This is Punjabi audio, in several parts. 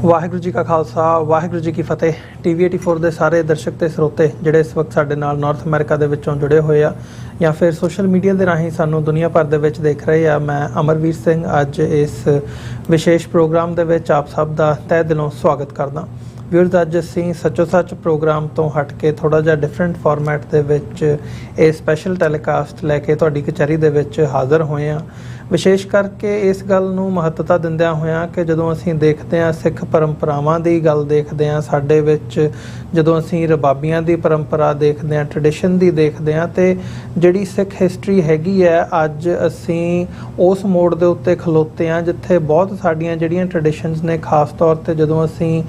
वाहिगुरू जी का खालसा वाहिगुरू जी की फतेह। TV 84 ਦੇ ਸਾਰੇ ਦਰਸ਼ਕ ਤੇ ਸਰੋਤੇ ਜਿਹੜੇ ਇਸ ਵਕਤ ਸਾਡੇ ਨਾਲ ਨਾਰਥ ਅਮਰੀਕਾ ਦੇ ਵਿੱਚੋਂ ਜੁੜੇ ਹੋਏ ਆ ਜਾਂ ਫਿਰ ਸੋਸ਼ਲ ਮੀਡੀਆ ਦੇ ਰਾਹੀਂ ਸਾਨੂੰ ਦੁਨੀਆ ਭਰ ਦੇ ਵਿੱਚ ਦੇਖ ਰਹੇ ਆ, ਮੈਂ ਅਮਰਵੀਰ ਸਿੰਘ ਅੱਜ ਇਸ ਵਿਸ਼ੇਸ਼ ਪ੍ਰੋਗਰਾਮ ਦੇ ਵਿੱਚ ਆਪ ਸਭ ਦਾ ਤਹਿ ਦਿਲੋਂ ਸਵਾਗਤ ਕਰਦਾ। ਵੀਰਜ਼, ਅੱਜ ਅਸੀਂ ਸੱਚੋ ਸੱਚ ਪ੍ਰੋਗਰਾਮ ਤੋਂ ਹਟ ਕੇ ਥੋੜਾ ਜਿਹਾ ਡਿਫਰੈਂਟ ਫਾਰਮੈਟ ਦੇ ਵਿੱਚ ਇਹ ਸਪੈਸ਼ਲ ਟੈਲੀਕਾਸਟ ਲੈ ਕੇ ਤੁਹਾਡੀ ਕਚਹਿਰੀ ਦੇ ਵਿੱਚ ਹਾਜ਼ਰ ਹੋਏ ਆ। ਵਿਸ਼ੇਸ਼ ਕਰਕੇ ਇਸ ਗੱਲ ਨੂੰ ਮਹੱਤਤਾ ਦਿੰਦਿਆਂ ਹੋਇਆਂ ਕਿ ਜਦੋਂ ਅਸੀਂ ਦੇਖਦੇ ਹਾਂ ਸਿੱਖ ਪਰੰਪਰਾਵਾਂ ਦੀ ਗੱਲ ਦੇਖਦੇ ਹਾਂ, ਸਾਡੇ ਵਿੱਚ ਜਦੋਂ ਅਸੀਂ ਰਬਾਬੀਆਂ ਦੀ ਪਰੰਪਰਾ ਦੇਖਦੇ ਹਾਂ, ਟ੍ਰੈਡੀਸ਼ਨ ਦੀ ਦੇਖਦੇ ਹਾਂ, ਤੇ ਜਿਹੜੀ ਸਿੱਖ ਹਿਸਟਰੀ ਹੈਗੀ ਹੈ, ਅੱਜ ਅਸੀਂ ਉਸ ਮੋੜ ਦੇ ਉੱਤੇ ਖਲੋਤੇ ਹਾਂ ਜਿੱਥੇ ਬਹੁਤ ਸਾਡੀਆਂ ਜਿਹੜੀਆਂ ਟ੍ਰੈਡੀਸ਼ਨਸ ਨੇ, ਖਾਸ ਤੌਰ 'ਤੇ ਜਦੋਂ ਅਸੀਂ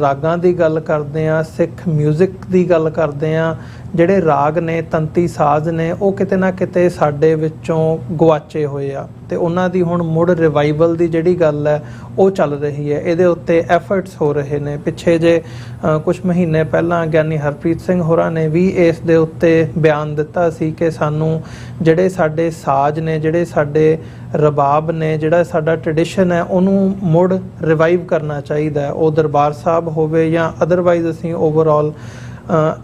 ਰਾਗਾਂ ਦੀ ਗੱਲ ਕਰਦੇ ਹਾਂ, ਸਿੱਖ ਮਿਊਜ਼ਿਕ ਦੀ ਗੱਲ ਕਰਦੇ ਹਾਂ, ਜਿਹੜੇ ਰਾਗ ਨੇ, ਤੰਤੀ ਸਾਜ਼ ਨੇ, ਉਹ ਕਿਤੇ ਨਾ ਕਿਤੇ ਸਾਡੇ ਵਿੱਚੋਂ ਗੁਆਚੇ ਹੋਏ ਆ ਤੇ ਉਹਨਾਂ ਦੀ ਹੁਣ ਮੁੜ ਰਿਵਾਈਵਲ ਦੀ ਜਿਹੜੀ ਗੱਲ ਹੈ ਉਹ ਚੱਲ ਰਹੀ ਹੈ। ਇਹਦੇ ਉੱਤੇ ਐਫਰਟਸ ਹੋ ਰਹੇ ਨੇ। ਪਿੱਛੇ ਜੇ ਕੁਝ ਮਹੀਨੇ ਪਹਿਲਾਂ ਗਿਆਨੀ ਹਰਪ੍ਰੀਤ ਸਿੰਘ ਹੋਰਾਂ ਨੇ ਵੀ ਇਸ ਦੇ ਉੱਤੇ ਬਿਆਨ ਦਿੱਤਾ ਸੀ ਕਿ ਸਾਨੂੰ ਜਿਹੜੇ ਸਾਡੇ ਸਾਜ਼ ਨੇ, ਜਿਹੜੇ ਸਾਡੇ ਰਬਾਬ ਨੇ, ਜਿਹੜਾ ਸਾਡਾ ਟ੍ਰੈਡੀਸ਼ਨ ਹੈ, ਉਹਨੂੰ ਮੁੜ ਰਿਵਾਈਵ ਕਰਨਾ ਚਾਹੀਦਾ। ਉਹ ਦਰਬਾਰ ਸਾਹਿਬ ਹੋਵੇ ਜਾਂ ਅਦਰਵਾਈਜ਼ ਅਸੀਂ ਓਵਰਆਲ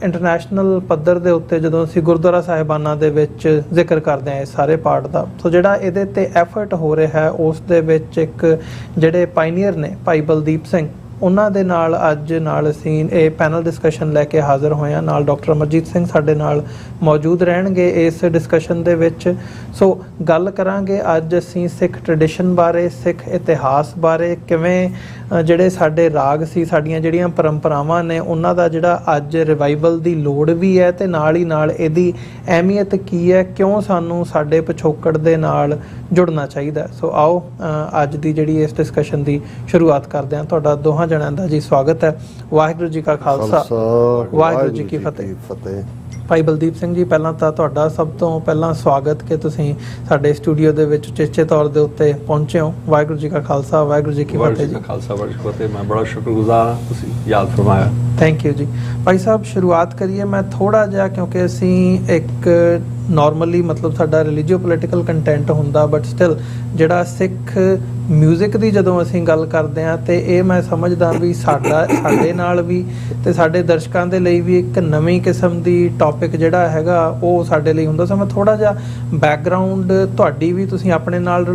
ਇੰਟਰਨੈਸ਼ਨਲ ਪੱਧਰ ਦੇ ਉੱਤੇ ਜਦੋਂ ਅਸੀਂ ਗੁਰਦੁਆਰਾ ਸਾਹਿਬਾਨਾਂ ਦੇ ਵਿੱਚ ਜ਼ਿਕਰ ਕਰਦੇ ਹਾਂ ਇਸ ਸਾਰੇ ਪਾਰਟ ਦਾ, ਸੋ ਜਿਹੜਾ ਇਹਦੇ 'ਤੇ ਐਫਰਟ ਹੋ ਰਿਹਾ ਹੈ ਉਸ ਦੇ ਵਿੱਚ ਇੱਕ ਜਿਹੜੇ ਪਾਇਨੀਅਰ ਨੇ ਭਾਈ ਬਲਦੀਪ ਸਿੰਘ, ਉਹਨਾਂ ਦੇ ਨਾਲ ਅੱਜ ਨਾਲ ਅਸੀਂ ਇਹ ਪੈਨਲ ਡਿਸਕਸ਼ਨ ਲੈ ਕੇ ਹਾਜ਼ਰ ਹੋਏ ਹਾਂ। ਨਾਲ ਡਾਕਟਰ ਅਮਰਜੀਤ ਸਿੰਘ ਸਾਡੇ ਨਾਲ ਮੌਜੂਦ ਰਹਿਣਗੇ ਇਸ ਡਿਸਕਸ਼ਨ ਦੇ ਵਿੱਚ। ਸੋ ਗੱਲ ਕਰਾਂਗੇ ਅੱਜ ਅਸੀਂ ਸਿੱਖ ਟ੍ਰੈਡੀਸ਼ਨ ਬਾਰੇ, ਸਿੱਖ ਇਤਿਹਾਸ ਬਾਰੇ, ਕਿਵੇਂ ਜਿਹੜੇ ਸਾਡੇ ਰਾਗ ਸੀ, ਸਾਡੀਆਂ ਜਿਹੜੀਆਂ ਪਰੰਪਰਾਵਾਂ ਨੇ, ਉਹਨਾਂ ਦਾ ਜਿਹੜਾ ਅੱਜ ਰਿਵਾਈਵਲ ਦੀ ਲੋੜ ਵੀ ਹੈ ਤੇ ਨਾਲ ਹੀ ਨਾਲ ਇਹਦੀ ਅਹਿਮੀਅਤ ਕੀ ਹੈ, ਕਿਉਂ ਸਾਨੂੰ ਸਾਡੇ ਪਿਛੋਕੜ ਦੇ ਨਾਲ ਜੁੜਨਾ ਚਾਹੀਦਾ। ਸੋ ਆਓ ਅੱਜ ਦੀ ਜਿਹੜੀ ਇਸ ਡਿਸਕਸ਼ਨ ਦੀ ਸ਼ੁਰੂਆਤ ਕਰਦੇ ਹਾਂ। ਤੁਹਾਡਾ ਦੋਹਾਂ ਜਣਿਆਂ ਦਾ ਜੀ ਸਵਾਗਤ ਹੈ। ਵਾਹਿਗੁਰੂ ਜੀ ਕਾ ਖਾਲਸਾ, ਵਾਹਿਗੁਰੂ ਜੀ ਕੀ ਫਤਿਹ। ਭਾਈ ਬਲਦੀਪ ਸਿੰਘ ਜੀ, ਪਹਿਲਾਂ ਤਾਂ ਤੁਹਾਡਾ ਸਭ ਤੋਂ ਪਹਿਲਾਂ ਸਵਾਗਤ ਕਿ ਤੁਸੀਂ ਸਾਡੇ ਸਟੂਡੀਓ ਦੇ ਵਿੱਚ ਉਚੇਚੇ ਤੌਰ ਦੇ ਉੱਤੇ ਪਹੁੰਚੇ ਹੋ। ਵਾਹਿਗੁਰੂ ਜੀ ਕਾ ਖਾਲਸਾ, ਵਾਹਿਗੁਰੂ ਜੀ ਕੀ ਫਤਿਹ ਜੀ। ਖਾਲਸਾ, ਵਾਹਿਗੁਰੂ ਜੀ ਕੀ ਫਤਿਹ। ਮੈਂ ਬੜਾ ਸ਼ੁਕਰਗੁਜ਼ਾਰ ਹਾਂ, ਤੁਸੀਂ ਯਾਦ ਫਰਮਾਇਆ। ਥੈਂਕ ਯੂ ਜੀ। ਭਾਈ ਸਾਹਿਬ, ਸ਼ੁਰੂਆਤ ਕਰੀਏ। ਮੈਂ ਥੋੜਾ ਜਿਹਾ, ਕਿਉਂਕਿ ਅਸੀਂ ਇੱਕ ਨਾਰਮਲੀ ਮਤਲਬ ਸਾਡਾ ਰਿਲੀਜੀਓ ਪੋਲੀਟੀਕਲ ਕੰਟੈਂਟ ਹੁੰਦਾ, ਬਟ ਸਟਿਲ ਜਿਹੜਾ ਸਿੱਖ ਮਿਊਜ਼ਿਕ ਦੀ ਜਦੋਂ ਅਸੀਂ ਗੱਲ ਕਰਦੇ ਹਾਂ ਤੇ ਇਹ ਮੈਂ ਸਮਝਦਾ ਵੀ ਸਾਡੇ ਨਾਲ ਵੀ ਤੇ ਸਾਡੇ ਦਰਸ਼ਕਾਂ ਦੇ ਲਈ ਵੀ ਇੱਕ ਨਵੀਂ ਕਿਸਮ ਦੀ ਟੌਪਿਕ ਜਿਹੜਾ ਹੈਗਾ ਉਹ ਸਾਡੇ ਲਈ ਹੁੰਦਾ। ਸੋ ਮੈਂ ਥੋੜਾ ਜਿਹਾ ਬੈਕਗਰਾਊਂਡ ਤੁਹਾਡੀ ਵੀ ਤੁਸੀਂ ਆਪਣੇ ਨਾਲ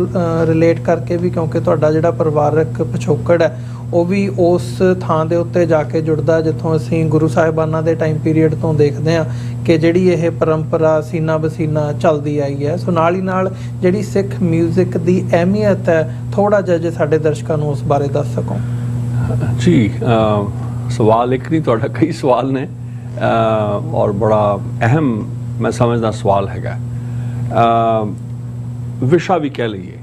ਰਿਲੇਟ ਕਰਕੇ ਵੀ, ਕਿਉਂਕਿ ਤੁਹਾਡਾ ਜਿਹੜਾ ਪਰਿਵਾਰਕ ਪਿਛੋਕੜ ਹੈ ਉਹ ਵੀ ਉਸ ਥਾਂ ਦੇ ਉੱਤੇ ਜਾ ਕੇ ਜੁੜਦਾ ਜਿੱਥੋਂ ਅਸੀਂ ਗੁਰੂ ਸਾਹਿਬਾਨਾਂ ਦੇ ਟਾਈਮ ਪੀਰੀਅਡ ਤੋਂ ਦੇਖਦੇ ਹਾਂ ਕਿ ਜਿਹੜੀ ਇਹ ਪਰੰਪਰਾ ਸੀਨਾ ਬਸੀਨਾ ਚੱਲਦੀ ਆਈ ਹੈ। ਸੋ ਨਾਲ ਹੀ ਨਾਲ ਜਿਹੜੀ ਸਿੱਖ ਮਿਊਜ਼ਿਕ ਦੀ ਅਹਿਮੀਅਤ ਹੈ, ਥੋੜਾ ਜਿਹਾ ਜੇ ਸਾਡੇ ਦਰਸ਼ਕਾਂ ਨੂੰ ਉਸ ਬਾਰੇ ਦੱਸ ਸਕੋ। ਜੀ, ਸਵਾਲ ਇੱਕ ਨਹੀਂ, ਤੁਹਾਡਾ ਕਈ ਸਵਾਲ ਨੇ ਔਰ ਬੜਾ ਅਹਿਮ ਮੈਂ ਸਮਝਦਾ ਸਵਾਲ ਹੈਗਾ। ਵਿਸ਼ਾ ਵੀ ਕਹਿ ਲਈਏ,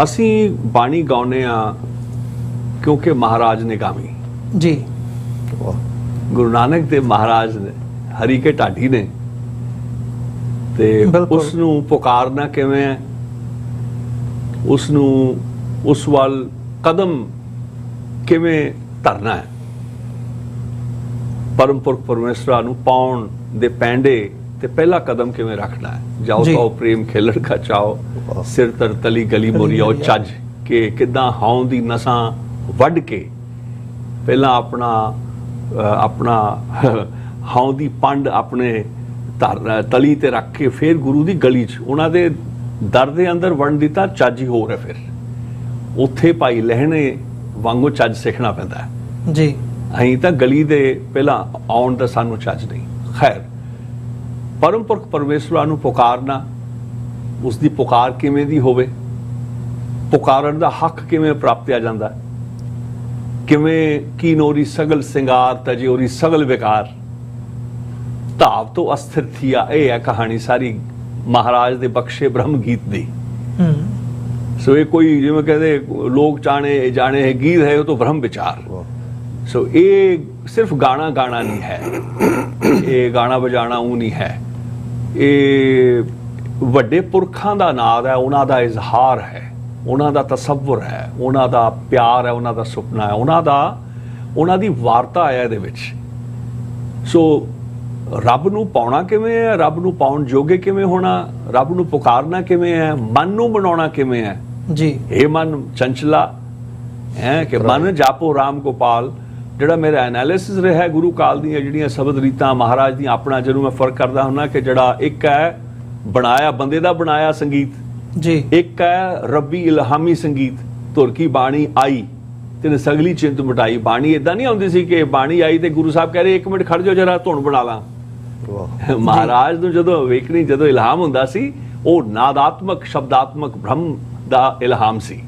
ਅਸੀਂ ਬਾਣੀ ਗਾਉਂਦੇ ਹਾਂ ਕਿਉਂਕਿ ਮਹਾਰਾਜ ਨੇ ਗਾਵੀ ਜੀ। ਗੁਰੂ ਨਾਨਕ ਦੇਵ ਮਹਾਰਾਜ ਨੇ, ਹਰੀ ਕੇ ਢਾਡੀ ਨੇ, ਤੇ ਉਸ ਨੂੰ ਪੁਕਾਰਨਾ ਕਿਵੇਂ ਹੈ, ਉਸ ਨੂੰ ਉਸ ਵੱਲ ਕਦਮ ਕਿਵੇਂ ਧਰਨਾ ਹੈ, ਪਰਮ ਪੁਰਖ ਪਰਮੇਸ਼ਵਰ ਨੂੰ ਪਾਉਣ ਦੇ ਪੈਂਡੇ ਤੇ ਪਹਿਲਾ ਕਦਮ ਕਿਵੇਂ ਰੱਖਣਾ ਹੈ। ਜਾਓ ਤਾਂ ਪ੍ਰੇਮ ਖੇਲਣ ਕਾ ਚਾਓ, ਸਿਰ ਤਰ ਤਲੀ ਗਲੀ ਮੋਰੀਓ ਚੱਜ ਕੇ, ਕਿੱਦਾਂ ਹਾਉਂ ਦੀ ਨਸਾਂ ਵੱਢ ਕੇ ਪਹਿਲਾਂ ਆਪਣਾ ਹਾਉਂ ਦੀ ਪੰਡ ਆਪਣੇ ਤਲੀ ਤੇ ਰੱਖ ਕੇ ਫਿਰ ਗੁਰੂ ਦੀ ਗਲੀ 'ਚ ਉਹਨਾਂ ਦੇ ਦਰ ਦੇ ਅੰਦਰ ਵੜਨ ਦੀ ਤਾਂ ਚੱਜ ਹੀ ਹੋਰ ਹੈ। ਫਿਰ ਉੱਥੇ ਭਾਈ ਲਹਿਣੇ ਵਾਂਗੂ ਚੱਜ ਸਿੱਖਣਾ ਪੈਂਦਾ ਹੈ ਜੀ। ਅਸੀਂ ਤਾਂ ਗਲੀ ਦੇ ਪਹਿਲਾਂ ਆਉਣ ਦਾ ਸਾਨੂੰ ਚੱਜ ਨਹੀਂ। ਖੈਰ, ਪਰਮ ਪੁਰਖ ਪਰਮੇਸ਼ਵਰ ਨੂੰ ਪੁਕਾਰਨਾ, ਉਸ ਦੀ ਪੁਕਾਰ ਕਿਵੇਂ ਦੀ ਹੋਵੇ, ਪੁਕਾਰਨ ਦਾ ਹੱਕ ਕਿਵੇਂ ਪ੍ਰਾਪਤਿਆ ਜਾਂਦਾ, ਕਿਵੇਂ ਕੀ ਨੋਰੀ ਸਗਲ ਸਿੰਗਾਰ ਤਜੋਰੀ ਸਗਲ ਵਿਕਾਰ, ਧਾਵ ਤੋਂ ਅਸਥਿਰ ਥੀਆ, ਇਹ ਹੈ ਕਹਾਣੀ ਸਾਰੀ ਮਹਾਰਾਜ ਦੇ ਬਖਸ਼ੇ ਬ੍ਰਹਮ ਗੀਤ ਦੀ। ਸੋ ਇਹ ਕੋਈ ਜਿਵੇਂ ਕਹਿੰਦੇ ਲੋਕ ਜਾਣੇ ਹੈ ਗੀਤ ਹੈ, ਉਹ ਤੋਂ ਬ੍ਰਹਮ ਵਿਚਾਰ। ਸੋ ਇਹ ਸਿਰਫ ਗਾਣਾ ਨਹੀਂ ਹੈ, ਇਹ ਗਾਣਾ ਵਜਾਣਾ ਉਹ ਨਹੀਂ ਹੈ, ਇਹ ਵੱਡੇ ਪੁਰਖਾਂ ਦਾ ਨਾਦ ਹੈ, ਉਹਨਾਂ ਦਾ ਇਜ਼ਹਾਰ ਹੈ, ਉਹਨਾਂ ਦਾ ਤਸੱਵੁਰ ਹੈ, ਉਹਨਾਂ ਦਾ ਪਿਆਰ ਹੈ, ਉਹਨਾਂ ਦਾ ਸੁਪਨਾ ਹੈ, ਉਹਨਾਂ ਦੀ ਵਾਰਤਾ ਹੈ ਇਹਦੇ ਵਿੱਚ। ਸੋ ਰੱਬ ਨੂੰ ਪਾਉਣਾ ਕਿਵੇਂ ਹੈ, ਰੱਬ ਨੂੰ ਪਾਉਣ ਜੋਗੇ ਕਿਵੇਂ ਹੋਣਾ, ਰੱਬ ਨੂੰ ਪੁਕਾਰਨਾ ਕਿਵੇਂ ਹੈ, ਮਨ ਨੂੰ ਬਣਾਉਣਾ ਕਿਵੇਂ ਹੈ ਜੀ। ਇਹ ਮਨ ਚੰਚਲਾ ਹੈ ਕਿ ਮਨ ਜਾਪੋ ਰਾਮ ਗੋਪਾਲ। ਜਿਹੜਾ ਮੇਰਾ ਐਨਾਲਿਸਿਸ ਰਿਹਾ ਗੁਰੂ ਕਾਲ ਦੀਆਂ ਜਿਹੜੀਆਂ ਸ਼ਬਦ ਰੀਤਾਂ ਮਹਾਰਾਜ ਦੀਆਂ, ਆਪਣਾ ਜਦੋਂ ਮੈਂ ਫਰਕ ਕਰਦਾ ਹੁੰਦਾ ਕਿ ਜਿਹੜਾ ਇੱਕ ਹੈ ਬਣਾਇਆ ਬੰਦੇ ਦਾ ਬਣਾਇਆ ਸੰਗੀਤ ਜੀ, ਇੱਕ ਹੈ ਰੱਬੀ ਇਲਹਾਮੀ ਸੰਗੀਤ। ਧੁਰ ਕੀ ਬਾਣੀ ਆਈ ਤੇ ਸਗਲੀ ਚਿੰਤ ਮਿਟਾਈ। ਬਾਣੀ ਇਦਾਂ ਨਹੀਂ ਆਉਂਦੀ ਸੀ ਕਿ ਬਾਣੀ ਆਈ ਤੇ ਗੁਰੂ ਸਾਹਿਬ ਕਹਿ ਰਹੇ 1 ਮਿੰਟ ਖੜ ਜਾਓ ਜਰਾ ਧੁਨ ਬਣਾ ਲਾਂ। ਮਹਾਰਾਜ ਨੂੰ ਜਦੋਂ ਅਵੇਕਨਿੰਗ, ਜਦੋਂ ਇਲਹਾਮ ਹੁੰਦਾ ਸੀ, ਉਹ ਨਾਦਾਤਮਕ ਸ਼ਬਦਾਤਮਕ ਬ੍ਰਹਮ ਦਾ ਇਲਹਾਮ ਸੀ।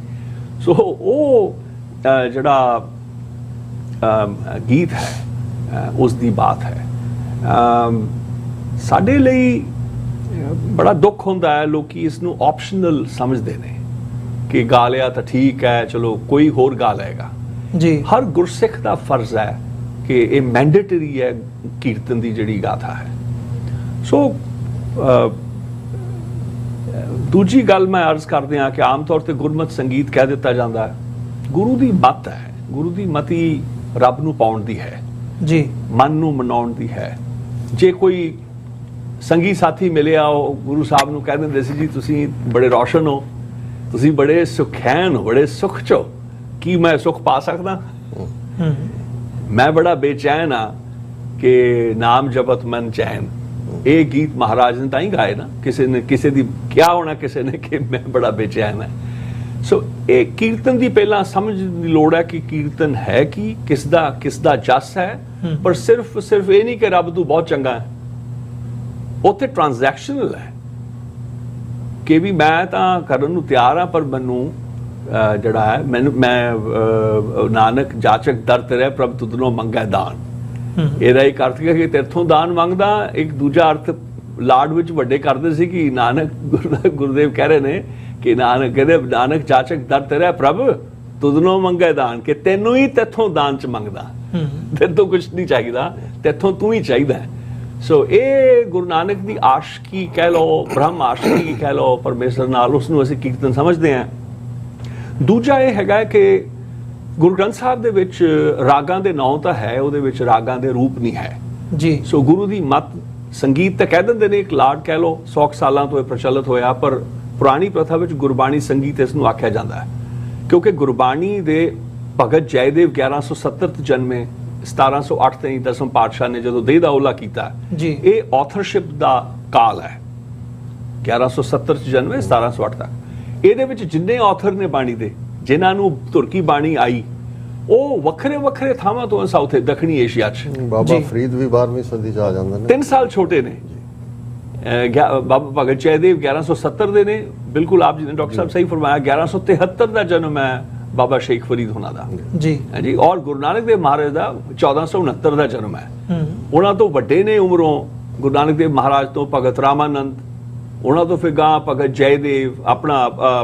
ਸੋ ਉਹ ਜਿਹੜਾ ਗੀਤ ਹੈ ਉਸ ਦੀ ਬਾਤ ਹੈ। ਸਾਡੇ ਲਈ ਬੜਾ ਦੁੱਖ ਹੁੰਦਾ ਹੈ, ਲੋਕੀ ਇਸ ਨੂੰ ਆਪਸ਼ਨਲ ਸਮਝਦੇ ਨੇ ਕਿ ਗਾ ਲਿਆ ਤਾਂ ਠੀਕ ਹੈ, ਚਲੋ ਕੋਈ ਹੋਰ ਗਾ ਲਏਗਾ ਜੀ। ਹਰ ਗੁਰਸਿੱਖ ਦਾ ਫਰਜ਼ ਹੈ ਕਿ ਇਹ ਮੈਂਡੇਟਰੀ ਹੈ ਕੀਰਤਨ ਦੀ ਜਿਹੜੀ ਗਾਥਾ ਹੈ। ਸੋ ਦੂਜੀ ਗੱਲ ਮੈਂ ਅਰਜ਼ ਕਰਦੇ ਹਾਂ ਕਿ ਆਮ ਤੌਰ ਤੇ ਗੁਰਮਤਿ ਸੰਗੀਤ ਕਹਿ ਦਿੱਤਾ ਜਾਂਦਾ ਹੈ। ਗੁਰੂ ਦੀ ਮੱਤ ਹੈ, ਗੁਰੂ ਦੀ ਮਤੀ ਰੱਬ ਨੂੰ ਪਾਉਣ ਦੀ ਹੈ ਜੀ, ਮਨ ਨੂੰ ਮਨਾਉਣ ਦੀ ਹੈ। ਜੇ ਕੋਈ ਸੰਗੀ ਸਾਥੀ ਮਿਲਿਆ, ਉਹ ਗੁਰੂ ਸਾਹਿਬ ਨੂੰ ਕਹਿ ਦਿੰਦੇ ਸੀ ਜੀ ਤੁਸੀਂ ਬੜੇ ਰੌਸ਼ਨ ਹੋ, ਤੁਸੀਂ ਬੜੇ ਸੁਖੈਨ ਹੋ, ਬੜੇ ਸੁਖ ਚੋ, ਕੀ ਮੈਂ ਸੁਖ ਪਾ ਸਕਦਾ? ਮੈਂ ਬੜਾ ਬੇਚੈਨ ਆ ਕਿ ਨਾਮ ਜਪਤ ਮਨ ਚੈਨ। ਇਹ ਗੀਤ ਮਹਾਰਾਜ ਨੇ ਤਾਂ ਹੀ ਗਾਏ ਨਾ, ਕਿਸੇ ਨੇ ਕਿਸੇ ਦੀ ਕਿਹਾ ਹੋਣਾ ਕਿਸੇ ਨੇ ਕਿ ਮੈਂ ਬੜਾ ਬੇਚੈਨ ਹੈ। ਸੋ ਇਹ ਕੀਰਤਨ ਦੀ ਪਹਿਲਾਂ ਸਮਝ ਦੀ ਲੋੜ ਹੈ ਕਿ ਕੀਰਤਨ ਹੈ ਕੀ, ਕਿਸ ਦਾ ਜਸ ਹੈ। ਪਰ ਸਿਰਫ ਇਹ ਨਹੀਂ ਕਿ ਰੱਬ ਤੂੰ ਬਹੁਤ ਚੰਗਾ ਹੈ, ਉੱਥੇ ਟ੍ਰਾਂਜੈਕਸ਼ਨਲ ਹੈ ਕਿ ਵੀ ਮੈਂ ਤਾਂ ਕਰਨ ਨੂੰ ਤਿਆਰ ਹਾਂ, ਪਰ ਮੈਨੂੰ ਜਿਹੜਾ ਹੈ ਮੈਂ ਨਾਨਕ ਜਾਚਕ ਦਰ ਤੇਰੇ ਪ੍ਰਭ ਤੁਧਨੋਂ ਮੰਗੈ ਦਾਨ। ਇਹਦਾ ਇੱਕ ਅਰਥ ਹੈ ਕਿ ਤੇਥੋਂ ਦਾਨ ਮੰਗਦਾ। ਇੱਕ ਦੂਜਾ ਅਰਥ ਲਾਡ ਵਿੱਚ ਵੱਡੇ ਕਰਦੇ ਸੀ ਕਿ ਨਾਨਕ ਗੁਰਦੇਵ ਕਹਿ ਰਹੇ ਨੇ ਕਿ ਨਾਨਕ ਕਹਿੰਦੇ ਨਾਨਕ ਜਾਚਕ ਦਰ ਤੇਰੇ ਪ੍ਰਭ ਤੁਧਨੋਂ ਮੰਗੈ ਦਾਨ, ਕਿ ਤੈਨੂੰ ਹੀ ਤੇਥੋਂ ਦਾਨ ਚ ਮੰਗਦਾ, ਤੈਨੂੰ ਕੁਝ ਨਹੀਂ ਚਾਹੀਦਾ, ਤੇਥੋਂ ਤੂੰ ਹੀ ਚਾਹੀਦਾ। ਸੋ ਇਹ ਗੁਰੂ ਨਾਨਕ ਦੀ ਆਸ਼ਕੀ ਕਹਿ ਲਓ, ਬ੍ਰਹਮ ਆਸ਼ਕੀ ਕਹਿ ਲਓ ਪਰਮੇਸ਼ਰ ਨਾਲ, ਉਸ ਨੂੰ ਅਸੀਂ ਕੀਰਤਨ ਸਮਝਦੇ ਹਾਂ। ਦੂਜਾ ਇਹ ਹੈਗਾ ਕਿ ਗੁਰੂ ਗ੍ਰੰਥ ਸਾਹਿਬ ਦੇ ਵਿੱਚ ਰਾਗਾਂ ਦੇ ਨਾਂ ਤਾਂ ਹੈ, ਉਹਦੇ ਵਿੱਚ ਰਾਗਾਂ ਦੇ ਰੂਪ ਨਹੀਂ ਹੈ ਜੀ। ਸੋ ਗੁਰੂ ਦੀ ਮੱਤ ਸੰਗੀਤ ਤਾਂ ਕਹਿ ਦਿੰਦੇ ਨੇ, ਇੱਕ ਲਾਡ ਕਹਿ ਲਓ, 100 ਸਾਲਾਂ ਤੋਂ ਇਹ ਪ੍ਰਚਲਿਤ ਹੋਇਆ, ਪਰ ਪੁਰਾਣੀ ਪ੍ਰਥਾ ਵਿੱਚ ਗੁਰਬਾਣੀ ਸੰਗੀਤ ਇਸ ਨੂੰ ਆਖਿਆ ਜਾਂਦਾ ਹੈ ਕਿਉਂਕਿ ਗੁਰਬਾਣੀ ਦੇ ਭਗਤ ਜੈਦੇਵ 1170 ਚ ਜਨਮੇ, 1708 ਤੇ ਦਸਮ ਪਾਤਸ਼ਾਹ ਨੇ ਜਦੋਂ ਦੇਹ ਦਾ ਓਲਾ ਕੀਤਾ ਜੀ, ਇਹ ਆਥਰਸ਼ਿਪ ਦਾ ਕਾਲ ਹੈ। 1170 ਚ ਜਨਮੇ, 1708 ਤੱਕ। ਇਹਦੇ ਵਿੱਚ ਜਿੰਨੇ ਆਥਰ ਨੇ ਬਾਣੀ ਦੇ, ਜਿਨ੍ਹਾਂ ਨੂੰ ਤੁਰਕੀ ਬਾਣੀ ਆਈ, ਉਹ ਵੱਖਰੇ ਵੱਖਰੇ ਥਾਵਾਂ ਤੋਂ ਸਾਊਥ ਦੱਖਣੀ ਏਸ਼ੀਆ ਚ। ਬਾਬਾ ਫਰੀਦ ਵੀ 12ਵੀਂ ਸਦੀ ਚ ਆ ਜਾਂਦੇ ਨੇ, 3 ਸਾਲ ਛੋਟੇ ਨੇ। ਬਾਬਾ ਭਗਤ ਜੈਦੇਵ 1170 ਦੇ ਨੇ, ਬਿਲਕੁਲ ਆਪ ਜੀ ਨੇ ਡਾਕਟਰ ਸਾਹਿਬ ਸਹੀ ਫਰਮਾਇਆ। 1173 ਦਾ ਜਨਮ ਹੈ ਬਾਬਾ ਸ਼ੇਖ ਫਰੀਦ ਹੋਣਾ ਦਾ ਜੀ। ਔਰ ਗੁਰੂ ਨਾਨਕ ਦੇਵ ਮਹਾਰਾਜ ਦਾ 1469 ਦਾ ਜਨਮ ਹੈ। ਉਹਨਾਂ ਤੋਂ ਵੱਡੇ ਨੇ ਉਮਰੋਂ ਗੁਰੂ ਨਾਨਕ ਦੇਵ ਮਹਾਰਾਜ ਤੋਂ ਭਗਤ ਰਾਮਾਨੰਦ, ਉਹਨਾਂ ਤੋਂ ਫਿਰ ਗਾਂ ਭਗਤ ਜੈਦੇਵ, ਆਪਣਾ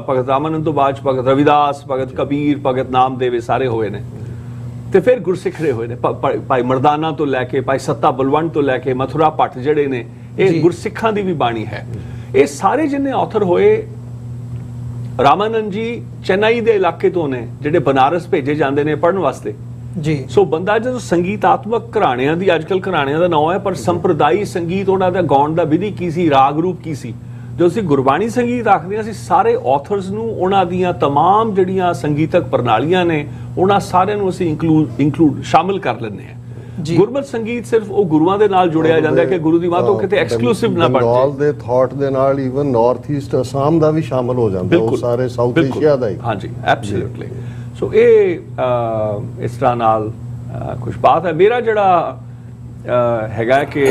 ਭਗਤ ਰਾਮਾਨੰਦ ਤੋਂ ਬਾਅਦ ਭਗਤ ਰਵਿਦਾਸ, ਭਗਤ ਕਬੀਰ, ਭਗਤ ਨਾਮਦੇਵ, ਸਾਰੇ ਹੋਏ ਨੇ। ਤੇ ਫਿਰ ਗੁਰਸਿੱਖਰੇ ਹੋਏ ਨੇ, ਭਾਈ ਮਰਦਾਨਾ ਤੋਂ ਲੈ ਕੇ ਭਾਈ ਸੱਤਾ ਬਲਵੰਡ ਤੋਂ ਲੈ ਕੇ ਮਥੁਰਾ ਭੱਟ ਜਿਹੜੇ ਨੇ, ਇਹ ਗੁਰਸਿੱਖਾਂ ਦੀ ਵੀ ਬਾਣੀ ਹੈ। ਇਹ ਸਾਰੇ ਜਿੰਨੇ ਆਥਰ ਹੋਏ, ਰਾਮਾਨੰਦ ਜੀ ਚੇਨਈ ਦੇ ਇਲਾਕੇ ਤੋਂ ਨੇ, ਜਿਹੜੇ ਬਨਾਰਸ ਭੇਜੇ ਜਾਂਦੇ ਨੇ ਪੜ੍ਹਨ ਵਾਸਤੇ ਜੀ। ਸੋ ਬੰਦਾ ਜਦੋਂ ਸੰਗੀਤਾਤਮਕ ਘਰਾਣਿਆਂ ਦੀ, ਅੱਜ ਕੱਲ ਘਰਾਣਿਆਂ ਦਾ ਨਾਮ ਹੈ, ਪਰ ਸੰਪਰਦਾਈ ਸੰਗੀਤ, ਉਹਨਾਂ ਦਾ ਗਾਉਣ ਦਾ ਵਿਧੀ ਕੀ ਸੀ, ਰਾਗ ਰੂਪ ਕੀ ਸੀ। ਜੋ ਅਸੀਂ ਗੁਰਬਾਣੀ ਸੰਗੀਤ ਆਖਦੇ ਹਾਂ, ਅਸੀਂ ਸਾਰੇ ਆਥਰਸ ਨੂੰ, ਉਹਨਾਂ ਦੀਆਂ ਤਮਾਮ ਜਿਹੜੀਆਂ ਸੰਗੀਤਕ ਪ੍ਰਣਾਲੀਆਂ ਨੇ, ਉਹਨਾਂ ਸਾਰਿਆਂ ਨੂੰ ਅਸੀਂ ਇਨਕਲੂਡ ਸ਼ਾਮਿਲ ਕਰ ਲੈਂਦੇ ਹਾਂ। ਗੁਰਮਤਿ ਸੰਗੀਤ ਸਿਰਫ ਉਹ ਗੁਰੂਆਂ ਦੇ ਨਾਲ ਜੁੜਿਆ ਜਾਂਦਾ ਹੈ ਕਿ ਗੁਰੂ ਦੀ ਬਾਤ ਉਹ ਕਿਤੇ ਐਕਸਕਲੂਸਿਵ ਨਾ ਬਣ ਜਾਏ। ਬੰਗਾਲ ਦੇ ਥਾਟ ਦੇ ਨਾਲ ਈਵਨ ਨਾਰਥ ਈਸਟ ਅਸਾਮ ਦਾ ਵੀ ਸ਼ਾਮਲ ਹੋ ਜਾਂਦਾ, ਉਹ ਸਾਰੇ ਸਾਊਥ ਏਸ਼ੀਆ ਦਾ ਹੀ। ਹਾਂਜੀ, ਐਬਸੋਲੂਟਲੀ। ਸੋ ਇਹ ਇਸ ਤਰ੍ਹਾਂ ਨਾਲ ਕੁਝ ਬਾਤ ਹੈ। ਮੇਰਾ ਜਿਹੜਾ ਹੈਗਾ ਕਿ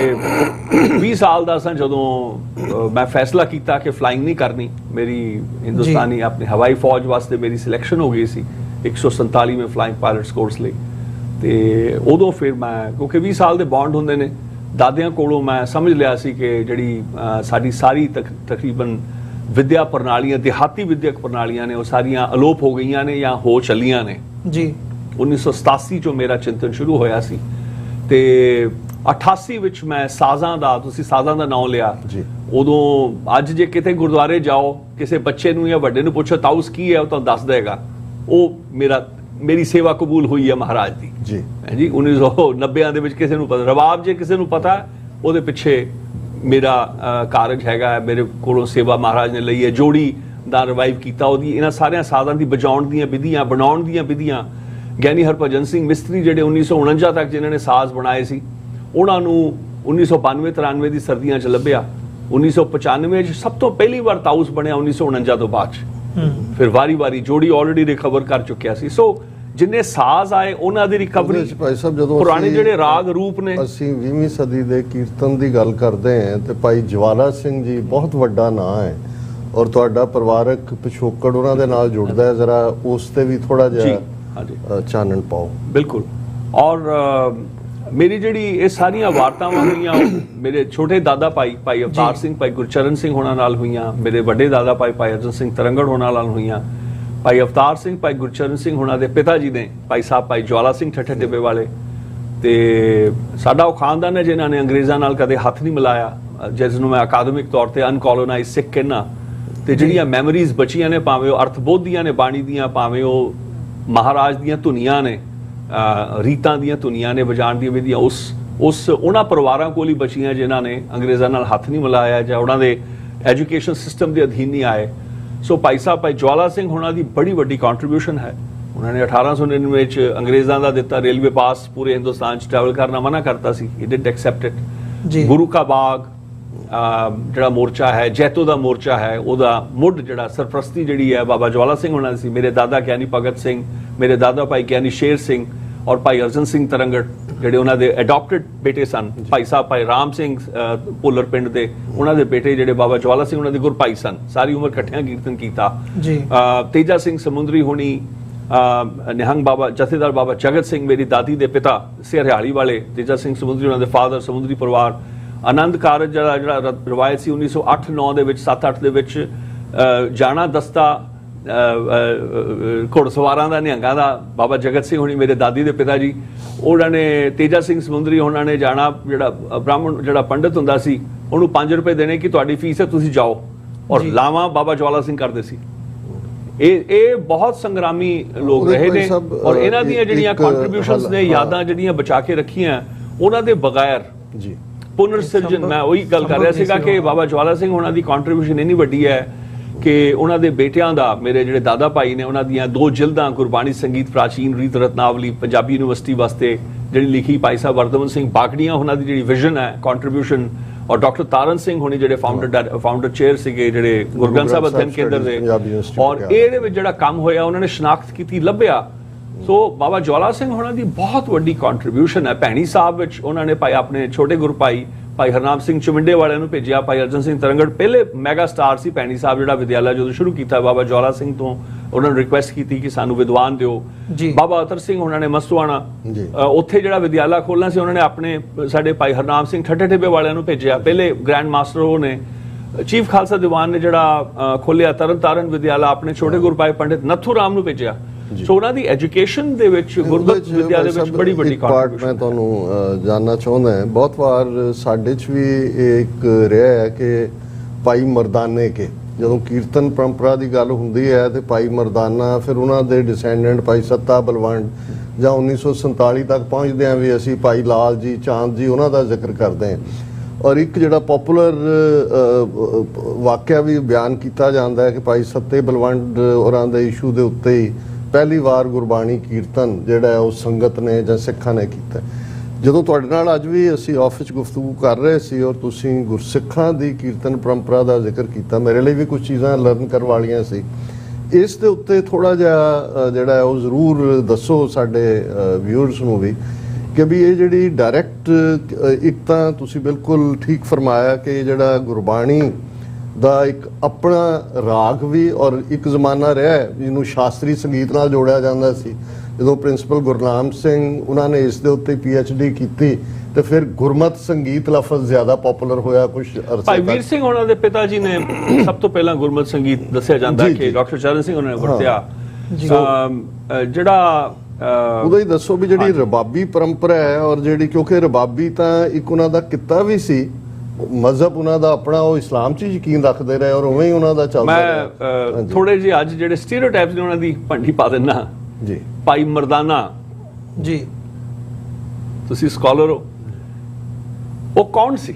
20 ਸਾਲ ਦਾ ਸਾਂ ਜਦੋਂ ਮੈਂ ਫੈਸਲਾ ਕੀਤਾ ਕਿ ਫਲਾਈਂਗ ਨਹੀਂ ਕਰਨੀ, ਮੇਰੀ ਹਿੰਦੁਸਤਾਨੀ ਆਪਣੀ ਹਵਾਈ ਫੌਜ ਵਾਸਤੇ ਮੇਰੀ ਸਿਲੈਕਸ਼ਨ ਹੋ ਗਈ ਸੀ 147ਵੇਂ ਫਲਾਈਂਗ ਪਾਇਲਟਸ ਕੋਰਸ ਲਈ। ਤੇ ਉਦੋਂ ਫਿਰ ਮੈਂ, ਕਿਉਂਕਿ 20 ਸਾਲ ਦੇ ਬੌਂਡ ਹੁੰਦੇ ਨੇ, ਦਾਦਿਆਂ ਕੋਲੋਂ ਮੈਂ ਸਮਝ ਲਿਆ ਸੀ ਕਿ ਜਿਹੜੀ ਸਾਡੀ ਸਾਰੀ ਤਕਰੀਬਨ ਵਿਦਿਆ ਪ੍ਰਣਾਲੀਆਂ, ਦਿਹਾਤੀ ਵਿਦਿਅਕ ਪ੍ਰਣਾਲੀਆਂ ਨੇ, ਉਹ ਸਾਰੀਆਂ ਅਲੋਪ ਹੋ ਗਈਆਂ ਨੇ ਜਾਂ ਹੋ ਚੱਲੀਆਂ ਨੇ ਜੀ। 1987 ਚੋਂ ਮੇਰਾ ਚਿੰਤਨ ਸ਼ੁਰੂ ਹੋਇਆ ਸੀ ਤੇ 88 ਵਿੱਚ ਮੈਂ ਸਾਜ਼ਾਂ ਦਾ, ਤੁਸੀਂ ਸਾਜ਼ਾਂ ਦਾ ਨਾਮ ਲਿਆ ਜੀ, ਉਦੋਂ ਅੱਜ ਜੇ ਕਿਤੇ ਗੁਰਦੁਆਰੇ ਜਾਓ, ਕਿਸੇ ਬੱਚੇ ਨੂੰ ਜਾਂ ਵੱਡੇ ਨੂੰ ਪੁੱਛੋ ਤਾਊਸ ਕੀ ਹੈ, ਉਹ ਤੁਹਾਨੂੰ ਦੱਸ ਦੇਗਾ। ਉਹ ਮੇਰੀ ਸੇਵਾ ਕਬੂਲ ਹੋਈ ਹੈ ਮਹਾਰਾਜ ਦੀ ਜੀ। 1990 ਦੇ ਵਿੱਚ ਕਿਸੇ ਨੂੰ ਪਤਾ, ਰਬਾਬ ਜੇ ਕਿਸੇ ਨੂੰ ਪਤਾ, ਉਹਦੇ ਪਿੱਛੇ ਮੇਰਾ ਕਾਰਜ ਹੈਗਾ। ਮੇਰੇ ਕੋਲੋਂ ਸੇਵਾ ਮਹਾਰਾਜ ਨੇ ਲਈ ਹੈ। ਜੋੜੀ ਦਾ ਰਿਵਾਈਵ ਕੀਤਾ, ਉਹਦੀ ਇਹਨਾਂ ਸਾਰਿਆਂ ਸਾਜ਼ਾਂ ਦੀ ਬਜਾਉਣ ਦੀਆਂ ਵਿਧੀਆਂ, ਬਣਾਉਣ ਦੀਆਂ ਵਿਧੀਆਂ। ਗਿਆਨੀ ਹਰਭਜਨ ਸਿੰਘ ਮਿਸਤਰੀ ਜਿਹੜੇ 1949 ਤੱਕ ਜਿਨ੍ਹਾਂ ਨੇ ਸਾਜ਼ ਬਣਾਏ ਸੀ, ਉਹਨਾਂ ਨੂੰ 1992-93 ਦੀ ਸਰਦੀਆਂ 'ਚ ਲੱਭਿਆ। 1995 'ਚ ਸਭ ਤੋਂ ਪਹਿਲੀ ਵਾਰ ਤਾਊਸ ਬਣਿਆ 1949 ਤੋਂ ਬਾਅਦ 'ਚ। ਫਿਰ ਵਾਰੀ-ਵਾਰੀ ਜੋੜੀ ਆਲਰੇਡੀ ਰਿਕਵਰ ਕਰ ਚੁੱਕਿਆ ਸੀ। ਸੋ ਜਿੰਨੇ ਸਾਜ਼ ਆਏ ਉਹਨਾਂ ਦੀ ਰਿਕਵਰੀ, ਭਾਈ ਸਾਹਿਬ ਜਦੋਂ ਪੁਰਾਣੇ ਜਿਹੜੇ ਰਾਗ ਰੂਪ ਨੇ, ਅਸੀਂ 20ਵੀਂ ਸਦੀ ਦੇ ਕੀਰਤਨ ਦੀ ਗੱਲ ਕਰਦੇ ਹਾਂ ਤੇ ਭਾਈ ਜਵਾਲਾ ਸਿੰਘ ਜੀ ਬਹੁਤ ਵੱਡਾ ਨਾਂ ਹੈ, ਔਰ ਤੁਹਾਡਾ ਪਰਿਵਾਰਕ ਪਿਛੋਕੜ ਉਹਨਾਂ ਦੇ ਨਾਲ ਜੁੜਦਾ ਹੈ, ਜ਼ਰਾ ਉਸ ਤੇ ਵੀ ਥੋੜਾ ਜਿਹਾ ਚਾਨਣ ਪਾਓ। ਬਿਲਕੁਲ। ਔਰ ਮੇਰੀ ਜਿਹੜੀ ਇਹ ਸਾਰੀਆਂ ਵਾਰਤਾਵਾਂ ਹੋਈਆਂ ਮੇਰੇ ਛੋਟੇ ਦਾਦਾ ਭਾਈ ਅਵਤਾਰ ਸਿੰਘ, ਭਾਈ ਗੁਰਚਰਨ ਸਿੰਘ ਹੋਣਾ ਨਾਲ ਹੋਈਆਂ, ਮੇਰੇ ਵੱਡੇ ਦਾਦਾ ਭਾਈ ਅਰਜਨ ਸਿੰਘ ਤਰੰਗੜ ਹੋਣਾ ਨਾਲ ਹੋਈਆਂ। ਭਾਈ ਅਵਤਾਰ ਸਿੰਘ, ਭਾਈ ਗੁਰਚਰਨ ਸਿੰਘ ਹੋਣਾ ਦੇ ਪਿਤਾ ਜੀ ਨੇ ਭਾਈ ਸਾਹਿਬ ਭਾਈ ਜਵਾਲਾ ਸਿੰਘ ਠੱਠੇ ਟਿੱਬੇ ਵਾਲੇ, ਤੇ ਸਾਡਾ ਉਹ ਖਾਨਦਾਨ ਹੈ ਜਿਨ੍ਹਾਂ ਨੇ ਅੰਗਰੇਜ਼ਾਂ ਨਾਲ ਕਦੇ ਹੱਥ ਨਹੀਂ ਮਿਲਾਇਆ, ਜਿਸ ਨੂੰ ਮੈਂ ਅਕਾਦਮਿਕ ਤੌਰ ਤੇ ਅਨਕੋਲੋਨਾਈਜ਼ ਸਿੱਖ ਕਹਿਣਾ। ਤੇ ਜਿਹੜੀਆਂ ਮੈਮਰੀਜ਼ ਬਚੀਆਂ ਨੇ, ਭਾਵੇਂ ਉਹ ਅਰਥਬੋਧ ਦੀਆਂ ਨੇ ਬਾਣੀ ਦੀਆਂ, ਭਾਵੇਂ ਉਹ ਮਹਾਰਾਜ ਦੀਆਂ ਧੁਨੀਆਂ ਨੇ, ਰੀਤਾਂ ਦੀਆਂ ਧੁਨੀਆਂ ਨੇ ਵਜਾਉਣ ਦੀਆਂ ਵਿਧੀਆਂ, ਉਸ ਉਹਨਾਂ ਪਰਿਵਾਰਾਂ ਕੋਲ ਹੀ ਬਚੀਆਂ ਜਿਨ੍ਹਾਂ ਨੇ ਅੰਗਰੇਜ਼ਾਂ ਨਾਲ ਹੱਥ ਨਹੀਂ ਮਿਲਾਇਆ ਜਾਂ ਉਹਨਾਂ ਦੇ ਐਜੂਕੇਸ਼ਨ ਸਿਸਟਮ ਦੇ ਅਧੀਨ ਨਹੀਂ ਆਏ। ਸੋ ਭਾਈ ਸਾਹਿਬ ਭਾਈ ਜਵਾਲਾ ਸਿੰਘ ਹੋਣਾ ਦੀ ਬੜੀ ਵੱਡੀ ਕੰਟਰੀਬਿਊਸ਼ਨ ਹੈ। ਉਹਨਾਂ ਨੇ 1899 ਚ ਅੰਗਰੇਜ਼ਾਂ ਦਾ ਦਿੱਤਾ ਰੇਲਵੇ ਪਾਸ ਪੂਰੇ ਹਿੰਦੁਸਤਾਨ ਚ ਟਰੈਵਲ ਕਰਨਾ ਮਨਾ ਕਰਤਾ ਸੀ। ਹੀ ਡਿਡ ਐਕਸੈਪਟ ਇਟ। ਗੁਰੂ ਕਾ ਬਾਗ ਜਿਹੜਾ ਮੋਰਚਾ ਹੈ, ਜੈਤੋ ਦਾ ਮੋਰਚਾ ਹੈ, ਉਹਦਾ ਮੁੱਢ ਜਿਹੜਾ ਸਰਪ੍ਰਸਤੀ ਜਿਹੜੀ ਹੈ ਬਾਬਾ ਜਵਾਲਾ ਸਿੰਘ ਹੋਣਾ ਸੀ। ਮੇਰੇ ਦਾਦਾ ਗਿਆਨੀ ਭਗਤ ਸਿੰਘ, ਮੇਰੇ ਦਾਦਾ ਭਾਈ ਗਿਆਨੀ ਸ਼ੇਰ ਸਿੰਘ ਔਰ ਭਾਈ ਅਰਜਨ ਸਿੰਘ ਤਰੰਗੜ ਜਿਹੜੇ ਉਹਨਾਂ ਦੇ ਅਡਾਪਟਡ ਬੇਟੇ ਸਨ। ਭਾਈ ਸਾਹਿਬ ਭਾਈ ਰਾਮ ਸਿੰਘ ਭੁੱਲਰ ਪਿੰਡ ਦੇ, ਉਹਨਾਂ ਦੇ ਬੇਟੇ ਜਿਹੜੇ ਬਾਬਾ ਜਵਾਲਾ ਸਿੰਘ ਉਹਨਾਂ ਦੇ ਗੁਰਭਾਈ ਸਨ। ਸਾਰੀ ਉਮਰ ਇਕੱਠਿਆਂ ਕੀਰਤਨ ਕੀਤਾ। ਤੇਜਾ ਸਿੰਘ ਸਮੁੰਦਰੀ ਹੋਣੀ, ਨਿਹੰਗ ਬਾਬਾ ਜਥੇਦਾਰ ਬਾਬਾ ਜਗਤ ਸਿੰਘ ਮੇਰੀ ਦਾਦੀ ਦੇ ਪਿਤਾ ਸਿਹਰਿਆਲੀ ਵਾਲੇ, ਤੇਜਾ ਸਿੰਘ ਸਮੁੰਦਰੀ ਉਹਨਾਂ ਦੇ ਫਾਦਰ, ਸਮੁੰਦਰੀ ਪਰਿਵਾਰ। ਆਨੰਦ ਕਾਰਜ ਜਿਹੜਾ ਰਵਾਇਤ ਸੀ 1908-9 ਦੇ ਵਿੱਚ, 7-8 ਦੇ ਵਿੱਚ ਜਾਣਾ ਦਸਤਾ ਘੋੜਸਵਾਰਾਂ ਦਾ, ਨਿਹੰਗਾਂ ਦਾ, ਬਾਬਾ ਜਗਤ ਸਿੰਘ ਹੋਣੀ ਮੇਰੇ ਦਾਦੀ ਦੇ ਪਿਤਾ ਜੀ, ਉਹਨਾਂ ਨੇ ਤੇਜਾ ਸਿੰਘ ਸਮੁੰਦਰੀ ਉਹਨਾਂ ਨੇ ਜਾਣਾ, ਜਿਹੜਾ ਬ੍ਰਾਹਮਣ ਜਿਹੜਾ ਪੰਡਿਤ ਹੁੰਦਾ ਸੀ ਉਹਨੂੰ 5 ਰੁਪਏ ਦੇਣੇ ਕਿ ਤੁਹਾਡੀ ਫੀਸ ਹੈ, ਤੁਸੀਂ ਜਾਓ, ਔਰ ਲਾਵਾਂ ਬਾਬਾ ਜਵਾਲਾ ਸਿੰਘ ਕਰਦੇ ਸੀ। ਇਹ ਬਹੁਤ ਸੰਗਰਾਮੀ ਲੋਕ ਰਹੇ ਨੇ, ਔਰ ਇਹਨਾਂ ਦੀਆਂ ਜਿਹੜੀਆਂ ਕੰਟਰੀਬਿਊਸ਼ਨਸ ਨੇ, ਯਾਦਾਂ ਜਿਹੜੀਆਂ ਬਚਾ ਕੇ ਰੱਖੀਆਂ, ਉਹਨਾਂ ਦੇ ਬਗੈਰ ਜੀ ਪੁਨਰ ਸਿਰਜਣ, ਮੈਂ ਉਹੀ ਗੱਲ ਕਰ ਰਿਹਾ ਸੀਗਾ ਕਿ ਬਾਬਾ ਜਵਾਲਾ ਸਿੰਘ ਉਹਨਾਂ ਦੀ ਕੰਟਰੀਬਿਊਸ਼ਨ ਇੰਨੀ ਵੱਡੀ ਹੈ ਕਿ ਉਹਨਾਂ ਦੇ ਬੇਟਿਆਂ ਦਾ, ਮੇਰੇ ਜਿਹੜੇ ਦਾਦਾ ਭਾਈ ਨੇ, ਉਹਨਾਂ ਦੀਆਂ 2 ਜਿਲਦਾਂ ਗੁਰਬਾਣੀ ਸੰਗੀਤ ਪ੍ਰਾਚੀਨ ਰੀਤ ਰਤਨਾਵਲੀ ਪੰਜਾਬੀ ਯੂਨੀਵਰਸਿਟੀ ਵਾਸਤੇ ਜਿਹੜੀ ਲਿਖੀ, ਭਾਈ ਸਾਹਿਬ ਵਰਦਮਨ ਸਿੰਘ ਬਾਗੜੀਆਂ ਉਹਨਾਂ ਦੀ ਜਿਹੜੀ ਵਿਜ਼ਨ ਹੈ, ਕੰਟਰੀਬਿਊਸ਼ਨ, ਔਰ ਡਾਕਟਰ ਤਾਰਨ ਸਿੰਘ ਹੋਣੀ ਜਿਹੜੇ ਫਾਊਂਡਰ ਚੇਅਰ ਸੀਗੇ ਜਿਹੜੇ ਗੁਰੂ ਗ੍ਰੰਥ ਸਾਹਿਬ ਅਧਿਐਨ ਕੇਂਦਰ ਦੇ, ਔਰ ਇਹਦੇ ਵਿੱਚ ਜਿਹੜਾ ਕੰਮ ਹੋਇਆ ਉਹਨਾਂ ਨੇ ਸ਼ਨਾਖਤ ਕੀਤੀ, ਲੱਭਿਆ। ਸੋ ਬਾਬਾ ਜਵਾਲਾ ਸਿੰਘ ਹੋਣਾ ਦੀ ਬਹੁਤ ਵੱਡੀ ਕੰਟਰੀਬਿਊਸ਼ਨ ਹੈ। ਭੈਣੀ ਸਾਹਿਬ ਵਿੱਚ ਉਹਨਾਂ ਨੇ ਭਾਈ ਆਪਣੇ ਛੋਟੇ ਗੁਰੂ ਭਾਈ ਹਰਨਾਮ ਸਿੰਘ ਚੁਮਿੰਡੇ ਵਾਲਿਆਂ ਨੂੰ ਭੇਜਿਆ। ਭਾਈ ਅਰਜਨ ਸਿੰਘ ਤਰੰਗੜ ਪਹਿਲੇ ਮੈਗਾ ਸਟਾਰ ਸੀ ਭੈਣੀ ਸਾਹਿਬ ਜਿਹੜਾ ਵਿਦਿਆਲਾ ਜਦੋਂ ਸ਼ੁਰੂ ਕੀਤਾ ਬਾਬਾ ਜਵਾਲਾ ਸਿੰਘ ਤੋਂ, ਉਹਨਾਂ ਨੇ ਰਿਕੁਐਸਟ ਕੀਤੀ ਕਿ ਸਾਨੂੰ ਵਿਦਵਾਨ ਦਿਓ। ਬਾਬਾ ਅਤਰ ਸਿੰਘ ਉਹਨਾਂ ਨੇ ਮਸਤੂਆਣਾ ਉੱਥੇ ਜਿਹੜਾ ਵਿਦਿਆਲਾ ਖੋਲ੍ਹਣਾ ਸੀ, ਉਹਨਾਂ ਨੇ ਆਪਣੇ ਸਾਡੇ ਭਾਈ ਹਰਨਾਮ ਸਿੰਘ ਠੱਠੇ ਟਿੱਬੇ ਵਾਲਿਆਂ ਨੂੰ ਭੇਜਿਆ। ਪਹਿਲੇ ਗ੍ਰੈਂਡ ਮਾਸਟਰ ਉਹ ਨੇ। ਚੀਫ ਖਾਲਸਾ ਦੀਵਾਨ ਨੇ ਜਿਹੜਾ ਖੋਲ੍ਹਿਆ ਤਰਨ ਤਾਰਨ ਵਿਦਿਆਲਾ, ਆਪਣੇ ਛੋਟੇ ਗੁਰੂ ਭਾਈ ਪੰਡਿਤ ਨੱਥੂ ਰਾਮ ਨੂੰ ਭੇਜਿਆ। ਸੋ ਉਹਨਾਂ ਦੀ ਐਜੂਕੇਸ਼ਨ ਦੇ ਵਿੱਚ, ਗੁਰਮਤਿ ਵਿਦਿਆ ਦੇ ਵਿੱਚ ਬੜੀ ਵੱਡੀ ਕੰਟਰੀਬਿਊਸ਼ਨ। ਮੈਂ ਤੁਹਾਨੂੰ ਜਾਨਣਾ ਚਾਹੁੰਦਾ ਹਾਂ, ਬਹੁਤ ਵਾਰ ਸਾਡੇ 'ਚ ਵੀ ਇੱਕ ਰਿਹਾ ਹੈ ਕਿ ਭਾਈ ਮਰਦਾਨੇ ਕੇ, ਜਦੋਂ ਕੀਰਤਨ ਪਰੰਪਰਾ ਦੀ ਗੱਲ ਹੁੰਦੀ ਹੈ ਤੇ ਭਾਈ ਮਰਦਾਨਾ, ਫਿਰ ਉਹਨਾਂ ਦੇ ਡਿਸੈਂਡੈਂਟ ਭਾਈ ਸੱਤਾ ਬਲਵੰਡ, ਜਾਂ 1947 ਤੱਕ ਪਹੁੰਚਦਿਆਂ ਵੀ ਅਸੀਂ ਭਾਈ ਲਾਲ ਜੀ, ਚਾਂਦ ਜੀ, ਉਹਨਾਂ ਦਾ ਜ਼ਿਕਰ ਕਰਦੇ ਹਾਂ। ਔਰ ਇੱਕ ਜਿਹੜਾ ਪਪੂਲਰ ਵਾਕਿਆ ਵੀ ਬਿਆਨ ਕੀਤਾ ਜਾਂਦਾ ਹੈ ਕਿ ਭਾਈ ਸੱਤੇ ਬਲਵੰਡ ਹੋਰਾਂ ਦੇ ਇਸ਼ੂ ਦੇ ਉੱਤੇ ਹੀ ਪਹਿਲੀ ਵਾਰ ਗੁਰਬਾਣੀ ਕੀਰਤਨ ਜਿਹੜਾ ਉਹ ਸੰਗਤ ਨੇ ਜਾਂ ਸਿੱਖਾਂ ਨੇ ਕੀਤਾ। ਜਦੋਂ ਤੁਹਾਡੇ ਨਾਲ ਅੱਜ ਵੀ ਅਸੀਂ ਆਫਿਸ 'ਚ ਗੁਫ਼ਤਗੂ ਕਰ ਰਹੇ ਸੀ ਔਰ ਤੁਸੀਂ ਗੁਰਸਿੱਖਾਂ ਦੀ ਕੀਰਤਨ ਪਰੰਪਰਾ ਦਾ ਜ਼ਿਕਰ ਕੀਤਾ, ਮੇਰੇ ਲਈ ਵੀ ਕੁਝ ਚੀਜ਼ਾਂ ਲਰਨ ਕਰਨ ਵਾਲੀਆਂ ਸੀ। ਇਸ ਦੇ ਉੱਤੇ ਥੋੜਾ ਜਿਹਾ ਜਿਹੜਾ ਉਹ ਜ਼ਰੂਰ ਦੱਸੋ ਸਾਡੇ ਵਿਊਅਰਸ ਨੂੰ ਵੀ ਕਿ ਵੀ ਇਹ ਜਿਹੜੀ ਡਾਇਰੈਕਟ, ਇੱਕ ਤਾਂ ਤੁਸੀਂ ਬਿਲਕੁਲ ਠੀਕ ਫਰਮਾਇਆ ਕਿ ਜਿਹੜਾ ਗੁਰਬਾਣੀ ਦਾ ਇੱਕ ਆਪਣਾ ਰਾਗ ਵੀ, ਔਰ ਇੱਕ ਜ਼ਮਾਨਾ ਰਿਹਾ ਜਿਹਨੂੰ ਸ਼ਾਸਤਰੀ ਸੰਗੀਤ ਨਾਲ ਜੋੜਿਆ ਜਾਂਦਾ ਸੀ। ਜਦੋਂ ਪ੍ਰਿੰਸੀਪਲ ਗੁਰਨਾਮ ਸਿੰਘ ਉਹਨਾਂ ਨੇ ਇਸ ਦੇ ਉੱਤੇ PhD ਕੀਤੀ ਤੇ ਫਿਰ ਗੁਰਮਤ ਸੰਗੀਤ ਲਫ਼ਜ਼ ਜ਼ਿਆਦਾ ਪਪੂਲਰ ਹੋਇਆ ਕੁਝ ਅਰਸੇ ਤੱਕ। ਭਾਈ ਵੀਰ ਸਿੰਘ ਉਹਨਾਂ ਦੇ ਪਿਤਾ ਜੀ ਨੇ ਸਭ ਤੋਂ ਪਹਿਲਾਂ ਗੁਰਮਤ ਸੰਗੀਤ ਦੱਸਿਆ ਜਾਂਦਾ ਕਿ ਡਾਕਟਰ ਚਰਨ ਸਿੰਘ ਉਹਨਾਂ ਨੇ ਵਰਤਿਆ। ਜਿਹੜਾ ਉਹਦਾ ਹੀ ਦੱਸੋ ਵੀ ਜਿਹੜੀ ਰਬਾਬੀ ਪਰੰਪਰਾ ਹੈ, ਔਰ ਜਿਹੜੀ, ਕਿਉਂਕਿ ਰਬਾਬੀ ਤਾਂ ਇੱਕ ਉਹਨਾਂ ਦਾ ਕਿੱਤਾ ਵੀ ਸੀ, ਮਜ਼ਹਬ ਉਹਨਾਂ ਦਾ ਆਪਣਾ, ਉਹ ਇਸਲਾਮ 'ਚ ਯਕੀਨ ਰੱਖਦੇ ਰਹੇ ਔਰ ਉਵੇਂ ਹੀ ਉਹਨਾਂ ਦਾ ਚੱਲਦਾ ਰਿਹਾ। ਮੈਂ ਥੋੜੇ ਜਿਹੇ ਅੱਜ ਜਿਹੜੇ ਸਟੀਰੀਓਟਾਈਪਸ ਨੇ ਉਹਨਾਂ ਦੀ ਭੰਡੀ ਪਾ ਦਿੰਦਾ ਜੀ। ਭਾਈ ਮਰਦਾਨਾ ਜੀ, ਤੁਸੀਂ ਸਕਾਲਰ ਹੋ, ਉਹ ਕੌਣ ਸੀ?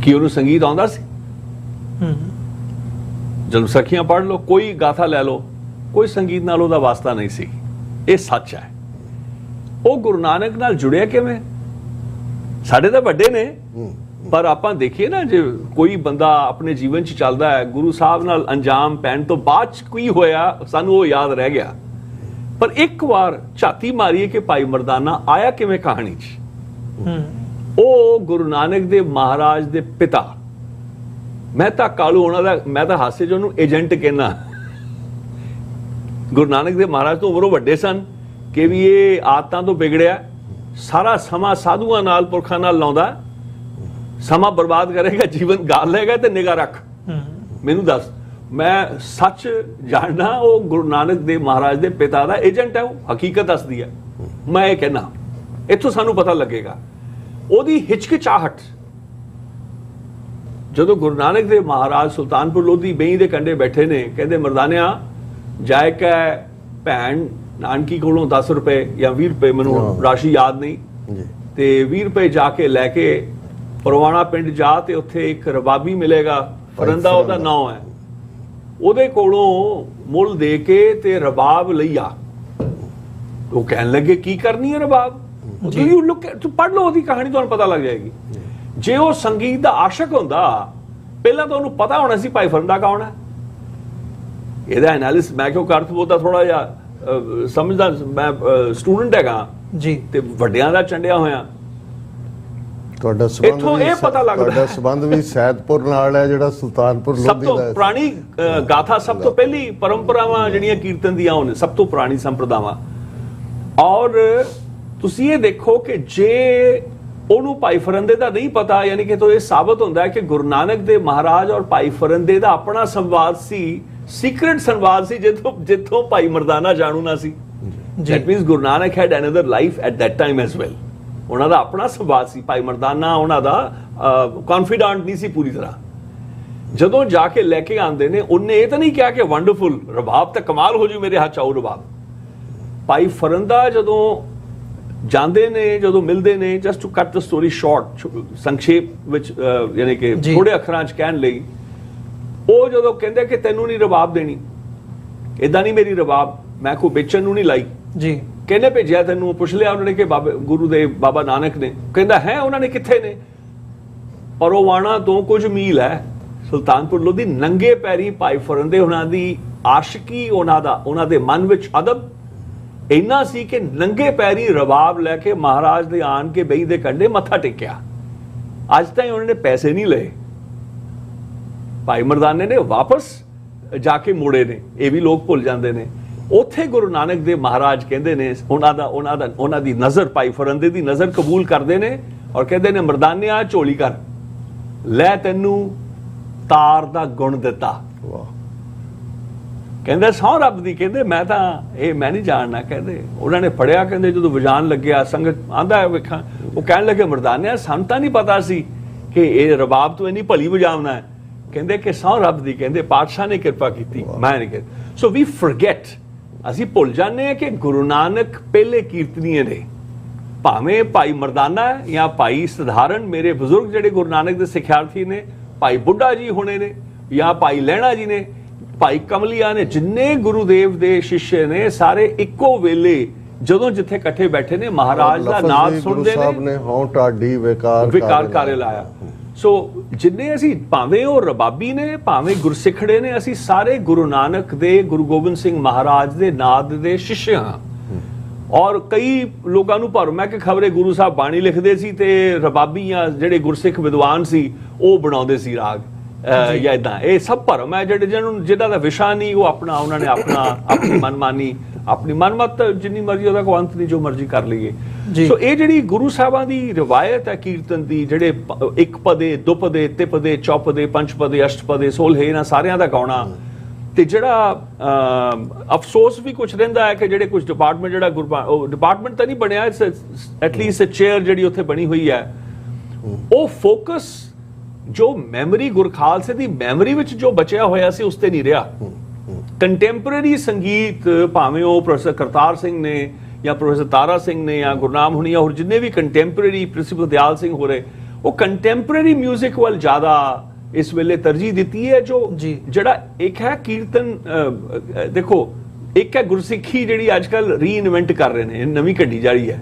ਕੀ ਉਹਨੂੰ ਸੰਗੀਤ ਆਉਂਦਾ ਸੀ? ਜਦੋਂ ਸਖੀਆਂ ਪੜ੍ਹ ਲਓ, ਕੋਈ ਗਾਥਾ ਲੈ ਲਓ, ਕੋਈ ਸੰਗੀਤ ਨਾਲ ਉਹਦਾ ਵਾਸਤਾ ਨਹੀਂ ਸੀ। ਇਹ ਸੱਚ ਹੈ। ਉਹ ਗੁਰੂ ਨਾਨਕ ਨਾਲ ਜੁੜਿਆ ਕਿਵੇਂ? ਸਾਡੇ ਤਾਂ ਵੱਡੇ ਨੇ, ਪਰ ਆਪਾਂ ਦੇਖੀਏ ਨਾ, ਜੇ ਕੋਈ ਬੰਦਾ ਆਪਣੇ ਜੀਵਨ 'ਚ ਚੱਲਦਾ ਹੈ, ਗੁਰੂ ਸਾਹਿਬ ਨਾਲ ਅੰਜਾਮ ਪੈਣ ਤੋਂ ਬਾਅਦ 'ਚ ਕੀ ਹੋਇਆ ਸਾਨੂੰ ਉਹ ਯਾਦ ਰਹਿ ਗਿਆ। ਪਰ ਇੱਕ ਵਾਰ ਝਾਤੀ ਮਾਰੀਏ ਕਿ ਭਾਈ ਮਰਦਾਨਾ ਆਇਆ ਕਿਵੇਂ ਕਹਾਣੀ 'ਚ। ਉਹ ਗੁਰੂ ਨਾਨਕ ਦੇਵ ਮਹਾਰਾਜ ਦੇ ਪਿਤਾ, ਮੈਂ ਤਾਂ ਕਾਲੂ ਉਹਨਾਂ ਦਾ, ਮੈਂ ਤਾਂ ਹਾਸੇ 'ਚ ਉਹਨੂੰ ਏਜੰਟ ਕਹਿਣਾ। ਗੁਰੂ ਨਾਨਕ ਦੇਵ ਮਹਾਰਾਜ ਤੋਂ ਉਮਰੋਂ ਵੱਡੇ ਸਨ ਕਿ ਵੀ ਇਹ ਆਦਤਾਂ ਤੋਂ ਵਿਗੜਿਆ, ਸਾਰਾ ਸਮਾਂ ਸਾਧੂਆਂ ਨਾਲ ਪੁਰਖਾਂ ਨਾਲ ਲਾਉਂਦਾ, ਸਮਾਂ ਬਰਬਾਦ ਕਰੇਗਾ, ਜੀਵਨ ਗਾਲ ਲਏਗਾ ਤੇ ਨਿਗਾਹ ਰੱਖ। ਮੈਨੂੰ ਦੱਸ, ਮੈਂ ਸੱਚ ਜਾਣਦਾ ਉਹ ਗੁਰੂ ਨਾਨਕ ਦੇਵ ਮਹਾਰਾਜ ਦੇ ਪਿਤਾ ਦਾ ਏਜੰਟ ਹੈ, ਉਹ ਹਕੀਕਤ ਦੱਸਦੀ ਹੈ। ਮੈਂ ਇਹ ਕਹਿਣਾ, ਇੱਥੋਂ ਸਾਨੂੰ ਪਤਾ ਲੱਗੇਗਾ ਉਹਦੀ ਹਿਚਕਿਚਾਹਟ। ਜਦੋਂ ਗੁਰੂ ਨਾਨਕ ਦੇਵ ਮਹਾਰਾਜ ਸੁਲਤਾਨਪੁਰ ਲੋਧੀ ਬੇਈ ਦੇ ਕੰਢੇ ਬੈਠੇ ਨੇ, ਕਹਿੰਦੇ ਮਰਦਾਨਿਆ ਜਾਇ ਕੈ ਭੈਣ ਨਾਨਕੀ ਕੋਲੋਂ 10 ਰੁਪਏ ਜਾਂ 20 ਰੁਪਏ, ਮੈਨੂੰ ਰਾਸ਼ੀ ਯਾਦ ਨਹੀਂ, ਤੇ 20 ਰੁਪਏ ਜਾ ਕੇ ਲੈ ਕੇ ਪਰਵਾਣਾ ਪਿੰਡ ਜਾ, ਤੇ ਉੱਥੇ ਇੱਕ ਰਬਾਬੀ ਮਿਲੇਗਾ, ਫਰੰਦਾ ਉਹਦਾ ਨਾਮ ਹੈ, ਉਹਦੇ ਕੋਲੋਂ ਮੁੱਲ ਦੇ ਕੇ ਤੇ ਰਬਾਬ ਲਈਆ। ਉਹ ਕਹਿਣ ਲੱਗੇ ਕੀ ਕਰਨੀ ਹੈ ਰਬਾਬ? ਤੂੰ ਪੜ੍ਹ ਲਓ ਉਹਦੀ ਕਹਾਣੀ, ਤੁਹਾਨੂੰ ਪਤਾ ਲੱਗ ਜਾਏਗੀ। ਜੇ ਉਹ ਸੰਗੀਤ ਦਾ ਆਸ਼ਕ ਹੁੰਦਾ, ਪਹਿਲਾਂ ਤਾਂ ਉਹਨੂੰ ਪਤਾ ਹੋਣਾ ਸੀ ਭਾਈ ਫਰੰਦਾ ਕੌਣ ਹੈ। ਇਹਦਾ ਐਨਾਲਿਸਿਸ ਮੈਂ ਕਿਉਂ ਕਰ ਬੋਲਦਾ, ਥੋੜਾ ਜਿਹਾ ਸਮਝਦਾ, ਮੈਂ ਸਟੂਡੈਂਟ ਹੈਗਾ ਜੀ, ਤੇ ਵੱਡਿਆਂ ਦਾ ਚੰਡਿਆ ਹੋਇਆ। ਤੁਹਾਡਾ ਸੰਬੰਧ ਇੱਥੋਂ ਇਹ ਪਤਾ ਲੱਗਦਾ, ਤੁਹਾਡਾ ਸੰਬੰਧ ਵੀ ਸੈਦਪੁਰ ਨਾਲ ਹੈ, ਜਿਹੜਾ ਸੁਲਤਾਨਪੁਰ ਲੋਧੀ ਦਾ ਸਭ ਤੋਂ ਪੁਰਾਣੀ ਗਾਥਾ, ਸਭ ਤੋਂ ਪਹਿਲੀ ਪਰੰਪਰਾਵਾਂ ਜਿਹੜੀਆਂ ਕੀਰਤਨ ਦੀਆਂ ਉਹਨੇ, ਸਭ ਤੋਂ ਪੁਰਾਣੀ ਸੰਪਰਦਾਵਾਂ। ਔਰ ਤੁਸੀਂ ਇਹ ਦੇਖੋ ਕਿ ਜੇ ਉਹਨੂੰ ਭਾਈ ਫਰੰਦੇ ਦਾ ਨਹੀਂ ਪਤਾ, ਯਾਨੀ ਕਿ ਤੋਂ ਇਹ ਸਾਬਤ ਹੁੰਦਾ ਹੈ ਕਿ ਗੁਰੂ ਨਾਨਕ ਦੇਵ ਮਹਾਰਾਜ ਔਰ ਭਾਈ ਫਰੰਦੇ ਦਾ ਆਪਣਾ ਸੰਵਾਦ ਸੀ, ਸੀਕ੍ਰੇਟ ਸੰਵਾਦ ਸੀ, ਜਿੱਥੋਂ ਭਾਈ ਮਰਦਾਨਾ ਜਾਣੂ ਨਾ ਸੀ। That means Guru Nanak had another life at that time as well. ਉਹਨਾਂ ਦਾ ਆਪਣਾ ਸੰਵਾਦ ਸੀ। ਭਾਈ ਮਰਦਾਨਾ ਉਹਨਾਂ ਦਾ ਕੌਨਫੀਡੈਂਟ ਨਹੀਂ ਸੀ ਪੂਰੀ ਤਰ੍ਹਾਂ। ਜਦੋਂ ਜਾ ਕੇ ਲੈ ਕੇ ਆਉਂਦੇ ਨੇ, ਉਹਨੇ ਇਹ ਤਾਂ ਨਹੀਂ ਕਿਹਾ ਕਿ ਵੰਡਰਫੁਲ ਰਬਾਬ ਤਾਂ ਕਮਾਲ ਹੋ ਜੂ, ਮੇਰੇ ਹੱਥ 'ਚ ਆਉ ਰਬਾਬ। ਭਾਈ ਫਰੰਦਾ ਜਦੋਂ ਜਾਂਦੇ ਨੇ, ਜਦੋਂ ਮਿਲਦੇ ਨੇ, ਜਸਟ ਟੂ ਕੱਟ ਦ ਸਟੋਰੀ ਸ਼ਾਰਟ, ਸੰਖੇਪ ਵਿੱਚ, ਯਾਨੀ ਕਿ ਥੋੜੇ ਅੱਖਰਾਂ 'ਚ ਕਹਿਣ ਲਈ, ਉਹ ਜਦੋਂ ਕਹਿੰਦੇ ਕਿ ਤੈਨੂੰ ਨਹੀਂ ਰਬਾਬ ਦੇਣੀ, ਇਦਾਂ ਨਹੀਂ ਮੇਰੀ ਰਬਾਬ, ਮੈਂ ਕੋਈ ਵੇਚਣ ਨੂੰ ਨਹੀਂ ਲਾਈ ਜੀ, ਕਹਿੰਦੇ ਭੇਜਿਆ ਤੈਨੂੰ, ਪੁੱਛ ਲਿਆ ਉਹਨਾਂ ਨੇ ਕਿ ਬਾਬਾ ਗੁਰੂ ਦੇ ਬਾਬਾ ਨਾਨਕ ਨੇ, ਕਹਿੰਦਾ ਹੈ ਉਹਨਾਂ ਨੇ, ਕਿੱਥੇ ਨੇ? ਪਰੋਵਾਣਾ ਤੋਂ ਕੁਝ ਮੀਲ ਹੈ, ਸੁਲਤਾਨਪੁਰ ਲੋਧੀ। ਨੰਗੇ ਪੈਰੀ ਭਾਈ ਫਰੰਦੇ ਉਹਨਾਂ ਦੀ ਆਸ਼ਕੀ, ਉਹਨਾਂ ਦੇ ਮਨ ਵਿੱਚ ਅਦਬ ਇੰਨਾ ਸੀ ਕਿ ਨੰਗੇ ਪੈਰੀ ਰਬਾਬ ਲੈ ਕੇ ਮਹਾਰਾਜ ਦੇ ਆਣ ਕੇ ਬਈ ਦੇ ਕੰਢੇ ਮੱਥਾ ਟੇਕਿਆ। ਅੱਜ ਤਾਈਂ ਉਹਨਾਂ ਨੇ ਪੈਸੇ ਨਹੀਂ ਲਏ। ਭਾਈ ਮਰਦਾਨੇ ਨੇ ਵਾਪਸ ਜਾ ਕੇ ਮੋੜੇ ਨੇ, ਇਹ ਵੀ ਲੋਕ ਭੁੱਲ ਜਾਂਦੇ ਨੇ। ਉੱਥੇ ਗੁਰੂ ਨਾਨਕ ਦੇਵ ਮਹਾਰਾਜ ਕਹਿੰਦੇ ਨੇ, ਉਹਨਾਂ ਦੀ ਨਜ਼ਰ, ਭਾਈ ਫਰੰਦੇ ਦੀ ਨਜ਼ਰ ਕਬੂਲ ਕਰਦੇ ਨੇ ਔਰ ਕਹਿੰਦੇ ਨੇ ਮਰਦਾਨਿਆ ਝੋਲੀ ਕਰ, ਲੈ ਤੈਨੂੰ ਤਾਰ ਦਾ ਗੁਣ ਦਿੱਤਾ। ਕਹਿੰਦੇ ਸਹੁੰ ਰੱਬ ਦੀ, ਕਹਿੰਦੇ ਮੈਂ ਨਹੀਂ ਜਾਣਨਾ। ਕਹਿੰਦੇ ਉਹਨਾਂ ਨੇ ਪੜਿਆ, ਕਹਿੰਦੇ ਜਦੋਂ ਵਜਾਣ ਲੱਗਿਆ, ਸੰਗਤ ਆਂਦਾ ਵੇਖਾਂ, ਉਹ ਕਹਿਣ ਲੱਗੇ ਮਰਦਾਨਿਆ ਸਾਨੂੰ ਤਾਂ ਨਹੀਂ ਪਤਾ ਸੀ ਕਿ ਇਹ ਰਬਾਬ ਤੂੰ ਇੰਨੀ ਭਲੀ ਵਜਾਉਣਾ ਹੈ। ਕਹਿੰਦੇ ਕਿ ਸਹੁੰ ਰੱਬ ਦੀ, ਕਹਿੰਦੇ ਪਾਤਸ਼ਾਹ ਨੇ ਕਿਰਪਾ ਕੀਤੀ, ਮੈਂ ਨਹੀਂ ਕੀਤੀ। ਸੋ ਵੀ ਫੋਰਗੇਟ, ਅਸੀਂ ਭੁੱਲ ਜਾਂਦੇ ਹਾਂ ਕਿ ਗੁਰੂ ਨਾਨਕ ਪਹਿਲੇ ਕੀਰਤਨੀਏ ਨੇ। ਭਾਵੇਂ ਭਾਈ ਮਰਦਾਨਾ ਜਾਂ ਭਾਈ ਸਧਾਰਨ, ਮੇਰੇ ਬਜ਼ੁਰਗ ਜਿਹੜੇ ਗੁਰੂ ਨਾਨਕ ਦੇ ਸਿੱਖਿਆਰਥੀ ਨੇ, ਭਾਈ ਬੁੱਢਾ ਜੀ ਹੋਣੇ ਨੇ ਜਾਂ ਭਾਈ ਲਹਿਣਾ ਜੀ ਨੇ, ਭਾਈ ਕਮਲੀਆ ਨੇ, ਜਿੰਨੇ ਗੁਰੂਦੇਵ ਦੇ ਸ਼ਿష్ਯ ਨੇ, ਸਾਰੇ ਇੱਕੋ ਵੇਲੇ ਜਦੋਂ ਜਿੱਥੇ ਇਕੱਠੇ ਬੈਠੇ ਨੇ, ਮਹਾਰਾਜ ਦਾ ਨਾਮ ਸੁਣਦੇ ਨੇ, ਹਉ ਟਾਢੀ ਵਿਕਾਰ ਕਾਰੇ ਲਾਇਆ। ਸੋ ਜਿੰਨੇ ਅਸੀਂ, ਭਾਵੇਂ ਉਹ ਰਬਾਬੀ ਨੇ, ਭਾਵੇਂ ਗੁਰਸਿੱਖੜੇ ਨੇ, ਅਸੀਂ ਸਾਰੇ ਗੁਰੂ ਨਾਨਕ ਦੇ, ਗੁਰੂ ਗੋਬਿੰਦ ਸਿੰਘ ਮਹਾਰਾਜ ਦੇ ਨਾਦ ਦੇ ਸ਼ਿష్ਯ ਹਾਂ। ਔਰ ਕਈ ਲੋਕਾਂ ਨੂੰ ਭਰਮ ਹੈ ਕਿ ਖਬਰੇ ਗੁਰੂ ਸਾਹਿਬ ਬਾਣੀ ਲਿਖਦੇ ਸੀ ਤੇ ਰਬਾਬੀ ਜਾਂ ਜਿਹੜੇ ਗੁਰਸਿੱਖ ਵਿਦਵਾਨ ਸੀ ਉਹ ਬਣਾਉਂਦੇ ਸੀ ਰਾਗ ਜਾਂ ਇਦਾਂ। ਇਹ ਸਭ ਭਰਮ ਹੈ, ਜਿਹਨਾਂ ਦਾ ਵਿਸ਼ਾ ਨਹੀਂ, ਉਹ ਉਹਨਾਂ ਨੇ ਆਪਣੀ ਮਨਮਾਨੀ, ਆਪਣੀ ਮਨਮਤ, ਜਿੰਨੀ ਮਰਜ਼ੀ ਉਹਦਾ ਕੋਈ ਅੰਤ ਨਹੀਂ, ਜੋ ਮਰਜ਼ੀ ਕਰ ਲਈਏ। ਸੋ ਇਹ ਜਿਹੜੀ ਗੁਰੂ ਸਾਹਿਬਾਂ ਦੀ ਰਵਾਇਤ ਹੈ ਕੀਰਤਨ ਦੀ, ਜਿਹੜੇ ਇੱਕ ਪਦੇ, ਦੁਪਦੇ, ਤਿਪਦੇ, ਚੌਪਦੇ, ਪੰਚਪਦੇ, ਅਸ਼ਟਪਦੇ, ਸੋਲ੍ਹੇ, ਇਹਨਾਂ ਸਾਰਿਆਂ ਦਾ ਗਾਉਣਾ। ਤੇ ਜਿਹੜਾ ਅਫਸੋਸ ਵੀ ਕੁਝ ਰਹਿੰਦਾ ਹੈ ਕਿ ਜਿਹੜੇ ਕੁਝ ਡਿਪਾਰਟਮੈਂਟ, ਜਿਹੜਾ ਡਿਪਾਰਟਮੈਂਟ ਤਾਂ ਨਹੀਂ ਬਣਿਆ, ਐਟਲੀਸਟ ਚੇਅਰ ਜਿਹੜੀ ਉੱਥੇ ਬਣੀ ਹੋਈ ਹੈ, ਉਹ ਫੋਕਸ ਜੋ ਮੈਮਰੀ, ਗੁਰਖਾਲਸੇ ਦੀ ਮੈਮਰੀ ਵਿੱਚ ਜੋ ਬਚਿਆ ਹੋਇਆ ਸੀ, ਉਸ ਤੇ ਨਹੀਂ ਰਿਹਾ। ਕੰਟੈਂਪਰੇਰੀ ਸੰਗੀਤ, ਭਾਵੇਂ ਉਹ ਪ੍ਰੋਫੈਸਰ ਕਰਤਾਰ ਸਿੰਘ ਨੇ ਜਾਂ ਪ੍ਰੋਫੈਸਰ ਤਾਰਾ ਸਿੰਘ ਨੇ ਜਾਂ ਗੁਰਨਾਮ ਹੁਣੀ, ਹੋਰ ਜਿੰਨੇ ਵੀ ਕੰਟੈਂਪਰੇਰੀ, ਪ੍ਰਿੰਸੀਪਲ ਦਿਆਲ ਸਿੰਘ ਹੋ ਰਹੇ, ਉਹ ਕੰਟੈਂਪਰੇਰੀ ਮਿਊਜ਼ਿਕ ਵੱਲ ਜ਼ਿਆਦਾ ਇਸ ਵੇਲੇ ਤਰਜੀਹ ਦਿੱਤੀ ਹੈ ਜੋ ਜੀ। ਜਿਹੜਾ ਇੱਕ ਹੈ ਕੀਰਤਨ ਦੇਖੋ ਇੱਕ ਹੈ ਗੁਰਸਿੱਖੀ ਜਿਹੜੀ ਅੱਜ ਕੱਲ ਰੀਇਨਵੈਂਟ ਕਰ ਰਹੇ ਨੇ, ਨਵੀਂ ਕੱਢੀ ਜਾ ਰਹੀ ਹੈ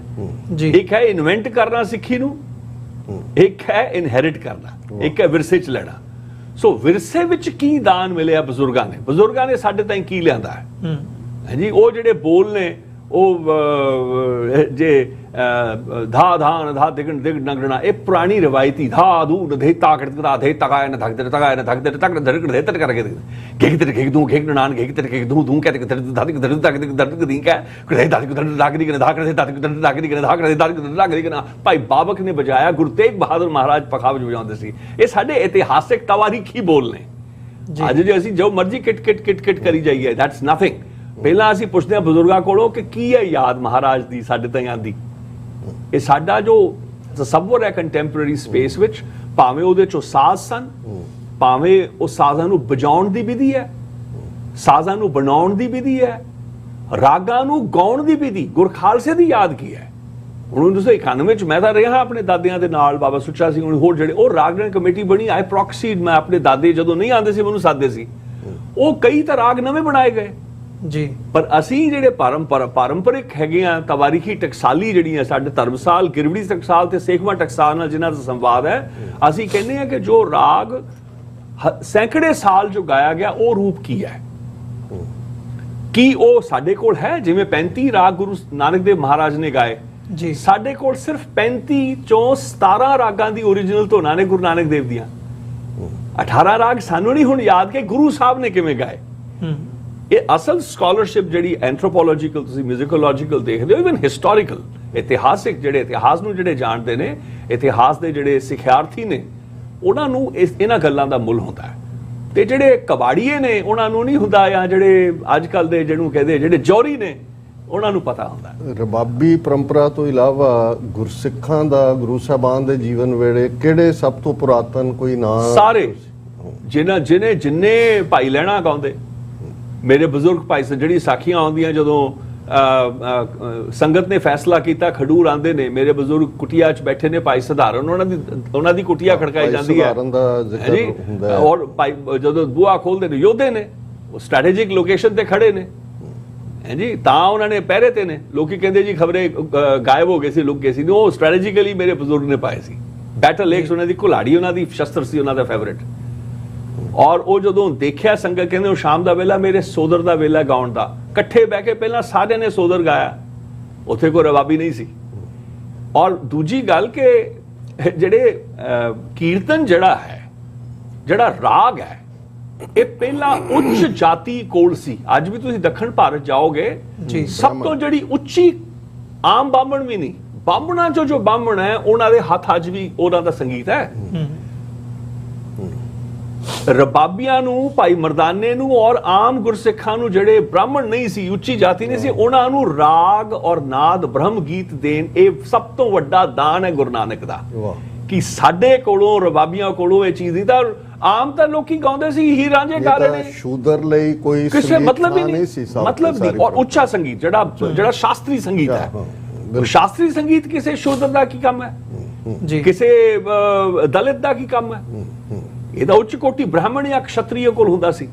ਜੀ। ਇੱਕ ਹੈ ਇਨਵੈਂਟ ਕਰਨਾ ਸਿੱਖੀ ਨੂੰ, ਇੱਕ ਹੈ ਇਨਹੈਰਿਟ ਕਰਨਾ, ਇੱਕ ਹੈ ਵਿਰਸੇ ਚ ਲੈਣਾ। ਸੋ ਵਿਰਸੇ ਵਿੱਚ ਕੀ ਦਾਨ ਮਿਲਿਆ ਬਜ਼ੁਰਗਾਂ ਨੇ ਸਾਡੇ ਤਾਈਂ ਕੀ ਲਿਆਂਦਾ ਹੈ ਹਾਂਜੀ। ਉਹ ਜਿਹੜੇ ਬੋਲ ਨੇ ਉਹ ਜੇ ਧਾ ਧਾਨ ਧਾ ਦਿਗਣ ਦਿਗ ਨਗਣਾ, ਇਹ ਪੁਰਾਣੀ ਰਵਾਇਤੀ ਧਾ ਧੂ ਦੇ ਤਾਕਤ ਦਾ ਦੇ ਤਕਾਇ ਨ ਧਕਦੇ ਤਕਾਇ ਨ ਧਕਦੇ ਤਕ ਧਰਕ ਦੇ ਤਕ ਕਰਕੇ ਘੇਕ ਤੇ ਘੇਕ ਦੂੰ ਘੇਕ ਨਾਨ ਘੇਕ ਤੇ ਘੇਕ ਦੂੰ ਦੂੰ ਕਹਿੰਦੇ ਧਰਕ ਧਰਕ ਤਕ ਧਰਕ ਦੀ ਕਾ ਕਦੇ ਧਰਕ ਧਰਕ ਲੱਗ ਦੀ ਕਨੇ ਧਾਕ ਦੇ ਧਰਕ ਧਰਕ ਲੱਗ ਦੀ ਕਨੇ ਧਾਕ ਦੇ ਧਰਕ ਲੱਗ ਦੀ ਕਨਾ। ਭਾਈ ਬਾਬਕ ਨੇ ਵਜਾਇਆ, ਗੁਰੂ ਤੇਗ ਬਹਾਦਰ ਮਹਾਰਾਜ ਪਖਾਵਜ ਵਜਾਉਂਦੇ ਸੀ। ਇਹ ਸਾਡੇ ਇਤਿਹਾਸਿਕ ਤਵਾਰੀਖੀ ਬੋਲ ਨੇ। ਅੱਜ ਜੇ ਅਸੀਂ ਜੋ ਮਰਜ਼ੀ ਕਿਟ ਕਿਟ ਕਿਟ ਕਿਟ ਕਰੀ ਜਾਈਏ, ਦੈਟਸ ਨਥਿੰਗ। ਪਹਿਲਾਂ ਅਸੀਂ ਪੁੱਛਦੇ ਹਾਂ ਬਜ਼ੁਰਗਾਂ ਕੋਲੋਂ ਕਿ ਕੀ ਹੈ ਯਾਦ ਮਹਾਰਾਜ ਦੀ ਸਾਡੇ ਤਾਈਂ ਆਂਦੀ। ਇਹ ਸਾਡਾ ਜੋ ਤਸੱਵੁਰ ਹੈ ਕੰਟੈਂਪਰੇਰੀ ਸਪੇਸ ਵਿੱਚ, ਭਾਵੇਂ ਉਹਦੇ ਚੋਂ ਸਾਜ਼ ਸਨ, ਭਾਵੇਂ ਉਹ ਸਾਜ਼ਾਂ ਨੂੰ ਵਜਾਉਣ ਦੀ ਵਿਧੀ ਹੈ, ਸਾਜ਼ਾਂ ਨੂੰ ਬਣਾਉਣ ਦੀ ਵਿਧੀ ਹੈ, ਰਾਗਾਂ ਨੂੰ ਗਾਉਣ ਦੀ ਵਿਧੀ। ਗੁਰ ਖਾਲਸੇ ਦੀ ਯਾਦ ਕੀ ਹੈ? ਹੁਣ 1991 ਚ ਮੈਂ ਤਾਂ ਰਿਹਾ ਆਪਣੇ ਦਾਦਿਆਂ ਦੇ ਨਾਲ, ਬਾਬਾ ਸੁੱਚਾ ਸਿੰਘ ਹੋਰ ਜਿਹੜੇ ਉਹ ਰਾਗਣ ਕਮੇਟੀ ਬਣੀ। ਆਈ ਪ੍ਰੋਕਸੀਡ, ਮੈਂ ਆਪਣੇ ਦਾਦੇ ਜਦੋਂ ਨਹੀਂ ਆਉਂਦੇ ਸੀ ਮੈਨੂੰ ਸਾਦੇ ਸੀ, ਉਹ ਕਈ ਤਾਂ ਰਾਗ ਨਵੇਂ ਬਣਾਏ ਗਏ ਜੀ। ਪਰ ਅਸੀਂ ਜਿਹੜੇ ਪਾਰੰਪਰਿਕ ਹੈਗੇ ਆ ਤਵਾਰੀਖੀ ਟਕਸਾਲੀ ਜਿਹੜੀਆਂ ਸਾਡੇ ਧਰਮਸਾਲ, ਗਿਰਵੜੀ ਟਕਸਾਲ ਤੇ ਸੇਖਵਾਂ ਟਕਸਾਲ ਨਾਲ ਜਿਨ੍ਹਾਂ ਦਾ ਸੰਵਾਦ ਹੈ, ਅਸੀਂ ਕਹਿੰਦੇ ਆ ਕਿ ਜੋ ਰਾਗ ਸੈਂਕੜੇ ਸਾਲ ਜੋ ਗਾਇਆ ਗਿਆ ਉਹ ਰੂਪ ਕੀ ਹੈ, ਕੀ ਉਹ ਸਾਡੇ ਕੋਲ ਹੈ? ਜਿਵੇਂ 35 ਰਾਗ ਗੁਰੂ ਨਾਨਕ ਦੇਵ ਮਹਾਰਾਜ ਨੇ ਗਾਏ ਜੀ, ਸਾਡੇ ਕੋਲ ਸਿਰਫ 35 ਚੋਂ 17 ਰਾਗਾਂ ਦੀ ਓਰੀਜਨਲ ਧੁਨਾਂ ਨੇ ਗੁਰੂ ਨਾਨਕ ਦੇਵ ਦੀਆਂ। 18 ਰਾਗ ਸਾਨੂੰ ਨਹੀਂ ਹੁਣ ਯਾਦ ਕਿ ਗੁਰੂ ਸਾਹਿਬ ਨੇ ਕਿਵੇਂ ਗਾਏ। ਇਹ ਅਸਲ ਸਕਾਲਰਸ਼ਿਪ ਜਿਹੜੀ ਐਂਥਰੋਪੋਲੋਜੀਕਲ, ਤੁਸੀਂ ਮਿਊਜ਼ਿਕੋਲੋਜੀਕਲ ਦੇਖਦੇ ਹੋ, ਇਵਨ ਹਿਸਟੋਰੀਕਲ, ਇਤਿਹਾਸਿਕ ਜਿਹੜੇ ਇਤਿਹਾਸ ਨੂੰ ਜਿਹੜੇ ਜਾਣਦੇ ਨੇ, ਇਤਿਹਾਸ ਦੇ ਜਿਹੜੇ ਸਿਖਿਆਰਥੀ ਨੇ, ਉਹਨਾਂ ਨੂੰ ਇਹਨਾਂ ਗੱਲਾਂ ਦਾ ਮੁੱਲ ਹੁੰਦਾ ਹੈ। ਤੇ ਜਿਹੜੇ ਕਬਾੜੀਏ ਨੇ ਉਹਨਾਂ ਨੂੰ ਨਹੀਂ ਹੁੰਦਾ, ਜਾਂ ਜਿਹੜੇ ਅੱਜ ਕੱਲ ਦੇ ਜਿਹਨੂੰ ਕਹਿੰਦੇ ਜਿਹੜੇ ਜੌਹਰੀ ਨੇ ਉਹਨਾਂ ਨੂੰ ਪਤਾ ਹੁੰਦਾ। ਰਬਾਬੀ ਪਰੰਪਰਾ ਤੋਂ ਇਲਾਵਾ ਗੁਰਸਿੱਖਾਂ ਦਾ ਗੁਰੂ ਸਾਹਿਬਾਨ ਦੇ ਜੀਵਨ ਵੇਲੇ ਕਿਹੜੇ ਸਭ ਤੋਂ ਪੁਰਾਤਨ ਕੋਈ ਨਾਂ? ਸਾਰੇ ਜਿੰਨੇ ਭਾਈ ਲਹਿਣਾ ਗਾਉਂਦੇ, ਮੇਰੇ ਬਜ਼ੁਰਗ ਭਾਈ ਜਿਹੜੀ ਸਾਖੀਆਂ ਆਉਂਦੀਆਂ ਜਦੋਂ ਸੰਗਤ ਨੇ ਫੈਸਲਾ ਕੀਤਾ ਖਡੂਰ ਆਂਦੇ ਨੇ, ਮੇਰੇ ਬਜ਼ੁਰਗ ਕੁਟਿਆ 'ਚ ਬੈਠੇ ਨੇ, ਭਾਈ ਸਧਾਰਨ ਉਹਨਾਂ ਦੀ ਕੁਟਿਆ ਖੜਕਾਈ ਜਾਂਦੀ ਹੈ ਔਰ ਭਾਈ ਜਦੋਂ ਬੂਹਾ ਖੋਲਦੇ ਨੇ ਯੋਧੇ ਨੇ, ਉਹ ਸਟ੍ਰੈਟੇਜਿਕ ਲੋਕੇਸ਼ਨ ਤੇ ਖੜੇ ਨੇ ਜੀ, ਤਾਂ ਉਹਨਾਂ ਨੇ ਪਹਿਰੇ ਤੇ ਨੇ। ਲੋਕੀ ਕਹਿੰਦੇ ਜੀ ਖਬਰੇ ਗਾਇਬ ਹੋ ਗਏ ਸੀ, ਲੁਕ ਗਏ ਸੀ, ਉਹ ਸਟ੍ਰੈਟੇਜਿਕਲੀ ਮੇਰੇ ਬਜ਼ੁਰਗ ਨੇ ਪਾਏ ਸੀ। ਬੈਟਲ ਲੇਕਸ ਉਹਨਾਂ ਦੀ ਕੁਲਾੜੀ, ਉਹਨਾਂ ਦੀ ਸ਼ਸਤਰ ਸੀ, ਉਹਨਾਂ ਦਾ ਫੇਵਰਿਟ। ਔਰ ਉਹ ਜਦੋਂ ਦੇਖਿਆ ਸੰਗਤ ਕਹਿੰਦੇ ਉਹ ਸ਼ਾਮ ਦਾ ਵੇਲਾ ਮੇਰੇ ਸੋਦਰ ਦਾ ਵੇਲਾ ਗਾਉਣ ਦਾ, ਇਕੱਠੇ ਬਹਿ ਕੇ ਪਹਿਲਾਂ ਸਾਰਿਆਂ ਨੇ ਸੋਦਰ ਗਾਇਆ, ਉੱਥੇ ਕੋਈ ਰਵਾਬੀ ਨਹੀਂ ਸੀ। ਔਰ ਦੂਜੀ ਗੱਲ ਕਿ ਜਿਹੜੇ ਕੀਰਤਨ ਜਿਹੜਾ ਹੈ, ਜਿਹੜਾ ਰਾਗ ਹੈ, ਇਹ ਪਹਿਲਾਂ ਉੱਚ ਜਾਤੀ ਕੋਲ ਸੀ। ਅੱਜ ਵੀ ਤੁਸੀਂ ਦੱਖਣ ਭਾਰਤ ਜਾਓਗੇ, ਸਭ ਤੋਂ ਜਿਹੜੀ ਉੱਚੀ, ਆਮ ਬਾਹਮਣ ਵੀ ਨਹੀਂ, ਬਾਹਮਣਾਂ ਚੋਂ ਜੋ ਬਾਹਮਣ ਹੈ ਉਹਨਾਂ ਦੇ ਹੱਥ ਅੱਜ ਵੀ ਉਹਨਾਂ ਦਾ ਸੰਗੀਤ ਹੈ। ਰਬਾਬੀਆਂ ਨੂੰ, ਭਾਈ ਮਰਦਾਨੇ ਨੂੰ ਔਰ ਆਮ ਗੁਰਸਿੱਖਾਂ ਨੂੰ ਜਿਹੜੇ ਬ੍ਰਾਹਮਣ ਨਹੀਂ ਸੀ, ਉੱਚੀ ਜਾਤੀ ਨਹੀਂ ਸੀ, ਉਹਨਾਂ ਨੂੰ ਰਾਗ ਔਰ ਨਾਦ ਬ੍ਰਹਮ ਗੀਤ ਦੇਣ, ਇਹ ਸਭ ਤੋਂ ਵੱਡਾ ਦਾਨ ਹੈ ਗੁਰੂ ਨਾਨਕ ਦਾ। ਕਿ ਸਾਡੇ ਕੋਲੋਂ, ਰਬਾਬੀਆਂ ਕੋਲੋਂ ਇਹ ਚੀਜ਼ ਨਹੀਂ। ਤਾਂ ਆਮ ਤਾਂ ਲੋਕੀ ਗਾਉਂਦੇ ਸੀ ਹੀਰ ਰਾਂਝੇ ਗਾ ਰਹੇ ਨੇ, ਸ਼ੂਦਰ ਲਈ ਕੋਈ ਕਿਸੇ ਮਤਲਬ ਹੀ ਨਹੀਂ ਸੀ, ਮਤਲਬ ਨਹੀਂ। ਔਰ ਉੱਚਾ ਸੰਗੀਤ ਜਿਹੜਾ ਸ਼ਾਸਤਰੀ ਸੰਗੀਤ ਹੈ, ਸ਼ਾਸਤਰੀ ਸੰਗੀਤ ਕਿਸੇ ਸ਼ੂਦਰ ਦਾ ਕੀ ਕੰਮ ਹੈ ਜੀ, ਕਿਸੇ ਦਲਿਤ ਦਾ ਕੀ ਕੰਮ ਹੈ? ਇਹਦਾ ਉੱਚ ਕੋਟੀ ਬ੍ਰਾਹਮਣ ਜਾਂ ਕਸ਼ਤਰੀਏ ਕੋਲ ਹੁੰਦਾ ਸੀ।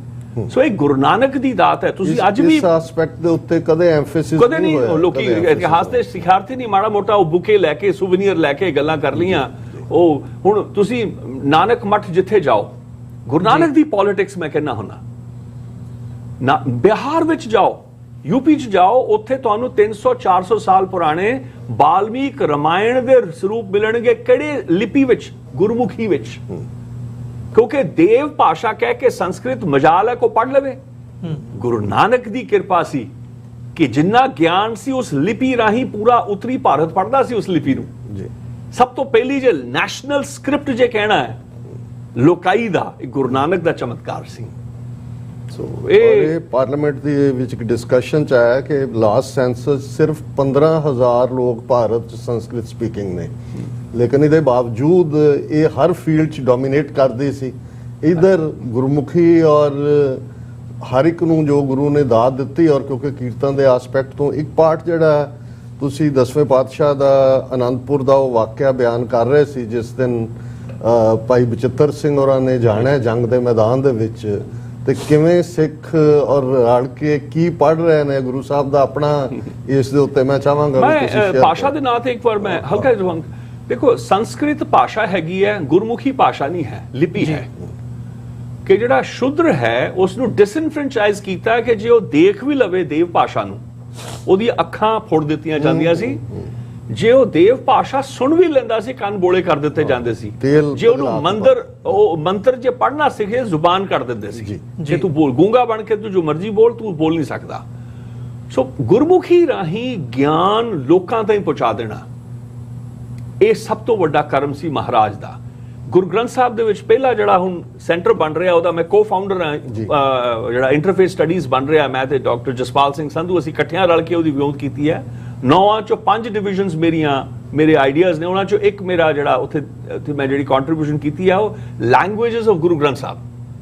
ਸੋ ਇਹ ਗੁਰੂ ਨਾਨਕ ਦੀ ਦਾਤ ਹੈ। ਤੁਸੀਂ ਅੱਜ ਵੀ ਇਸ ਐਸਪੈਕਟ ਦੇ ਉੱਤੇ ਕਦੇ ਐਮਫੈਸਿਸ ਕਦੇ ਨਹੀਂ, ਲੋਕੀ ਇਤਿਹਾਸ ਦੇ ਸਿਖਾਰਥੀ ਨਹੀਂ ਮਾੜਾ ਮੋਟਾ ਉਹ ਬੁਕੇ ਲੈ ਕੇ, ਸੁਵੈਨੀਅਰ ਲੈ ਕੇ ਗੱਲਾਂ ਕਰ ਲੀਆਂ। ਉਹ ਹੁਣ ਤੁਸੀਂ ਨਾਨਕ ਮੱਠ ਜਿੱਥੇ ਜਾਓ, ਗੁਰੂ ਨਾਨਕ ਦੀ ਪੋਲਿਟਿਕਸ ਮੈਂ ਕਹਿੰਦਾ ਹੁੰਦਾ ਨਾ। ਬਿਹਾਰ ਵਿੱਚ ਜਾਓ, ਯੂਪੀ 'ਚ ਜਾਓ, ਉੱਥੇ ਤੁਹਾਨੂੰ 300-400 ਸਾਲ ਪੁਰਾਣੇ ਬਾਲਮੀਕ ਰਾਮਾਇਣ ਦੇ ਸਰੂਪ ਮਿਲਣਗੇ। ਕਿਹੜੇ ਲਿਪੀ ਵਿੱਚ? ਗੁਰਮੁਖੀ ਵਿੱਚ। ਕਿਉਂਕਿ ਦੇਵ ਭਾਸ਼ਾ ਕਹਿ ਕੇ ਸੰਸਕ੍ਰਿਤ ਮਜਾਲ ਹੈ ਕੋ ਪੜ੍ਹ ਲਵੇ। ਗੁਰੂ ਨਾਨਕ ਦੀ ਕਿਰਪਾ ਸੀ ਕਿ ਜਿੰਨਾ ਗਿਆਨ ਸੀ ਉਸ ਲਿਪੀ ਰਾਹੀਂ ਪੂਰਾ ਉੱਤਰੀ ਭਾਰਤ ਪੜ੍ਹਦਾ ਸੀ ਉਸ ਲਿਪੀ ਨੂੰ। ਸਭ ਤੋਂ ਪਹਿਲੀ ਜੇ ਨੈਸ਼ਨਲ ਸਕ੍ਰਿਪਟ ਜੇ ਕਹਿਣਾ ਹੈ ਲੋਕਾਈ ਦਾ, ਇਹ ਗੁਰੂ ਨਾਨਕ ਦਾ ਚਮਤਕਾਰ ਸੀ। ਸੋ ਇਹ ਪਾਰਲੀਮੈਂਟ ਦੇ ਵਿੱਚ ਇੱਕ ਡਿਸਕਸ਼ਨ ਚ ਆਇਆ ਕਿ ਲਾਸਟ ਸੈਂਸਸ ਸਿਰਫ 15,000 ਲੋਕ ਭਾਰਤ ਚ ਸੰਸਕ੍ਰਿਤ ਸਪੀਕਿੰਗ ਨੇ, ਲੇਕਿਨ ਇਹਦੇ ਬਾਵਜੂਦ ਇਹ ਹਰ ਫੀਲਡ ਚ ਡੋਮੀਨੇਟ ਕਰਦੀ ਸੀ। ਇਧਰ ਗੁਰਮੁਖੀ ਔਰ ਹਰ ਇੱਕ ਨੂੰ ਜੋ ਗੁਰੂ ਨੇ ਦਾਤ ਦਿੱਤੀ, ਔਰ ਕਿਉਂਕਿ ਕੀਰਤਨ ਦੇ ਐਸਪੈਕਟ ਤੋਂ ਇੱਕ ਪਾਰਟ ਜਿਹੜਾ ਤੁਸੀਂ 10ਵੇਂ ਪਾਤਸ਼ਾਹ ਦਾ ਆਨੰਦਪੁਰ ਦਾ ਉਹ ਵਾਕਿਆ ਬਿਆਨ ਕਰ ਰਹੇ ਸੀ, ਜਿਸ ਦਿਨ ਭਾਈ ਬਚਿੱਤਰ ਸਿੰਘ ਹੋਰਾਂ ਨੇ ਜਾਣਿਆ ਜੰਗ ਦੇ ਮੈਦਾਨ ਦੇ ਵਿੱਚ, ਤੇ ਕਿਵੇਂ ਸਿੱਖ ਔਰ ਰਲ ਕੇ ਕੀ ਪੜ੍ਹ ਰਹੇ ਨੇ ਗੁਰੂ ਸਾਹਿਬ ਦਾ ਆਪਣਾ, ਇਸ ਦੇ ਉੱਤੇ ਮੈਂ ਚਾਹਾਂਗਾ ਮੈਂ ਭਾਸ਼ਾ ਦੇ ਨਾਂ ਤੇ ਇੱਕ ਵਾਰ ਮੈਂ ਹਲਕਾ ਜਿਹਾ ਦੇਖੋ, ਸੰਸਕ੍ਰਿਤ ਭਾਸ਼ਾ ਹੈਗੀ ਹੈ, ਗੁਰਮੁਖੀ ਭਾਸ਼ਾ ਨਹੀਂ ਹੈ, ਲਿਪੀ ਹੈ। ਕਿ ਜਿਹੜਾ ਸ਼ੁੱਧਰ ਹੈ ਉਸ ਨੂੰ ਡਿਸਇਨਫਰੈਂਚਾਈਜ਼ ਕੀਤਾ ਕਿ ਜੇ ਉਹ ਦੇਖ ਵੀ ਲਵੇ ਦੇਵ ਭਾਸ਼ਾ ਨੂੰ, ਉਹਦੀ ਅੱਖਾਂ ਫੋੜ ਦਿੱਤੀਆਂ ਜਾਂਦੀਆਂ ਸੀ। ਜੇ ਉਹ ਦੇਵ ਭਾਸ਼ਾ ਸੁਣ ਵੀ ਲੈਂਦਾ ਸੀ, ਕੰਨ ਬੋਲੇ ਕਰ ਦਿੱਤੇ ਜਾਂਦੇ ਸੀ। ਜੇ ਉਹਨੂੰ ਮੰਤਰ ਜੇ ਪੜ੍ਹਨਾ ਸਿੱਖੇ, ਜ਼ੁਬਾਨ ਕੱਢ ਦਿੰਦੇ ਸੀ। ਜੇ ਤੂੰ ਬੋਲ, ਗੂੰਗਾ ਬਣ ਕੇ ਤੂੰ ਜੋ ਮਰਜ਼ੀ ਬੋਲ, ਤੂੰ ਬੋਲ ਨਹੀਂ ਸਕਦਾ। ਸੋ ਗੁਰਮੁਖੀ ਰਾਹੀਂ ਗਿਆਨ ਲੋਕਾਂ ਤਾਈਂ ਪਹੁੰਚਾ ਦੇਣਾ, ਇਹ ਸਭ ਤੋਂ ਵੱਡਾ ਕਰਮ ਸੀ ਮਹਾਰਾਜ ਦਾ। ਗੁਰੂ ਗ੍ਰੰਥ ਸਾਹਿਬ ਦੇ ਵਿੱਚ ਪਹਿਲਾ ਜਿਹੜਾ ਹੁਣ ਸੈਂਟਰ ਬਣ ਰਿਹਾ, ਉਹਦਾ ਮੈਂ ਕੋ-ਫਾਊਂਡਰ ਹਾਂ। ਜਿਹੜਾ ਇੰਟਰਫੇਸ ਸਟੱਡੀਜ਼ ਬਣ ਰਿਹਾ, ਮੈਂ ਤੇ ਡਾਕਟਰ ਜਸਪਾਲ ਸਿੰਘ ਸੰਧੂ, ਅਸੀਂ ਇਕੱਠਿਆਂ ਰਲ ਕੇ ਉਹਦੀ ਵਿਉਂਤ ਕੀਤੀ ਹੈ। 9 ਚੋਂ 5 ਡਿਵੀਜ਼ਨਸ ਮੇਰੇ ਆਈਡੀਆਜ਼ ਨੇ, ਉਹਨਾਂ ਚੋਂ ਇੱਕ ਮੇਰਾ ਜਿਹੜਾ ਉੱਥੇ ਮੈਂ ਜਿਹੜੀ ਕੰਟਰੀਬਿਊਸ਼ਨ ਕੀਤੀ ਹੈ, ਉਹ ਲੈਂਗੁਏजेस ਆਫ ਗੁਰੂ ਗ੍ਰੰਥ ਸਾਹਿਬ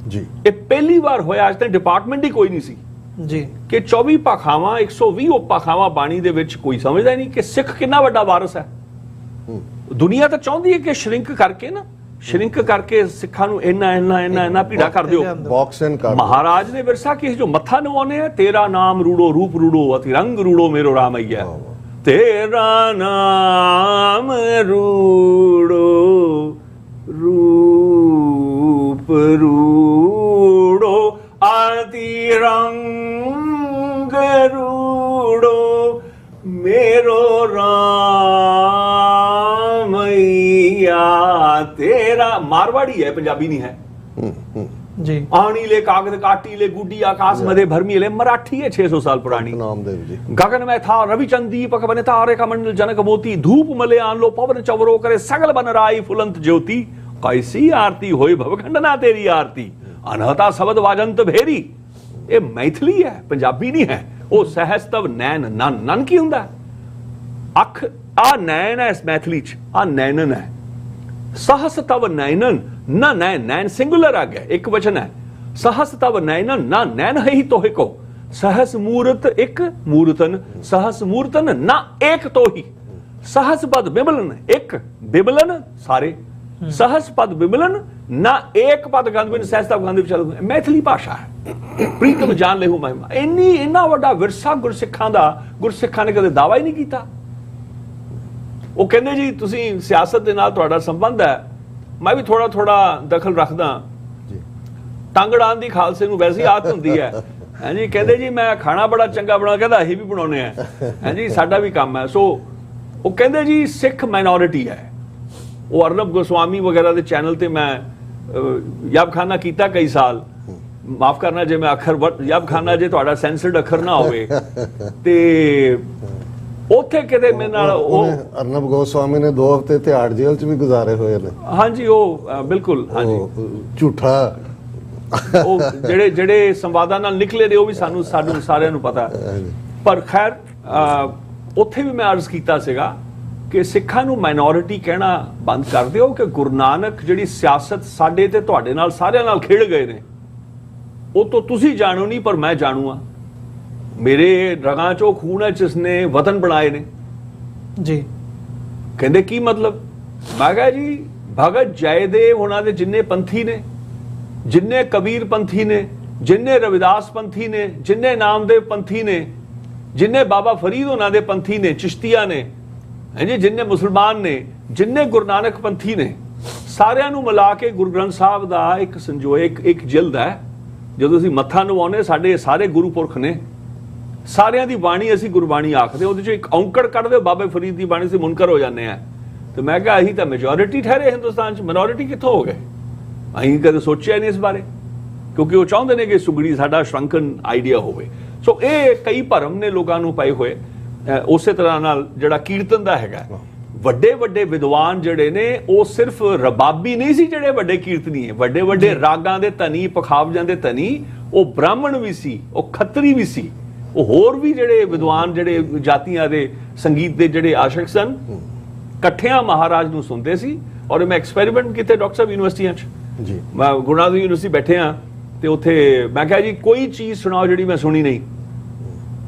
ਜੀ। ਇਹ ਪਹਿਲੀ ਵਾਰ ਹੋਇਆ, ਅੱਜ ਤੱਕ ਡਿਪਾਰਟਮੈਂਟ ਹੀ ਕੋਈ ਨਹੀਂ ਸੀ ਜੀ ਕਿ 24 ਭਾਖਾਵਾਂ 120 ਉਪਭਾਖਾਵਾਂ ਬਾਣੀ ਦੇ ਵਿੱਚ ਕੋਈ ਸਮਝਦਾ ਨਹੀਂ ਕਿ ਸਿੱਖ ਕਿੰਨਾ ਵੱਡਾ ਵਾਰਸ ਹੈ। ਦੁਨੀਆ ਤਾਂ ਚਾਹੁੰਦੀ ਹੈ ਕਿ ਸ਼ਰਿੰਕ ਕਰਕੇ ਸਿੱਖਾਂ ਨੂੰ ਇੰਨਾ ਭੀੜਾ ਕਰ ਦਿਓ, ਬਾਕਸ ਇਨ ਕਰ। ਮਹਾਰਾਜ ਨੇ ਵਿਰਸਾ ਕਿ ਜੋ ਮੱਥਾ ਨਵਾਉਨੇ ਆ, ਤੇਰਾ ਨਾਮ ਰੂੜੋ ਰੂਪ ਰੂੜੋ ਅਤੀ ਰੰਗ ਰੂੜੋ ਮੇਰੋ ਰਾਮਈਆ, ਤੇਰਾ ਨਾਮ ਰੂੜੋ ਰੂਪ ਰੂੜੋ ਅਤੀ ਰੰਗ ਰੂੜੋ ਮੇਰੋ ਰਾਮਈਆ। तेरा मारवाड़ी है, पंजाबी नहीं है जी। आनी ले कागज काटी ले गुड्डी आकाश मधे भरमी ले, मराठी है 600 साल पुरानी। नामदेव जी। गगन में था रविचंद दीपक बने तारे का मंडल जनक मोती, धूप मले आन लो पवन चवरो करे सगल बन राई फुलंत ज्योति, कैसी आरती होई भवखंडना तेरी आरती, अनहता शब्द वाजंत भेरी। ये मैथिली है, पंजाबी नहीं है। वो सहज तव नैन नन की हुंदा अख, आ नैन है इस मैथिली च, आ नैनन है। सहस तव नैनन न नैन, नैन सिंगुलर आ गया, एक वचन है। सहस तव नैनन न नैन है ही तोहे को, सहस मूर्त एक मूर्तन, सहस मूर्तन न एक तो ही, सहस पद बिमलन एक बिमलन सारे, सहस पद बिमलन न एक पद गंध बिन सहस तव गंध चल। मैथिली भाषा है, प्रीतम जान लेहू महिमा। इन्ना वड्डा विरसा गुरसिखां दा, गुरसिखां ने कदे दावा ही नहीं कीता। ਉਹ ਕਹਿੰਦੇ ਜੀ ਤੁਸੀਂ ਸਿਆਸਤ ਦੇ ਨਾਲ ਤੁਹਾਡਾ ਸੰਬੰਧ ਹੈ, ਮੈਂ ਵੀ ਥੋੜਾ ਦਖਲ ਰੱਖਦਾ। ਟੰਗੜਾਂ ਦੀ ਖਾਲਸੇ ਨੂੰ ਵੈਸੀ ਆਦਤ ਹੁੰਦੀ ਹੈ, ਹਾਂਜੀ। ਕਹਿੰਦੇ ਜੀ ਮੈਂ ਖਾਣਾ ਬੜਾ ਚੰਗਾ ਬਣਾ, ਕਹਿੰਦਾ ਅਸੀਂ ਵੀ ਬਣਾਉਨੇ ਆ, ਹਾਂਜੀ, ਸਾਡਾ ਵੀ ਕੰਮ ਹੈ। ਸੋ ਉਹ ਕਹਿੰਦੇ ਜੀ ਸਿੱਖ ਮਾਈਨੋਰਿਟੀ ਹੈ। ਉਹ ਅਰਨਬ ਗੋਸਵਾਮੀ ਵਗੈਰਾ ਦੇ ਚੈਨਲ ਤੇ ਮੈਂ ਯਾਬਖਾਨਾ ਕੀਤਾ ਕਈ ਸਾਲ, ਮਾਫ ਕਰਨਾ ਜੇ ਮੈਂ ਅੱਖਰ ਯਾਬਖਾਨਾ ਜੇ ਤੁਹਾਡਾ ਸੈਂਸਰਡ ਅੱਖਰ ਨਾ ਹੋਵੇ। ਤੇ ਉੱਥੇ ਕਿਤੇ ਮੇਰੇ ਨਾਲ ਉਹ ਅਰਨਬ ਗੋਸਵਾਮੀ ਨੇ 2 ਹਫ਼ਤੇ ਤਿਹਾੜ ਜੇਲ੍ਹ 'ਚ ਵੀ ਗੁਜ਼ਾਰੇ ਹੋਏ ਨੇ, ਹਾਂਜੀ। ਉਹ ਬਿਲਕੁਲ, ਹਾਂਜੀ, ਝੂਠਾ ਉਹ ਜਿਹੜੇ ਸੰਵਾਦਾਂ ਨਾਲ ਨਿਕਲੇ ਨੇ ਉਹ ਵੀ ਸਾਨੂੰ ਸਾਰਿਆਂ ਨੂੰ ਪਤਾ। ਪਰ ਖੈਰ ਉੱਥੇ ਵੀ ਮੈਂ ਅਰਜ਼ ਕੀਤਾ ਸੀਗਾ ਕਿ ਸਿੱਖਾਂ ਨੂੰ ਮਾਈਨੋਰਿਟੀ ਕਹਿਣਾ ਬੰਦ ਕਰ ਦਿਓ, ਕਿ ਗੁਰੂ ਨਾਨਕ ਜਿਹੜੀ ਸਿਆਸਤ ਸਾਡੇ ਤੇ ਤੁਹਾਡੇ ਨਾਲ ਸਾਰਿਆਂ ਨਾਲ ਖੇਡ ਗਏ ਨੇ, ਉਹ ਤਾਂ ਤੁਸੀਂ ਜਾਣੋ ਨਹੀਂ ਪਰ ਮੈਂ ਜਾਣੂ ਆ। ਮੇਰੇ ਰਗਾਂ ਚੋਂ ਖੂਨ ਹੈ ਜਿਸਨੇ ਵਤਨ ਬਣਾਏ ਨੇ ਜੀ। ਕਹਿੰਦੇ ਕੀ ਮਤਲਬ? ਮੈਂ ਕਿਹਾ ਜੀ ਭਗਤ ਜੈਦੇਵ ਉਹਨਾਂ ਦੇ ਜਿੰਨੇ ਪੰਥੀ ਨੇ, ਜਿੰਨੇ ਕਬੀਰ ਪੰਥੀ ਨੇ, ਜਿੰਨੇ ਰਵਿਦਾਸ ਪੰਥੀ ਨੇ, ਜਿੰਨੇ ਨਾਮਦੇਵ ਪੰਥੀ ਨੇ, ਜਿੰਨੇ ਬਾਬਾ ਫਰੀਦ ਉਹਨਾਂ ਦੇ ਪੰਥੀ ਨੇ, ਚਿਸ਼ਤੀਆ ਨੇ, ਹਾਂਜੀ, ਜਿੰਨੇ ਮੁਸਲਮਾਨ ਨੇ, ਜਿੰਨੇ ਗੁਰੂ ਨਾਨਕ ਪੰਥੀ ਨੇ, ਸਾਰਿਆਂ ਨੂੰ ਮਿਲਾ ਕੇ ਗੁਰੂ ਗ੍ਰੰਥ ਸਾਹਿਬ ਦਾ ਇੱਕ ਸੰਜੋਏ ਇੱਕ ਜਿਲਦ ਹੈ। ਜਦੋਂ ਅਸੀਂ ਮੱਥਾ ਨਵਾਉਨੇ, ਸਾਡੇ ਸਾਰੇ ਗੁਰੂ ਪੁਰਖ ਨੇ, ਸਾਰਿਆਂ ਦੀ ਬਾਣੀ ਅਸੀਂ ਗੁਰਬਾਣੀ ਆਖਦੇ, ਉਹਦੇ 'ਚ ਇੱਕ ਔਂਕੜ ਕੱਢ ਦਿਓ ਬਾਬੇ ਫਰੀਦ ਦੀ ਬਾਣੀ, ਅਸੀਂ ਮੁਨਕਰ ਹੋ ਜਾਂਦੇ ਆ। ਤੇ ਮੈਂ ਕਿਹਾ ਅਸੀਂ ਤਾਂ ਮੈਜੋਰਿਟੀ ਠਹਿਰੇ ਹਿੰਦੁਸਤਾਨ 'ਚ, ਮਿਨੋਰਿਟੀ ਕਿੱਥੋਂ ਹੋ ਗਏ? ਅਸੀਂ ਕਦੇ ਸੋਚਿਆ ਨਹੀਂ ਇਸ ਬਾਰੇ, ਕਿਉਂਕਿ ਉਹ ਚਾਹੁੰਦੇ ਨੇ ਕਿ ਸੁਗੜੀ ਸਾਡਾ ਸ਼ਰੰਕਨ ਆਈਡੀਆ ਹੋਵੇ। ਸੋ ਇਹ ਕਈ ਭਰਮ ਨੇ ਲੋਕਾਂ ਨੂੰ ਪਏ ਹੋਏ। ਉਸੇ ਤਰ੍ਹਾਂ ਨਾਲ ਜਿਹੜਾ ਕੀਰਤਨ ਦਾ ਹੈਗਾ, ਵੱਡੇ ਵਿਦਵਾਨ ਜਿਹੜੇ ਨੇ ਉਹ ਸਿਰਫ ਰਬਾਬੀ ਨਹੀਂ ਸੀ ਜਿਹੜੇ ਵੱਡੇ ਕੀਰਤਨੀ ਹੈ, ਵੱਡੇ ਰਾਗਾਂ ਦੇ ਧਨੀ, ਪਖਾਵਜਾਂ ਦੇ ਧਨੀ, ਉਹ ਬ੍ਰਾਹਮਣ ਵੀ ਸੀ, ਉਹ ਖੱਤਰੀ ਵੀ ਸੀ, ਉਹ ਹੋਰ ਵੀ ਜਿਹੜੇ ਵਿਦਵਾਨ ਜਿਹੜੇ ਜਾਤੀਆਂ ਦੇ ਸੰਗੀਤ ਦੇ ਜਿਹੜੇ ਆਸ਼ਕ ਸਨ, ਇਕੱਠਿਆਂ ਮਹਾਰਾਜ ਨੂੰ ਸੁਣਦੇ ਸੀ। ਔਰ ਮੈਂ ਐਕਸਪੈਰੀਮੈਂਟ ਕੀਤੇ ਡਾਕਟਰ ਸਾਹਿਬ ਯੂਨੀਵਰਸਿਟੀਆਂ 'ਚ ਜੀ। ਮੈਂ ਗੁਰੂ ਨਾਨਕ ਯੂਨੀਵਰਸਿਟੀ ਬੈਠੇ ਹਾਂ ਤੇ ਉੱਥੇ ਮੈਂ ਕਿਹਾ ਜੀ ਕੋਈ ਚੀਜ਼ ਸੁਣਾਓ ਜਿਹੜੀ ਮੈਂ ਸੁਣੀ ਨਹੀਂ,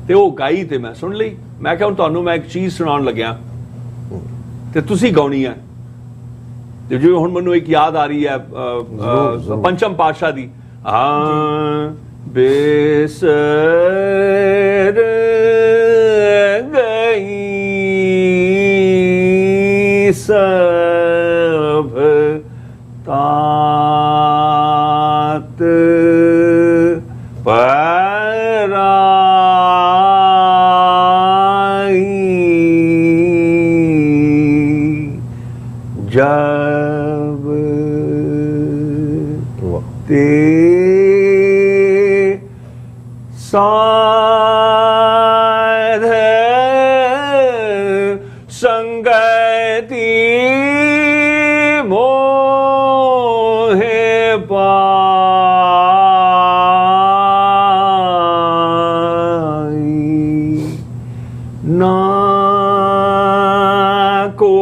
ਤੇ ਉਹ ਗਾਈ ਤੇ ਮੈਂ ਸੁਣ ਲਈ। ਮੈਂ ਕਿਹਾ ਹੁਣ ਤੁਹਾਨੂੰ ਮੈਂ ਇੱਕ ਚੀਜ਼ ਸੁਣਾਉਣ ਲੱਗਿਆ ਤੇ ਤੁਸੀਂ ਗਾਉਣੀ ਹੈ। ਤੇ ਜਿਵੇਂ ਹੁਣ ਮੈਨੂੰ ਇੱਕ ਯਾਦ ਆ ਰਹੀ ਹੈ ਪੰਚਮ ਪਾਤਸ਼ਾਹ ਦੀ ਬੇਸਰ ਗਈ ਸਭ ਤਾਤ जब ते साध संगति मोहे पाई ना को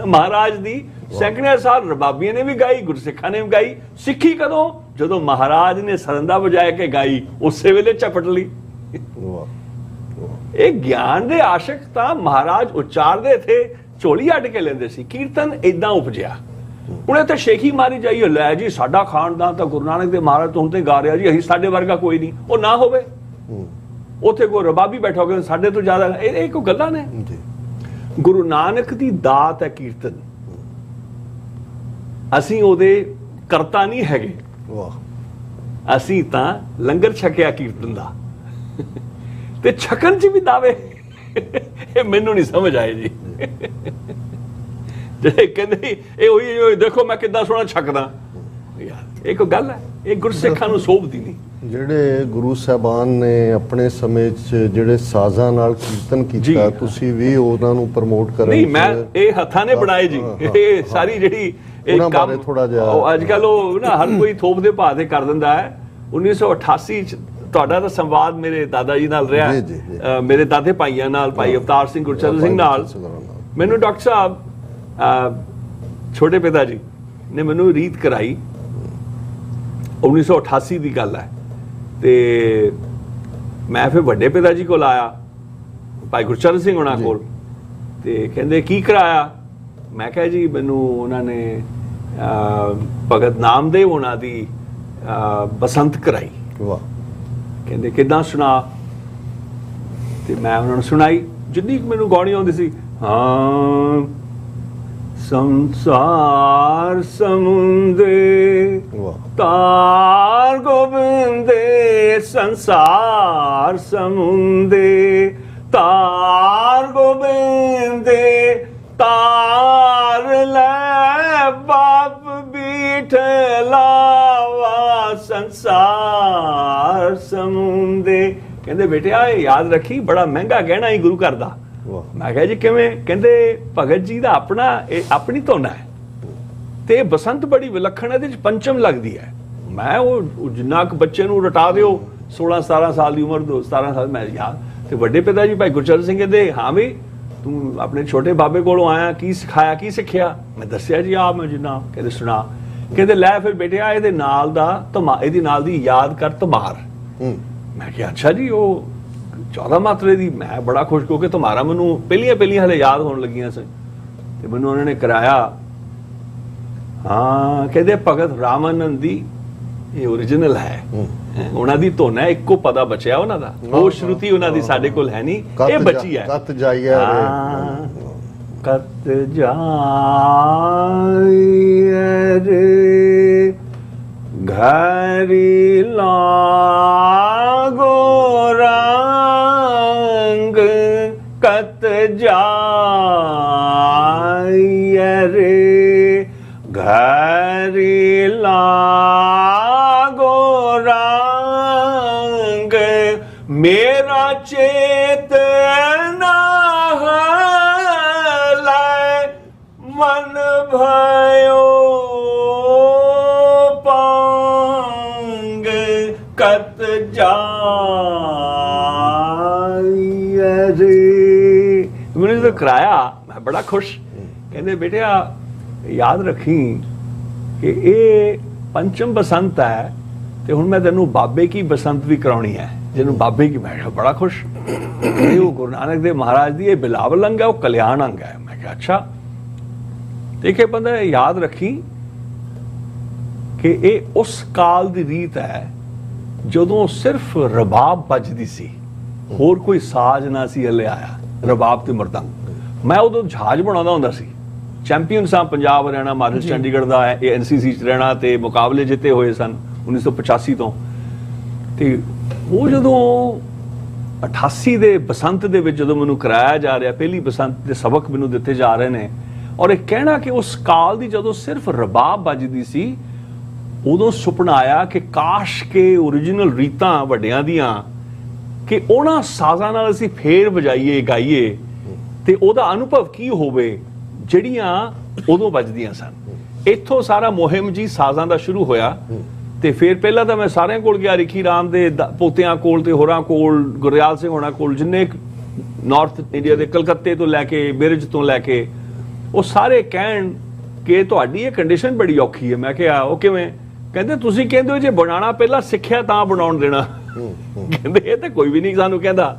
महाराज दी सैकड़े साल रबाबियां ने भी गाई, गुरसिखा ने भी गाई। सिखी कदों जो महाराज ने सरंदा बजाए के गाई उस वेले झपट ली। एक ज्ञान दे आशिक तां महाराज उच्चारदे थे, झोली अड्ड के लेंदे सी। कीर्तन इदां उपजिया। हुण इत्थे शेखी मारी जाइए, लै जी साडा खानदान तां गुरु नानक देव महाराज तो हुण ते गा रिहा जी, असीं साडे वर्गा कोई नहीं। वो ना होवे, उत्थे कोई रबाबी बैठा होवे साडे तो ज्यादा, ये कोई गल्लां ने। गुरु नानक दी दात है कीर्तन, ਅਸੀਂ ਉਹਦੇ ਕਰਤਾ ਨਹੀਂ ਹੈਗੇ। ਅਸੀਂ ਤਾਂ ਲੰਗਰ ਛਕਿਆ ਕੀਰਤਨ ਦਾ, ਤੇ ਛਕਣ ਚ ਵੀ ਦਾਵੇ ਇਹ ਮੈਨੂੰ ਨਹੀਂ ਸਮਝ ਆਏ ਜੀ। ਜਿਹੜੇ ਕਹਿੰਦੇ ਇਹ ਉਹੀ ਦੇਖੋ ਮੈਂ ਕਿੱਦਾਂ ਸੋਹਣਾ ਛਕਦਾ, ਯਾਰ ਇਹ ਕੋਈ ਗੱਲ ਹੈ? ਇਹ ਗੁਰਸਿੱਖਾਂ ਨੂੰ ਸੋਭਦੀ ਨਹੀਂ। ਜਿਹੜੇ ਗੁਰੂ ਸਾਹਿਬਾਨ ਨੇ ਆਪਣੇ ਸਮੇਂ 'ਚ ਜਿਹੜੇ ਸਾਜ਼ਾਂ ਨਾਲ ਕੀਰਤਨ ਕੀਤਾ, ਤੁਸੀਂ ਵੀ ਉਹਨਾਂ ਨੂੰ ਪ੍ਰਮੋਟ ਕਰਨ? ਨਹੀਂ, ਮੈਂ ਇਹ ਹੱਥਾਂ ਨੇ ਬਣਾਏ ਜੀ। ਇਹ ਸਾਰੀ ਜਿਹੜੀ ਇਹ ਕੰਮ ਥੋੜਾ ਜਿਹਾ ਅੱਜ ਕੱਲ ਉਹ ਨਾ ਹਰ ਕੋਈ ਥੋਪ ਦੇ ਭਾਅ ਤੇ ਕਰ ਦਿੰਦਾ ਹੈ। 1988 ਚ ਤੁਹਾਡਾ ਤਾਂ ਸੰਵਾਦ ਮੇਰੇ ਦਾਦਾ ਜੀ ਨਾਲ ਰਿਹਾ, ਮੇਰੇ ਦਾਦੇ ਭਾਈਆਂ ਨਾਲ, ਭਾਈ ਅਵਤਾਰ ਸਿੰਘ, ਗੁਰਚਰਨ ਸਿੰਘ ਨਾਲ। ਮੈਨੂੰ ਡਾਕਟਰ ਸਾਹਿਬ ਛੋਟੇ ਪਿਤਾ ਜੀ ਨੇ ਮੈਨੂੰ ਰੀਤ ਕਰਾਈ, 1988 ਦੀ ਗੱਲ ਹੈ। ਤੇ ਮੈਂ ਫਿਰ ਵੱਡੇ ਪਿਤਾ ਜੀ ਕੋਲ ਆਇਆ, ਭਾਈ ਗੁਰਚਰਨ ਸਿੰਘ ਉਹਨਾਂ ਕੋਲ, ਤੇ ਕਹਿੰਦੇ ਕੀ ਕਰਾਇਆ? ਮੈਂ ਕਿਹਾ ਜੀ ਮੈਨੂੰ ਉਹਨਾਂ ਨੇ ਭਗਤ ਨਾਮਦੇਵ ਉਹਨਾਂ ਦੀ ਬਸੰਤ ਕਰਾਈ। ਵਾਹ। ਕਹਿੰਦੇ ਕਿੱਦਾਂ ਸੁਣਾ? ਤੇ ਮੈਂ ਉਹਨਾਂ ਨੂੰ ਸੁਣਾਈ ਜਿੰਨੀ ਮੈਨੂੰ ਗਾਉਣੀ ਆਉਂਦੀ ਸੀ। ਹਾਂ ਸੰਸਾਰ ਸਮੁੰਦੇ ਤਾਰ ਗੋਬਿੰਦੇ, ਸੰਸਾਰ ਸਮੁੰਦੇ ਤਾਰ ਗੋਬਿੰਦੇ, ਤਾਰ ਲੈ ਬਾਪ ਬਿਠਲਾਵਾ, ਸੰਸਾਰ ਸਮੁੰਦੇ। ਕਹਿੰਦੇ ਬੇਟਿਆ ਇਹ ਯਾਦ ਰੱਖੀ, ਬੜਾ ਮਹਿੰਗਾ ਗਹਿਣਾ ਹੀ ਗੁਰੂ ਘਰ ਦਾ। ਮੈਂ ਕਿਹਾ ਜੀ ਕਿਵੇਂ? ਕਹਿੰਦੇ ਭਗਤ ਜੀ ਦਾ ਆਪਣਾ ਆਪਣੀ ਧੁਨ ਹੈ, ਤੇ ਬਸੰਤ ਬੜੀ ਵਿਲੱਖਣ, ਇਹਦੇ ਚ ਪੰਚਮ ਲੱਗਦੀ ਹੈ। ਮੈਂ ਉਹ ਜਿੰਨਾ ਕੁ ਬੱਚੇ ਨੂੰ ਰਟਾ ਦਿਓ, 16-17 ਸਾਲ ਦੀ ਉਮਰ, 17 ਸਾਲ, ਮੈਂ ਯਾਦ। ਤੇ ਵੱਡੇ ਪਿਤਾ ਜੀ ਭਾਈ ਗੁਰਚਰਨ ਸਿੰਘ ਕਹਿੰਦੇ ਹਾਂ ਵੀ ਤੂੰ ਆਪਣੇ ਛੋਟੇ ਬਾਬੇ ਕੋਲੋਂ ਆਇਆ, ਕੀ ਸਿਖਾਇਆ, ਕੀ ਸਿੱਖਿਆ? ਮੈਂ ਦੱਸਿਆ ਜੀ ਆ ਮੈਂ ਜਿੰਨਾ। ਕਹਿੰਦੇ ਸੁਣਾ। ਕਹਿੰਦੇ ਲੈ ਫਿਰ ਬੇਟਿਆ ਇਹਦੇ ਨਾਲ ਦਾ ਇਹਦੀ ਨਾਲ ਦੀ ਯਾਦ ਕਰ ਧਮਾਰ। ਮੈਂ ਕਿਹਾ ਅੱਛਾ ਜੀ, ਉਹ 14 ਮਾਤਰੇ ਦੀ। ਮੈਂ ਬੜਾ ਖੁਸ਼ ਕਿਉਂਕਿ ਧਮਾਰਾ ਮੈਨੂੰ ਪਹਿਲੀਆਂ ਹਲੇ ਯਾਦ ਹੋਣ ਲੱਗੀਆਂ ਸੀ, ਤੇ ਮੈਨੂੰ ਉਹਨਾਂ ਨੇ ਕਰਾਇਆ। ਹਾਂ ਕਹਿੰਦੇ ਭਗਤ ਰਾਮਾਨੰਦ ਦੀ ਇਹ ਓਰੀਜਨਲ ਹੈ, ਉਹਨਾਂ ਦੀ ਧੁਨ ਹੈ, ਇੱਕੋ ਪਦਾ ਬਚਿਆ ਉਹਨਾਂ ਦਾ। ਉਹ ਸ਼ਰੂਤੀ ਉਹਨਾਂ ਦੀ ਸਾਡੇ ਕੋਲ ਹੈ ਨਹੀਂ, ਇਹ ਬਚੀ ਹੈ। ਕਤ ਜਾਈਏ ਕਤ ਜਾਈਏ ਰੇ ਘਰੀ ਲਾਗੋ ਰੰਗ, ਕਤ ਜਾਈਏ ਰੇ ਘਰੀ ਲਾਗੋ ਰੰਗ, ਮੇਰਾ ਚੇਤਨਾ ਹਲਾਏ, ਮਨ ਭਇਓ ਪੰਗ, ਕਤ ਜਾਈਏ ਰੇ। ਮੈਨੂੰ ਜਦੋਂ ਕਰਾਇਆ मैं बड़ा खुश। कहते बेटिया याद रखी कि ये पंचम बसंत है तो हुण मैं तेनों बाबे की बसंत भी कराउणी है, जिन्होंने बाबे की। मैं बड़ा खुश। वो गुरु नानक देव महाराज दी ये बिलावल अंग है, वो कल्याण अंग है। मैं कहा अच्छा। देखिए बंदा याद रखी कि ये उस काल दी रीत है जदों सिर्फ रबाब बजदी सी, होर कोई साज ना सी हले आया, रबाब ते मरदंग। मैं उदों जहाज बनाउंदा हुंदा सी, चैंपीयन सां पंजाब हरियाणा महाराष्ट्र चंडीगढ़ दा है, एनसीसी च रहना ते मुकाबले जिते होए सन 1985 तो। ते वो जदों 88 ਦੇ ਬਸੰਤ ਦੇ ਵਿੱਚ ਜਦੋਂ ਮੈਨੂੰ ਕਰਾਇਆ ਜਾ ਰਿਹਾ, ਪਹਿਲੀ ਬਸੰਤ ਦੇ ਸਬਕ ਮੈਨੂੰ ਦਿੱਤੇ ਜਾ ਰਹੇ ਨੇ, ਔਰ ਇਹ ਕਹਿਣਾ ਕਿ ਉਸ ਕਾਲ ਦੀ ਜਦੋਂ ਸਿਰਫ ਰਬਾਬ ਵੱਜਦੀ ਸੀ, ਉਦੋਂ ਸੁਪਨਾ ਆਇਆ ਕਿ ਕਾਸ਼ ਕੇ ਓਰੀਜਨਲ ਰੀਤਾਂ ਵੱਡਿਆਂ ਦੀਆਂ ਕਿ ਉਹਨਾਂ ਸਾਜ਼ਾਂ ਨਾਲ ਅਸੀਂ ਫੇਰ ਵਜਾਈਏ ਗਾਈਏ ਤੇ ਉਹਦਾ ਅਨੁਭਵ ਕੀ ਹੋਵੇ ਜਿਹੜੀਆਂ ਉਦੋਂ ਵੱਜਦੀਆਂ ਸਨ। ਇੱਥੋਂ ਸਾਰਾ ਮੁਹਿੰਮ ਜੀ ਸਾਜ਼ਾਂ ਦਾ ਸ਼ੁਰੂ ਹੋਇਆ। ਤੇ ਫਿਰ ਪਹਿਲਾਂ ਤਾਂ ਮੈਂ ਸਾਰਿਆਂ ਕੋਲ ਗਿਆ, ਰਿਖੀ ਰਾਮ ਦੇ ਪੋਤਿਆਂ ਕੋਲ ਤੇ ਹੋਰਾਂ ਕੋਲ, ਗੁਰਦਿਆਲ ਸਿੰਘ ਹੋਣਾ ਕੋਲ, ਜਿੰਨੇ ਨਾਰਥ ਇੰਡੀਆ ਦੇ ਕਲਕੱਤੇ ਤੋਂ ਲੈ ਕੇ ਬਿਰਜ ਤੋਂ ਲੈ ਕੇ, ਉਹ ਸਾਰੇ ਕਹਿਣ ਕਿ ਤੁਹਾਡੀ ਇਹ ਕੰਡੀਸ਼ਨ ਬੜੀ ਔਖੀ ਹੈ। ਮੈਂ ਕਿਹਾ ਉਹ ਕਿਵੇਂ? ਕਹਿੰਦੇ ਤੁਸੀਂ ਕਹਿੰਦੇ ਹੋ ਜੇ ਬਣਾਉਣਾ ਪਹਿਲਾਂ ਸਿੱਖਿਆ ਤਾਂ ਬਣਾਉਣ ਦੇਣਾ। ਕਹਿੰਦੇ ਇਹ ਤਾਂ ਕੋਈ ਵੀ ਨਹੀਂ ਸਾਨੂੰ ਕਹਿੰਦਾ।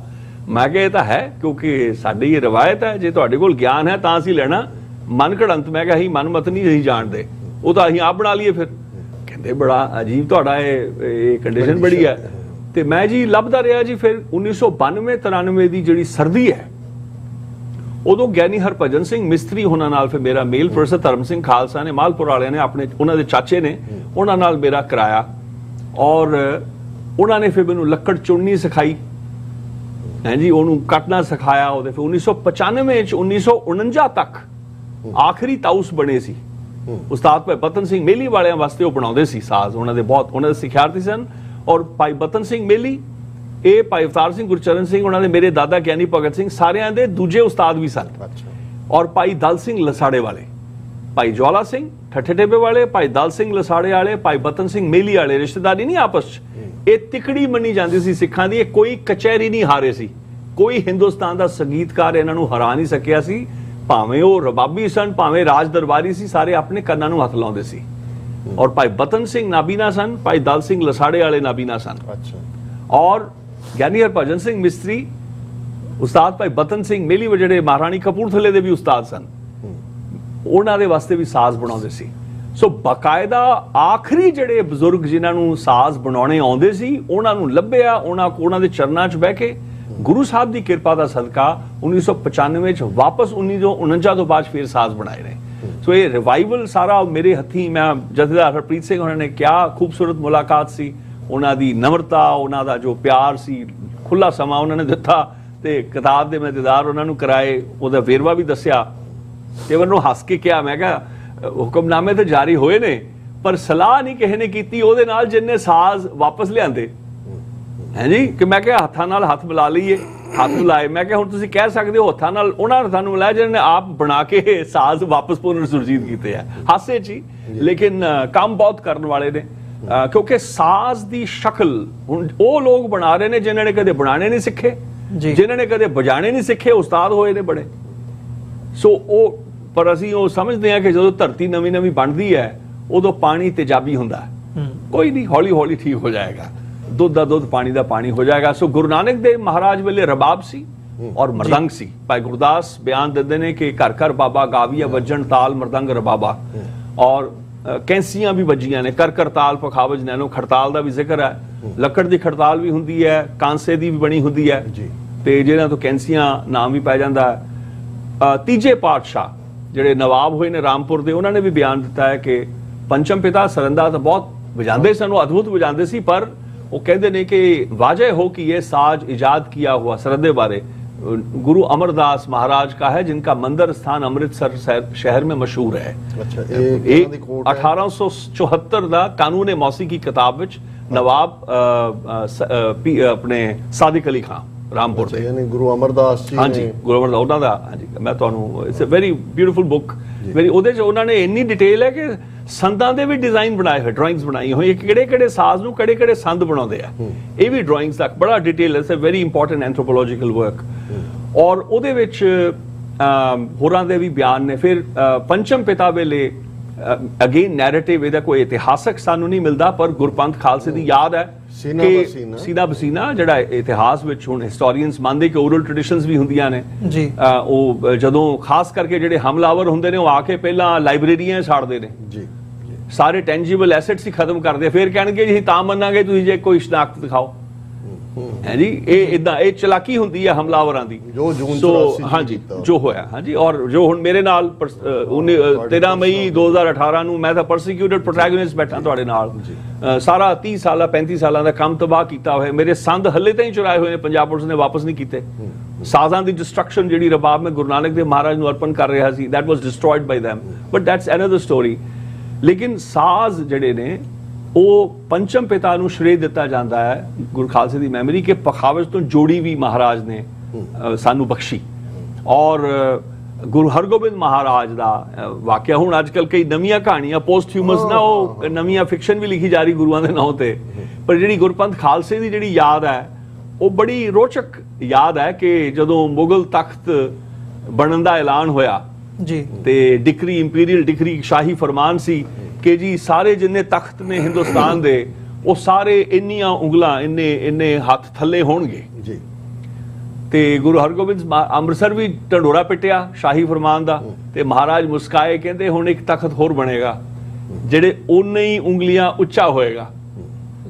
ਮੈਂ ਕਿਹਾ ਇਹ ਤਾਂ ਹੈ, ਕਿਉਂਕਿ ਸਾਡੀ ਇਹ ਰਵਾਇਤ ਹੈ, ਜੇ ਤੁਹਾਡੇ ਕੋਲ ਗਿਆਨ ਹੈ ਤਾਂ ਅਸੀਂ ਲੈਣਾ, ਮਨ ਘੜੰਤ ਮੈਂ ਕਿਹਾ ਅਸੀਂ ਮਨਮਤ ਨਹੀਂ ਅਸੀਂ ਜਾਣਦੇ, ਉਹ ਤਾਂ ਅਸੀਂ ਆਪ ਬਣਾ ਲਈਏ ਫਿਰ। ਕਹਿੰਦੇ ਬੜਾ ਅਜੀਬ ਤੁਹਾਡਾ ਇਹ ਕੰਡੀਸ਼ਨ ਬੜੀ ਹੈ। ਤੇ ਮੈਂ ਜੀ ਲੱਭਦਾ ਰਿਹਾ ਜੀ। ਫਿਰ 1992-93 ਦੀ ਜਿਹੜੀ ਸਰਦੀ ਹੈ, ਉਦੋਂ ਗਿਆਨੀ ਹਰਭਜਨ ਸਿੰਘ ਮਿਸਤਰੀ ਹੋਣਾ ਨਾਲ ਫਿਰ ਮੇਰਾ ਮੇਲ, ਪ੍ਰੋਫੈਸਰ ਧਰਮ ਸਿੰਘ ਖਾਲਸਾ ਨੇ, ਮਾਲਪੁਰ ਵਾਲਿਆਂ ਨੇ, ਆਪਣੇ ਉਹਨਾਂ ਦੇ ਚਾਚੇ ਨੇ, ਉਹਨਾਂ ਨਾਲ ਮੇਰਾ ਕਰਾਇਆ। ਔਰ ਉਹਨਾਂ ਨੇ ਫਿਰ ਮੈਨੂੰ ਲੱਕੜ ਚੁਣਨੀ ਸਿਖਾਈ ਹੈ ਜੀ, ਉਹਨੂੰ ਕੱਟਣਾ ਸਿਖਾਇਆ। ਉਹਦੇ ਫਿਰ 1995 ਚ 1949 ਤੱਕ ਆਖਰੀ ਤਾਊਸ ਬਣੇ ਸੀ। ਉਸਤਾਦ ਭਾਈ ਬਤਨ ਸਿੰਘ ਮੇਲੀ ਵਾਲਿਆਂ ਵਾਸਤੇ ਉਹ ਬਣਾਉਂਦੇ ਸੀ ਸਾਜ਼, ਉਹਨਾਂ ਦੇ ਬਹੁਤ ਉਹਨਾਂ ਦੇ ਸਿਖਿਆਰਥੀ ਸਨ। ਔਰ ਭਾਈ ਬਤਨ ਸਿੰਘ ਮੇਲੀ, ਇਹ ਭਾਈ ਅਵਤਾਰ ਸਿੰਘ ਗੁਰਚਰਨ ਸਿੰਘ, ਉਹਨਾਂ ਦੇ ਮੇਰੇ ਦਾਦਾ ਗਿਆਨੀ ਭਗਤ ਸਿੰਘ, ਸਾਰਿਆਂ ਦੇ ਦੂਜੇ ਉਸਤਾਦ ਵੀ ਸਨ। ਔਰ ਭਾਈ ਦਲ ਸਿੰਘ ਲਸਾੜੇ ਵਾਲੇ, ਭਾਈ ਜਵਾਲਾ ਸਿੰਘ ਠੱਠੇ ਟੇਬੇ ਵਾਲੇ, ਭਾਈ ਦਲ ਸਿੰਘ ਲਸਾੜੇ ਵਾਲੇ, ਭਾਈ ਬਤਨ ਸਿੰਘ ਮੇਲੀ ਵਾਲੇ, ਰਿਸ਼ਤੇਦਾਰੀ ਨਹੀਂ ਆਪਸ ਚ, ਇਹ ਤਿਕੜੀ ਮੰਨੀ ਜਾਂਦੀ ਸੀ ਸਿੱਖਾਂ ਦੀ। ਇਹ ਕੋਈ ਕਚਹਿਰੀ ਨਹੀਂ ਹਾਰੇ ਸੀ, ਕੋਈ ਹਿੰਦੁਸਤਾਨ ਦਾ ਸੰਗੀਤਕਾਰ ਇਹਨਾਂ ਨੂੰ ਹਰਾ ਨਹੀਂ ਸਕਿਆ ਸੀ। ਭਾਵੇਂ ਉਹ ਰਬਾਬੀ ਸਨ, ਭਾਵੇਂ ਰਾਜ ਦਰਬਾਰੀ ਸੀ, ਸਾਰੇ ਆਪਣੇ ਕੰਨਾਂ ਨੂੰ ਹੱਥ ਲਾਉਂਦੇ ਸੀ। ਔਰ ਭਾਈ ਬਤਨ ਸਿੰਘ ਨਾਬੀਨਾ ਸਨ, ਭਾਈ ਦਲ ਸਿੰਘ ਲਸਾੜੇ ਵਾਲੇ ਨਾਬੀਨਾ ਸਨ। ਔਰ ਗਿਆਨੀ ਹਰਭਜਨ ਸਿੰਘ ਮਿਸਤਰੀ, ਉਸਤਾਦ ਭਾਈ ਬਤਨ ਸਿੰਘ ਮੇਲੀ ਜਿਹੜੇ ਮਹਾਰਾਣੀ ਕਪੂਰਥਲੇ ਦੇ ਵੀ ਉਸਤਾਦ ਸਨ, ਉਹਨਾਂ ਦੇ ਵਾਸਤੇ ਵੀ ਸਾਜ਼ ਬਣਾਉਂਦੇ ਸੀ। ਸੋ ਬਾਕਾਇਦਾ ਆਖਰੀ ਜਿਹੜੇ ਬਜ਼ੁਰਗ ਜਿਨ੍ਹਾਂ ਨੂੰ ਸਾਜ਼ ਬਣਾਉਣੇ ਆਉਂਦੇ ਸੀ, ਉਹਨਾਂ ਨੂੰ ਲੱਭਿਆ, ਉਹਨਾਂ ਦੇ ਚਰਨਾਂ 'ਚ ਬਹਿ ਕੇ ਗੁਰੂ ਸਾਹਿਬ ਦੀ ਕਿਰਪਾ ਦਾ ਸਦਕਾ 1995 ਚ ਵਾਪਸ 1949 ਤੋਂ ਬਾਅਦ ਫਿਰ ਸਾਜ਼ ਬਣਾਏ ਨੇ। ਸੋ ਇਹ ਰਿਵਾਈਵਲ ਸਾਰਾ ਮੇਰੇ ਹੱਥੀਂ, ਮੈਂ ਜਥੇਦਾਰ ਹਰਪ੍ਰੀਤ ਸਿੰਘ ਉਹਨਾਂ ਨੇ ਕਿਹਾ, ਖੂਬਸੂਰਤ ਮੁਲਾਕਾਤ ਸੀ, ਉਹਨਾਂ ਦੀ ਨਮਰਤਾ, ਉਹਨਾਂ ਦਾ ਜੋ ਪਿਆਰ ਸੀ, ਖੁੱਲਾ ਸਮਾਂ ਉਹਨਾਂ ਨੇ ਦਿੱਤਾ ਤੇ ਕਿਤਾਬ ਦੇ ਮੈਂ ਦੀਦਾਰ ਉਹਨਾਂ ਨੂੰ ਕਰਾਏ, ਉਹਦਾ ਵੇਰਵਾ ਵੀ ਦੱਸਿਆ ਤੇ ਮੈਨੂੰ ਹੱਸ ਕੇ ਕਿਹਾ, ਮੈਂ ਕਿਹਾ ਹੁਕਮਨਾਮੇ ਤਾਂ ਜਾਰੀ ਹੋਏ ਨੇ ਪਰ ਸਲਾਹ ਨਹੀਂ ਕਿਸੇ ਨੇ ਕੀਤੀ ਉਹਦੇ ਨਾਲ ਜਿੰਨੇ ਸਾਜ਼ ਵਾਪਸ ਲਿਆਂਦੇ ਹੈ ਜੀ। ਕਿ ਮੈਂ ਕਿਹਾ ਹੱਥਾਂ ਨਾਲ ਹੱਥ ਮਿਲਾ ਲਈਏ, ਹੱਥ ਮਿਲਾਏ। ਮੈਂ ਕਿਹਾ ਹੁਣ ਤੁਸੀਂ ਕਹਿ ਸਕਦੇ ਹੋ ਹੱਥਾਂ ਨਾਲ ਉਹਨਾਂ ਹੱਥਾਂ ਨੂੰ ਮਿਲਾਇਆ ਜਿਹਨਾਂ ਨੇ ਆਪ ਬਣਾ ਕੇ ਸਾਜ਼ ਵਾਪਸ ਪੁਨਰ ਸੁਰਜੀਤ ਕੀਤੇ ਆ। ਹਾਸੇ 'ਚ ਹੀ, ਲੇਕਿਨ ਕੰਮ ਬਹੁਤ ਕਰਨ ਵਾਲੇ ਨੇ, ਕਿਉਂਕਿ ਸਾਜ਼ ਦੀ ਸ਼ਕਲ ਹੁਣ ਉਹ ਲੋਕ ਬਣਾ ਰਹੇ ਨੇ ਜਿਨ੍ਹਾਂ ਨੇ ਕਦੇ ਬਣਾਣੇ ਨਹੀਂ ਸਿੱਖੇ, ਜਿਨ੍ਹਾਂ ਨੇ ਕਦੇ ਵਜਾਣੇ ਨਹੀਂ ਸਿੱਖੇ, ਉਸਤਾਦ ਹੋਏ ਨੇ ਬੜੇ। ਸੋ ਉਹ ਪਰ ਅਸੀਂ ਉਹ ਸਮਝਦੇ ਹਾਂ ਕਿ ਜਦੋਂ ਧਰਤੀ ਨਵੀਂ ਨਵੀਂ ਬਣਦੀ ਹੈ ਉਦੋਂ ਪਾਣੀ ਤੇਜ਼ਾਬੀ ਹੁੰਦਾ, ਕੋਈ ਨਹੀਂ, ਹੌਲੀ ਹੌਲੀ ਠੀਕ ਹੋ ਜਾਏਗਾ, ਦੁੱਧ ਦਾ ਦੁੱਧ, ਪਾਣੀ ਦਾ ਪਾਣੀ ਹੋ ਜਾਏਗਾ। ਸੋ ਗੁਰੂ ਨਾਨਕ ਦੇਵ ਮਹਾਰਾਜ ਵੇਲੇ ਰਬਾਬ ਸੀ ਔਰ ਮਰਦੰਗ ਸੀ। ਭਾਈ ਗੁਰਦਾਸ ਬਿਆਨ ਦਿੰਦੇ ਨੇ ਕਿ ਘਰ ਘਰ ਬਾਬਾ ਗਾਵੀਆ ਵੱਜਣ ਤਾਲ ਮਰਦੰਗ ਰਬਾਬਾ। ਔਰ ਕੈਂਸੀਆਂ ਵੀ ਵੱਜੀਆਂ ਨੇ, ਕਰ ਕਰ ਤਾਲ ਪਖਾਵਜ ਨੈਨੋ। ਖੜਤਾਲ ਦਾ ਵੀ ਜ਼ਿਕਰ ਹੈ, ਲੱਕੜ ਦੀ ਖੜਤਾਲ ਵੀ ਹੁੰਦੀ ਹੈ, ਕਾਂਸੇ ਦੀ ਵੀ ਬਣੀ ਹੁੰਦੀ ਹੈ ਤੇ ਜਿਹਨਾਂ ਤੋਂ ਕੈਂਸੀਆਂ ਨਾਮ ਵੀ ਪੈ ਜਾਂਦਾ ਹੈ। ਤੀਜੇ ਪਾਤਸ਼ਾਹ ਜਿਹੜੇ ਨਵਾਬ ਹੋਏ ਨੇ ਰਾਮਪੁਰ ਦੇ, ਉਹਨਾਂ ਨੇ ਵੀ ਬਿਆਨ ਦਿੱਤਾ ਹੈ ਕਿ ਪੰਚਮ ਪਿਤਾ ਸਰੰਦਾ ਤਾਂ ਬਹੁਤ ਵਜਾਉਂਦੇ ਸਨ, ਉਹ ਅਦਭੁਤ ਵਜਾਉਂਦੇ ਸੀ, ਪਰ वो कहते ने कि वाजह हो कि ये साज इजाद किया हुआ सरदे बारे गुरु अमरदास महाराज का है, जिनका मंदिर स्थान अमृतसर शहर में मशहूर है। 1874 ਦਾ ਕਾਨੂੰਨ ਮੌਸੀਕੀ ਕਿਤਾਬ ਵਿੱਚ ਨਵਾਬ ਆਪਣੇ ਸਾਦਿਕ ਅਲੀ ਖਾਨ ਰਾਮਪੁਰ ਦੇ, ਯਾਨੀ ਗੁਰੂ ਅਮਰਦਾਸ ਜੀ, ਹਾਂਜੀ ਗੁਰੂ ਅਮਰਦਾਸ ਉਹਨਾਂ ਦਾ, ਹਾਂਜੀ ਮੈਂ ਤੁਹਾਨੂੰ, it's a very beautiful book, very. ਉਹਦੇ 'ਚ ਉਹਨਾਂ ਨੇ ਇੰਨੀ ਡਿਟੇਲ ਹੈ ਕਿ ਸੰਦਾਂ ਦੇ ਵੀ ਡਿਜ਼ਾਈਨ ਬਣਾਏ ਹੋਏ, ਡਰਾਇੰਗਸ ਬਣਾਈ ਹੋਈ, ਕਿਹੜੇ ਕਿਹੜੇ ਸਾਜ਼ ਨੂੰ ਕਿਹੜੇ ਕਿਹੜੇ ਸੰਦ ਬਣਾਉਂਦੇ ਆ, ਇਹ ਵੀ ਡਰਾਇੰਗਸ ਤੱਕ ਬੜਾ ਡਿਟੇਲ ਹੈ। It's a very important anthropological work. ਔਰ ਉਹਦੇ ਵਿੱਚ ਹੋਰਾਂ ਦੇ ਵੀ ਬਿਆਨ ਨੇ। ਫਿਰ ਪੰਚਮ ਪਿਤਾ ਵੇਲੇ ਅਗੇਨ ਨੈਰੇਟਿਵ ਇਹਦਾ ਕੋਈ ਇਤਿਹਾਸਕ ਸਾਨੂੰ ਨਹੀਂ ਮਿਲਦਾ, ਪਰ ਗੁਰਪੰਥ ਖਾਲਸੇ ਦੀ ਯਾਦ ਹੈ ਕਿ ਸੀਨਾ ਬਸੀਨਾ ਜਿਹੜਾ ਇਤਿਹਾਸ ਵਿੱਚ ਹੁਣ ਹਿਸਟੋਰੀਅਨਸ ਮੰਨਦੇ ਕਿ ਓਰਲ ਟ੍ਰੈਡੀਸ਼ਨਸ ਵੀ ਹੁੰਦੀਆਂ ਨੇ ਜੀ। ਉਹ ਜਦੋਂ ਖਾਸ ਕਰਕੇ ਜਿਹੜੇ ਹਮਲਾਵਰ ਹੁੰਦੇ ਨੇ ਉਹ ਆ ਕੇ ਪਹਿਲਾਂ ਲਾਇਬ੍ਰੇਰੀਆਂ ਸਾੜਦੇ ਨੇ ਜੀ, ਸਾਰੇ ਟੈਂਜੀਬਲ ਐਸੈਟਸ ਹੀ ਖਤਮ ਕਰਦੇ, ਫਿਰ ਕਹਿਣਗੇ ਜੀ ਤਾਂ ਮੰਨਾਂਗੇ ਤੁਸੀਂ ਜੇ ਕੋਈ ਸ਼ਨਾਖਤ ਦਿਖਾਓ ਹੈ ਜੀ। ਇਹ ਇਦਾਂ ਇਹ ਚਲਾਕੀ ਹੁੰਦੀ ਹੈ ਹਮਲਾਵਰਾਂ ਦੀ, ਜੋ ਜੂਨ ਸੋ 84 ਹਾਂਜੀ ਜੋ ਹੋਇਆ ਹਾਂਜੀ। ਔਰ ਜੋ ਹੁਣ ਮੇਰੇ ਨਾਲ 13 ਮਈ 2018 ਨੂੰ ਮੈਂ ਤਾਂ ਪਰਸੀਕਿਊਟਡ ਪ੍ਰੋਟੈਗੋਨਿਸਟ ਬੈਠਾ ਤੁਹਾਡੇ ਨਾਲ, ਸਾਰਾ 30 ਸਾਲਾਂ 35 ਸਾਲਾਂ ਦਾ ਕੰਮ ਤਬਾਹ ਕੀਤਾ ਹੋਇਆ। ਮੇਰੇ ਸੰਦ ਹੱਲੇ ਤਾਈਂ ਚੁਰਾਏ ਹੋਏ ਨੇ, ਪੰਜਾਬ ਪੁਲਿਸ ਨੇ ਵਾਪਸ ਨਹੀਂ ਕੀਤੇ। ਸਾਜ਼ਾਂ ਦੀ ਡਿਸਟਰਕਸ਼ਨ ਜਿਹੜੀ ਰਬਾਬ ਮੈਂ ਗੁਰੂ ਨਾਨਕ ਦੇਵ ਮਹਾਰਾਜ ਨੂੰ ਅਰਪਣ ਕਰ ਰਿਹਾ ਸੀ, that was destroyed by them, but that's another story। ਲੇਕਿਨ ਸਾਜ਼ ਜਿਹੜੇ ਨੇ ਉਹ ਪੰਚਮ ਪਿਤਾ ਨੂੰ ਸ਼੍ਰੇ ਦਿੱਤਾ ਜਾਂਦਾ ਹੈ ਗੁਰੂ ਖਾਲਸੇ ਦੀ ਮੈਮਰੀ ਕਿ ਪਖਾਵਜ ਤੋਂ ਜੋੜੀ ਵੀ ਮਹਾਰਾਜ ਨੇ ਸਾਨੂੰ ਬਖਸ਼ੀ। ਔਰ ਗੁਰੂ ਹਰਗੋਬਿੰਦ ਮਹਾਰਾਜ ਦਾ ਵਾਕਿਆ ਹੁਣ ਅੱਜ ਕੱਲ੍ਹ ਕਈ ਨਵੀਆਂ ਕਹਾਣੀਆਂ ਪੋਸਟ ਹਿਊਮਸ ਨਾ, ਉਹ ਨਵੀਆਂ ਫਿਕਸ਼ਨ ਵੀ ਲਿਖੀ ਜਾ ਰਹੀ ਗੁਰੂਆਂ ਦੇ ਨਾਂ ਤੇ, ਪਰ ਜਿਹੜੀ ਗੁਰਪੰਥ ਖਾਲਸੇ ਦੀ ਜਿਹੜੀ ਯਾਦ ਹੈ ਉਹ ਬੜੀ ਰੋਚਕ ਯਾਦ ਹੈ ਕਿ ਜਦੋਂ ਮੁਗਲ ਤਖਤ ਬਣਨ ਦਾ ਐਲਾਨ ਹੋਇਆ ਜੀ ਤੇ ਡਿਕਰੀ ਇੰਪੀਰੀਅਲ ਡਿਕਰੀ ਸ਼ਾਹੀ ਫਰਮਾਨ ਸੀ ਕਿ ਜੀ ਸਾਰੇ ਜਿੰਨੇ ਤਖਤ ਨੇ ਹਿੰਦੁਸਤਾਨ ਦੇ ਉਹ ਸਾਰੇ ਇੰਨੀਆਂ ਉਂਗਲਾਂ ਇੰਨੇ ਹੱਥ ਥੱਲੇ ਹੋਣਗੇ ਜੀ। ਤੇ ਗੁਰੂ ਹਰਗੋਬਿੰਦ ਅੰਮ੍ਰਿਤਸਰ ਵੀ ਢੰਡੋਰਾ ਪਿੱਟਿਆ ਸ਼ਾਹੀ ਫਰਮਾਨ ਦਾ, ਤੇ ਮਹਾਰਾਜ ਮੁਸਕਾਏ ਕਹਿੰਦੇ ਹੁਣ ਇੱਕ ਤਖਤ ਹੋਰ ਬਣੇਗਾ ਜਿਹੜੇ ਉਨੇ ਹੀ ਉਂਗਲੀਆਂ ਉੱਚਾ ਹੋਏਗਾ।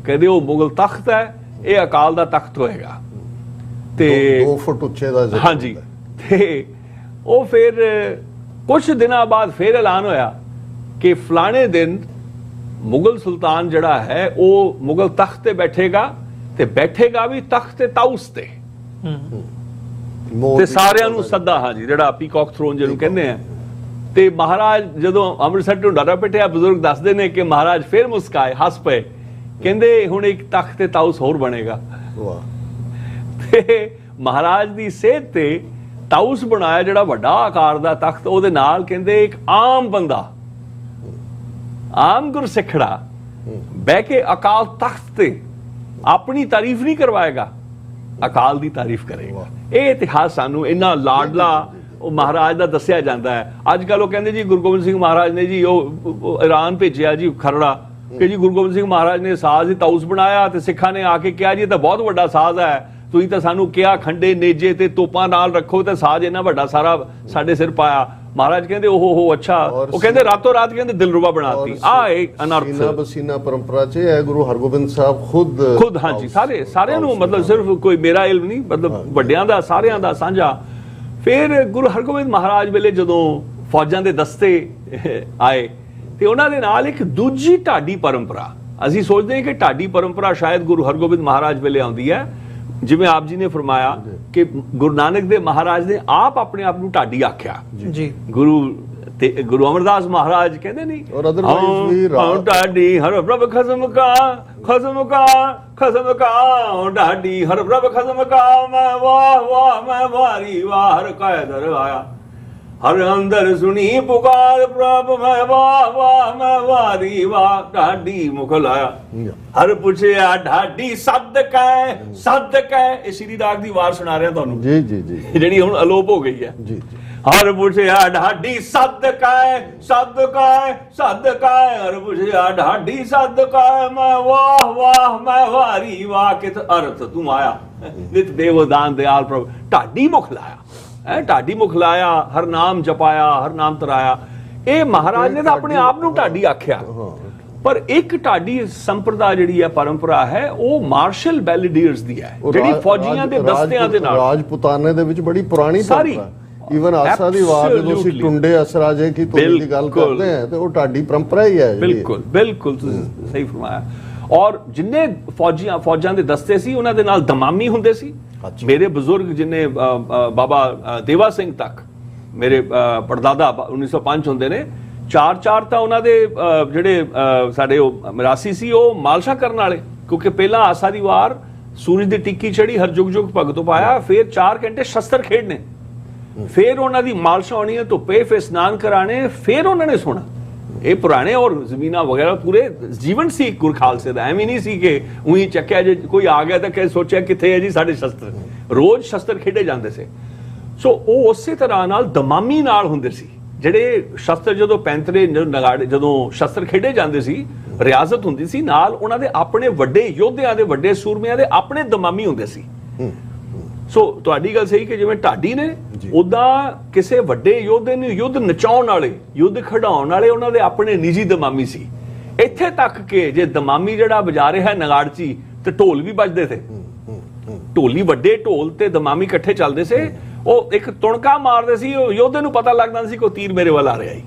ਕਹਿੰਦੇ ਉਹ ਮੁਗਲ ਤਖਤ ਹੈ, ਇਹ ਅਕਾਲ ਦਾ ਤਖਤ ਹੋਏਗਾ ਤੇ 2 ਫੁੱਟ ਉੱਚੇ ਦਾ ਹਾਂਜੀ। ਤੇ ਉਹ ਫਿਰ ਕੁਝ ਦਿਨਾਂ ਬਾਅਦ ਫਿਰ ਐਲਾਨ ਹੋਇਆ ਕਿ ਫਲਾਣੇ ਦਿਨ ਮੁਗਲ ਸੁਲਤਾਨ ਜਿਹੜਾ ਹੈ ਉਹ ਮੁਗਲ ਤਖਤ ਤੇ ਬੈਠੇਗਾ, ਤੇ ਬੈਠੇਗਾ ਵੀ ਤਖਤ ਤੇ ਤਾਊਸ ਤੇ, ਤੇ ਸਾਰਿਆਂ ਨੂੰ ਸੱਦਾ ਹਾਂਜੀ ਜਿਹੜਾ ਪੀਕੌਕ ਥਰੋਨ ਜਿਹਨੂੰ ਕਹਿੰਦੇ ਆ। ਤੇ ਮਹਾਰਾਜ ਜਦੋਂ ਅੰਮ੍ਰਿਤਸਰ ਤੋਂ ਡਰਾ ਪਿੱਟਿਆ, ਬਜ਼ੁਰਗ ਦੱਸਦੇ ਨੇ ਕਿ ਮਹਾਰਾਜ ਫਿਰ ਮੁਸਕਾਏ, ਹੱਸ ਪਏ, ਕਹਿੰਦੇ ਹੁਣ ਇੱਕ ਤਖਤ ਤੇ ਤਾਊਸ ਹੋਰ ਬਣੇਗਾ। ਤੇ ਮਹਾਰਾਜ ਦੀ ਸੇਧ ਤੇ ਤਾਊਸ ਬਣਾਇਆ ਜਿਹੜਾ ਵੱਡਾ ਆਕਾਰ ਦਾ ਤਖਤ, ਉਹਦੇ ਨਾਲ ਕਹਿੰਦੇ ਇੱਕ ਆਮ ਬੰਦਾ, ਆਮ ਗੁਰਸਿੱਖੜਾ ਬਹਿ ਕੇ ਅਕਾਲ ਤਖਤ ਤੇ ਆਪਣੀ ਤਾਰੀਫ ਨਹੀਂ ਕਰਵਾਏਗਾ, ਅਕਾਲ ਦੀ ਤਾਰੀਫ ਕਰੇਗਾ। ਇਹ ਇਤਿਹਾਸ ਸਾਨੂੰ ਇੰਨਾ ਲਾਡਲਾ ਉਹ ਮਹਾਰਾਜ ਦਾ ਦੱਸਿਆ ਜਾਂਦਾ ਹੈ। ਅੱਜ ਕੱਲ ਉਹ ਕਹਿੰਦੇ ਜੀ ਗੁਰੂ ਗੋਬਿੰਦ ਸਿੰਘ ਮਹਾਰਾਜ ਨੇ ਜੀ ਉਹ ਇਰਾਨ ਭੇਜਿਆ ਜੀ ਖਰੜਾ ਕਿ ਜੀ ਗੁਰੂ ਗੋਬਿੰਦ ਸਿੰਘ ਮਹਾਰਾਜ ਨੇ ਸਾਜ਼ ਦੀ ਤਾਊਸ ਬਣਾਇਆ, ਤੇ ਸਿੱਖਾਂ ਨੇ ਆ ਕੇ ਕਿਹਾ ਜੀ ਇਹ ਤਾਂ ਬਹੁਤ ਵੱਡਾ ਸਾਜ਼ ਹੈ, ਤੁਸੀਂ ਤਾਂ ਸਾਨੂੰ ਕਿਹਾ ਖੰਡੇ ਨੇਜੇ ਤੇ ਤੋਪਾਂ ਨਾਲ ਰੱਖੋ, ਤੇ ਸਾਜ਼ ਇੰਨਾ ਵੱਡਾ ਸਾਰਾ ਸਾਡੇ ਸਿਰ ਪਾਇਆ। ਮਹਾਰਾਜ ਕਹਿੰਦੇ ਓਹੋ ਅੱਛਾ, ਉਹ ਕਹਿੰਦੇ ਰਾਤੋਂ ਰਾਤ ਕਹਿੰਦੇ ਦਿਲਰੁਬਾ ਬਣਾਤੀ। ਆ ਇੱਕ ਅਨਰਥ ਸੀਨਾ ਬਸੀਨਾ ਪਰੰਪਰਾ ਚ ਹੈ ਗੁਰੂ ਹਰਗੋਬਿੰਦ ਸਾਹਿਬ ਖੁਦ ਹਾਂਜੀ ਸਾਰਿਆਂ ਨੂੰ, ਮਤਲਬ ਸਿਰਫ ਕੋਈ ਮੇਰਾ ਇਲਮ ਨਹੀਂ, ਮਤਲਬ ਵੱਡਿਆਂ ਦਾ ਸਾਰਿਆਂ ਦਾ ਸਾਂਝਾ। ਫਿਰ ਗੁਰੂ ਹਰਗੋਬਿੰਦ ਮਹਾਰਾਜ ਵੇਲੇ ਜਦੋਂ ਫੌਜਾਂ ਦੇ ਦਸਤੇ ਆਏ ਤੇ ਉਹਨਾਂ ਦੇ ਨਾਲ ਇੱਕ ਦੂਜੀ ਢਾਡੀ ਪਰੰਪਰਾ, ਅਸੀਂ ਸੋਚਦੇ ਹਾਂ ਕਿ ਢਾਡੀ ਪਰੰਪਰਾ ਸ਼ਾਇਦ ਗੁਰੂ ਹਰਗੋਬਿੰਦ ਮਹਾਰਾਜ ਵੇਲੇ ਆਉਂਦੀ ਹੈ। ਜਿਵੇਂ ਆਪ ਜੀ ਨੇ ਫਰਮਾਇਆ ਕਿ ਗੁਰੂ ਨਾਨਕ ਦੇਵ ਮਹਾਰਾਜ ਨੇ ਆਪ ਆਪਣੇ ਆਪ ਨੂੰ ਢਾਡੀ ਆਖਿਆ ਜੀ। ਗੁਰੂ ਅਮਰਦਾਸ ਮਹਾਰਾਜ ਕਹਿੰਦੇ ਨਹੀਂ ਢਾਡੀ ਹਰ ਪ੍ਰਭ ਖਸਮ ਕਾ ਢਾਡੀ ਹਰ ਪ੍ਰਭ ਖਸਮ ਕਾ, ਮੈਂ ਵਾਹ ਮੈਂ ਵਾਰੀ ਵਾਹ ਹਰ ਕਾਇਦਰ ਆਇਆ, ਹਰ ਅੰਦਰ ਸੁਣੀ ਪੁਕਾਰ ਪ੍ਰਭ ਮੈਂ ਵਾਹ ਮੈਂ ਵਾਰੀ ਵਾਹ ਢਾਡੀ ਮੁਖ ਲਾਇਆ। ਹਰ ਪੁੱਛਿਆ ਢਾਡੀ ਸਦਕੈ ਇਹ ਸ੍ਰੀ ਰਾਗ ਦੀ ਵਾਰ ਸੁਣਾ ਰਿਹਾ ਤੁਹਾਨੂੰ ਜੀ ਜਿਹੜੀ ਹੁਣ ਅਲੋਪ ਹੋ ਗਈ ਹੈ ਜੀ। ਹਰ ਪੁੱਛਿਆ ਢਾਡੀ ਸਦਕੈ ਹਰ ਪੁੱਛਿਆ ਢਾਡੀ ਸਦਕੈ, ਮੈਂ ਵਾਹ ਮੈਂ ਵਾਰੀ ਵਾਹ ਕਿਤ ਅਰਥ ਤੂੰ ਆਇਆ, ਨਿਤ ਦੇਵਦਾਨ ਦਿਆਲ ਪ੍ਰਭ ਢਾਡੀ ਮੁਖ ਲਾਇਆ, ਢਾਡੀ ਮੁਖ ਲਾਇਆ, ਹਰ ਨਾਮ ਜਪਾਇਆ, ਹਰ ਨਾਮ ਤਰਾਇਆ। ਇਹ ਮਹਾਰਾਜ ਨੇ ਤਾਂ ਆਪਣੇ ਆਪ ਨੂੰ ਢਾਡੀ ਆਖਿਆ। ਪਰ ਇੱਕ ਢਾਡੀ ਸੰਪਰਦਾ ਜਿਹੜੀ ਹੈ ਪਰੰਪਰਾ ਹੈ ਉਹ ਮਾਰਸ਼ਲ ਬੈਲੀਡੀਅਰਸ ਦੀ ਹੈ, ਜਿਹੜੀ ਫੌਜੀਆਂ ਦੇ ਦਸਤਿਆਂ ਦੇ ਨਾਲ ਰਾਜਪੂਤਾਨੇ ਦੇ ਵਿੱਚ ਬੜੀ ਪੁਰਾਣੀ ਪਰੰਪਰਾ। ਈਵਨ ਆਸਾ ਦੀ ਵਾਰ ਜਦੋਂ ਅਸੀਂ ਟੁੰਡੇ ਅਸਰਾਜੇ ਕੀ ਤੋੜੀ ਦੀ ਗੱਲ ਕਰਦੇ ਹਾਂ ਤੇ ਉਹ ਢਾਡੀ ਪਰੰਪਰਾ ਹੀ ਹੈ। ਬਿਲਕੁਲ ਤੁਸੀਂ ਸਹੀ ਫਰਮਾਇਆ। ਔਰ ਜਿੰਨੇ ਫੌਜਾਂ ਦੇ ਦਸਤੇ ਸੀ ਉਹਨਾਂ ਦੇ ਨਾਲ ਦਮਾਮੀ ਹੁੰਦੇ ਸੀ। ਮੇਰੇ ਬਜ਼ੁਰਗ ਜਿੰਨੇ ਬਾਬਾ ਦੇਵਾ ਸਿੰਘ ਤੱਕ ਮੇਰੇ ਪੜਦਾਦਾ 1905 ਹੁੰਦੇ ਨੇ, ਚਾਰ ਤਾਂ ਉਹਨਾਂ ਦੇ ਜਿਹੜੇ ਸਾਡੇ ਉਹ ਮਰਾਸੀ ਸੀ ਉਹ ਮਾਲਸ਼ਾ ਕਰਨ ਵਾਲੇ, ਕਿਉਂਕਿ ਪਹਿਲਾਂ ਆਸਾ ਦੀ ਵਾਰ ਸੂਰਜ ਦੀ ਟਿੱਕੀ ਚੜੀ ਹਰ ਜੁਗ ਭਗਤੋਂ ਪਾਇਆ, ਫਿਰ 4 ਘੰਟੇ ਸ਼ਸਤਰ ਖੇਡਨੇ, ਫਿਰ ਉਹਨਾਂ ਦੀ ਮਾਲਸ਼ਾ ਹੋਣੀ ਹੈ, ਧੁੱਪੇ ਫਿਰ ਇਸ਼ਨਾਨ ਕਰਾਣੇ, ਫਿਰ ਉਹਨਾਂ ਨੇ ਸੋਣਾ। ਇਹ ਪੁਰਾਣੇ ਔਰ ਜ਼ਮੀਨਾਂ ਵਗੈਰਾ ਪੂਰੇ ਜੀਵਨ ਸੀ ਗੁਰ ਖਾਲਸੇ ਦਾ। ਐਵੇਂ ਨਹੀਂ ਸੀ ਕਿ ਉਹੀ ਚੱਕਿਆ ਜੇ ਕੋਈ ਆ ਗਿਆ ਤਾਂ ਕਿ ਸੋਚਿਆ ਕਿੱਥੇ ਹੈ ਜੀ ਸਾਡੇ ਸ਼ਸਤਰ। ਰੋਜ਼ ਸ਼ਸਤਰ ਖੇਡੇ ਜਾਂਦੇ ਸੀ। ਸੋ ਉਹ ਉਸੇ ਤਰ੍ਹਾਂ ਨਾਲ ਦਮਾਮੀ ਨਾਲ ਹੁੰਦੇ ਸੀ। ਜਿਹੜੇ ਸ਼ਸਤਰ ਜਦੋਂ ਪੈਂਤਰੇ ਨਗਾੜੇ ਜਦੋਂ ਸ਼ਸਤਰ ਖੇਡੇ ਜਾਂਦੇ ਸੀ, ਰਿਆਜ਼ਤ ਹੁੰਦੀ ਸੀ, ਨਾਲ ਉਹਨਾਂ ਦੇ ਆਪਣੇ ਵੱਡੇ ਯੋਧਿਆਂ ਦੇ ਵੱਡੇ ਸੂਰਮਿਆਂ ਦੇ ਆਪਣੇ ਦਮਾਮੀ ਹੁੰਦੇ ਸੀ। ਸੋ ਤੁਹਾਡੀ ਗੱਲ ਸਹੀ ਕਿ ਜਿਵੇਂ ਢਾਡੀ ਨੇ, ਉਦਾਂ ਕਿਸੇ ਵੱਡੇ ਯੋਧੇ ਨੂੰ ਯੁੱਧ ਨਚਾਉਣ ਵਾਲੇ, ਯੁੱਧ ਖਿਡਾਉਣ ਵਾਲੇ ਉਹਨਾਂ ਦੇ ਆਪਣੇ ਨਿੱਜੀ ਦਮਾਮੀ ਸੀ। ਇੱਥੇ ਤੱਕ ਕਿ ਜੇ ਦਮਾਮੀ ਜਿਹੜਾ ਵਜਾ ਰਿਹਾ ਨਗਾੜਚੀ ਤੇ ਢੋਲ ਵੀ ਵੱਜਦੇ ਥੇ, ਢੋਲੀ ਵੱਡੇ ਢੋਲ ਤੇ ਦਮਾਮੀ ਇਕੱਠੇ ਚੱਲਦੇ ਸੀ, ਉਹ ਇੱਕ ਤੁਣਕਾ ਮਾਰਦੇ ਸੀ, ਉਹ ਯੋਧੇ ਨੂੰ ਪਤਾ ਲੱਗਦਾ ਸੀ ਕੋਈ ਤੀਰ ਮੇਰੇ ਵੱਲ ਆ ਰਿਹਾ ਹੀ।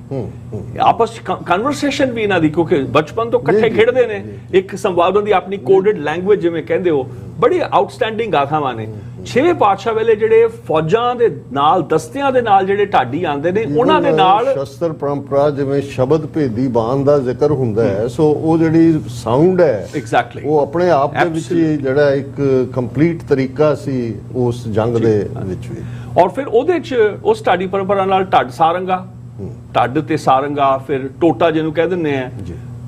ਆਪਸ ਕਨਵਰਸੇਸ਼ਨ ਵੀ ਇਹਨਾਂ ਦੀ, ਕਿਉਂਕਿ ਬਚਪਨ ਤੋਂ ਇਕੱਠੇ ਖੇਡਦੇ ਨੇ, ਇੱਕ ਸੰਵਾਦ ਦੀ ਆਪਣੀ ਕੋਡਡ ਲੈਂਗੁਏਜ ਜਿਵੇਂ ਕਹਿੰਦੇ ਹੋ, ਬੜੀ ਆਊਟਸਟੈਂਡਿੰਗ ਗਾਥਾਵਾਂ ਨੇ। 6ਵੇਂ ਪਾਤਸ਼ਾਹ ਵੇਲੇ ਜਿਹੜੇ ਫੌਜਾਂ ਦੇ ਨਾਲ, ਦਸਤਿਆਂ ਦੇ ਨਾਲ ਜਿਹੜੇ ਢਾਡੀ ਆਉਂਦੇ ਨੇ, ਉਹਨਾਂ ਦੇ ਨਾਲ ਸ਼ਸਤਰ ਪਰੰਪਰਾ ਜਿਵੇਂ ਸ਼ਬਦ ਭੇਦੀ ਬਾਣ ਦਾ ਜ਼ਿਕਰ ਹੁੰਦਾ ਹੈ, ਸੋ ਉਹ ਜਿਹੜੀ ਸਾਊਂਡ ਹੈ ਐਗਜ਼ੈਕਟਲੀ ਉਹ ਆਪਣੇ ਆਪ ਦੇ ਵਿੱਚ ਹੀ ਜਿਹੜਾ ਇੱਕ ਕੰਪਲੀਟ ਤਰੀਕਾ ਸੀ ਉਸ ਜੰਗ ਦੇ ਵਿੱਚ ਵੀ। ਔਰ ਫਿਰ ਉਹਦੇ ਚ ਉਸ ਢਾਡੀ ਪਰੰਪਰਾ ਨਾਲ ਢੱਡ ਸਾਰੰਗਾ, ਢੱਡ ਤੇ ਸਾਰੰਗਾ, ਫਿਰ ਟੋਟਾ ਜਿਹਨੂੰ ਕਹਿ ਦਿੰਦੇ ਆ,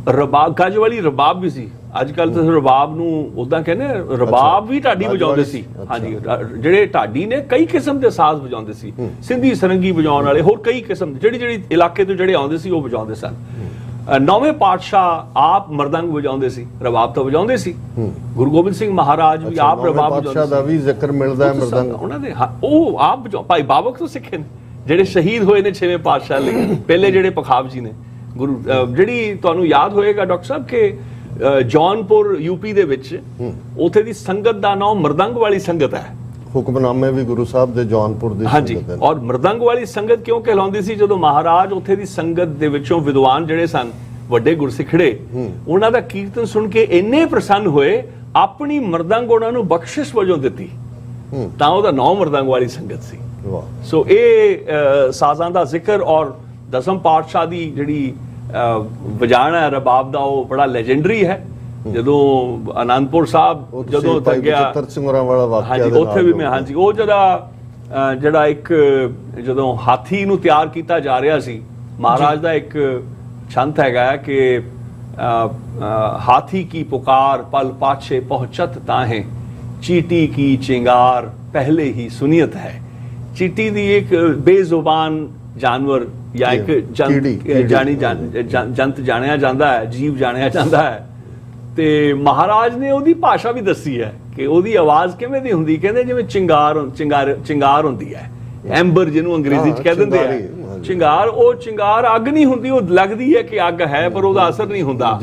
ਰਬਾਬ, ਗੱਜ ਵਾਲੀ ਰਬਾਬ ਵੀ ਸੀ। ਅੱਜ ਕੱਲ ਤਾਂ ਰਬਾਬ ਨੂੰ ਉਦਾਂ ਕਹਿੰਦੇ, ਰਬਾਬ ਵੀ ਢਾਡੀ ਵਜਾਉਂਦੇ ਸੀ। ਹਾਂਜੀ, ਜਿਹੜੇ ਢਾਡੀ ਨੇ ਕਈ ਕਿਸਮ ਦੇ ਸਾਜ਼ ਵਜਾਉਂਦੇ ਸੀ, ਸਿੰਧੀ ਸਰੰਗੀ ਵਜਾਉਣ ਵਾਲੇ, ਹੋਰ ਕਈ ਕਿਸਮ ਦੇ ਜਿਹੜੀ ਇਲਾਕੇ ਤੋਂ ਜਿਹੜੇ ਆਉਂਦੇ ਸੀ ਉਹ ਵਜਾਉਂਦੇ ਸਨ। 9ਵੇਂ ਪਾਤਸ਼ਾਹ ਆਪ ਮਰਦੰਗ ਵਜਾਉਂਦੇ ਸੀ, ਰਬਾਬ ਤਾਂ ਵਜਾਉਂਦੇ ਸੀ। ਗੁਰੂ ਗੋਬਿੰਦ ਸਿੰਘ ਮਹਾਰਾਜ ਵੀ ਆਪ ਰਬਾਬ ਵਜਾਉਂਦੇ ਸੀ। ਪਾਤਸ਼ਾਹ ਦਾ ਵੀ ਜ਼ਿਕਰ ਮਿਲਦਾ ਹੈ ਮਰਦੰਗ ਉਹਨਾਂ ਦੇ, ਉਹ ਆਪ ਭਾਈ ਬਾਬਕ ਤੋਂ ਸਿੱਖੇ ਨੇ, ਜਿਹੜੇ ਸ਼ਹੀਦ ਹੋਏ ਨੇ 6ਵੇਂ ਪਾਤਸ਼ਾਹ ਲਈ, ਪਹਿਲੇ ਜਿਹੜੇ ਪਖਾਵ ਜੀ ਨੇ ਗੁਰੂ। ਜਿਹੜੀ ਤੁਹਾਨੂੰ ਯਾਦ ਹੋਏਗਾ ਡਾਕਟਰ ਸਾਹਿਬ ਕਿ ਜੌਨਪੁਰ ਯੂਪੀ ਦੇ ਵਿੱਚ ਉੱਥੇ ਦੀ ਸੰਗਤ ਦਾ ਨਾਮ ਮਰਦੰਗ ਵਾਲੀ ਸੰਗਤ ਹੈ। ਹੁਕਮਨਾਮੇ ਵੀ ਗੁਰੂ ਸਾਹਿਬ ਦੇ ਜੌਨਪੁਰ ਦੀ ਸੰਗਤ ਹੈ। ਔਰ ਮਰਦੰਗ ਵਾਲੀ ਸੰਗਤ ਕਿਉਂ ਕਹਿਲਾਉਂਦੀ ਸੀ? ਜਦੋਂ ਮਹਾਰਾਜ ਉੱਥੇ ਦੀ ਸੰਗਤ ਦੇ ਵਿੱਚੋਂ ਵਿਦਵਾਨ ਜਿਹੜੇ ਸਨ, ਵੱਡੇ ਗੁਰਸਿੱਖੜੇ, ਉਹਨਾਂ ਦਾ ਕੀਰਤਨ ਸੁਣ ਕੇ ਇੰਨੇ ਪ੍ਰਸੰਨ ਹੋਏ, ਆਪਣੀ ਮਰਦੰਗ ਉਹਨਾਂ ਨੂੰ ਬਖਸ਼ਿਸ਼ ਵਜੋਂ ਦਿੱਤੀ, ਤਾਂ ਉਹਦਾ ਨਾਮ ਮਰਦੰਗ ਵਾਲੀ ਸੰਗਤ ਸੀ। ਸੋ ਇਹ ਸਾਜ਼ਾਂ ਦਾ ਜ਼ਿਕਰ ਔਰ 10ਮ ਪਾਤਸ਼ਾਹ ਦੀ ਜਿਹੜੀ ਵਜਾਣਾ ਹੈ ਰਬਾਬ ਦਾ, ਉਹ ਬੜਾ ਲੈਜੈਂਡਰੀ ਹੈ। ਜਦੋਂ ਆਨੰਦਪੁਰ ਸਾਹਿਬ ਜਦੋਂ ਤੱਕਿਆ, ਹਾਂਜੀ ਉੱਥੇ ਵੀ ਮੈਂ, ਹਾਂਜੀ ਉਹ ਜਿਹੜਾ ਇੱਕ ਜਦੋਂ ਹਾਥੀ ਨੂੰ ਤਿਆਰ ਕੀਤਾ ਜਾ ਰਿਹਾ ਸੀ, ਮਹਾਰਾਜ ਦਾ ਇੱਕ ਛੰਤ ਹੈਗਾ ਕਿ ਹਾਥੀ ਕੀ ਪੁਕਾਰ ਪਲ ਪਾਛੇ ਪਹੁੰਚਤ ਤਾਹੇ, ਚੀਟੀ ਕੀ ਚਿੰਗਾਰ ਪਹਿਲੇ ਹੀ ਸੁਨੀਅਤ ਹੈ। ਚੀਟੀ ਦੀ ਇੱਕ ਬੇਜ਼ੁਬਾਨ ਜਾਨਵਰ ਜਾਂ ਇੱਕ ਜੰਤ ਜਾਣਿਆ ਜਾਂਦਾ ਹੈ, ਜੀਵ ਜਾਣਿਆ ਜਾਂਦਾ ਹੈ, ਤੇ ਮਹਾਰਾਜ ਨੇ ਉਹਦੀ ਭਾਸ਼ਾ ਵੀ ਦੱਸੀ ਹੈ ਕਿ ਉਹਦੀ ਆਵਾਜ਼ ਕਿਵੇਂ ਦੀ ਹੁੰਦੀ। ਕਹਿੰਦੇ ਜਿਵੇਂ ਚਿੰਗਾਰ ਹੁੰਦੀ ਹੈ, ਐਂਬਰ ਜਿਹਨੂੰ ਅੰਗਰੇਜ਼ੀ ਚ ਕਹਿ ਦਿੰਦੇ ਆ, ਚਿੰਗਾਰ। ਉਹ ਚਿੰਗਾਰ ਅੱਗ ਨਹੀਂ ਹੁੰਦੀ, ਉਹ ਲੱਗਦੀ ਹੈ ਕਿ ਅੱਗ ਹੈ ਪਰ ਉਹਦਾ ਅਸਰ ਨਹੀਂ ਹੁੰਦਾ।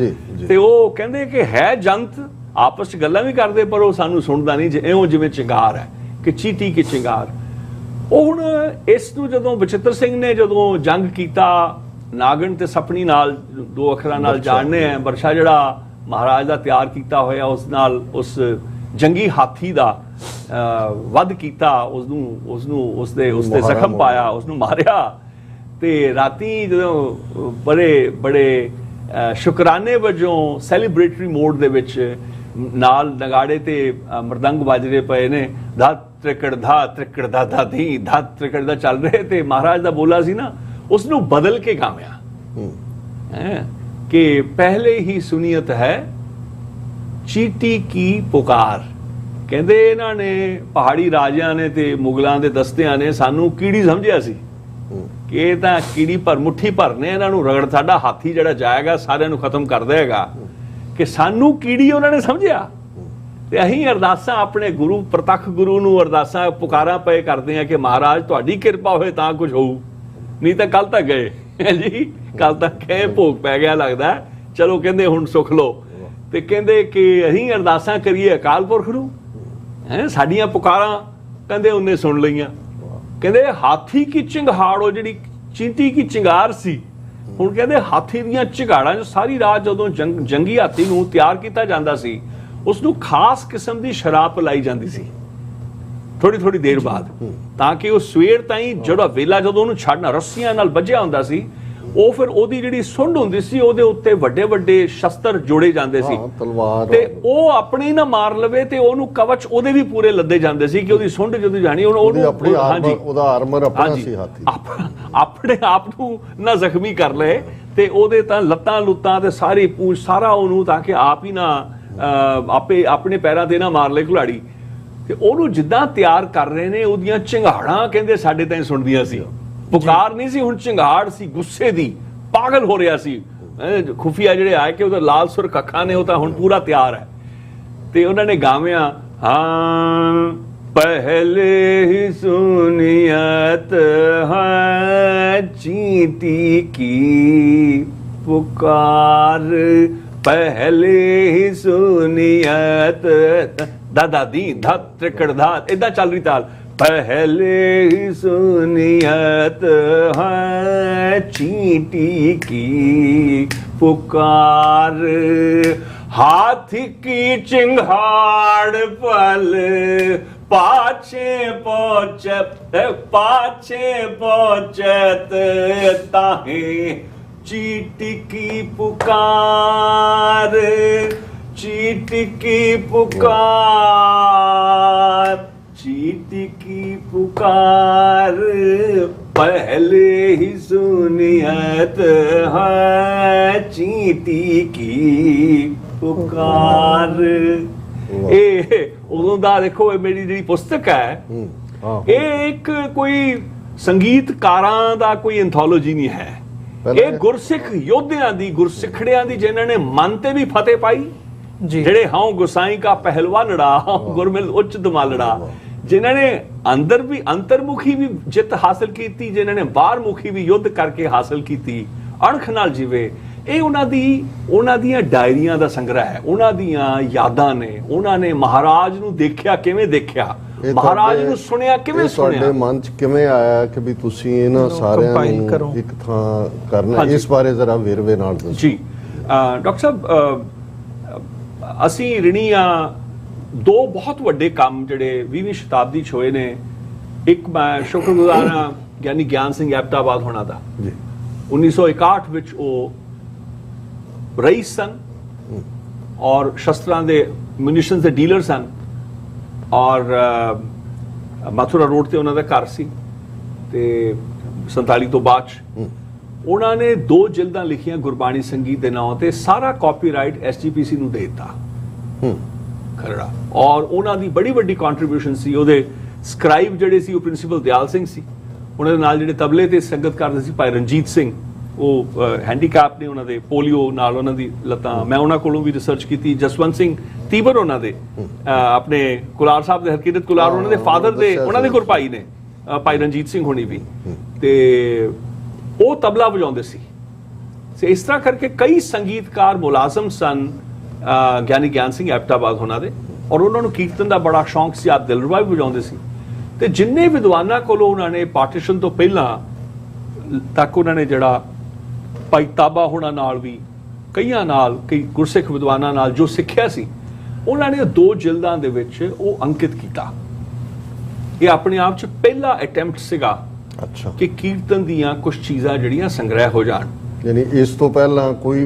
ਤੇ ਉਹ ਕਹਿੰਦੇ ਕਿ ਹੈ ਜੰਤ, ਆਪਸ ਚ ਗੱਲਾਂ ਵੀ ਕਰਦੇ ਪਰ ਉਹ ਸਾਨੂੰ ਸੁਣਦਾ ਨਹੀਂ, ਇਉਂ ਜਿਵੇਂ ਚਿੰਗਾਰ ਹੈ, ਕਿ ਚੀਟੀ ਕੀ ਚਿੰਗਾਰ। ਉਹ ਹੁਣ ਇਸ ਨੂੰ ਜਦੋਂ ਬਚਿੱਤਰ ਸਿੰਘ ਨੇ ਜਦੋਂ ਜੰਗ ਕੀਤਾ, ਨਾਗਣ ਤੇ ਸਪਣੀ ਨਾਲ, ਦੋ ਅੱਖਰਾਂ ਨਾਲ ਜਾਣਨੇ ਆ, ਬਰਛਾ ਜਿਹੜਾ ਮਹਾਰਾਜ ਦਾ ਤਿਆਰ ਕੀਤਾ ਹੋਇਆ, ਉਸ ਨਾਲ ਉਸ ਜੰਗੀ ਹਾਥੀ ਦਾ ਵੱਧ ਕੀਤਾ, ਉਸਦੇ ਜ਼ਖਮ ਪਾਇਆ, ਉਸਨੂੰ ਮਾਰਿਆ। ਤੇ ਰਾਤੀ ਜਦੋਂ ਬੜੇ ਸ਼ੁਕਰਾਨੇ ਵਜੋਂ ਸੈਲੀਬ੍ਰੇਟਰੀ ਮੋਡ ਦੇ ਵਿੱਚ ਨਾਲ ਨਗਾੜੇ ਤੇ ਮਰਦੰਗ ਵੱਜਦੇ ਪਏ ਨੇ, ਧਾ ਤ੍ਰਿਕੜ ਦਾ ਧੀ ਧਾ ਤ੍ਰਿਕੜ ਦਾ ਚੱਲ ਰਹੇ, ਤੇ ਮਹਾਰਾਜ ਦਾ ਬੋਲਾ ਸੀ ਨਾ, ਉਸਨੂੰ ਬਦਲ ਕੇ ਗਾਵਿਆ ਕਿ ਪਹਿਲੇ ਹੀ ਸੁਨੀਅਤ ਹੈ ਚੀਟੀ ਕੀ ਪੁਕਾਰ। ਕਹਿੰਦੇ ਇਹਨਾਂ ਨੇ, ਪਹਾੜੀ ਰਾਜਿਆਂ ਨੇ ਤੇ ਮੁਗਲਾਂ ਦੇ ਦਸਤਿਆਂ ਨੇ ਸਾਨੂੰ ਕੀੜੀ ਸਮਝਿਆ ਸੀ ਕਿ ਇਹ ਤਾਂ ਕੀੜੀ ਭਰ ਮੁੱਠੀ ਭਰਨੇ, ਇਹਨਾਂ ਨੂੰ ਰਗੜ, ਸਾਡਾ ਹਾਥੀ ਜਿਹੜਾ ਜਾਏਗਾ ਸਾਰਿਆਂ ਨੂੰ ਖਤਮ ਕਰ ਦੇਗਾ, ਕਿ ਸਾਨੂੰ ਕੀੜੀ ਉਹਨਾਂ ਨੇ ਸਮਝਿਆ। ਤੇ ਅਸੀਂ ਅਰਦਾਸਾਂ ਆਪਣੇ ਗੁਰੂ, ਪ੍ਰਤੱਖ ਗੁਰੂ ਨੂੰ ਅਰਦਾਸਾਂ ਪੁਕਾਰਾਂ ਪਏ ਕਰਦੇ ਆ ਕਿ ਮਹਾਰਾਜ ਤੁਹਾਡੀ ਕਿਰਪਾ ਹੋਏ ਤਾਂ ਕੁਝ ਹੋਊ, ਨਹੀਂ ਤਾਂ ਕੱਲ ਤੱਕ ਗਏ ਜੀ, ਕੱਲ ਤੱਕ ਗਏ, ਭੋਗ ਪੈ ਗਿਆ ਲੱਗਦਾ, ਚਲੋ ਕਹਿੰਦੇ ਹੁਣ ਸੁੱਖ ਲਓ। ਤੇ ਕਹਿੰਦੇ ਕਿ ਅਸੀਂ ਅਰਦਾਸਾਂ ਕਰੀਏ ਅਕਾਲ ਪੁਰਖ ਨੂੰ, ਸਾਡੀਆਂ ਪੁਕਾਰਾਂ ਕਹਿੰਦੇ ਉਹਨੇ ਸੁਣ ਲਈਆਂ। ਕਹਿੰਦੇ ਹਾਥੀ ਕੀ ਚਿੰਗਾੜ, ਉਹ ਜਿਹੜੀ ਚੀਂਟੀ ਕੀ ਚਿੰਗਾਰ ਸੀ, ਹੁਣ ਕਹਿੰਦੇ ਹਾਥੀ ਦੀਆਂ ਚਿੰਗਾੜਾਂ ਚ ਸਾਰੀ ਰਾਤ ਜਦੋਂ ਜੰਗੀ ਹਾਥੀ ਨੂੰ ਤਿਆਰ ਕੀਤਾ ਜਾਂਦਾ ਸੀ, ਉਸ ਨੂੰ ਖਾਸ ਕਿਸਮ ਦੀ ਸ਼ਰਾਬ ਪਿਲਾਈ ਜਾਂਦੀ ਸੀ ਥੋੜੀ ਦੇਰ ਬਾਅਦ, ਤਾਂ ਕਿ ਉਹ ਸਵੇਰ ਤਾਈਂ ਜਿਹੜਾ ਵੇਲਾ ਜਦੋਂ ਉਹਨੂੰ ਛੱਡਣਾ ਰੱਸੀਆਂ ਨਾਲ ਵੱਜਿਆ ਹੁੰਦਾ ਸੀ, ਉਹ ਫਿਰ ਉਹਦੀ ਜਿਹੜੀ ਸੁੰਡ ਹੁੰਦੀ ਸੀ ਉਹਦੇ ਉੱਤੇ ਵੱਡੇ ਸ਼ਸਤਰ ਜੋੜੇ ਜਾਂਦੇ ਸੀ, ਤੇ ਉਹ ਆਪਣੇ ਨਾ ਮਾਰ ਲਵੇ ਤੇ ਉਹਨੂੰ ਕਵਚ ਉਹਦੇ ਵੀ ਪੂਰੇ ਲੱਦੇ ਜਾਂਦੇ ਸੀ ਕਿ ਉਹਦੀ ਸੁੰਡ ਜਦੋਂ ਜਾਣੀ ਉਹਨੂੰ ਉਹਦਾ ਆਰਮਰ ਆਪਣਾ ਸੀ, ਹਾਥੀ ਆਪਣੇ ਆਪ ਨੂੰ ਨਾ ਜ਼ਖਮੀ ਕਰ ਲਏ, ਤੇ ਉਹਦੇ ਤਾਂ ਲੱਤਾਂ ਲੁੱਤਾਂ ਤੇ ਸਾਰੀ ਪੂੰਛ ਸਾਰਾ ਉਹਨੂੰ, ਤਾਂ ਕਿ ਆਪ ਹੀ ਨਾ ਆਪੇ ਆਪਣੇ ਪੈਰਾਂ ਤੇ ਨਾ ਮਾਰ ਲਏ ਖਿਲਾੜੀ। ਤੇ ਉਹਨੂੰ ਜਿੱਦਾਂ ਤਿਆਰ ਕਰ ਰਹੇ ਨੇ, ਉਹਦੀਆਂ ਝੰਗਾੜਾਂ ਕਹਿੰਦੇ ਸਾਡੇ ਤਾਈਂ ਸੁਣਦੀਆਂ ਸੀ। ਪੁਕਾਰ ਨਹੀਂ ਸੀ, ਹੁਣ ਝੰਗਾੜ ਸੀ ਗੁੱਸੇ ਦੀ, ਪਾਗਲ ਹੋ ਰਿਹਾ ਸੀ। ਖੁਫੀਆ ਜਿਹੜੇ ਆਏ ਕਿ ਉਹਦਾ ਲਾਲ ਸੁਰਖ ਅੱਖਾਂ ਨੇ, ਉਹ ਤਾਂ ਹੁਣ ਪੂਰਾ ਤਿਆਰ ਹੈ। ਤੇ ਉਹਨਾਂ ਨੇ ਗਾਵਿਆ, ਹਾਂ ਪਹਿਲੇ ਹੀ ਸੁਨੀਅਤ ਹੈ ਚੀਂਟੀ ਕੀ ਪੁਕਾਰ, ਪਹਿਲੇ ਹੀ ਸੁਨੀਅਤ ਦਾਦਾ ਦੀ ਧਾ ਤ੍ਰਿਕੜ ਧਾ, ਏਦਾਂ ਚੱਲ ਰਹੀ ਤਾਲ। पहले ही सुनियत है चींटी की पुकार, हाथी की चिंगाड़ पल पाछे पहुंचत ताहे चींटी की पुकार, चींटी की पुकार, चींटी की पुकार, पहले ही सुनियत है चींटी की पुकार। ਇਹ ਉਦੋਂ ਦਾ ਦੇਖੋ, ਇਹ ਮੇਰੀ ਜਿਹੜੀ ਪੁਸਤਕ ਹੈ, ਇਹ ਇੱਕ ਕੋਈ ਸੰਗੀਤਕਾਰਾਂ ਦਾ ਕੋਈ ਐਂਥੋਲੋਜੀ ਨਹੀਂ ਹੈ। ਇਹ ਗੁਰਸਿੱਖ ਯੋਧਿਆਂ ਦੀ, ਗੁਰਸਿੱਖੜਿਆਂ ਦੀ, ਜਿਨ੍ਹਾਂ ਨੇ ਮਨ ਤੇ ਵੀ ਫਤਿਹ ਪਾਈ, ਜਿਹੜੇ ਹਾਂ ਗੁਸਾਈ ਕਾ ਪਹਿਲਵਾਨੜਾ, ਗੁਰਮਿਲ ਉੱਚ ਦਮਾਲੜਾ, ਜਿਨ੍ਹਾਂ ਨੇ ਅੰਦਰ ਵੀ ਅੰਤਰਮੁਖੀ ਵੀ ਜਿੱਤ ਹਾਸਲ ਕੀਤੀ, ਜਿਨ੍ਹਾਂ ਨੇ ਬਾਹਰਮੁਖੀ ਵੀ ਯੁੱਧ ਕਰਕੇ ਹਾਸਲ ਕੀਤੀ, ਅਣਖ ਨਾਲ ਜਿਵੇਂ। ਇਹ ਉਹਨਾਂ ਦੀਆਂ ਡਾਇਰੀਆਂ ਦਾ ਸੰਗ੍ਰਹਿ ਹੈ, ਉਹਨਾਂ ਦੀਆਂ ਯਾਦਾਂ ਨੇ। ਉਹਨਾਂ ਨੇ ਮਹਾਰਾਜ ਨੂੰ ਦੇਖਿਆ, ਕਿਵੇਂ ਦੇਖਿਆ, ਮਹਾਰਾਜ ਨੂੰ ਸੁਣਿਆ, ਕਿਵੇਂ ਸੁਣਿਆ। ਤੁਹਾਡੇ ਮਨ 'ਚ ਕਿਵੇਂ ਆਇਆ ਕਿ ਵੀ ਤੁਸੀਂ ਇਹਨਾਂ ਸਾਰਿਆਂ ਨੂੰ ਇੱਕ ਥਾਂ ਕਰਨਾ? ਇਸ ਬਾਰੇ ਜ਼ਰਾ ਵੇਰਵੇ ਨਾਲ ਦੱਸੋ ਜੀ। ਡਾਕਟਰ ਸਾਹਿਬ, ਅਸੀਂ ਰਿਣੀ ਆ, ਦੋ ਬਹੁਤ ਵੱਡੇ ਕੰਮ ਜਿਹੜੇ 20ਵੀਂ ਸ਼ਤਾਬਦੀ 'ਚ ਹੋਏ ਨੇ। ਇੱਕ ਮੈਂ ਸ਼ੁਕਰਗੁਜ਼ਾਰ ਹਾਂ ਗਿਆਨੀ ਗਿਆਨ ਸਿੰਘ ਐਬਟਾਬਾਦ ਹੋਣਾ ਦਾ। 1961 ਵਿੱਚ ਉਹ ਰਈਸ ਸਨ ਔਰ ਸ਼ਸਤਰਾਂ ਦੇ ਮਿਊਨੀਸ਼ਨਸ ਦੇ ਡੀਲਰ ਸਨ, ਔਰ ਮਥੁਰਾ ਰੋਡ ਤੇ ਉਹਨਾਂ ਦਾ ਘਰ ਸੀ। ਤੇ 47 ਤੋਂ ਬਾਅਦ ਉਹਨਾਂ ਨੇ 2 ਜਿਲਦਾਂ ਲਿਖੀਆਂ ਗੁਰਬਾਣੀ ਸੰਗੀਤ ਦੇ ਨਾਂ ਤੇ, ਸਾਰਾ ਕਾਪੀਰਾਈਟ ਐਸਜੀਪੀਸੀ ਨੂੰ ਦੇ ਦਿੱਤਾ ਖਰੜਾ। ਔਰ ਉਹਨਾਂ ਦੀ ਬੜੀ ਵੱਡੀ ਕੰਟਰੀਬਿਊਸ਼ਨ ਸੀ। ਉਹਦੇ ਸਕ੍ਰਾਈਬ ਜਿਹੜੇ ਸੀ ਉਹ ਪ੍ਰਿੰਸੀਪਲ ਦਿਆਲ ਸਿੰਘ ਸੀ। ਉਹਨਾਂ ਦੇ ਨਾਲ ਜਿਹੜੇ ਤਬਲੇ ਤੇ ਸੰਗਤ ਕਰਦੇ ਸੀ ਭਾਈ ਰਣਜੀਤ ਸਿੰਘ, ਉਹ ਹੈਂਡੀਕੈਪ ਨੇ, ਉਹਨਾਂ ਦੇ ਪੋਲੀਓ ਨਾਲ ਉਹਨਾਂ ਦੀ ਲੱਤਾਂ। ਮੈਂ ਉਹਨਾਂ ਕੋਲੋਂ ਵੀ ਰਿਸਰਚ ਕੀਤੀ। ਜਸਵੰਤ ਸਿੰਘ ਤੀਬਰ ਉਹਨਾਂ ਦੇ, ਆਪਣੇ ਕੁਲਾਰ ਸਾਹਿਬ ਦੇ ਹਰਕੀਰਤ ਕੁਲਾਰ, ਉਹਨਾਂ ਦੇ ਫਾਦਰ ਦੇ, ਉਹਨਾਂ ਦੇ ਗੁਰਭਾਈ ਨੇ ਭਾਈ ਰਣਜੀਤ ਸਿੰਘ ਹੋਣੀ ਵੀ, ਤੇ ਉਹ ਤਬਲਾ ਵਜਾਉਂਦੇ ਸੀ। ਇਸ ਤਰ੍ਹਾਂ ਕਰਕੇ ਕਈ ਸੰਗੀਤਕਾਰ ਮੁਲਾਜ਼ਮ ਸਨ ਗਿਆਨੀ ਗਿਆਨ ਸਿੰਘ ਐਬਟਾਬਾਦ ਹੋਣਾ ਦੇ, ਔਰ ਉਹਨਾਂ ਨੂੰ ਕੀਰਤਨ ਦਾ ਬੜਾ ਸ਼ੌਂਕ ਸੀ। ਆਪ ਦਿਲਰਬਾ ਵੀ ਵਜਾਉਂਦੇ ਸੀ। ਤੇ ਜਿੰਨੇ ਵਿਦਵਾਨਾਂ ਕੋਲੋਂ ਉਹਨਾਂ ਨੇ ਪਾਰਟੀਸ਼ਨ ਤੋਂ ਪਹਿਲਾਂ ਤੱਕ ਉਹਨਾਂ ਨੇ ਜਿਹੜਾ ਭਾਈ ਤਾਬਾ ਹੋਣਾ ਨਾਲ ਵੀ, ਕਈਆਂ ਨਾਲ, ਕਈ ਗੁਰਸਿੱਖ ਵਿਦਵਾਨਾਂ ਨਾਲ ਜੋ ਸਿੱਖਿਆ ਸੀ, ਉਹਨਾਂ ਨੇ 2 ਜਿਲਦਾਂ ਦੇ ਵਿੱਚ ਉਹ ਅੰਕਿਤ ਕੀਤਾ। ਇਹ ਆਪਣੇ ਆਪ 'ਚ ਪਹਿਲਾ ਅਟੈਂਪਟ ਸੀਗਾ ਕਿ ਕੀਰਤਨ ਦੀਆਂ ਕੁਝ ਚੀਜ਼ਾਂ ਜਿਹੜੀਆਂ ਸੰਗ੍ਰਹਿ ਹੋ ਜਾਣ। ਯਾਨੀ ਇਸ ਤੋਂ ਪਹਿਲਾਂ ਕੋਈ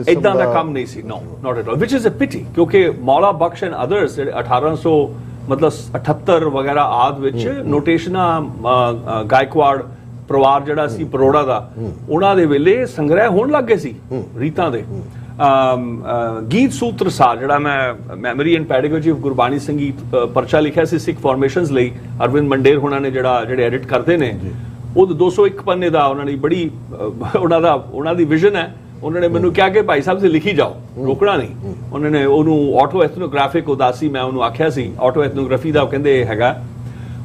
ਇਦਾਂ ਦਾ ਕੰਮ ਨਹੀਂ ਸੀ। No, not at all, which is a pity, ਕਿਉਂਕਿ ਮੌਲਾ ਬਖਸ਼ ਐਂਡ ਅਦਰਸ ਜਿਹੜੇ 1878 ਵਗੈਰਾ ਆਦ ਵਿੱਚ ਨੋਟੇਸ਼ਨਾਂ, ਗਾਇਕਵਾੜ ਪਰਿਵਾਰ ਜਿਹੜਾ ਸੀ ਪਰੋੜਾ ਦਾ, ਉਹਨਾਂ ਦੇ ਵੇਲੇ ਸੰਗ੍ਰਹਿ ਹੋਣ ਲੱਗ ਗਏ ਸੀ ਰੀਤਾਂ ਦੇ। ਗੀਤ ਸੂਤਰ ਸਾਰ ਜਿਹੜਾ ਮੈਂ memory and pedagogy of Gurbani ਸੰਗੀਤ ਪਰਚਾ ਲਿਖਿਆ ਸੀ ਸਿੱਖ ਫਾਰਮੇਸ਼ਨਸ ਲਈ, ਅਰਵਿੰਦ ਮੰਡੇਰ ਹੋਣਾ ਨੇ ਜਿਹੜੇ ਐਡਿਟ ਕਰਦੇ ਨੇ, ਉਹ 201 ਪੰਨੇ ਦਾ ਉਹਨਾਂ ਨੇ ਬੜੀ ਉਹਨਾਂ ਦੀ ਵਿਜ਼ਨ ਹੈ। ਉਹਨਾਂ ਨੇ ਮੈਨੂੰ ਕਿਹਾ ਕਿ ਭਾਈ ਸਾਹਿਬ ਤੁਸੀਂ ਲਿਖੀ ਜਾਓ, ਰੋਕਣਾ ਨਹੀਂ। ਉਹਨਾਂ ਨੇ ਉਹਨੂੰ ਆਟੋ ਐਥਨੋਗ੍ਰਾਫਿਕ ਉਦਾਸੀ, ਮੈਂ ਉਹਨੂੰ ਆਖਿਆ ਸੀ ਆਟੋ ਐਥਨੋਗ੍ਰਾਫੀ ਦਾ, ਉਹ ਕਹਿੰਦੇ ਹੈਗਾ।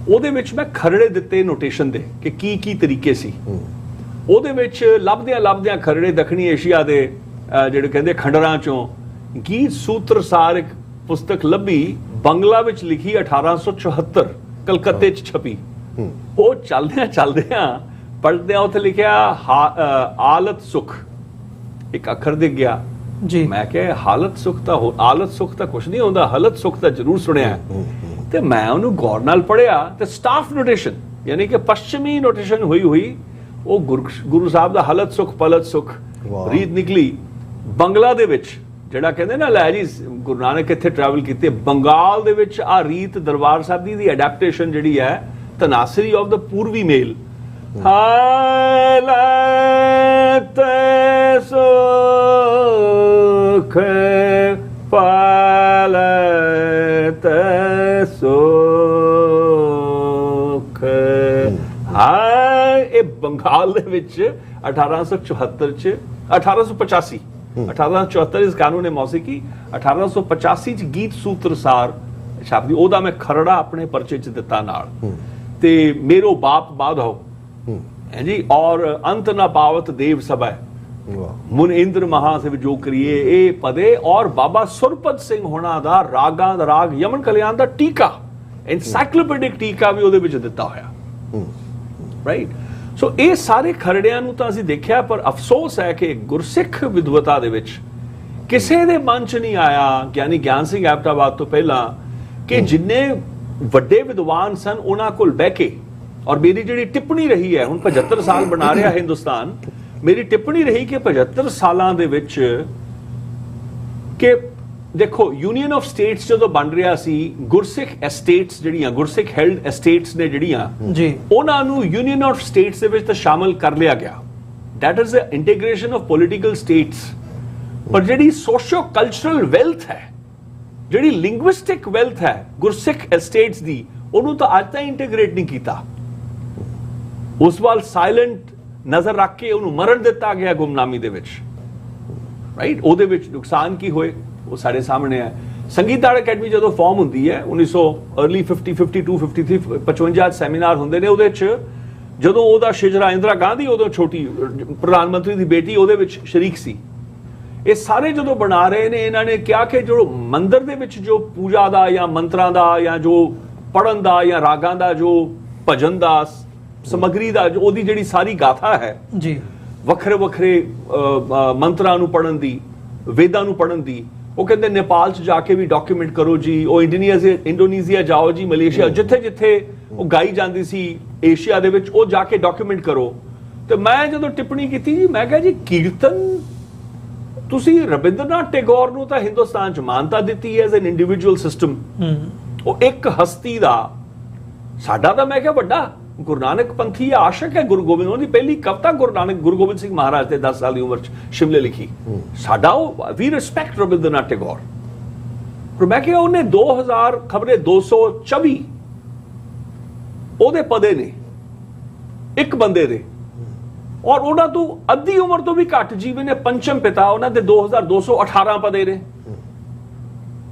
ਉਹਦੇ ਵਿੱਚ ਮੈਂ ਖਰੜੇ ਦਿੱਤੇ ਨੋਟੇਸ਼ਨ ਦੇ ਕਿ ਕੀ ਤਰੀਕੇ ਸੀ। ਉਹਦੇ ਵਿੱਚ ਲੱਭਦਿਆਂ ਖਰੜੇ ਦੱਖਣੀ ਏਸ਼ੀਆ ਦੇ ਜਿਹੜੇ ਕਹਿੰਦੇ ਖੰਡਰਾਂ ਚੋਂ ਗੀਤ ਸੂਤਰ ਸਾਰ ਇੱਕ ਪੁਸਤਕ ਲੱਭੀ, ਬੰਗਲਾ ਵਿੱਚ ਲਿਖੀ, 1874 ਕਲਕੱਤੇ 'ਚ ਛਪੀ। ਉਹ ਚੱਲਦਿਆਂ ਪੜ੍ਹਦਿਆਂ ਉੱਥੇ ਲਿਖਿਆ ਆਲਤ ਸੁਖ, ਇੱਕ ਅੱਖਰ ਦਿਖ ਗਿਆ ਜੀ। ਮੈਂ ਕਿਹਾ ਹਾਲਤ ਸੁਖ ਤਾਂ ਆਲਤ ਸੁਖ ਤਾਂ ਕੁਛ ਨਹੀਂ ਹੁੰਦਾ, ਹਲਤ ਸੁਖ ਤਾਂ ਜ਼ਰੂਰ ਸੁਣਿਆ। ਤੇ ਮੈਂ ਉਹਨੂੰ ਗੌਰ ਨਾਲ ਪੜ੍ਹਿਆ ਤੇ ਸਟਾਫ ਨੋਟੇਸ਼ਨ, ਯਾਨੀ ਕਿ ਪੱਛਮੀ ਨੋਟੇਸ਼ਨ ਹੋਈ ਉਹ ਗੁਰੂ ਸਾਹਿਬ ਦਾ ਹਲਤ ਸੁਖ ਪਲਤ ਸੁਖ ਰੀਤ ਨਿਕਲੀ। ਬੰਗਲਾ ਦੇ ਵਿੱਚ ਜਿਹੜਾ ਕਹਿੰਦੇ ਨਾ, ਲੈ ਜੀ ਗੁਰੂ ਨਾਨਕ ਇੱਥੇ ਟਰੈਵਲ ਕੀਤੇ, ਬੰਗਾਲ ਦੇ ਵਿੱਚ ਆ ਰੀਤ ਦਰਬਾਰ ਸਾਹਿਬ ਦੀ ਐਡੈਪਟੇਸ਼ਨ ਜਿਹੜੀ ਹੈ, ਤਨਾਸਰੀ ਆਫ ਦਾ ਪੂਰਵੀ ਮੇਲ, ਹਾਲਤ ਸੁਖ ਪਲਤ ਸੁਖ ਹਾਏ। ਇਹ ਬੰਗਾਲ ਦੇ ਵਿੱਚ 1874 ਚ 1885 1874 ਇਸ ਕਾਨੂੰਨ ਮੌਸੀਕੀ 1885 ਚ ਗੀਤ ਸੂਤਰਸਾਰ ਛਾਪਦੀ। ਉਹਦਾ ਮੈਂ ਖਰੜਾ ਆਪਣੇ ਪਰਚੇ ਚ ਦਿੱਤਾ ਨਾਲ, ਤੇ ਮੇਰੋ ਬਾਪ ਬਾਧੋ ਹੈ ਜੀ, ਔਰ ਅੰਤ ਨਾ ਪਾਵਤ ਦੇਵ ਸਭਾ ਮੁਨ ਇੰਦਰ ਮਹਾ ਸਿਵ ਜੋ ਕਰੀਏ ਇਹ ਪਦੇ, ਔਰ ਬਾਬਾ ਸੁਰਪਤ ਸਿੰਘ ਹੋਣਾ ਦਾ ਰਾਗਾਂ ਦਾ ਰਾਗ ਯਮਨ ਕਲਿਆਣ ਦਾ ਟੀਕਾ, ਐਨਸਾਈਕਲੋਪੀਡਿਕ ਟੀਕਾ ਵੀ ਉਹਦੇ ਵਿੱਚ ਦਿੱਤਾ ਹੋਇਆ, ਰਾਈਟ। ਸੋ ਇਹ ਸਾਰੇ ਖਰੜਿਆਂ ਨੂੰ ਤਾਂ ਅਸੀਂ ਦੇਖਿਆ, ਪਰ ਅਫਸੋਸ ਹੈ ਕਿ ਗੁਰਸਿੱਖ ਵਿਦਵਤਾ ਦੇ ਵਿੱਚ ਕਿਸੇ ਦੇ ਮਨ ਚ ਨਹੀਂ ਆਇਆ, ਗਿਆਨੀ ਗਿਆਨ ਸਿੰਘ ਐਬਟਾਬਾਦ ਤੋਂ ਪਹਿਲਾਂ, ਕਿ ਜਿੰਨੇ ਵੱਡੇ ਵਿਦਵਾਨ ਸਨ ਉਹਨਾਂ ਕੋਲ ਬਹਿ ਕੇ, ਔਰ ਮੇਰੀ ਜਿਹੜੀ ਟਿੱਪਣੀ ਰਹੀ ਹੈ, ਹੁਣ 75 ਸਾਲ ਬਣਾ ਰਿਹਾ ਹਿੰਦੁਸਤਾਨ, ਮੇਰੀ ਟਿੱਪਣੀ ਰਹੀ ਕਿ 75 ਸਾਲਾਂ ਦੇ ਵਿੱਚ ਕਿ ਦੇਖੋ ਯੂਨੀਅਨ ਆਫ ਸਟੇਟਸ ਜਦੋਂ ਬਣ ਰਿਹਾ ਸੀ, ਗੁਰਸਿੱਖ ਐਸਟੇਟਸ ਜਿਹੜੀਆਂ ਗੁਰਸਿੱਖ ਹੈਲਡ ਐਸਟੇਟਸ ਨੇ ਜਿਹੜੀਆਂ ਜੀ, ਉਹਨਾਂ ਨੂੰ ਯੂਨੀਅਨ ਆਫ ਸਟੇਟਸ ਦੇ ਵਿੱਚ ਤਾਂ ਸ਼ਾਮਲ ਕਰ ਲਿਆ ਗਿਆ। That is the integration of political states. ਪਰ ਜਿਹੜੀ ਸੋਸ਼ੋ ਕਲਚਰਲ ਵੈਲਥ ਹੈ, ਜਿਹੜੀ ਲਿੰਗੁਇਸਟਿਕ ਵੈਲਥ ਹੈ ਗੁਰਸਿੱਖ ਐਸਟੇਟਸ ਦੀ, ਉਹਨੂੰ ਤਾਂ ਅੱਜ ਤਾਈਂ ਇੰਟੀਗ੍ਰੇਟ ਨਹੀਂ ਕੀਤਾ। ਉਸ ਵੱਲ ਸਾਇਲੈਂਟ ਨਜ਼ਰ ਰੱਖ ਕੇ ਉਹਨੂੰ ਮਰਨ ਦਿੱਤਾ ਗਿਆ ਗੁੰਮਨਾਮੀ ਦੇ ਵਿੱਚ, ਰਾਈਟ। ਉਹਦੇ ਵਿੱਚ ਨੁਕਸਾਨ ਕੀ ਹੋਏ ਉਹ ਸਾਡੇ ਸਾਹਮਣੇ ਹੈ। ਸੰਗੀਤ ਅਕੈਡਮੀ ਜਦੋਂ ਫਾਰਮ ਹੁੰਦੀ ਹੈ 1900 ਅਰਲੀ 50 52 53 55 ਸੈਮੀਨਾਰ ਹੁੰਦੇ ਨੇ, ਉਹਦੇ ਚ ਜਦੋਂ ਉਹਦਾ ਸ਼ਿਜਰਾ ਇੰਦਰਾ ਗਾਂਧੀ, ਉਦੋਂ ਛੋਟੀ ਪ੍ਰਧਾਨ ਮੰਤਰੀ ਦੀ ਬੇਟੀ, ਉਹਦੇ ਵਿੱਚ ਸ਼ਰੀਕ ਸੀ। ਇਹ ਸਾਰੇ ਜਦੋਂ ਬਣਾ ਰਹੇ ਨੇ, ਇਹਨਾਂ ਨੇ ਕਿਹਾ ਕਿ ਜੋ ਮੰਦਿਰ ਦੇ ਵਿੱਚ ਜੋ ਪੂਜਾ ਦਾ ਜਾਂ ਮੰਤਰਾਂ ਦਾ ਜਾਂ ਜੋ ਪੜਨ ਦਾ ਜਾਂ ਰਾਗਾਂ ਦਾ ਜੋ ਭਜਨ ਦਾ ਸਮਗਰੀ ਦਾ ਉਹਦੀ ਜਿਹੜੀ ਸਾਰੀ ਗਾਥਾ ਹੈ ਜੀ, ਵੱਖਰੇ ਵੱਖਰੇ ਮੰਤਰਾਂ ਨੂੰ ਪੜਨ ਦੀ, ਵੇਦਾਂ ਨੂੰ ਪੜਨ ਦੀ, ਉਹ ਕਹਿੰਦੇ ਨੇਪਾਲ ਚ ਜਾ ਕੇ ਵੀ ਡਾਕੂਮੈਂਟ ਕਰੋ ਜੀ, ਉਹ ਇੰਡੋਨੇਸ਼ੀਆ ਜਾਓ ਜੀ, ਮਲੇਸ਼ੀਆ, ਜਿੱਥੇ ਜਿੱਥੇ ਉਹ ਗਾਈ ਜਾਂਦੀ ਸੀ ਏਸ਼ੀਆ ਦੇ ਵਿੱਚ, ਉਹ ਜਾ ਕੇ ਡਾਕੂਮੈਂਟ ਕਰੋ। ਤੇ ਮੈਂ ਜਦੋਂ ਟਿੱਪਣੀ ਕੀਤੀ ਜੀ, ਮੈਂ ਕਿਹਾ ਜੀ ਕੀਰਤਨ ਤੁਸੀਂ ਰਵਿੰਦਰਨਾਥ ਟੈਗੋਰ ਨੂੰ ਤਾਂ ਹਿੰਦੁਸਤਾਨ ਚ ਮਾਨਤਾ ਦਿੱਤੀ ਐਜ਼ ਐਨ ਇੰਡੀਵਿਜੂਅਲ ਸਿਸਟਮ, ਉਹ ਇੱਕ ਹਸਤੀ ਦਾ, ਸਾਡਾ ਤਾਂ ਮੈਂ ਕਿਹਾ ਵੱਡਾ ਗੁਰੂ ਨਾਨਕ ਪੰਥੀ ਆਸ਼ਕ ਹੈ ਗੁਰੂ ਗੋਬਿੰਦ, ਉਹਦੀ ਪਹਿਲੀ ਕਵਿਤਾ ਗੁਰੂ ਗੋਬਿੰਦ ਸਿੰਘ ਮਹਾਰਾਜ ਤੇ 10 ਸਾਲ ਦੀ ਉਮਰ ਚ ਸ਼ਿਮਲੇ ਲਿਖੀ। ਸਾਡਾ ਉਹ ਵੀ ਰਿਸਪੈਕਟ ਰਵਿੰਦਰਨਾਥ ਟੈਗੋਰ। ਪਰ ਮੈਂ ਕਿਹਾ ਉਹਨੇ 2000 ਖਬਰੇ 224 ਉਹਦੇ ਪਦੇ ਨੇ ਇੱਕ ਬੰਦੇ ਦੇ, ਔਰ ਉਹਨਾਂ ਤੋਂ ਅੱਧੀ ਉਮਰ ਤੋਂ ਵੀ ਘੱਟ ਜੀਵੇ ਨੇ ਪੰਚਮ ਪਿਤਾ, ਉਹਨਾਂ ਦੇ 2218 ਪਦੇ ਨੇ।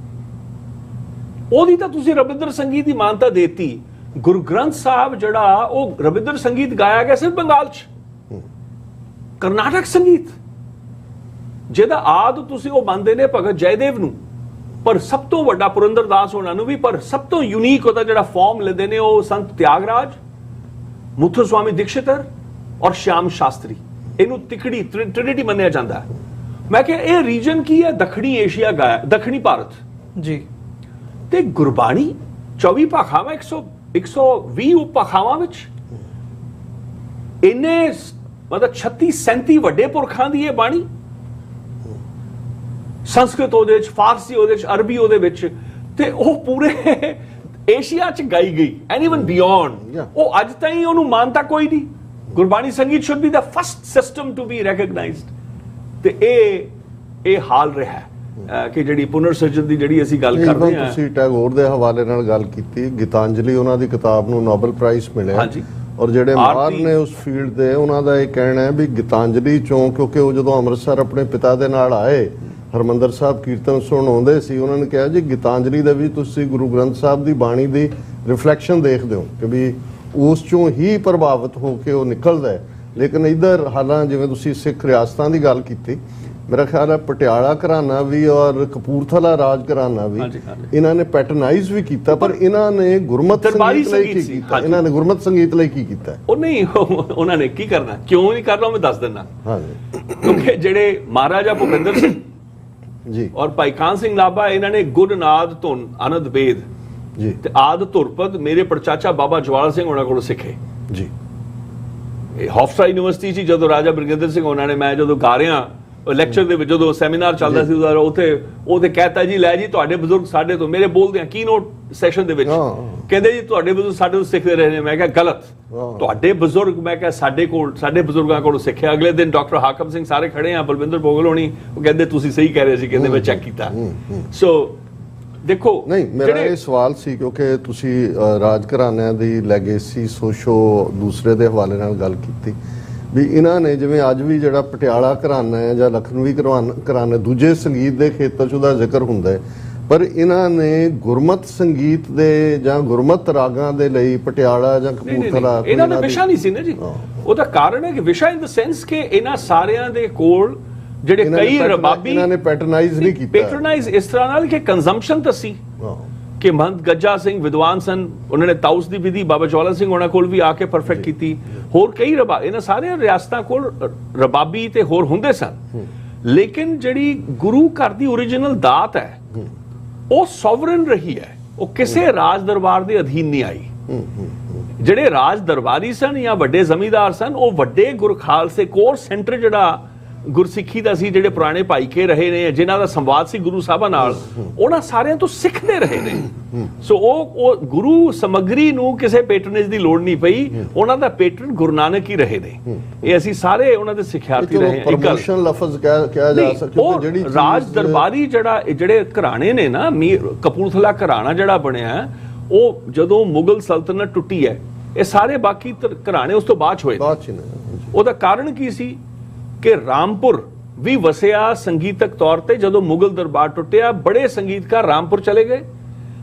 ਉਹਦੀ ਤਾਂ ਤੁਸੀਂ ਰਵਿੰਦਰ ਸੰਗੀਤ ਦੀ ਮਾਨਤਾ ਦੇਤੀ। ਗੁਰੂ ਗ੍ਰੰਥ ਸਾਹਿਬ ਜਿਹੜਾ ਉਹ ਰਵਿੰਦਰ ਸੰਗੀਤ ਗਾਇਆ ਗਿਆ ਸਿਰਫ ਬੰਗਾਲ ਚ, ਕਰਨਾਟਕ ਸੰਗੀਤ ਜਿਹਦਾ ਆਦ ਤੁਸੀਂ ਉਹ ਮੰਨਦੇ ਨੇ ਭਗਤ ਜੈਦੇਵ ਨੂੰ, ਪਰ ਸਭ ਤੋਂ ਵੱਡਾ ਪੁਰੰਦਰ ਦਾਸ ਉਹਨਾਂ ਨੂੰ ਵੀ, ਪਰ ਸਭ ਤੋਂ ਯੂਨੀਕ ਉਹਦਾ ਜਿਹੜਾ ਫਾਰਮ ਲੈਂਦੇ ਨੇ ਉਹ ਸੰਤ ਤਿਆਗਰਾਜ, ਮੁੱਥੂ ਸਵਾਮੀ ਦੀਕਸ਼ਿਤਰ ਔਰ ਸ਼ਿਆਮ ਸ਼ਾਸਤਰੀ। ਇਹਨੂੰ ਤਿਕੜੀ ਟ੍ਰਿਨਿਟੀ ਮੰਨਿਆ ਜਾਂਦਾ ਹੈ। ਮੈਂ ਕਿਹਾ ਇਹ ਰੀਜਨ ਕੀ ਹੈ? ਦੱਖਣੀ ਏਸ਼ੀਆ ਗਾਇਆ, ਦੱਖਣੀ ਭਾਰਤ ਜੀ, ਤੇ ਗੁਰਬਾਣੀ 24 ਭਾਖਾਵਾਂ 120 ਉਪਭਾਖਾਵਾਂ ਵਿੱਚ ਇੰਨੇ ਮਤਲਬ 36 37 ਵੱਡੇ ਪੁਰਖਾਂ ਦੀ ਇਹ ਬਾਣੀ, ਸੰਸਕ੍ਰਿਤ ਉਹਦੇ ਵਿੱਚ, ਫਾਰਸੀ ਉਹਦੇ ਵਿੱਚ, ਅਰਬੀ ਉਹਦੇ ਵਿੱਚ, ਤੇ ਉਹ ਪੂਰੇ ਏਸ਼ੀਆ ਚ ਗਾਈ ਗਈ ਐਂਡ ਇਵਨ ਬਿਯੋਂਡ। ਉਹ ਅੱਜ ਤਾਈਂ ਉਹਨੂੰ ਮਾਨਤਾ ਕੋਈ ਨਹੀਂ। ਗੁਰਬਾਣੀ ਸੰਗੀਤ should be the first system to be recognised. ਤੇ ਇਹ ਹਾਲ ਰਿਹਾ ਹੈ ਕਿ ਜਿਹੜੀ ਪੁਨਰ ਸਿਰਜਣ ਦੀ ਜਿਹੜੀ ਅਸੀਂ ਗੱਲ ਕਰਦੇ ਹਾਂ। ਤੁਸੀਂ ਟੈਗੋਰ ਦੇ ਹਵਾਲੇ ਨਾਲ ਗੱਲ ਕੀਤੀ, ਗੀਤਾਂਜਲੀ ਉਹਨਾਂ ਦੀ ਕਿਤਾਬ ਨੂੰ ਨੋਬਲ ਪ੍ਰਾਈਜ਼ ਮਿਲਿਆ। ਹਾਂਜੀ, ਔਰ ਜਿਹੜੇ ਮਾਹਰ ਨੇ ਉਸ ਫੀਲਡ ਦੇ, ਉਹਨਾਂ ਦਾ ਇਹ ਕਹਿਣਾ ਹੈ ਵੀ ਗੀਤਾਂਜਲੀ ਚੋਂ, ਕਿਉਂਕਿ ਉਹ ਜਦੋਂ ਅੰਮ੍ਰਿਤਸਰ ਆਪਣੇ ਪਿਤਾ ਦੇ ਨਾਲ ਆਏ, ਹਰਮੰਦਰ ਸਾਹਿਬ ਕੀਰਤਨ ਸੁਣਨ ਆਉਂਦੇ ਸੀ, ਉਹਨਾਂ ਨੇ ਕਿਹਾ ਜੀ ਗੀਤਾਂਜਲੀ ਦੇ ਵੀ ਤੁਸੀਂ ਗੁਰੂ ਗ੍ਰੰਥ ਸਾਹਿਬ ਦੀ ਬਾਣੀ ਦੀ ਰਿਫਲੈਕਸ਼ਨ ਦੇਖਦੇ ਹੋ ਕਿ ਵੀ ਉਸ ਚੋਂ ਹੀ ਪ੍ਰਭਾਵਿਤ ਹੋ ਕੇ ਉਹ ਨਿਕਲਦਾ ਹੈ। ਲੇਕਿਨ ਇੱਧਰ ਹਾਲਾਂ ਜਿਵੇਂ ਤੁਸੀਂ ਸਿੱਖ ਰਿਆਸਤਾਂ ਦੀ ਗੱਲ ਕੀਤੀ, ਮੇਰਾ ਖਿਆਲ ਹੈ ਪਟਿਆਲਾ ਘਰਾਨਾ ਵੀ ਔਰ ਕਪੂਰਥਲਾ ਰਾਜ ਘਰਾਨਾ ਵੀ ਇਹਨਾਂ ਨੇ ਪੈਟਰਨਾਈਜ਼ ਵੀ ਕੀਤਾ, ਪਰ ਇਹਨਾਂ ਨੇ ਗੁਰਮਤ ਸੰਗੀਤ ਲਈ ਕੀ ਕੀਤਾ? ਇਹਨਾਂ ਨੇ ਗੁਰਮਤ ਸੰਗੀਤ ਲਈ ਕੀ ਕੀਤਾ? ਉਹ ਨਹੀਂ, ਉਹਨਾਂ ਨੇ ਕੀ ਕਰਨਾ, ਕਿਉਂ ਨਹੀਂ ਕਰਨਾ, ਮੈਂ ਦੱਸ ਦਿੰਦਾ। ਕਿਉਂਕਿ ਜਿਹੜੇ ਮਹਾਰਾਜਾ ਭੁਪਿੰਦਰ ਸਿੰਘ ਜੀ ਔਰ ਭਾਈ ਕਾਨ ਸਿੰਘ ਲਾਭਾ, ਇਹਨਾਂ ਨੇ ਗੁਰ ਨਾਦ ਧੁਨ ਆਨੰਦ ਵੇਦ ਜੀ ਤੇ ਆਦ ਧੁਰਪਦ ਮੇਰੇ ਪੜਚਾਚਾ ਬਾਬਾ ਜਵਾਲਾ ਸਿੰਘ ਉਹਨਾਂ ਕੋਲੋਂ ਸਿੱਖੇ ਜੀ। ਇਹ ਹੌਫਸਟਾ ਯੂਨੀਵਰਸਿਟੀ ਸੀ, ਜਦੋਂ ਰਾਜਾ ਬ੍ਰਿਗੇਂਦਰ ਸਿੰਘ ਉਹਨਾਂ ਨੇ, ਮੈਂ ਜਦੋਂ ਗਾ ਰਿਹਾ ਲੈਕਚਰ ਦੇ ਵਿੱਚ, ਜਦੋਂ ਸੈਮੀਨਾਰ ਚੱਲਦਾ ਸੀ ਉੱਥੇ ਕਹਿਤਾ ਜੀ, ਲੈ ਜੀ ਤੁਹਾਡੇ ਬਜ਼ੁਰਗ ਸਾਡੇ ਤੋਂ, ਮੇਰੇ ਬੋਲਦੇ ਆ ਕੀ ਨੋਟ ਸੈਸ਼ਨ ਦੇ ਵਿੱਚ, ਕਹਿੰਦੇ ਜੀ ਤੁਹਾਡੇ ਬਜ਼ੁਰਗ ਸਾਡੇ ਤੋਂ ਸਿੱਖਦੇ ਰਹੇ ਨੇ। ਮੈਂ ਕਿਹਾ ਗਲਤ, ਤੁਹਾਡੇ ਬਜ਼ੁਰਗ, ਮੈਂ ਕਿਹਾ ਸਾਡੇ ਬਜ਼ੁਰਗਾਂ ਕੋਲੋਂ ਸਿੱਖਿਆ। ਅਗਲੇ ਦਿਨ ਡਾਕਟਰ ਹਾਕਮ ਸਿੰਘ ਸਾਰੇ ਖੜੇ ਆ, ਬਲਵਿੰਦਰ ਭੋਗਲ ਹੋਣੀ, ਉਹ ਕਹਿੰਦੇ ਤੁਸੀਂ ਸਹੀ ਕਹਿ ਰਹੇ ਸੀ, ਕਹਿੰਦੇ ਮੈਂ ਚੈੱਕ ਕੀਤਾ। ਸੋ ਦੇਖੋ ਨਹੀਂ, ਮੇਰਾ ਇਹ ਸਵਾਲ ਸੀ ਕਿਉਂਕਿ ਤੁਸੀਂ ਰਾਜ ਘਰਾਣਿਆਂ ਦੀ ਲੈਗੇਸੀ ਸੋਸ਼ੋ ਦੂਸਰੇ ਦੇ ਹਵਾਲੇ ਨਾਲ ਗੱਲ ਕੀਤੀ ਵੀ ਇਹਨਾਂ ਨੇ ਜਿਵੇਂ ਅੱਜ ਵੀ ਜਿਹੜਾ ਪਟਿਆਲਾ ਘਰਾਣਾ ਹੈ ਜਾਂ ਲਖਨਵੀ ਘਰਾਣਾ ਦੂਜੇ ਸੰਗੀਤ ਦੇ ਖੇਤਰ 'ਚ ਉਹਦਾ ਜ਼ਿਕਰ ਹੁੰਦਾ ਹੈ, ਪਰ ਇਹਨਾਂ ਨੇ ਗੁਰਮਤ ਸੰਗੀਤ ਦੇ ਜਾਂ ਗੁਰਮਤ ਰਾਗਾਂ ਦੇ ਲਈ ਪਟਿਆਲਾ ਜਾਂ ਕਪੂਰਥਲਾ ਇਹਨਾਂ ਦਾ ਵਿਸ਼ਾ ਨਹੀਂ ਸੀ ਨਾ ਜੀ। ਉਹਦਾ ਕਾਰਨ ਹੈ ਕਿ ਵਿਸ਼ਾ ਇਨ ਦ ਸੈਂਸ ਕਿ ਇਹਨਾਂ ਸਾਰਿਆਂ ਦੇ ਕੋਲ ਜਿਹੜੇ ਕਈ ਰਬਾਬੀ ਇਹਨਾਂ ਨੇ ਪੈਟਰਨਾਈਜ਼ ਨਹੀਂ ਕੀਤਾ, ਪੈਟਰਨਾਈਜ਼ ਇਸ ਤਰ੍ਹਾਂ ਨਾਲ ਕਿ ਕੰਜ਼ੰਪਸ਼ਨ ਤਾਂ ਸੀ ਕਿ ਮਹੰਤ ਗੱਜਾ ਸਿੰਘ ਵਿਦਵਾਨ ਸਨ, ਉਹਨਾਂ ਨੇ ਤਾਊਸ ਦੀ ਵਿਧੀ ਬਾਬਾ ਜਵਾਲਾ ਸਿੰਘ ਉਹਨਾਂ ਕੋਲ ਵੀ ਆ ਕੇ ਪਰਫੈਕਟ ਕੀਤੀ, ਹੋਰ ਕਈ ਇਹਨਾਂ ਸਾਰੀਆਂ ਰਿਆਸਤਾਂ ਕੋਲ ਰਬਾਬੀ ਤੇ ਹੋਰ ਹੁੰਦੇ ਸਨ, ਲੇਕਿਨ ਜਿਹੜੀ ਗੁਰੂ ਘਰ ਦੀ ਓਰੀਜਨਲ ਦਾਤ ਹੈ ਉਹ ਸੋਵਰਨ ਰਹੀ ਹੈ, ਉਹ ਕਿਸੇ ਰਾਜ ਦਰਬਾਰ ਦੇ ਅਧੀਨ ਨਹੀਂ ਆਈ। ਜਿਹੜੇ ਰਾਜ ਦਰਬਾਰੀ ਸਨ ਜਾਂ ਵੱਡੇ ਜ਼ਮੀਂਦਾਰ ਸਨ ਉਹ ਵੱਡੇ ਗੁਰਖਾਲਸੇ ਕੋਰ ਸੈਂਟਰ ਜਿਹੜਾ ਗੁਰਸਿੱਖੀ ਦਾ ਸੀ, ਜਿਹੜੇ ਪੁਰਾਣੇ ਭਾਈ ਕੇ ਰਹੇ ਨੇ, ਜਿਨ੍ਹਾਂ ਦਾ ਸੰਵਾਦ ਸੀ ਗੁਰੂ ਸਾਹਿਬਾਂ ਨਾਲ, ਉਹਨਾਂ ਸਾਰਿਆਂ ਤੋਂ ਸਿੱਖਦੇ ਰਹੇ ਨੇ। ਸੋ ਉਹ ਗੁਰੂ ਸਮੱਗਰੀ ਨੂੰ ਕਿਸੇ ਪੈਟਰਨੇਜ ਦੀ ਲੋੜ ਨਹੀਂ ਪਈ, ਉਹਨਾਂ ਦਾ ਪੈਟਰਨ ਗੁਰੂ ਨਾਨਕ ਹੀ ਰਹੇ ਨੇ। ਇਹ ਅਸੀਂ ਸਾਰੇ ਉਹਨਾਂ ਦੇ ਸਿੱਖਿਆਰਥੀ ਰਹੇ ਹਾਂ। ਪ੍ਰਮੋਸ਼ਨ ਲਫ਼ਜ਼ ਕਿਹਾ ਜਾ ਸਕਦਾ, ਜਿਹੜੀ ਰਾਜ ਦਰਬਾਰੀ ਜਿਹੜੇ ਘਰਾਣੇ ਨੇ ਨਾ, ਕਪੂਰਥਲਾ ਘਰਾਣਾ ਜਿਹੜਾ ਬਣਿਆ ਉਹ ਜਦੋਂ ਮੁਗਲ ਸਲਤਨਤ ਟੁੱਟੀ ਹੈ, ਇਹ ਸਾਰੇ ਬਾਕੀ ਘਰਾਣੇ ਉਸ ਤੋਂ ਬਾਅਦ ਹੋਏ। ਉਹਦਾ ਕਾਰਨ ਕੀ ਸੀ ਕਿ ਰਾਮਪੁਰ ਵੀ ਵਸਿਆ ਸੰਗੀਤਕ ਤੌਰ ਤੇ। ਜਦੋਂ ਮੁਗਲ ਦਰਬਾਰ ਟੁੱਟਿਆ ਬੜੇ ਸੰਗੀਤਕਾਰ ਰਾਮਪੁਰ ਚਲੇ ਗਏ,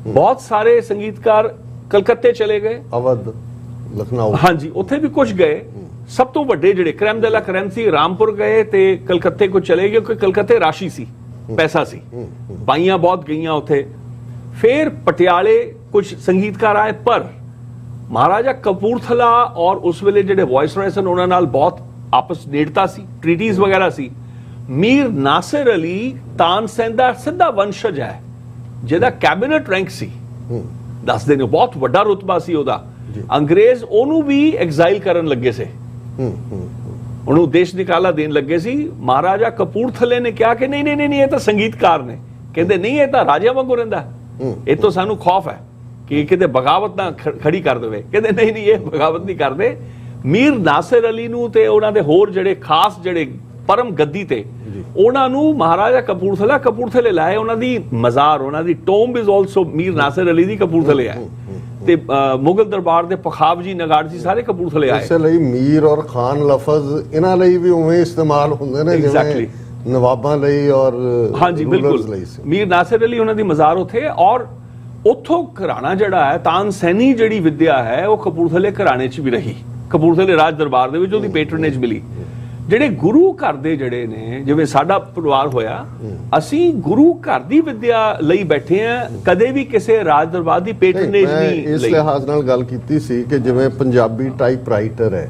ਬਹੁਤ ਸਾਰੇ ਸੰਗੀਤਕਾਰ ਕਲਕੱਤੇ ਚਲੇ ਗਏ, ਅਵਧ, ਲਖਨਊ, ਹਾਂਜੀ ਉੱਥੇ ਵੀ ਕੁਝ ਗਏ। ਸਭ ਤੋਂ ਵੱਡੇ ਜਿਹੜੇ ਕਰਮ ਦੇ ਲਾ ਕਰਮ ਸੀ ਰਾਮਪੁਰ ਗਏ ਤੇ ਕਲਕੱਤੇ ਕੋ ਚਲੇ ਗਏ, ਕਿਉਂਕਿ ਕਲਕੱਤੇ ਰਾਸ਼ੀ ਸੀ, ਪੈਸਾ ਸੀ, ਪਾਈਆਂ ਬਹੁਤ ਗਈਆਂ ਉੱਥੇ। ਫਿਰ ਪਟਿਆਲੇ ਕੁਝ ਸੰਗੀਤਕਾਰ ਆਏ, ਪਰ ਮਹਾਰਾਜਾ ਕਪੂਰਥਲਾ ਔਰ ਉਸ ਵੇਲੇ ਜਿਹੜੇ ਵਾਇਸਰਾਏ ਸਨ ਉਹਨਾਂ ਨਾਲ ਬਹੁਤ ਆਪਸ ਨੇੜਤਾ ਸੀ, ਟ੍ਰੀਟੀਜ਼ ਵਗੈਰਾ ਸੀ। ਮੀਰ ਨਾਸਿਰ ਅਲੀ ਤਾਨਸੈਨ ਦਾ ਸਿੱਧਾ ਵੰਸ਼ਜ ਹੈ, ਜਿਹਦਾ ਕੈਬਨਿਟ ਰੈਂਕ ਸੀ, ਦੱਸਦੇ ਨੇ ਬਹੁਤ ਵੱਡਾ ਰੁਤਬਾ ਸੀ ਉਹਦਾ। ਅੰਗਰੇਜ਼ ਉਹਨੂੰ ਵੀ ਐਗਜ਼ਾਈਲ ਕਰਨ ਲੱਗੇ ਸੀ, ਉਹਨੂੰ ਦੇਸ਼ ਨਿਕਾਲਾ ਦੇਣ ਲੱਗੇ ਸੀ। ਮਹਾਰਾਜਾ ਕਪੂਰਥਲੇ ਨੇ ਕਿਹਾ ਕਿ ਨਹੀਂ ਨਹੀਂ ਨਹੀਂ, ਇਹ ਤਾਂ ਸੰਗੀਤਕਾਰ ਨੇ। ਕਹਿੰਦੇ ਨਹੀਂ, ਇਹ ਤਾਂ ਰਾਜਿਆਂ ਵਾਂਗੂ ਰਹਿੰਦਾ, ਇਹ ਤੋਂ ਸਾਨੂੰ ਖੌਫ ਹੈ ਕਿ ਕਿਤੇ ਬਗਾਵਤ ਨਾ ਖੜੀ ਕਰ ਦੇਵੇ। ਕਹਿੰਦੇ ਨਹੀਂ ਨਹੀਂ, ਇਹ ਬਗਾਵਤ ਨਹੀਂ ਕਰਦੇ। ਮੀਰ ਨਾਸਿਰ ਅਲੀ ਨੂੰ ਤੇ ਉਹਨਾਂ ਦੇ ਹੋਰ ਜਿਹੜੇ ਖਾਸ ਜਿਹੜੇ ਪਰਮ ਗੱਦੀ ਤੇ, ਉਹਨਾਂ ਨੂੰ ਮਹਾਰਾਜਾ ਕਪੂਰਥਲੇ ਲਾਏ। ਉਹਨਾਂ ਦੀ ਮਜ਼ਾਰ, ਉਹਨਾਂ ਦੀ tomb is also Mir Nasir Ali ਦੀ ਕਪੂਰਥਲੇ ਹੈ। ਤੇ ਮੁਗਲ ਦਰਬਾਰ ਦੇ ਪਖਾਵਜੀ ਨਗਾੜਜੀ ਸਾਰੇ ਕਪੂਰਥਲੇ ਆਏ। ਇਸੇ ਲਈ ਮੀਰ ਔਰ ਖਾਨ ਲਫ਼ਜ਼ ਇਹਨਾਂ ਲਈ ਵੀ ਉਵੇਂ ਇਸਤੇਮਾਲ ਹੁੰਦੇ ਨੇ ਜਿਵੇਂ ਨਵਾਬਾਂ ਲਈ ਔਰ ਹਾਂਜੀ ਬਿਲਕੁਲ। ਮੀਰ ਨਾਸਿਰ ਅਲੀ ਉਹਨਾਂ ਦੀ ਮਜ਼ਾਰ ਉੱਥੇ, ਔਰ ਉੱਥੋਂ ਘਰਾਣਾ ਜਿਹੜਾ ਹੈ ਤਾਨਸੈਨੀ ਜਿਹੜੀ ਵਿਦਿਆ ਹੈ ਉਹ ਕਪੂਰਥਲੇ ਘਰਾਣੇ 'ਚ ਵੀ ਰਹੀ, ਕਪੂਰਥਲੇ ਰਾਜ ਦਰਬਾਰ ਦੇ ਵਿੱਚ ਉਹਦੀ ਪੈਟਰਨੇਜ ਮਿਲੀ। ਜਿਹੜੇ ਗੁਰੂ ਘਰ ਦੇ ਜਿਹੜੇ ਨੇ, ਜਿਵੇਂ ਸਾਡਾ ਪਰਿਵਾਰ ਹੋਇਆ, ਅਸੀਂ ਗੁਰੂ ਘਰ ਦੀ ਵਿਦਿਆ ਲਈ ਬੈਠੇ ਆ, ਕਦੇ ਵੀ ਕਿਸੇ ਰਾਜ ਦਰਬਾਰ ਦੀ ਪੈਟਰਨੇਜ ਨਹੀਂ ਲਈ। ਇਸ ਲਿਹਾਜ਼ ਨਾਲ ਗੱਲ ਕੀਤੀ ਸੀ ਕਿ ਜਿਵੇਂ ਪੰਜਾਬੀ ਟਾਈਪਰਾਈਟਰ ਹੈ,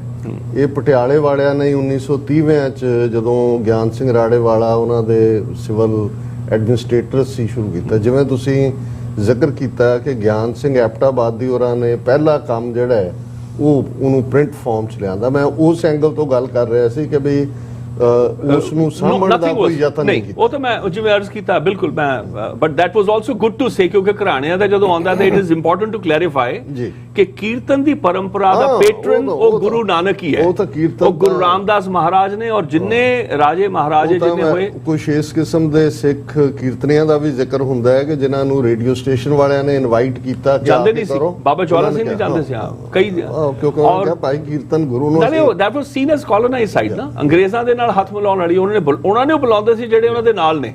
ਇਹ ਪਟਿਆਲੇ ਵਾਲਿਆਂ ਨੇ 1930 ਚ ਜਦੋਂ ਗਿਆਨ ਸਿੰਘ ਰਾੜੇਵਾਲਾ ਉਹਨਾਂ ਦੇ ਸਿਵਲ ਐਡਮਿਨਿਸਟ੍ਰੇਟਰ ਸੀ ਸ਼ੁਰੂ ਕੀਤਾ। ਜਿਵੇਂ ਤੁਸੀਂ ਜ਼ਿਕਰ ਕੀਤਾ ਕਿ ਗਿਆਨ ਸਿੰਘ ਐਪਟਾਬਾਦੀ ਹੋਰਾਂ ਨੇ ਪਹਿਲਾ ਕੰਮ ਜਿਹੜਾ ਹੈ ਉਹ ਉਹਨੂੰ ਪ੍ਰਿੰਟ ਫਾਰਮ 'ਚ ਲਿਆਂਦਾ। ਮੈਂ ਉਸ ਐਂਗਲ ਤੋਂ ਗੱਲ ਕਰ ਰਿਹਾ ਸੀ ਕਿ ਬਈ ਉਸ ਨੂੰ ਸਾਂਭਣ ਦਾ ਕੋਈ ਯਤਨ ਨਹੀਂ ਕੀਤਾ। ਉਹ ਤਾਂ ਮੈਂ ਜਿਵੇਂ ਅਰਜ਼ ਕੀਤਾ ਬਿਲਕੁਲ, ਮੈਂ but that was also good to say, ਕਿਉਂਕਿ ਘਰਾਣਿਆਂ ਦਾ ਜਦੋਂ ਆਉਂਦਾ ਤਾਂ it is important to clarify ਕਿ ਕੀਰਤਨ ਦੀ ਪਰੰਪਰਾ ਦਾ ਪੈਟਰਨ ਉਹ ਗੁਰੂ ਨਾਨਕ ਹੀ ਹੈ। ਉਹ ਤਾਂ ਕੀਰਤਨ ਉਹ ਗੁਰੂ ਰਾਮਦਾਸ ਮਹਾਰਾਜ ਨੇ, ਔਰ ਜਿੰਨੇ ਰਾਜੇ ਮਹਾਰਾਜੇ ਜਿੰਨੇ ਹੋਏ, ਕੁਝ ਇਸ ਕਿਸਮ ਦੇ ਸਿੱਖ ਕੀਰਤਨੀਆਂ ਦਾ ਵੀ ਜ਼ਿਕਰ ਹੁੰਦਾ ਹੈ ਕਿ ਜਿਨ੍ਹਾਂ ਨੂੰ ਰੇਡੀਓ ਸਟੇਸ਼ਨ ਵਾਲਿਆਂ ਨੇ ਇਨਵਾਈਟ ਕੀਤਾ ਕਿ ਜਾਂਦੇ ਨਹੀਂ ਸੀ। ਬਾਬਾ ਜਵਾਲਾ ਸਿੰਘ ਨਹੀਂ ਜਾਂਦੇ ਸੀ ਕਈ, ਕਿਉਂਕਿ ਉਹਨਾਂ ਦਾ ਭਾਈ ਕੀਰਤਨ ਗੁਰੂ ਨੂੰ that was seen as colonize side ਨਾ, ਅੰਗਰੇਜ਼ਾਂ ਦੇ ਨਾਲ ਹੱਥ ਮਿਲਾਉਣ ਵਾਲੀ ਉਹਨਾਂ ਨੇ ਬੁਲਾਉਂਦੇ ਸੀ ਜਿਹੜੇ ਉਹਨਾਂ ਦੇ ਨਾਲ ਨੇ।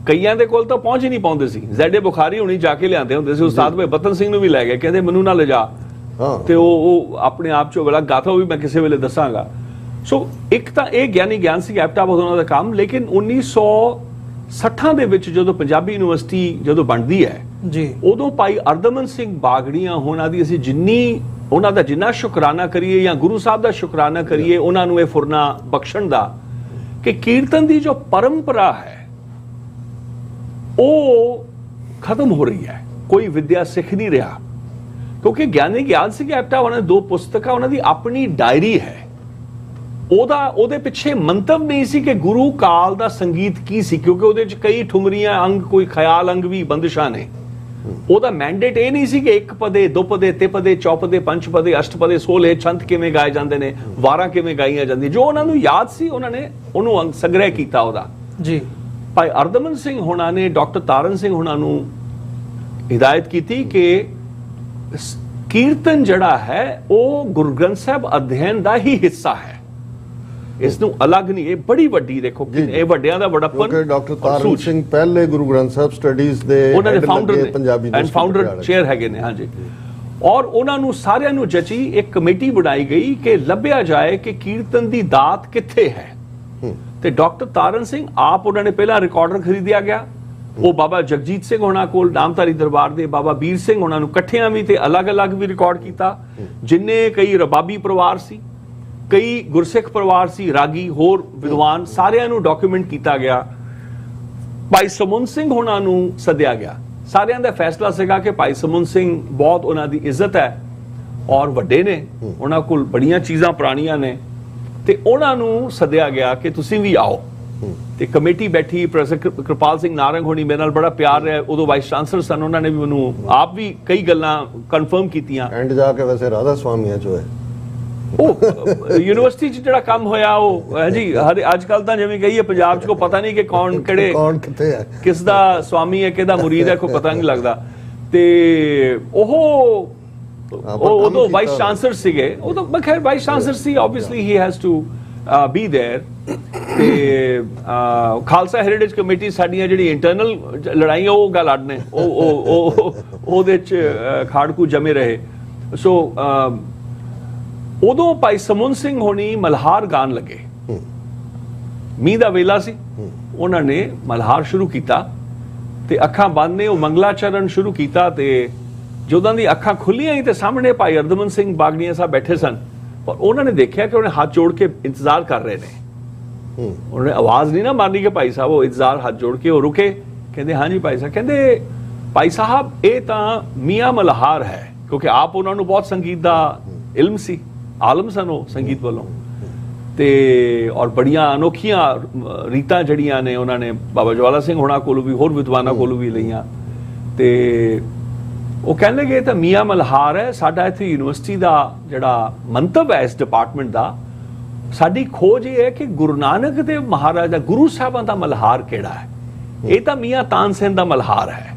ਕਈਆਂ ਦੇ ਕੋਲ ਤਾਂ ਪਹੁੰਚ ਹੀ ਨਹੀਂ ਪਾਉਂਦੇ ਸੀ। ਜ਼ੈਡੇ ਬੁਖਾਰੀ ਹੁਣੀ ਜਾ ਕੇ ਲਿਆਂਦੇ ਹੁੰਦੇ ਸੀ, ਉਸਤਾਦ ਭਾਈ ਬਤਨ ਸਿੰਘ ਨੂੰ ਵੀ ਲੈ ਗਏ, ਕਹਿੰਦੇ ਮੈਨੂੰ ਨਾ ਲਿਜਾ, ਤੇ ਉਹ ਆਪਣੇ ਆਪ ਚੋਂ ਬੜਾ ਗਾਥਾ ਵੀ ਮੈਂ ਕਿਸੇ ਵੇਲੇ ਦੱਸਾਂਗਾ। ਸੋ ਇੱਕ ਤਾਂ ਇਹ ਗਿਆਨ ਸਿੰਘ ਐਪਟਾਬਾਦ ਉਹਨਾਂ ਦਾ ਕੰਮ, ਲੇਕਿਨ 1960 ਦੇ ਵਿੱਚ ਜਦੋਂ ਪੰਜਾਬੀ ਯੂਨੀਵਰਸਿਟੀ ਜਦੋਂ ਬਣਦੀ ਹੈ ਜੀ, ਉਦੋਂ ਭਾਈ ਅਰਦਮਨ ਸਿੰਘ ਬਾਗੜੀਆਂ ਹੋਣਾ ਦੀ ਅਸੀਂ ਉਹਨਾਂ ਦਾ ਜਿੰਨਾ ਸ਼ੁਕਰਾਨਾ ਕਰੀਏ ਜਾਂ ਗੁਰੂ ਸਾਹਿਬ ਦਾ ਸ਼ੁਕਰਾਨਾ ਕਰੀਏ, ਉਹਨਾਂ ਨੂੰ ਇਹ ਫੁਰਨਾ ਬਖਸ਼ਣ ਦਾ ਕਿ ਕੀਰਤਨ ਦੀ ਜੋ ਪਰੰਪਰਾ ਹੈ ਉਹ ਖਤਮ ਹੋ ਰਹੀ ਹੈ, ਕੋਈ ਵਿਦਿਆ ਸਿੱਖ ਨਹੀਂ ਰਿਹਾ। ਕਿਉਂਕਿ ਗਿਆਨ ਸਿੰਘ ਐਪਟਾਬਾਦ ਉਹਨਾਂ ਨੇ 2 ਪੁਸਤਕਾਂ, ਉਹਨਾਂ ਦੀ ਆਪਣੀ ਡਾਇਰੀ ਹੈ, ਉਹਦੇ ਪਿੱਛੇ ਮੰਤਵ ਨਹੀਂ ਸੀ ਕਿ ਗੁਰੂ ਕਾਲ ਦਾ ਸੰਗੀਤ ਕੀ ਸੀ, ਕਿਉਂਕਿ ਉਹਦੇ ਚ ਕਈ ਠੁਮਰੀਆਂ ਅੰਗ, ਕੋਈ ਖਿਆਲ ਅੰਗ ਵੀ ਬੰਦਿਸ਼ਾਂ ਨੇ। ਉਹਦਾ ਮੈਂਡੇਟ ਇਹ ਨਹੀਂ ਸੀ ਕਿ 1 ਪਦੇ 2 ਪਦੇ 3 ਪਦੇ 4 ਪਦੇ 5 ਪਦੇ 8 ਪਦੇ 16 ਛੰਤ ਕਿਵੇਂ ਗਾਏ ਜਾਂਦੇ ਨੇ, ਵਾਰਾਂ ਕਿਵੇਂ ਗਾਈਆਂ ਜਾਂਦੀਆਂ, ਜੋ ਉਹਨਾਂ ਨੂੰ ਯਾਦ ਸੀ ਉਹਨਾਂ ਨੇ ਉਹਨੂੰ ਸੰਗ੍ਰਹਿ ਕੀਤਾ ਉਹਦਾ ਜੀ। ਭਾਈ ਅਰਦਮਨ ਸਿੰਘ ਹੋਣਾ ਨੇ, ਡਾਕਟਰ ਤਾਰਨ ਸਿੰਘ ਹੋਣਾ ਨੂੰ हिदायत की थी कि कीर्तन जड़ा है वो गुरु ग्रंथ साहब अध्ययन का ही हिस्सा है, इसनों अलग नहीं। ये बड़ी वड्डी देखो कि ये वड्डियां दा बड़प्पन। डॉक्टर तारण सिंह पहले गुरु ग्रंथ साहब स्टडीज दे ਉਹਨਾਂ ਦੇ ਫਾਊਂਡਰ ਨੇ ਪੰਜਾਬੀ ਐਂਡ ਫਾਊਂਡਰ ਚੇਅਰ ਹੈਗੇ ਨੇ। ਹਾਂਜੀ, ਔਰ ਉਹਨਾਂ ਨੂੰ ਸਾਰਿਆਂ ਨੂੰ ਜਚੀ ਇੱਕ ਕਮੇਟੀ ਬਣਾਈ ਗਈ ਕਿ ਲੱਭਿਆ ਜਾਏ ਕਿ ਕੀਰਤਨ ਦੀ ਦਾਤ ਕਿੱਥੇ ਹੈ। ਤੇ ਡਾਕਟਰ ਤਾਰਨ ਸਿੰਘ ਆਪ ਉਹਨਾਂ ਨੇ ਪਹਿਲਾਂ ਰਿਕਾਰਡਰ ਖਰੀਦਿਆ ਗਿਆ, ਉਹ ਬਾਬਾ ਜਗਜੀਤ ਸਿੰਘ ਹੋਣਾ ਕੋਲ ਨਾਮਧਾਰੀ ਦਰਬਾਰ ਦੇ ਬਾਬਾ ਵੀਰ ਸਿੰਘ ਉਹਨਾਂ ਨੂੰ ਇਕੱਠਿਆਂ ਵੀ ਤੇ ਅਲੱਗ-ਅਲੱਗ ਵੀ ਰਿਕਾਰਡ ਕੀਤਾ। ਜਿੰਨੇ ਕਈ ਰਬਾਬੀ ਪਰਿਵਾਰ ਸੀ, ਕਈ ਗੁਰਸਿੱਖ ਪਰਿਵਾਰ ਸੀ, ਰਾਗੀ ਹੋਰ ਵਿਦਵਾਨ, ਸਾਰਿਆਂ ਨੂੰ ਡਾਕੂਮੈਂਟ ਕੀਤਾ ਗਿਆ। ਭਾਈ ਸਮੁੰਦ ਸਿੰਘ ਹੋਣਾ ਨੂੰ ਸੱਦਿਆ ਗਿਆ। ਸਾਰਿਆਂ ਦਾ ਫੈਸਲਾ ਸੀਗਾ ਕਿ ਭਾਈ ਸਮੁੰਦ ਸਿੰਘ ਬਹੁਤ ਉਹਨਾਂ ਦੀ ਇੱਜ਼ਤ ਹੈ ਔਰ ਵੱਡੇ ਨੇ, ਉਹਨਾਂ ਕੋਲ ਬੜੀਆਂ ਚੀਜ਼ਾਂ ਪੁਰਾਣੀਆਂ ਨੇ, ਤੇ ਉਹਨਾਂ ਨੂੰ ਸੱਦਿਆ ਗਿਆ ਕਿ ਤੁਸੀਂ ਵੀ ਆਓ। ਤੇ ਕਮੇਟੀ ਬੈਠੀ, ਪ੍ਰੋਫੈਸਰ ਕਿਰਪਾਲ ਸਿੰਘ ਨਾਰੰਗ ਹੋਣੀ ਮੇਰੇ ਨਾਲ ਬੜਾ ਪਿਆਰ ਰਿਹਾ, ਉਦੋਂ ਵਾਈਸ ਚਾਂਸਲਰ ਸਨ, ਉਹਨਾਂ ਨੇ ਵੀ ਮੈਨੂੰ ਆਪ ਵੀ ਕਈ ਗੱਲਾਂ ਕਨਫਰਮ ਕੀਤੀਆਂ। ਐਂਡ ਜਾ ਕੇ ਵੈਸੇ ਰਾਧਾ ਸਵਾਮੀਆਂ ਚੋਂ ਹੈ ਉਹ ਯੂਨੀਵਰਸਿਟੀ 'ਚ ਜਿਹੜਾ ਕੰਮ ਹੋਇਆ ਉਹ ਹੈ ਜੀ। ਅੱਜ ਕੱਲ ਤਾਂ ਜਿਵੇਂ ਕਹੀਏ ਪੰਜਾਬ 'ਚ ਕੋਈ ਪਤਾ ਨਹੀਂ ਕਿ ਕੌਣ ਕਿੱਥੇ ਹੈ, ਕਿਸ ਦਾ ਸਵਾਮੀ ਹੈ, ਕਿਹਦਾ ਮੁਰੀਦ ਹੈ, ਕੋਈ ਪਤਾ ਨਹੀਂ ਲੱਗਦਾ। ਤੇ ਉਹ ਉਦੋਂ ਵਾਈਸ ਚਾਂਸਲਰ ਸੀਗੇ, ਉਹ ਤਾਂ ਮੈਂ ਖੈਰ ਵਾਈਸ ਚਾਂਸਲਰ ਸੀ, obviously he has to be there. ਤੇ ਖਾਲਸਾ ਹੈਰੀਟੇਜ ਕਮੇਟੀ ਸਾਡੀਆਂ ਜਿਹੜੀ ਇੰਟਰਨਲ ਲੜਾਈਆਂ ਉਹ ਗੱਲ ਅੱਡ ਨੇ, ਉਹ ਉਹਦੇ 'ਚ ਖਾੜਕੂ ਜਮੇ ਰਹੇ। ਸੋ ਉਦੋਂ ਭਾਈ ਸਮੁੰਦ ਸਿੰਘ ਹੋਣੀ ਮਲਹਾਰ ਗਾਣ ਲੱਗੇ, ਮੀਂਹ ਦਾ ਵੇਲਾ ਸੀ, ਉਹਨਾਂ ਨੇ ਮਲਹਾਰ ਸ਼ੁਰੂ ਕੀਤਾ ਤੇ ਅੱਖਾਂ ਬੰਦ ਨੇ ਉਹ ਮੰਗਲਾਚਰਨ ਸ਼ੁਰੂ ਕੀਤਾ। ਤੇ ਜਦੋਂ ਦੀ ਅੱਖਾਂ ਖੁੱਲੀਆਂ ਹੀ ਤੇ ਸਾਹਮਣੇ ਭਾਈ ਅਰਦਮਨ ਸਿੰਘ ਬਾਗੜੀਆ ਸਾਹਿਬ ਬੈਠੇ ਸਨ, ਪਰ ਉਹਨਾਂ ਨੇ ਦੇਖਿਆ ਕਿ ਉਹਨੇ ਹੱਥ ਜੋੜ ਕੇ ਇੰਤਜ਼ਾਰ ਕਰ ਰਹੇ ਨੇ। ਉਹਨੇ ਆਵਾਜ਼ ਨਹੀਂ ਨਾ ਮਾਰਨੀ ਕਿ ਭਾਈ ਸਾਹਿਬ, ਉਹ ਇੰਤਜ਼ਾਰ ਹੱਥ ਜੋੜ ਕੇ ਉਹ ਰੁਕੇ। ਕਹਿੰਦੇ ਹਾਂਜੀ ਭਾਈ ਸਾਹਿਬ। ਕਹਿੰਦੇ ਭਾਈ ਸਾਹਿਬ ਇਹ ਤਾਂ ਮੀਆਂ ਮਲਹਾਰ ਹੈ, ਕਿਉਂਕਿ ਆਪ ਉਹਨਾਂ ਨੂੰ ਬਹੁਤ ਸੰਗੀਤ ਦਾ ਇਲਮ ਸੀ, ਆਲਮ ਸਨ ਉਹ ਸੰਗੀਤ ਵੱਲੋਂ, ਤੇ ਔਰ ਬੜੀਆਂ ਅਨੋਖੀਆਂ ਰੀਤਾਂ ਜਿਹੜੀਆਂ ਨੇ ਉਹਨਾਂ ਨੇ ਬਾਬਾ ਜਵਾਲਾ ਸਿੰਘ ਹੋਣਾ ਕੋਲੋਂ ਵੀ ਹੋਰ ਵਿਦਵਾਨਾਂ ਕੋਲੋਂ ਵੀ ਲਈਆਂ। ਤੇ ਉਹ ਕਹਿਣ ਲੱਗੇ ਤਾਂ ਮੀਆਂ ਮਲਹਾਰ ਹੈ ਸਾਡਾ, ਇੱਥੇ ਯੂਨੀਵਰਸਿਟੀ ਦਾ ਜਿਹੜਾ ਮੰਤਵ ਹੈ ਇਸ ਡਿਪਾਰਟਮੈਂਟ ਦਾ, ਸਾਡੀ ਖੋਜ ਇਹ ਹੈ ਕਿ ਗੁਰੂ ਨਾਨਕ ਦੇ ਮਹਾਰਾਜ ਦਾ, ਗੁਰੂ ਸਾਹਿਬਾਂ ਦਾ ਮਲਹਾਰ ਕਿਹੜਾ ਹੈ। ਇਹ ਤਾਂ ਮੀਆਂ ਤਾਨਸੇਨ ਦਾ ਮਲਹਾਰ ਹੈ।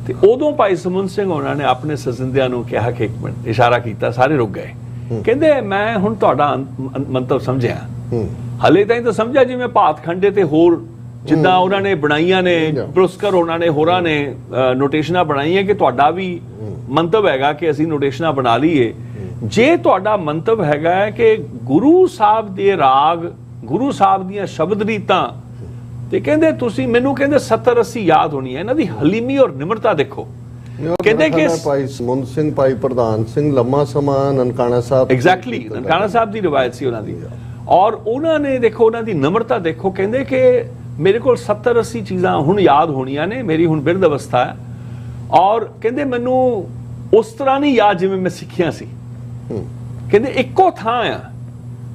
ਤੇ ਉਦੋਂ ਭਾਈ ਸਮੁੰਦ ਸਿੰਘ ਉਹਨਾਂ ਨੇ ਆਪਣੇ ਸਜਿੰਦਿਆਂ ਨੂੰ ਕਿਹਾ ਕਿ ਇੱਕ ਮਿੰਟ, ਇਸ਼ਾਰਾ ਕੀਤਾ, ਸਾਰੇ ਰੁਕ ਗਏ। ਕਹਿੰਦੇ ਮੈਂ ਹੁਣ ਤੁਹਾਡਾ ਮੰਤਵ ਸਮਝਿਆ, ਹਲੇ ਤਾਂ ਸਮਝਿਆ ਜਿਵੇਂ ਭਾਤ ਖੰਡੇ ਤੇ ਹੋਰ ਜਿੱਦਾਂ ਉਹਨਾਂ ਨੇ ਬਣਾਈਆਂ ਨੇ, ਪੁਰਸਕਾਰ ਉਹਨਾਂ ਨੇ ਹੋਰਾਂ ਨੇ ਨੋਟੇਸ਼ਨਾਂ ਬਣਾਈਆਂ ਕਿ ਤੁਹਾਡਾ ਵੀ ਮੰਤਵ ਹੈਗਾ ਕਿ ਅਸੀਂ ਨੋਟੇਸ਼ਨਾਂ ਬਣਾ ਲਈਏ। ਜੇ ਤੁਹਾਡਾ ਮੰਤਵ ਹੈਗਾ ਹੈ ਕਿ ਗੁਰੂ ਸਾਹਿਬ ਦੇ ਰਾਗ, ਗੁਰੂ ਸਾਹਿਬ ਦੀਆਂ ਸ਼ਬਦ ਰੀਤਾਂ, ਤੇ ਕਹਿੰਦੇ ਤੁਸੀਂ ਮੈਨੂੰ ਕਹਿੰਦੇ 70-80 ਯਾਦ ਹੋਣੀ ਹੈ। ਇਹਨਾਂ ਦੀ ਹਲੀਮੀ ਔਰ ਨਿਮਰਤਾ ਦੇਖੋ। ਕਹਿੰਦੇ ਕਿ ਭਾਈ ਸਮੁੰਦ ਸਿੰਘ, ਭਾਈ ਪ੍ਰਧਾਨ ਸਿੰਘ ਲੰਮਾ ਸਮਾਂ ਨਨਕਾਣਾ ਸਾਹਿਬ, ਐਗਜ਼ੈਕਟਲੀ ਨਨਕਾਣਾ ਸਾਹਿਬ ਦੀ ਰਵਾਇਤ ਸੀ ਉਹਨਾਂ ਦੀ, ਔਰ ਉਹਨਾਂ ਨੇ ਦੇਖੋ ਉਹਨਾਂ ਦੀ ਨਿਮਰਤਾ ਦੇਖੋ। ਕਹਿੰਦੇ ਕਿ ਮੇਰੇ ਕੋਲ 70-80 ਚੀਜ਼ਾਂ ਹੁਣ ਯਾਦ ਹੋਣੀਆਂ ਨੇ, ਮੇਰੀ ਹੁਣ ਬਿਰਧ ਅਵਸਥਾ ਹੈ, ਔਰ ਕਹਿੰਦੇ ਮੈਨੂੰ ਉਸ ਤਰ੍ਹਾਂ ਨਹੀਂ ਯਾਦ ਜਿਵੇਂ ਮੈਂ ਸਿੱਖਿਆ ਸੀ। ਕਹਿੰਦੇ ਇੱਕੋ ਥਾਂ ਆ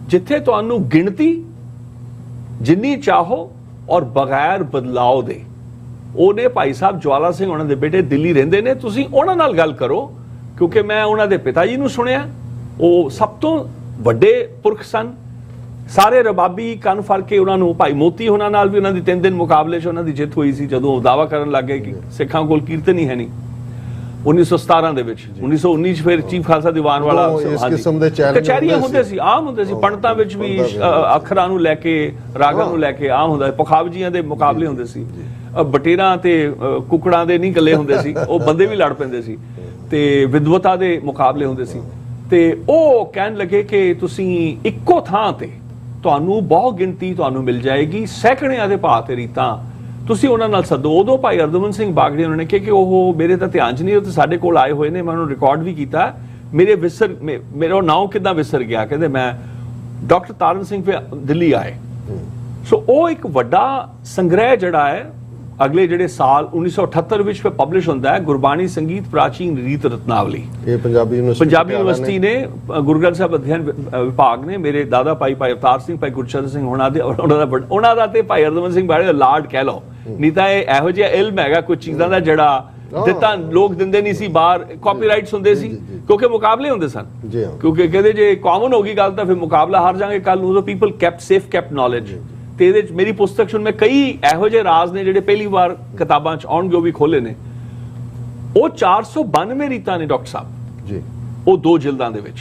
ਜਿੱਥੇ ਤੁਹਾਨੂੰ ਗਿਣਤੀ ਜਿੰਨੀ ਚਾਹੋ ਔਰ ਬਗੈਰ ਬਦਲਾਅ ਦੇ। ਉਹਨੇ ਭਾਈ ਸਾਹਿਬ ਜਵਾਲਾ ਸਿੰਘ ਉਹਨਾਂ ਦੇ ਬੇਟੇ ਦਿੱਲੀ ਰਹਿੰਦੇ ਨੇ, ਤੁਸੀਂ ਉਹਨਾਂ ਨਾਲ ਗੱਲ ਕਰੋ, ਕਿਉਂਕਿ ਮੈਂ ਉਹਨਾਂ ਦੇ ਪਿਤਾ ਜੀ ਨੂੰ ਸੁਣਿਆ, ਉਹ ਸਭ ਤੋਂ ਵੱਡੇ ਪੁਰਖ ਸਨ। ਸਾਰੇ ਰਬਾਬੀ ਕੰਨ ਫੜ ਕੇ ਉਹਨਾਂ ਨੂੰ, ਭਾਈ ਮੋਤੀ ਉਹਨਾਂ ਨਾਲ ਵੀ ਉਹਨਾਂ ਦੀ 3 ਦਿਨ ਮੁਕਾਬਲੇ 'ਚ ਉਹਨਾਂ ਦੀ ਜਿੱਤ ਹੋਈ ਸੀ, ਜਦੋਂ ਦਾਅਵਾ ਕਰਨ ਲੱਗੇ ਕਿ ਸਿੱਖਾਂ ਕੋਲ ਕੀਰਤਨ ਹੀ ਹੈ ਨਹੀਂ 1917 ਦੇ ਵਿੱਚ। 1919 'ਚ ਫਿਰ ਚੀਫ ਖਾਲਸਾ ਦੀਵਾਨ ਵਾਲਾ ਕਚਹਿਰੀਆਂ ਹੁੰਦੇ ਸੀ, ਆਮ ਹੁੰਦੇ ਸੀ, ਪੰਡਤਾਂ ਵਿੱਚ ਵੀ ਅੱਖਰਾਂ ਨੂੰ ਲੈ ਕੇ, ਰਾਗਾਂ ਨੂੰ ਲੈ ਕੇ ਆਮ ਹੁੰਦਾ। ਪਖਾਵਜੀਆਂ ਦੇ ਮੁਕਾਬਲੇ ਹੁੰਦੇ ਸੀ, ਬਟੇਰਾਂ ਤੇ ਕੁਕੜਾਂ ਦੇ ਨਹੀਂ ਗੱਲੇ ਹੁੰਦੇ ਸੀ, ਉਹ ਬੰਦੇ ਵੀ ਲੜ ਪੈਂਦੇ ਸੀ, ਤੇ ਵਿਦਵਤਾ ਦੇ ਮੁਕਾਬਲੇ ਹੁੰਦੇ ਸੀ। ਤੇ ਉਹ ਕਹਿਣ ਲੱਗੇ ਕਿ ਤੁਸੀਂ ਇੱਕੋ ਥਾਂ ਤੇ ਤੁਹਾਨੂੰ ਬਹੁਤ ਗਿਣਤੀ ਤੁਹਾਨੂੰ ਮਿਲ ਜਾਏਗੀ, ਸੈਂਕੜਿਆਂ ਦੇ ਭਾਅ ਤੇ ਰੀਤਾਂ, ਤੁਸੀਂ ਉਹਨਾਂ ਨਾਲ ਸੱਦੋ। ਉਦੋਂ ਭਾਈ ਅਰਦਮਨ ਸਿੰਘ ਬਾਗੜੀ ਉਹਨਾਂ ਨੇ ਕਿਹਾ ਕਿ ਉਹ ਮੇਰੇ ਤਾਂ ਧਿਆਨ 'ਚ ਨਹੀਂ, ਉਹ ਤਾਂ ਸਾਡੇ ਕੋਲ ਆਏ ਹੋਏ ਨੇ, ਮੈਂ ਉਹਨੂੰ ਰਿਕਾਰਡ ਵੀ ਕੀਤਾ, ਮੇਰਾ ਨਾਮ ਕਿੱਦਾਂ ਵਿਸਰ ਗਿਆ। ਕਹਿੰਦੇ ਮੈਂ ਡਾਕਟਰ ਤਾਰਨ ਸਿੰਘ ਫਿਰ ਦਿੱਲੀ ਆਏ। ਸੋ ਉਹ ਇੱਕ ਵੱਡਾ ਸੰਗ੍ਰਹਿ ਜਿਹੜਾ ਹੈ ਅਗਲੇ ਜਿਹੜੇ ਸਾਲ 1978 ਵਿੱਚ ਫਿਰ ਪਬਲਿਸ਼ ਹੁੰਦਾ ਹੈ, ਗੁਰਬਾਣੀ ਸੰਗੀਤ ਪ੍ਰਾਚੀਨ ਰੀਤ ਰਤਨਾਵਲੀ। ਇਹ ਪੰਜਾਬੀ ਯੂਨੀਵਰਸਿਟੀ ਨੇ, ਗੁਰੂ ਗ੍ਰੰਥ ਸਾਹਿਬ ਅਧਿਐਨ ਵਿਭਾਗ ਨੇ, ਮੇਰੇ ਦਾਦਾ ਭਾਈ ਅਵਤਾਰ ਸਿੰਘ, ਭਾਈ ਗੁਰਚਰਨ ਸਿੰਘ ਉਹਨਾਂ ਦਾ ਤੇ ਭਾਈ ਅਰਦਮਨ ਸਿੰਘ ਬਾੜੇ ਦਾ ਲਾਡ ਕਹਿ ਲਓ, ਨਹੀਂ ਤਾਂ ਇਹ ਇਹੋ ਜਿਹਾ ਇਲਮ ਹੈਗਾ ਕੁਝ ਚੀਜ਼ਾਂ ਦਾ ਜਿਹੜਾ ਦਿੱਤਾ ਲੋਕ ਦਿੰਦੇ ਨਹੀਂ ਸੀ, ਬਾਹਰ ਕਾਪੀਰਾਈਟਸ ਹੁੰਦੇ ਸੀ ਕਿਉਂਕਿ ਮੁਕਾਬਲੇ ਹੁੰਦੇ ਸਨ। ਕਿਉਂਕਿ ਕਹਿੰਦੇ ਜੇ ਕਾਮਨ ਹੋ ਗਈ ਗੱਲ ਤਾਂ ਫਿਰ ਮੁਕਾਬਲਾ ਹਾਰ ਜਾਵਾਂਗੇ ਕੱਲ ਨੂੰ। ਉਦੋਂ ਪੀਪਲ ਕੈਪਟ ਨੌਲੇਜ। ਤੇ ਇਹਦੇ 'ਚ ਮੇਰੀ ਪੁਸਤਕ 'ਚ ਮੈਂ ਕਈ ਇਹੋ ਜਿਹੇ ਰਾਜ਼ ਨੇ ਜਿਹੜੇ ਪਹਿਲੀ ਵਾਰ ਕਿਤਾਬਾਂ 'ਚ ਆਉਣਗੇ, ਉਹ ਵੀ ਖੋਲੇ ਨੇ। ਉਹ 492 ਰੀਤਾਂ ਨੇ ਡਾਕਟਰ ਸਾਹਿਬ ਜੀ। ਉਹ 2 ਜਿਲਦਾਂ ਦੇ ਵਿੱਚ।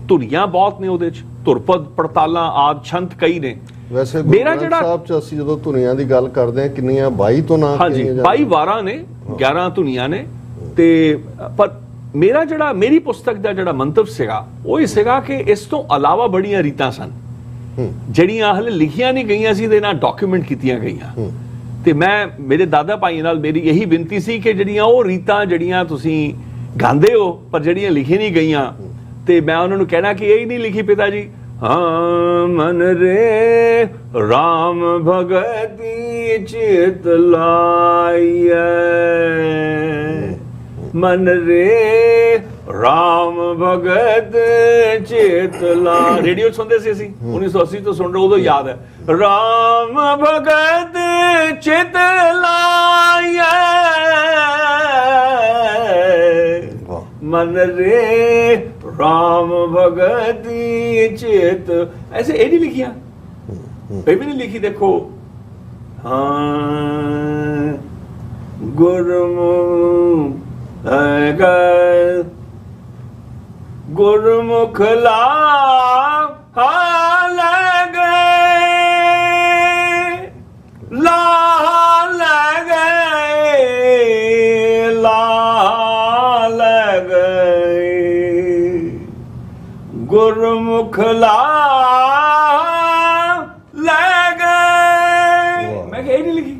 ਧੁਨੀਆਂ ਬਹੁਤ ਨੇ ਉਹਦੇ ਚ, ਧੁਰਪਦ ਪੜਤਾਲਾਂ ਆਦ ਛੰਤ ਕਈ ਨੇ। ਵੈਸੇ ਮੇਰਾ ਗੁਰੂ ਗ੍ਰੰਥ ਜਿਹੜਾ ਸਾਹਿਬ ਚ ਅਸੀਂ ਜਦੋਂ ਧੁਨੀਆਂ ਦੀ ਗੱਲ ਕਰਦੇ ਹਾਂ ਕਿੰਨੀਆਂ 22 ਤੋਂ ਨਾ ਹਾਂਜੀ 22 ਵਾਰਾਂ ਨੇ, 11 ਧੁਨੀਆਂ ਨੇ। ਤੇ ਪਰ ਮੇਰਾ ਜਿਹੜਾ ਮੇਰੀ ਪੁਸਤਕ ਦਾ ਜਿਹੜਾ ਮੰਤਵ ਸੀਗਾ ਉਹ ਇਹ ਸੀਗਾ ਕਿ ਇਸ ਤੋਂ ਇਲਾਵਾ ਬੜੀਆਂ ਰੀਤਾਂ ਸਨ ਜਿਹੜੀਆਂ ਹਲੇ ਲਿਖੀਆਂ ਨਹੀਂ ਗਈਆਂ ਸੀ ਤੇ ਨਾ ਡਾਕੂਮੈਂਟ ਕੀਤੀਆਂ ਗਈਆਂ। ਤੇ ਮੈਂ ਮੇਰੇ ਦਾਦਾ ਭਾਈ ਨਾਲ ਮੇਰੀ ਇਹੀ ਬੇਨਤੀ ਸੀ ਕਿ ਜਿਹੜੀਆਂ ਉਹ ਰੀਤਾਂ ਜਿਹੜੀਆਂ ਤੁਸੀਂ ਗਾਉਂਦੇ ਹੋ ਪਰ ਜਿਹੜੀਆਂ ਲਿਖੀ ਨਹੀਂ ਗਈਆਂ, ਤੇ ਮੈਂ ਉਹਨਾਂ ਨੂੰ ਕਹਿਣਾ ਕਿ ਇਹ ਹੀ ਨਹੀਂ ਲਿਖੀ ਪਿਤਾ ਜੀ, ਹਾਂ ਮਨ ਰੇ ਰਾਮ ਭਗਤੀ ਚਿਤ ਲਾਈਐ, ਮਨ ਰੇ ਰਾਮ ਭਗਤ ਚਿਤ ਲਾ। ਰੇਡੀਓ ਸੁਣਦੇ ਸੀ ਅਸੀਂ 1980 ਤੋਂ ਸੁਣ ਰਹੇ, ਉਦੋਂ ਯਾਦ ਹੈ, ਰਾਮ ਭਗਤ ਚਿਤ ਲਾਈਐ, ਮਨ ਰੇ ਰਾਮ ਭਗਤੀ ਚਿਤ। ऐसे ਇਹ ਨਹੀਂ ਲਿਖਿਆ, ਇਹ ਵੀ ਨਹੀਂ ਲਿਖੀ। ਦੇਖੋ ਹਾਂ ਗੁਰਮੁਖ ਗੁਰਮੁਖ ਲਾ ਲਗੇ ਲਾ ਲਗੇ ਲਾ ਲਗੇ ਗੁਰਮੁਖ ਲਾ ਲਗੇ। ਮੈਂ ਕਿਹਾ ਇਹ ਨਹੀਂ ਲਿਖੀ।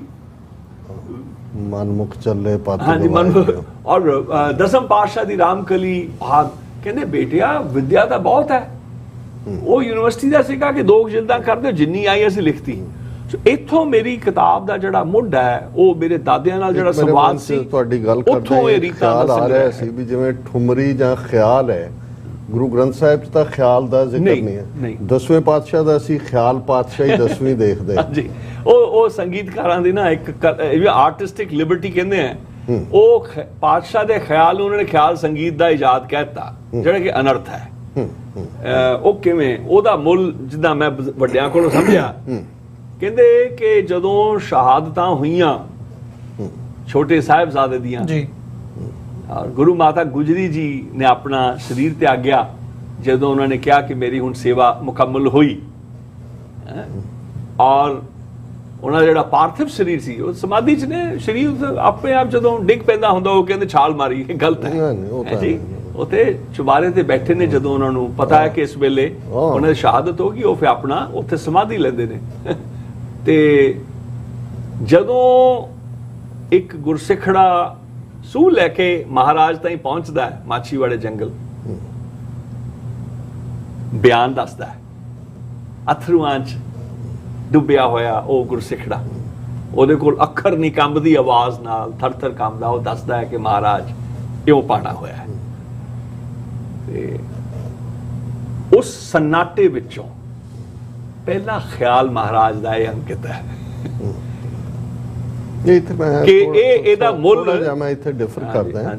ਮਨਮੁਖ ਚੱਲੇ ਪਤ ਹਾਂਜੀ ਮਨਮੁਖ। ਔਰ ਦਸਮ ਪਾਤਸ਼ਾਹ ਦੀ ਰਾਮਕਲੀ ਭਾਗ ਕਹਿੰਦੇ ਬੇਟਿਆ ਵਿਦਿਆ ਤਾਂ ਬਹੁਤ ਹੈ। ਉਹ ਯੂਨੀਵਰਸਿਟੀ ਦਾ ਸੀਗਾ ਕਿ 2 ਜਿਲਦਾਂ ਕਰਦੇ ਜਿੰਨੀ ਆਈ ਅਸੀਂ ਲਿਖਤੀ। ਸੋ ਇੱਥੋਂ ਮੇਰੀ ਕਿਤਾਬ ਦਾ ਜਿਹੜਾ ਮੁੱਢ ਹੈ ਉਹ ਮੇਰੇ ਦਾਦਿਆਂ ਨਾਲ ਜਿਹੜਾ ਸੰਵਾਦ ਸੀ, ਤੁਹਾਡੀ ਗੱਲ ਉੱਥੋਂ ਇਹ ਰੀਤਾਂ ਖਿਆਲ ਦਾ ਆ ਰਿਹਾ ਸੀ ਵੀ ਜਿਵੇਂ ਠੁਮਰੀ ਜਾਂ ਖਿਆਲ ਹੈ। ਗੁਰੂ ਗ੍ਰੰਥ ਸਾਹਿਬ 'ਚ ਤਾਂ ਖਿਆਲ ਦਾ ਜ਼ਿਕਰ ਨਹੀਂ ਹੈ। 10ਵੇਂ ਪਾਤਸ਼ਾਹ ਦਾ ਅਸੀਂ ਖਿਆਲ ਪਾਤਸ਼ਾਹੀ 10ਵੀਂ ਦੇਖਦੇ ਹਾਂ ਜੀ। ਉਹ ਸੰਗੀਤਕਾਰਾਂ ਦੀ ਨਾ ਇੱਕ ਆਰਟਿਸਟਿਕ ਲਿਬਰਟੀ ਕਹਿੰਦੇ ਆ। ਉਹ ਪਾਤਸ਼ਾਹ ਦੇ ਖਿਆਲ ਨੂੰ ਉਹਨਾਂ ਨੇ ਖਿਆਲ ਸੰਗੀਤ ਦਾ ਇਜਾਦ ਕਹਿਤਾ, ਜਿਹੜਾ ਕਿ ਅਨਰਥ ਹੈ। ਉਹ ਕਿਵੇਂ? ਉਹਦਾ ਮੁੱਲ ਜਿੱਦਾਂ ਮੈਂ ਵੱਡਿਆਂ ਕੋਲੋਂ ਸਮਝਿਆ, ਕਹਿੰਦੇ ਕਿ ਜਦੋਂ ਸ਼ਹਾਦਤਾਂ ਹੋਈਆਂ ਛੋਟੇ ਸਾਹਿਬਜ਼ਾਦੇ ਦੀਆਂ ਜੀ, ਔਰ ਗੁਰੂ ਮਾਤਾ ਗੁਜਰੀ ਜੀ ਨੇ ਆਪਣਾ ਸਰੀਰ ਤਿਆਗਿਆ ਜਦੋਂ ਉਹਨਾਂ ਨੇ ਕਿਹਾ ਕਿ ਮੇਰੀ ਹੁਣ ਸੇਵਾ ਮੁਕੰਮਲ ਹੋਈ, ਔਰ ਉਹਨਾਂ ਦਾ ਜਿਹੜਾ ਪਾਰਥਿਵ ਸਰੀਰ ਸੀ ਉਹ ਸਮਾਧੀ 'ਚ ਨੇ। ਸਰੀਰ ਆਪਣੇ ਆਪ ਜਦੋਂ ਡਿੱਗ ਪੈਂਦਾ ਹੁੰਦਾ ਉਹ ਕਹਿੰਦੇ ਛਾਲ ਮਾਰੀ, ਇਹ ਗਲਤ ਹੈ ਜੀ। ਉੱਥੇ ਚੁਬਾਰੇ ਤੇ ਬੈਠੇ ਨੇ, ਜਦੋਂ ਉਹਨਾਂ ਨੂੰ ਪਤਾ ਹੈ ਕਿ ਇਸ ਵੇਲੇ ਉਹਨਾਂ ਦੀ ਸ਼ਹਾਦਤ ਹੋ ਗਈ, ਉਹ ਫਿਰ ਆਪਣਾ ਉੱਥੇ ਸਮਾਧੀ ਲੈਂਦੇ ਨੇ। ਤੇ ਜਦੋਂ ਇੱਕ ਗੁਰਸਿੱਖੜਾ ਸੂਹ ਲੈ ਕੇ ਮਹਾਰਾਜ ਤਾਈਂ ਪਹੁੰਚਦਾ ਹੈ ਮਾਛੀਵਾੜੇ ਜੰਗਲ, ਬਿਆਨ ਦੱਸਦਾ ਹੈ ਅਥਰੂਆਂ 'ਚ ਡੁੱਬਿਆ ਹੋਇਆ ਉਹ ਗੁਰਸਿੱਖੜਾ, ਉਹਦੇ ਕੋਲ ਅੱਖਰ ਨਹੀਂ ਕੰਬਦੀ ਆਵਾਜ਼ ਨਾਲ ਥਰ-ਥਰ ਕੰਬਦਾ, ਉਹ ਦੱਸਦਾ ਹੈ ਕਿ ਮਹਾਰਾਜ ਇਉਂ ਪਾਣਾ ਹੋਇਆ ਹੈ। ਤੇ ਉਸ ਸੰਨਾਟੇ ਵਿੱਚੋਂ ਪਹਿਲਾ ਖਿਆਲ ਮਹਾਰਾਜ ਦਾ ਇਹ ਅੰਕਿਤ ਹੈ ਕਿ ਇਹਦਾ ਮੁੱਲ ਮੈਂ ਇੱਥੇ ਡਿਫਰ ਕਰਦਾ ਹਾਂ,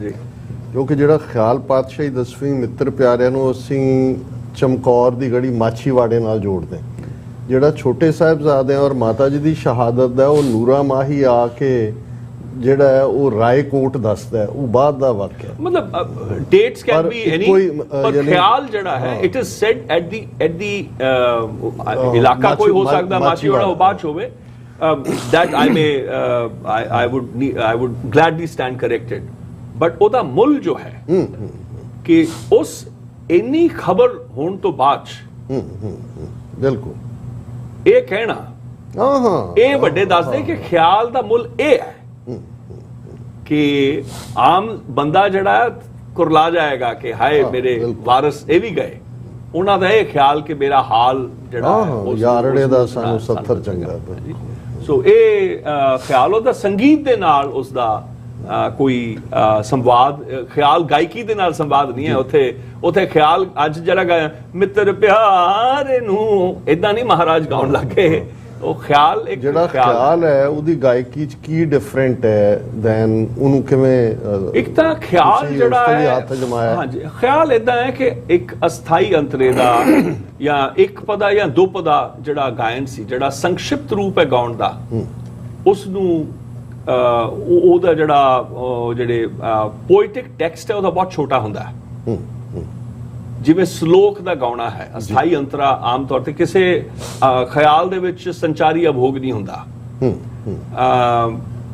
ਕਿਉਂਕਿ ਜਿਹੜਾ ਖਿਆਲ ਪਾਤਸ਼ਾਹੀ 10ਵੀਂ ਮਿੱਤਰ ਪਿਆਰਿਆਂ ਨੂੰ ਅਸੀਂ ਚਮਕੌਰ ਦੀ ਗੜੀ ਮਾਛੀਵਾੜੇ ਨਾਲ ਜੋੜਦੇ। ਜਿਹੜਾ ਛੋਟੇ ਸਾਹਿਬਜ਼ਾਦੇ ਔਰ ਮਾਤਾ ਜੀ ਦੀ ਸ਼ਹਾਦਤ ਦਾ ਉਹ ਨੂਰਾ ਮਾਹੀ ਆ ਕੇ ਜਿਹੜਾ ਹੈ ਉਹ ਰਾਏਕੋਟ ਦੱਸਦਾ ਹੈ, ਉਹ ਬਾਅਦ ਦਾ ਵਾਕਿਆ। ਮਤਲਬ ਡੇਟਸ ਕੈਨ ਬੀ ਐਨੀ, ਪਰ ਖਿਆਲ ਜਿਹੜਾ ਹੈ it is sad at the ਇਲਾਕਾ ਕੋਈ ਹੋ ਸਕਦਾ ਮਾਛੀਵਾੜਾ ਉਹ ਬਾਅਦ ਹੋਵੇ। that I would gladly stand corrected, but ਉਹਦਾ ਮੁੱਲ ਜੋ ਹੈ ਕਿ ਉਸ ਇੰਨੀ ਖਬਰ ਹੋਣ ਤੋਂ ਬਾਅਦ ਬਿਲਕੁਲ ਇਹ ਕਹਿਣਾ ਇਹ ਵੱਡੇ ਦੱਸਦੇ ਕਿ ਖਿਆਲ ਦਾ ਮੁੱਲ ਇਹ ਹੈ ਕਿ ਆਮ ਬੰਦਾ ਜਿਹੜਾ ਕੁਰਲਾ ਜਾਏਗਾ ਕਿ ਹਾਏ ਮੇਰੇ ਵਾਰਿਸ ਇਹ ਵੀ ਗਏ, ਉਹਨਾਂ ਦਾ ਇਹ ਖਿਆਲ ਕਿ ਮੇਰਾ ਹਾਲ ਜਿਹੜਾ ਯਾਰੜੇ ਦਾ ਸਾਨੂੰ 70 ਚੰਗਾ। ਸੋ ਇਹ ਖਿਆਲ ਉਹਦਾ ਸੰਗੀਤ ਦੇ ਨਾਲ ਉਸਦਾ ਕੋਈ ਸੰਵਾਦ, ਖਿਆਲ ਗਾਇਕੀ ਦੇ ਨਾਲ ਸੰਵਾਦ ਨਹੀਂ ਹੈ। ਉੱਥੇ ਖਿਆਲ ਅੱਜ ਜਿਹੜਾ ਗਾਇਆ ਮਿੱਤਰ ਪਿਆਰੇ ਨੂੰ ਇਦਾਂ ਨਹੀਂ ਮਹਾਰਾਜ ਗਾਉਣ ਲੱਗੇ। ਉਹ ਖਿਆਲ ਇੱਕ ਜਿਹੜਾ ਖਿਆਲ ਹੈ ਉਹਦੀ ਗਾਇਕੀ 'ਚ ਕੀ ਡਿਫਰੈਂਟ ਹੈ ਦੈਨ ਉਹਨੂੰ ਕਿਵੇਂ? ਇੱਕ ਤਾਂ ਖਿਆਲ ਜਿਹੜਾ ਹੈ, ਹਾਂਜੀ ਖਿਆਲ ਇਦਾਂ ਹੈ ਕਿ ਇੱਕ ਅਸਥਾਈ ਅੰਤਰੇ ਦਾ ਜਾਂ ਇੱਕ ਪਦਾ ਜਾਂ ਦੋ ਪਦਾ ਜਿਹੜਾ ਗਾਇਨ ਸੀ, ਜਿਹੜਾ ਸੰਕਸ਼ਿਪਤ ਰੂਪ ਹੈ ਗਾਉਣ ਦਾ, ਉਸ ਨੂੰ ਉਹਦਾ ਜਿਹੜੇ ਪੋਇਟਿਕ ਟੈਕਸਟ ਹੈ ਉਹਦਾ ਬਹੁਤ ਛੋਟਾ ਹੁੰਦਾ ਹੈ। ਜਿਵੇਂ ਸ਼ਲੋਕ ਦਾ ਗਾਉਣਾ ਹੈ, ਅਸਥਾਈ ਅੰਤਰਾ ਆਮ ਤੌਰ ਤੇ ਕਿਸੇ ਖਿਆਲ ਦੇ ਵਿੱਚ ਸੰਚਾਰੀ ਅਭੋਗ ਨਹੀਂ ਹੁੰਦਾ,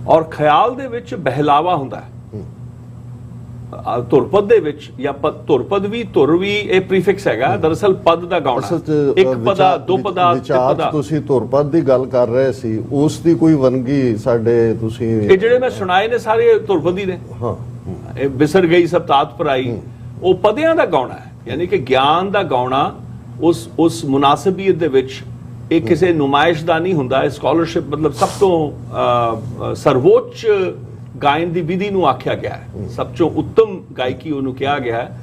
ਔਰ ਖਿਆਲ ਦੇ ਵਿੱਚ ਬਹਿਲਾਵਾ ਹੁੰਦਾ ਹੈ। ਧੁਰਪਦ ਦੇ ਵਿੱਚ ਜਾਂ ਧੁਰਪਦ ਵੀ ਧੁਰ ਵੀ ਇਹ ਪ੍ਰੀਫਿਕਸ ਹੈਗਾ, ਦਰਅਸਲ ਪਦ ਦਾ ਗਾਉਣਾ, ਇੱਕ ਪਦਾ ਦੋ ਪਦਾ ਵਿਚਾਰ। ਤੁਸੀਂ ਧੁਰਪਦ ਦੀ ਗੱਲ ਕਰ ਰਹੇ ਸੀ, ਉਸ ਦੀ ਕੋਈ ਵੰਨਗੀ ਸਾਡੇ ਤੁਸੀਂ ਇਹ ਜਿਹੜੇ ਮੈਂ ਸੁਣਾਏ ਨੇ ਸਾਰੇ ਧੁਰਪਦੀ ਨੇ। ਹਾਂ, ਇਹ ਬਿਸਰ ਗਈ ਸਭ ਤਾਤ ਪਰਾਈ, ਉਹ ਪਦਿਆਂ ਦਾ ਗਾਉਣਾ ਹੈ, ਯਾਨੀ ਕਿ ਗਿਆਨ ਦਾ ਗਾਉਣਾ ਉਸ ਮੁਨਾਸਬੀਅਤ ਦੇ ਵਿੱਚ। ਇਹ ਕਿਸੇ ਨੁਮਾਇਸ਼ ਦਾ ਨਹੀਂ ਹੁੰਦਾ। ਸਕਾਲਰਸ਼ਿਪ ਮਤਲਬ ਸਭ ਤੋਂ ਸਰਵੋੱਚ ਗਾਇਨ ਦੀ ਵਿਧੀ ਨੂੰ ਆਖਿਆ ਗਿਆ ਹੈ, ਸਭ ਤੋਂ ਉੱਤਮ ਗਾਇਕੀ ਉਹਨੂੰ ਕਿਹਾ ਗਿਆ ਹੈ।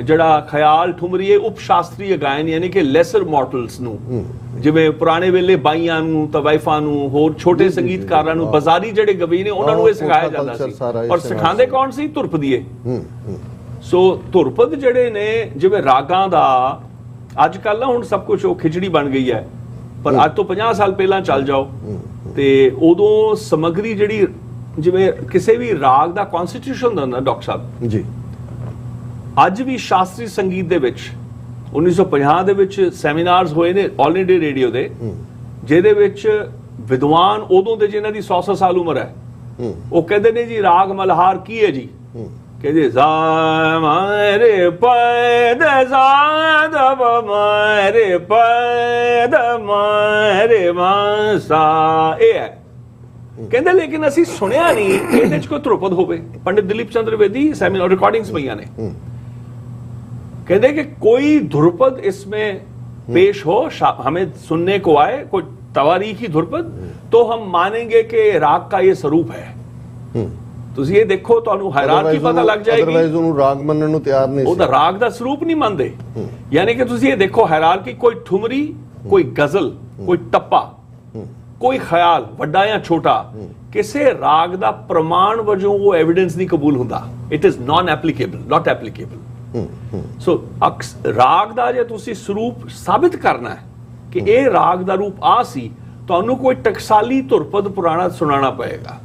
ਜਿਹੜਾ ਖਿਆਲ ਠੁਮਰੀ ਹੈ ਉਪ ਸ਼ਾਸਤਰੀ ਗਾਇਨ, ਯਾਨੀ ਕਿ ਲੈਸਰ ਮੋਰਟਲਸ ਨੂੰ, ਜਿਵੇਂ ਪੁਰਾਣੇ ਵੇਲੇ ਬਾਈਆਂ ਨੂੰ, ਤਵਾਇਫਾਂ ਨੂੰ, ਹੋਰ ਛੋਟੇ ਸੰਗੀਤਕਾਰਾਂ ਨੂੰ, ਬਾਜ਼ਾਰੀ ਜਿਹੜੇ ਗਵੀ ਨੇ ਉਹਨਾਂ ਨੂੰ ਇਹ ਸਿਖਾਇਆ ਜਾਂਦਾ ਸੀ। ਔਰ ਸਿਖਾਉਂਦੇ ਕੌਣ ਸੀ? ਧੁਰਪਦੀਏ। ਸੋ ਧੁਰਪਦ ਜਿਹੜੇ ਨੇ, ਜਿਵੇਂ ਰਾਗਾਂ ਦਾ ਅੱਜ ਕੱਲ ਨਾ ਹੁਣ ਸਭ ਕੁਝ ਉਹ ਖਿਚੜੀ ਬਣ ਗਈ ਹੈ, ਪਰ ਅੱਜ ਤੋਂ 50 ਸਾਲ ਪਹਿਲਾਂ ਚੱਲ ਜਾਓ ਤੇ ਉਦੋਂ ਸਮੱਗਰੀ ਜਿਹੜੀ, ਜਿਵੇਂ ਕਿਸੇ ਵੀ ਰਾਗ ਦਾ ਕਨਸਟੀਟਿਊਸ਼ਨ ਹੁੰਦਾ ਡਾਕਟਰ ਸਾਹਿਬ ਜੀ, ਅੱਜ ਵੀ ਸ਼ਾਸਤਰੀ ਸੰਗੀਤ ਦੇ ਵਿੱਚ 1950 ਦੇ ਵਿੱਚ ਸੈਮੀਨਾਰਸ ਹੋਏ ਨੇ ਆਲ ਇੰਡੀਆ ਰੇਡੀਓ ਦੇ, ਜਿਹਦੇ ਵਿੱਚ ਵਿਦਵਾਨ ਉਦੋਂ ਦੇ ਜਿਨ੍ਹਾਂ ਦੀ 100 ਸਾਲ ਉਮਰ ਹੈ, ਉਹ ਕਹਿੰਦੇ ਨੇ ਜੀ ਰਾਗ ਮਲਹਾਰ ਕੀ ਹੈ ਜੀ? ਕਹਿੰਦੇ ਜ਼ਾ ਮਾਰੇ ਪੈਦ ਜ਼ਾ ਦਬ ਮਾਰੇ ਪੈਦ ਮਾਰੇ ਮਾਸਾ, ਇਹ ਹੈ। ਕਹਿੰਦੇ ਲੇਕਿਨ ਅਸੀਂ ਸੁਣਿਆ ਨਹੀਂ ਇਹਦੇ ਚ ਕੋਈ ਧਰੁਪਦ ਹੋਵੇ। ਪੰਡਿਤ ਦਿਲੀਪ ਚੰਦਰ ਬੇਦੀ ਸੈਮੀਨਾਰ रिकॉर्डिंग्स पईयां ने, कहते कि कोई ध्रुपद इसमें पेश हो, हमें सुनने को आए कोई तवारीखी ध्रुपद, तो हम मानेंगे कि राग का ये स्वरूप है। ਤੁਸੀਂ ਇਹ ਦੇਖੋ, ਤੁਹਾਨੂੰ ਹਾਇਰਾਰਕੀ ਪਤਾ ਲੱਗ ਜਾਏਗੀ। ਅਦਰਵਾਈਜ਼ ਉਹਨੂੰ ਰਾਗ ਮੰਨਣ ਨੂੰ ਤਿਆਰ ਨਹੀਂ ਸੀ, ਉਹਦਾ ਰਾਗ ਦਾ ਸਰੂਪ ਨਹੀਂ ਮੰਨਦੇ। ਯਾਨੀ ਕਿ ਤੁਸੀਂ ਇਹ ਦੇਖੋ ਹਾਇਰਾਰਕੀ, ਕੋਈ ਠੁਮਰੀ, ਕੋਈ ਗਜ਼ਲ, ਕੋਈ ਟੱਪਾ, ਕੋਈ ਖਿਆਲ ਵੱਡਾ ਜਾਂ ਛੋਟਾ, ਕਿਸੇ ਰਾਗ ਦਾ ਪ੍ਰਮਾਣ ਵਜੋਂ ਉਹ ਐਵੀਡੈਂਸ ਨਹੀਂ ਕਬੂਲ ਹੁੰਦਾ। It is non applicable, not applicable. So ਰਾਗ ਦਾ ਜੇ ਤੁਸੀਂ ਸਰੂਪ ਸਾਬਿਤ ਕਰਨਾ ਹੈ ਕਿ ਇਹ ਰਾਗ ਦਾ ਰੂਪ ਆ ਸੀ, ਤੁਹਾਨੂੰ ਕੋਈ ਟਕਸਾਲੀ ਧੁਰਪਦ ਪੁਰਾਣਾ ਸੁਣਾਉਣਾ ਪਏਗਾ।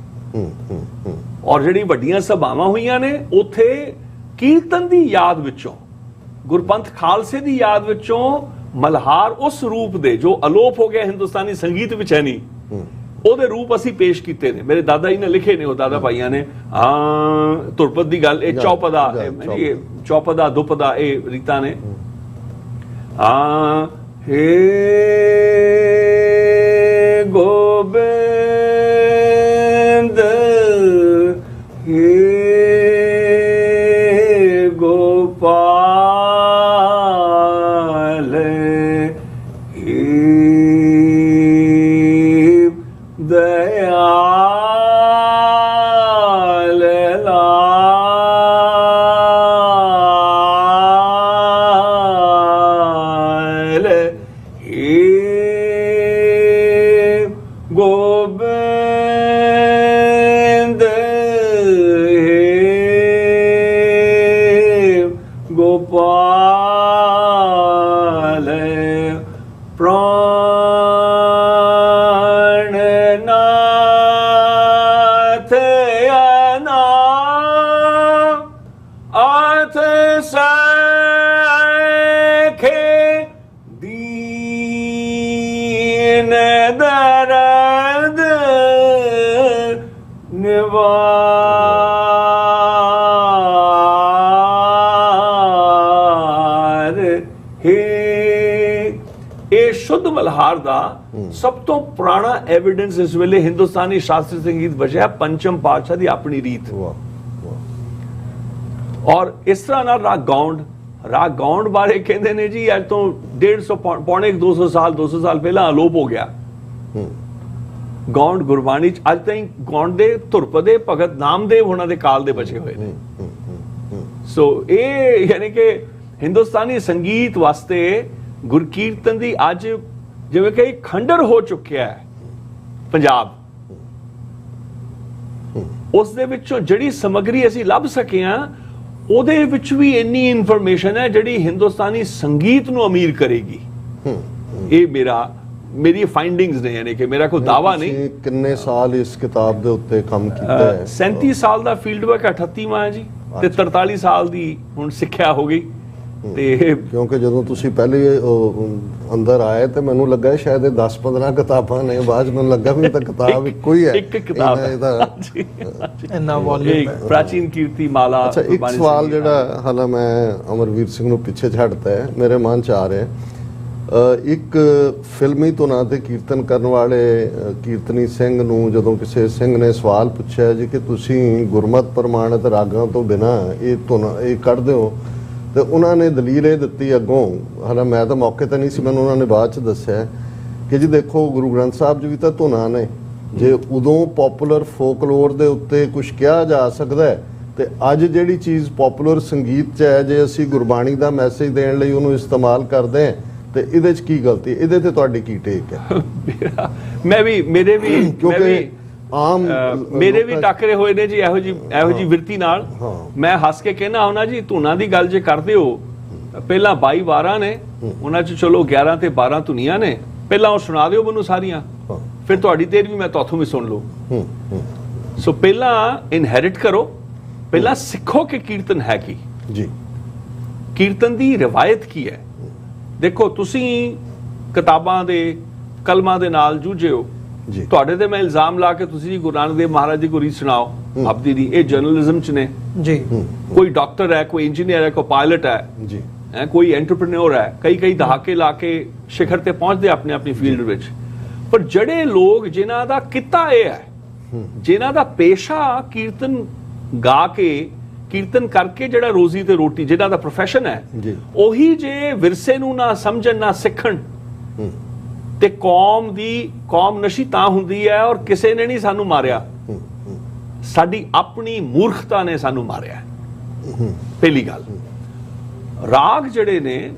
ਔਰ ਜਿਹੜੀ ਵੱਡੀਆਂ ਸਭਾਵਾਂ ਹੋਈਆਂ ਨੇ ਉੱਥੇ ਕੀਰਤਨ ਦੀ ਯਾਦ ਵਿੱਚੋਂ, ਗੁਰਪੰਥ ਖਾਲਸੇ ਦੀ ਯਾਦ ਵਿੱਚੋਂ ਮਲਹਾਰ ਉਸ ਰੂਪ ਦੇ ਜੋ ਅਲੋਪ ਹੋ ਗਿਆ ਹਿੰਦੁਸਤਾਨੀ ਸੰਗੀਤ ਵਿੱਚ ਹੈ ਨਹੀਂ, ਉਹਦੇ ਰੂਪ ਅਸੀਂ ਪੇਸ਼ ਕੀਤੇ ਨੇ। ਮੇਰੇ ਦਾਦਾ ਜੀ ਨੇ ਲਿਖੇ ਨੇ, ਉਹ ਦਾਦਾ ਭਾਈਆਂ ਨੇ। ਧੁਰਪਦ ਦੀ ਗੱਲ, ਇਹ ਚੌਪਦਾ, ਚੌਪਦਾ ਦੁਪਦਾ, ਇਹ ਰੀਤਾਂ ਨੇ। ਹੇ ਗੋਬਿੰਦ हे गोपाल हे दयाल लाल हे गोविंद गोपाल प्राणनाथ अथ सखे दीन दर्द ਨਿਵਾਰ हे। ਇਹ ਸ਼ੁੱਧ ਮਲਹਾਰ ਦਾ ਸਭ ਤੋਂ ਪੁਰਾਣਾ ਐਵੀਡੈਂਸ ਇਸ ਵੇਲੇ ਹਿੰਦੁਸਤਾਨੀ ਸ਼ਾਸਤਰੀ ਸੰਗੀਤ ਬਚਿਆ ਪੰਚਮ ਪਾਤਸ਼ਾਹ ਦੀ ਆਪਣੀ ਰੀਤ। ਔਰ ਇਸ ਤਰ੍ਹਾਂ ਨਾਲ ਰਾਗ ਗਾਉਣ ਬਾਰੇ ਕਹਿੰਦੇ ਨੇ ਜੀ ਅੱਜ ਤੋਂ 150 ਪੌਣੇ 200 ਸਾਲ ਪਹਿਲਾਂ ਅਲੋਪ ਹੋ ਗਿਆ। ਗੌਂਡ ਗੁਰਬਾਣੀ ਚ ਅੱਜ ਤਾਈਂ ਗੌਂਡ ਦੇ ਧੁਰਪਦੇ ਭਗਤ ਨਾਮਦੇਵ ਉਹਨਾਂ ਦੇ ਕਾਲ ਦੇ ਬਚੇ ਹੋਏ ਨੇ। ਸੋ ਇਹ ਯਾਨੀ ਕਿ ਹਿੰਦੁਸਤਾਨੀ ਸੰਗੀਤ ਵਾਸਤੇ ਗੁਰਕੀਰਤਨ ਦੀ ਅੱਜ ਜਿਵੇਂ ਕਿ ਖੰਡਰ ਹੋ ਚੁੱਕਿਆ ਹੈ ਪੰਜਾਬ, ਉਸ ਦੇ ਵਿੱਚੋਂ ਜਿਹੜੀ ਸਮੱਗਰੀ ਅਸੀਂ ਲੱਭ ਸਕੇ ਹਾਂ ਉਹਦੇ ਵਿੱਚ ਵੀ ਇੰਨੀ ਇਨਫੋਰਮੇਸ਼ਨ ਹੈ ਜਿਹੜੀ ਹਿੰਦੁਸਤਾਨੀ ਸੰਗੀਤ ਨੂੰ ਅਮੀਰ ਕਰੇਗੀ। ਇਹ ਮੇਰਾ ਮੇਰੀ ਫਾਈਂਡਿੰਗਸ ਨੇ, ਯਾਨੀ ਕਿ ਮੇਰਾ ਕੋਈ ਦਾਵਾ ਨਹੀਂ। ਤੁਸੀਂ ਕਿੰਨੇ ਸਾਲ ਇਸ ਕਿਤਾਬ ਦੇ ਉੱਤੇ ਕੰਮ ਕੀਤਾ ਹੈ? 37 ਸਾਲ ਦਾ ਫੀਲਡ ਵਰਕ 38ਵਾਂ ਹੈ ਜੀ, ਤੇ 43 ਸਾਲ ਦੀ ਹੁਣ ਸਿੱਖਿਆ ਹੋ ਗਈ। ਤੇ ਕਿਉਂਕਿ ਜਦੋਂ ਤੁਸੀਂ ਪਹਿਲੇ ਅੰਦਰ ਆਏ ਤੇ ਮੈਨੂੰ ਲੱਗਾ ਸ਼ਾਇਦ ਇਹ 10-15 ਕਿਤਾਬਾਂ ਨੇ, ਬਾਅਦ 'ਚ ਮੈਨੂੰ ਲੱਗਾ ਵੀ ਇਹ ਤਾਂ ਕਿਤਾਬ ਇੱਕੋ ਹੀ ਹੈ। ਇੱਕ ਕਿਤਾਬ ਹੈ ਇੰਨਾ ਵੋਲਿਊਮ ਹੈ। ਪ੍ਰਾਚੀਨ ਕੀਰਤੀ ਮਾਲਾ। ਅੱਛਾ, ਇੱਕ ਸਵਾਲ ਜਿਹੜਾ ਹਾਲਾ ਮੈਂ ਅਮਰਵੀਰ ਸਿੰਘ ਨੂੰ ਪਿੱਛੇ ਛੱਡਤਾ ਹੈ, ਮੇਰੇ ਮਨ 'ਚ ਆ ਰਿਹਾ, ਇੱਕ ਫਿਲਮੀ ਧੁਨਾਂ ਤੇ ਕੀਰਤਨ ਕਰਨ ਵਾਲੇ ਕੀਰਤਨੀ ਸਿੰਘ ਨੂੰ ਜਦੋਂ ਕਿਸੇ ਸਿੰਘ ਨੇ ਸਵਾਲ ਪੁੱਛਿਆ ਜੀ ਕਿ ਤੁਸੀਂ ਗੁਰਮਤ ਪ੍ਰਮਾਣਿਤ ਰਾਗਾਂ ਤੋਂ ਬਿਨਾਂ ਇਹ ਧੁਨ ਇਹ ਕੱਢਦੇ ਹੋ, ਤੇ ਉਹਨਾਂ ਨੇ ਦਲੀਲ ਇਹ ਦਿੱਤੀ ਅੱਗੋਂ, ਹਾਲਾ ਮੈਂ ਤਾਂ ਮੌਕੇ ਤੇ ਨਹੀਂ ਸੀ, ਮੈਨੂੰ ਉਹਨਾਂ ਨੇ ਬਾਅਦ 'ਚ ਦੱਸਿਆ ਕਿ ਜੀ ਦੇਖੋ ਗੁਰੂ ਗ੍ਰੰਥ ਸਾਹਿਬ ਜੀ ਵੀ ਤਾਂ ਧੁਨਾਂ ਨੇ, ਜੇ ਉਦੋਂ ਪੋਪੂਲਰ ਫੋਕਲੋਰ ਦੇ ਉੱਤੇ ਕੁਝ ਕਿਹਾ ਜਾ ਸਕਦਾ ਹੈ ਤੇ ਅੱਜ ਜਿਹੜੀ ਚੀਜ਼ ਪੋਪੂਲਰ ਸੰਗੀਤ 'ਚ ਹੈ, ਜੇ ਅਸੀਂ ਗੁਰਬਾਣੀ ਦਾ ਮੈਸੇਜ ਦੇਣ ਲਈ ਉਹਨੂੰ ਇਸਤੇਮਾਲ ਕਰਦੇ ਹਾਂ ਤੇ ਇਹਦੇ 'ਚ ਕੀ ਗਲਤੀ? ਇਹਦੇ ਤੇ ਤੁਹਾਡੀ ਕੀ ਟੇਕ ਹੈ? ਮੇਰੇ ਵੀ ਕਿਉਂਕਿ ਆਮ ਮੇਰੇ ਵੀ ਟੱਕਰੇ ਹੋਏ ਨੇ ਜੀ ਇਹੋ ਜੀ ਵਿਰਤੀ ਨਾਲ। ਮੈਂ ਹੱਸ ਕੇ ਕਹਿਣਾ ਹੁਣਾ ਜੀ, ਧੁਨਾਂ ਦੀ ਗੱਲ ਜੇ ਕਰਦੇ ਹੋ, ਪਹਿਲਾਂ 22 ਵਾਰਾਂ ਨੇ, ਉਹਨਾਂ 'ਚ ਚਲੋ 11 ਤੇ 12 ਧੁਨੀਆਂ ਨੇ, ਪਹਿਲਾਂ ਉਹ ਸੁਣਾ ਦਿਓ ਮੈਨੂੰ ਸਾਰੀਆਂ, ਫਿਰ ਤੁਹਾਡੀ 13ਵੀਂ ਮੈਂ ਤੁਹਾਥੋਂ ਵੀ ਸੁਣ ਲਓ। ਸੋ ਪਹਿਲਾਂ ਇਨਹੈਰਿਟ ਕਰੋ, ਪਹਿਲਾਂ ਸਿੱਖੋ ਕਿ ਕੀਰਤਨ ਹੈ ਕੀ ਜੀ, ਕੀਰਤਨ ਦੀ ਰਵਾਇਤ ਕੀ ਹੈ। ਦੇਖੋ ਤੁਸੀਂ ਕਿਤਾਬਾਂ ਦੇ ਕਲਮਾਂ ਦੇ ਨਾਲ ਜੂਝੇ ਹੋ, ਤੁਹਾਡੇ ਤੇ ਮੈਂ ਇਲਜ਼ਾਮ ਲਾ ਕੇ ਤੁਸੀਂ ਜੀ ਗੁਰੂ ਨਾਨਕ ਦੇਵ ਮਹਾਰਾਜ ਦੀ ਕੋਈ ਰੀਤ ਸੁਣਾਓ ਆਪਦੀ ਦੀ, ਇਹ ਜਰਨਲਿਜ਼ਮ 'ਚ ਨੇ ਜੀ। ਕੋਈ ਡਾਕਟਰ ਹੈ, ਕੋਈ ਇੰਜੀਨੀਅਰ ਹੈ, ਕੋਈ ਪਾਇਲਟ ਹੈ ਜੀ, ਕੋਈ ਐਂਟਰਪ੍ਰੀਨਿਓਰ ਹੈ, ਕਈ ਦਹਾਕੇ ਲਾ ਕੇ ਸਿਖਰ ਤੇ ਪਹੁੰਚਦੇ ਆਪਣੇ ਆਪਣੀ ਫੀਲਡ ਵਿੱਚ। ਪਰ ਜਿਹੜੇ ਲੋਕ ਜਿਨ੍ਹਾਂ ਦਾ ਕਿੱਤਾ ਇਹ ਹੈ, ਜਿਨ੍ਹਾਂ ਦਾ ਪੇਸ਼ਾ ਕੀਰਤਨ ਗਾ ਕੇ ਕੀਰਤਨ ਕਰਕੇ ਜਿਹੜਾ ਰੋਜ਼ੀ ਤੇ ਰੋਟੀ ਜਿਨ੍ਹਾਂ ਦਾ ਪ੍ਰੋਫੈਸ਼ਨ ਹੈ, ਉਹੀ ਜੇ ਵਿਰਸੇ ਨੂੰ ਨਾ ਸਮਝਣ ਨਾ ਸਿੱਖਣ ਤੇ ਕੌਮ ਨਸ਼ੀ ਤਾਂ ਹੁੰਦੀ ਹੈ। ਔਰ ਕਿਸੇ ਨੇ ਨਹੀਂ ਸਾਨੂੰ ਮਾਰਿਆ, ਸਾਡੀ ਆਪਣੀ ਮੂਰਖਤਾ ਨੇ ਸਾਨੂੰ ਮਾਰਿਆ। ਪਹਿਲੀ ਗੱਲ, ਰਾਗ ਜਿਹੜੇ ਨੇ,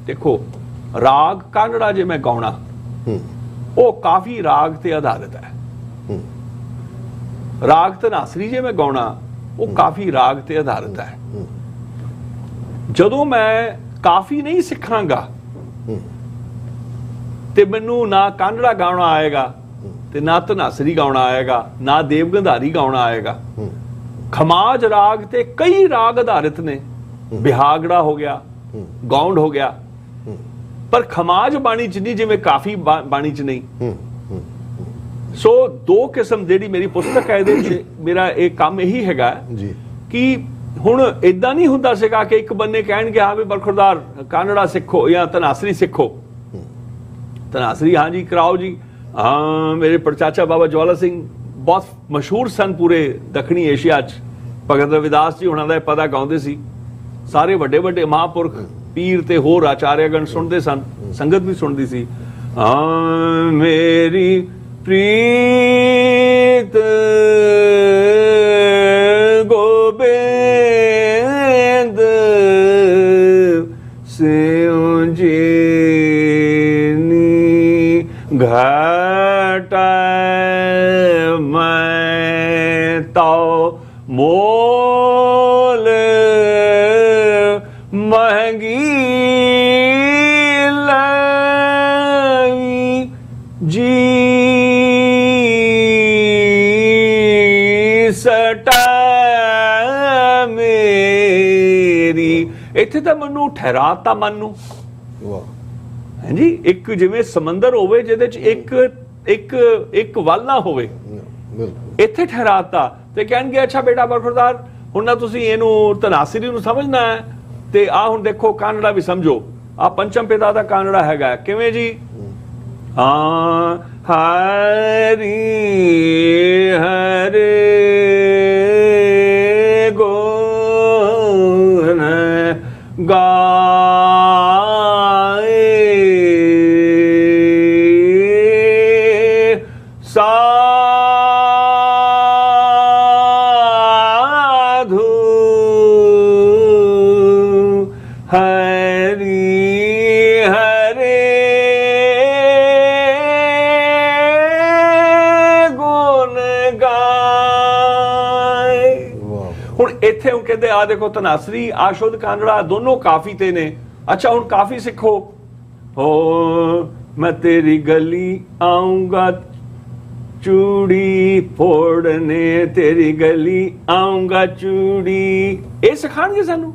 ਦੇਖੋ ਰਾਗ ਕਾਂਗੜਾ ਜੇ ਮੈਂ ਗਾਉਣਾ, ਉਹ ਕਾਫੀ ਰਾਗ ਤੇ ਆਧਾਰਿਤ ਹੈ। ਰਾਗ ਧਨਾਸਰੀ ਜੇ ਮੈਂ ਗਾਉਣਾ, ਉਹ ਕਾਫੀ ਰਾਗ ਤੇ ਆਧਾਰਿਤ ਹੈ। ਜਦੋਂ ਮੈਂ ਕਾਫੀ ਨਹੀਂ ਸਿੱਖਾਂਗਾ ਤੇ ਮੈਨੂੰ ਨਾ ਕਾਂਗੜਾ ਗਾਉਣਾ ਆਏਗਾ ਤੇ ਨਾ ਧਨਾਸਰੀ ਗਾਉਣਾ ਆਏਗਾ, ਨਾ ਦੇਵਗੰਧਾਰੀ ਗਾਉਣਾ ਆਏਗਾ। ਖਮਾਜ ਰਾਗ ਤੇ ਕਈ ਰਾਗ ਆਧਾਰਿਤ ਨੇ, ਬਿਹਾਗੜਾ ਹੋ ਗਿਆ, ਗੌਂਡ ਹੋ ਗਿਆ, ਪਰ ਖਮਾਜ ਬਾਣੀ ਚ ਨਹੀਂ, ਜਿਵੇਂ ਕਾਫੀ ਬਾਣੀ ਚ ਨਹੀਂ। ਸੋ ਦੋ ਕਿਸਮ, ਜਿਹੜੀ ਮੇਰੀ ਪੁਸਤਕ ਹੈ ਇਹਦੇ ਵਿੱਚ ਮੇਰਾ ਇਹ ਕੰਮ ਇਹੀ ਹੈਗਾ ਕਿ ਹੁਣ ਇਦਾਂ ਨਹੀਂ ਹੁੰਦਾ ਸੀਗਾ ਕਿ ਇੱਕ ਬੰਨੇ ਕਹਿਣਗੇ ਹਾਂ ਵੀ ਬਰਖੁਰਦਾਰ ਕਾਂਗੜਾ ਸਿੱਖੋ ਜਾਂ ਧਨਾਸਰੀ ਸਿੱਖੋ। ਧਨਾਸਰੀ ਹਾਂ ਜੀ ਕਰਾਓ ਜੀ, ਹਾਂ ਮੇਰੇ ਪੜਚਾਚਾ ਬਾਬਾ ਜਵਾਲਾ ਸਿੰਘ ਬਹੁਤ ਮਸ਼ਹੂਰ ਸਨ ਪੂਰੇ ਦੱਖਣੀ ਏਸ਼ੀਆ 'ਚ। ਭਗਤ ਰਵਿਦਾਸ ਜੀ ਉਹਨਾਂ ਦਾ ਪਤਾ ਗਾਉਂਦੇ ਸੀ, ਸਾਰੇ ਵੱਡੇ ਵੱਡੇ ਮਹਾਂਪੁਰਖ ਪੀਰ ਤੇ ਹੋਰ ਆਚਾਰਿਆਗਣ ਸੁਣਦੇ ਸਨ, ਸੰਗਤ ਵੀ ਸੁਣਦੀ ਸੀ। ਹਾਂ ਮੇਰੀ ਪ੍ਰੀਤ ਗੋਬਿੰਦ ਸਿਉ ਜੀਨੀ ਘਟਾ ਮੈਂ ਤਉ ਮੋਲ ਮਹਿੰਗੀ ਲਈ ਜੀ ਇੱਥੇ ਤਾਂ ਮੈਨੂੰ ਠਹਿਰਾਤਾ ਮਨ ਨੂੰ। ਹਾਂਜੀ, ਇੱਕ ਜਿਵੇਂ ਸਮੁੰਦਰ ਹੋਵੇ ਜਿਹਦੇ ਚ ਇੱਕ ਵੱਲ ਨਾ ਹੋਵੇ, ਇੱਥੇ ਠਹਿਰਾਤਾ ਤੇ ਕਹਿਣਗੇ ਅੱਛਾ ਬੇਟਾ ਬਰਖੁਰਦਾਰ, ਹੁਣ ਨਾ ਤੁਸੀਂ ਇਹਨੂੰ ਧਨਾਸਰੀ ਨੂੰ ਸਮਝਣਾ ਹੈ ਤੇ ਆ ਹੁਣ ਦੇਖੋ ਕਾਂਗੜਾ ਵੀ ਸਮਝੋ। ਆ ਪੰਚਮ ਪਿਤਾ ਦਾ ਕਾਂਗੜਾ ਹੈਗਾ, ਕਿਵੇਂ ਜੀ? ਹਾਂ ਹਰੀ ਹਰੇ ਗਾਏ ਸਾਧੂ ਹਰੀ ਹਰੇ ਗੁਣ ਗਾਏ। ਹੁਣ ਇੱਥੇ ਉਹ ਕਹਿੰਦੇ ਆ ਦੇਖੋ ਧਨਾਸਰੀ ਆਸ਼ੁੱਧ ਕਾਂਗੜਾ ਦੋਨੋਂ ਕਾਫੀ ਤੇ ਨੇ। ਅੱਛਾ ਹੁਣ ਕਾਫੀ ਸਿੱਖੋ, ਹੋ मैं तेरी गली आऊंगा चूड़ी फोड़ने, तेरी गली आऊंगा चूड़ी। ਇਹ ਸਿਖਾਣਗੇ ਸਾਨੂੰ।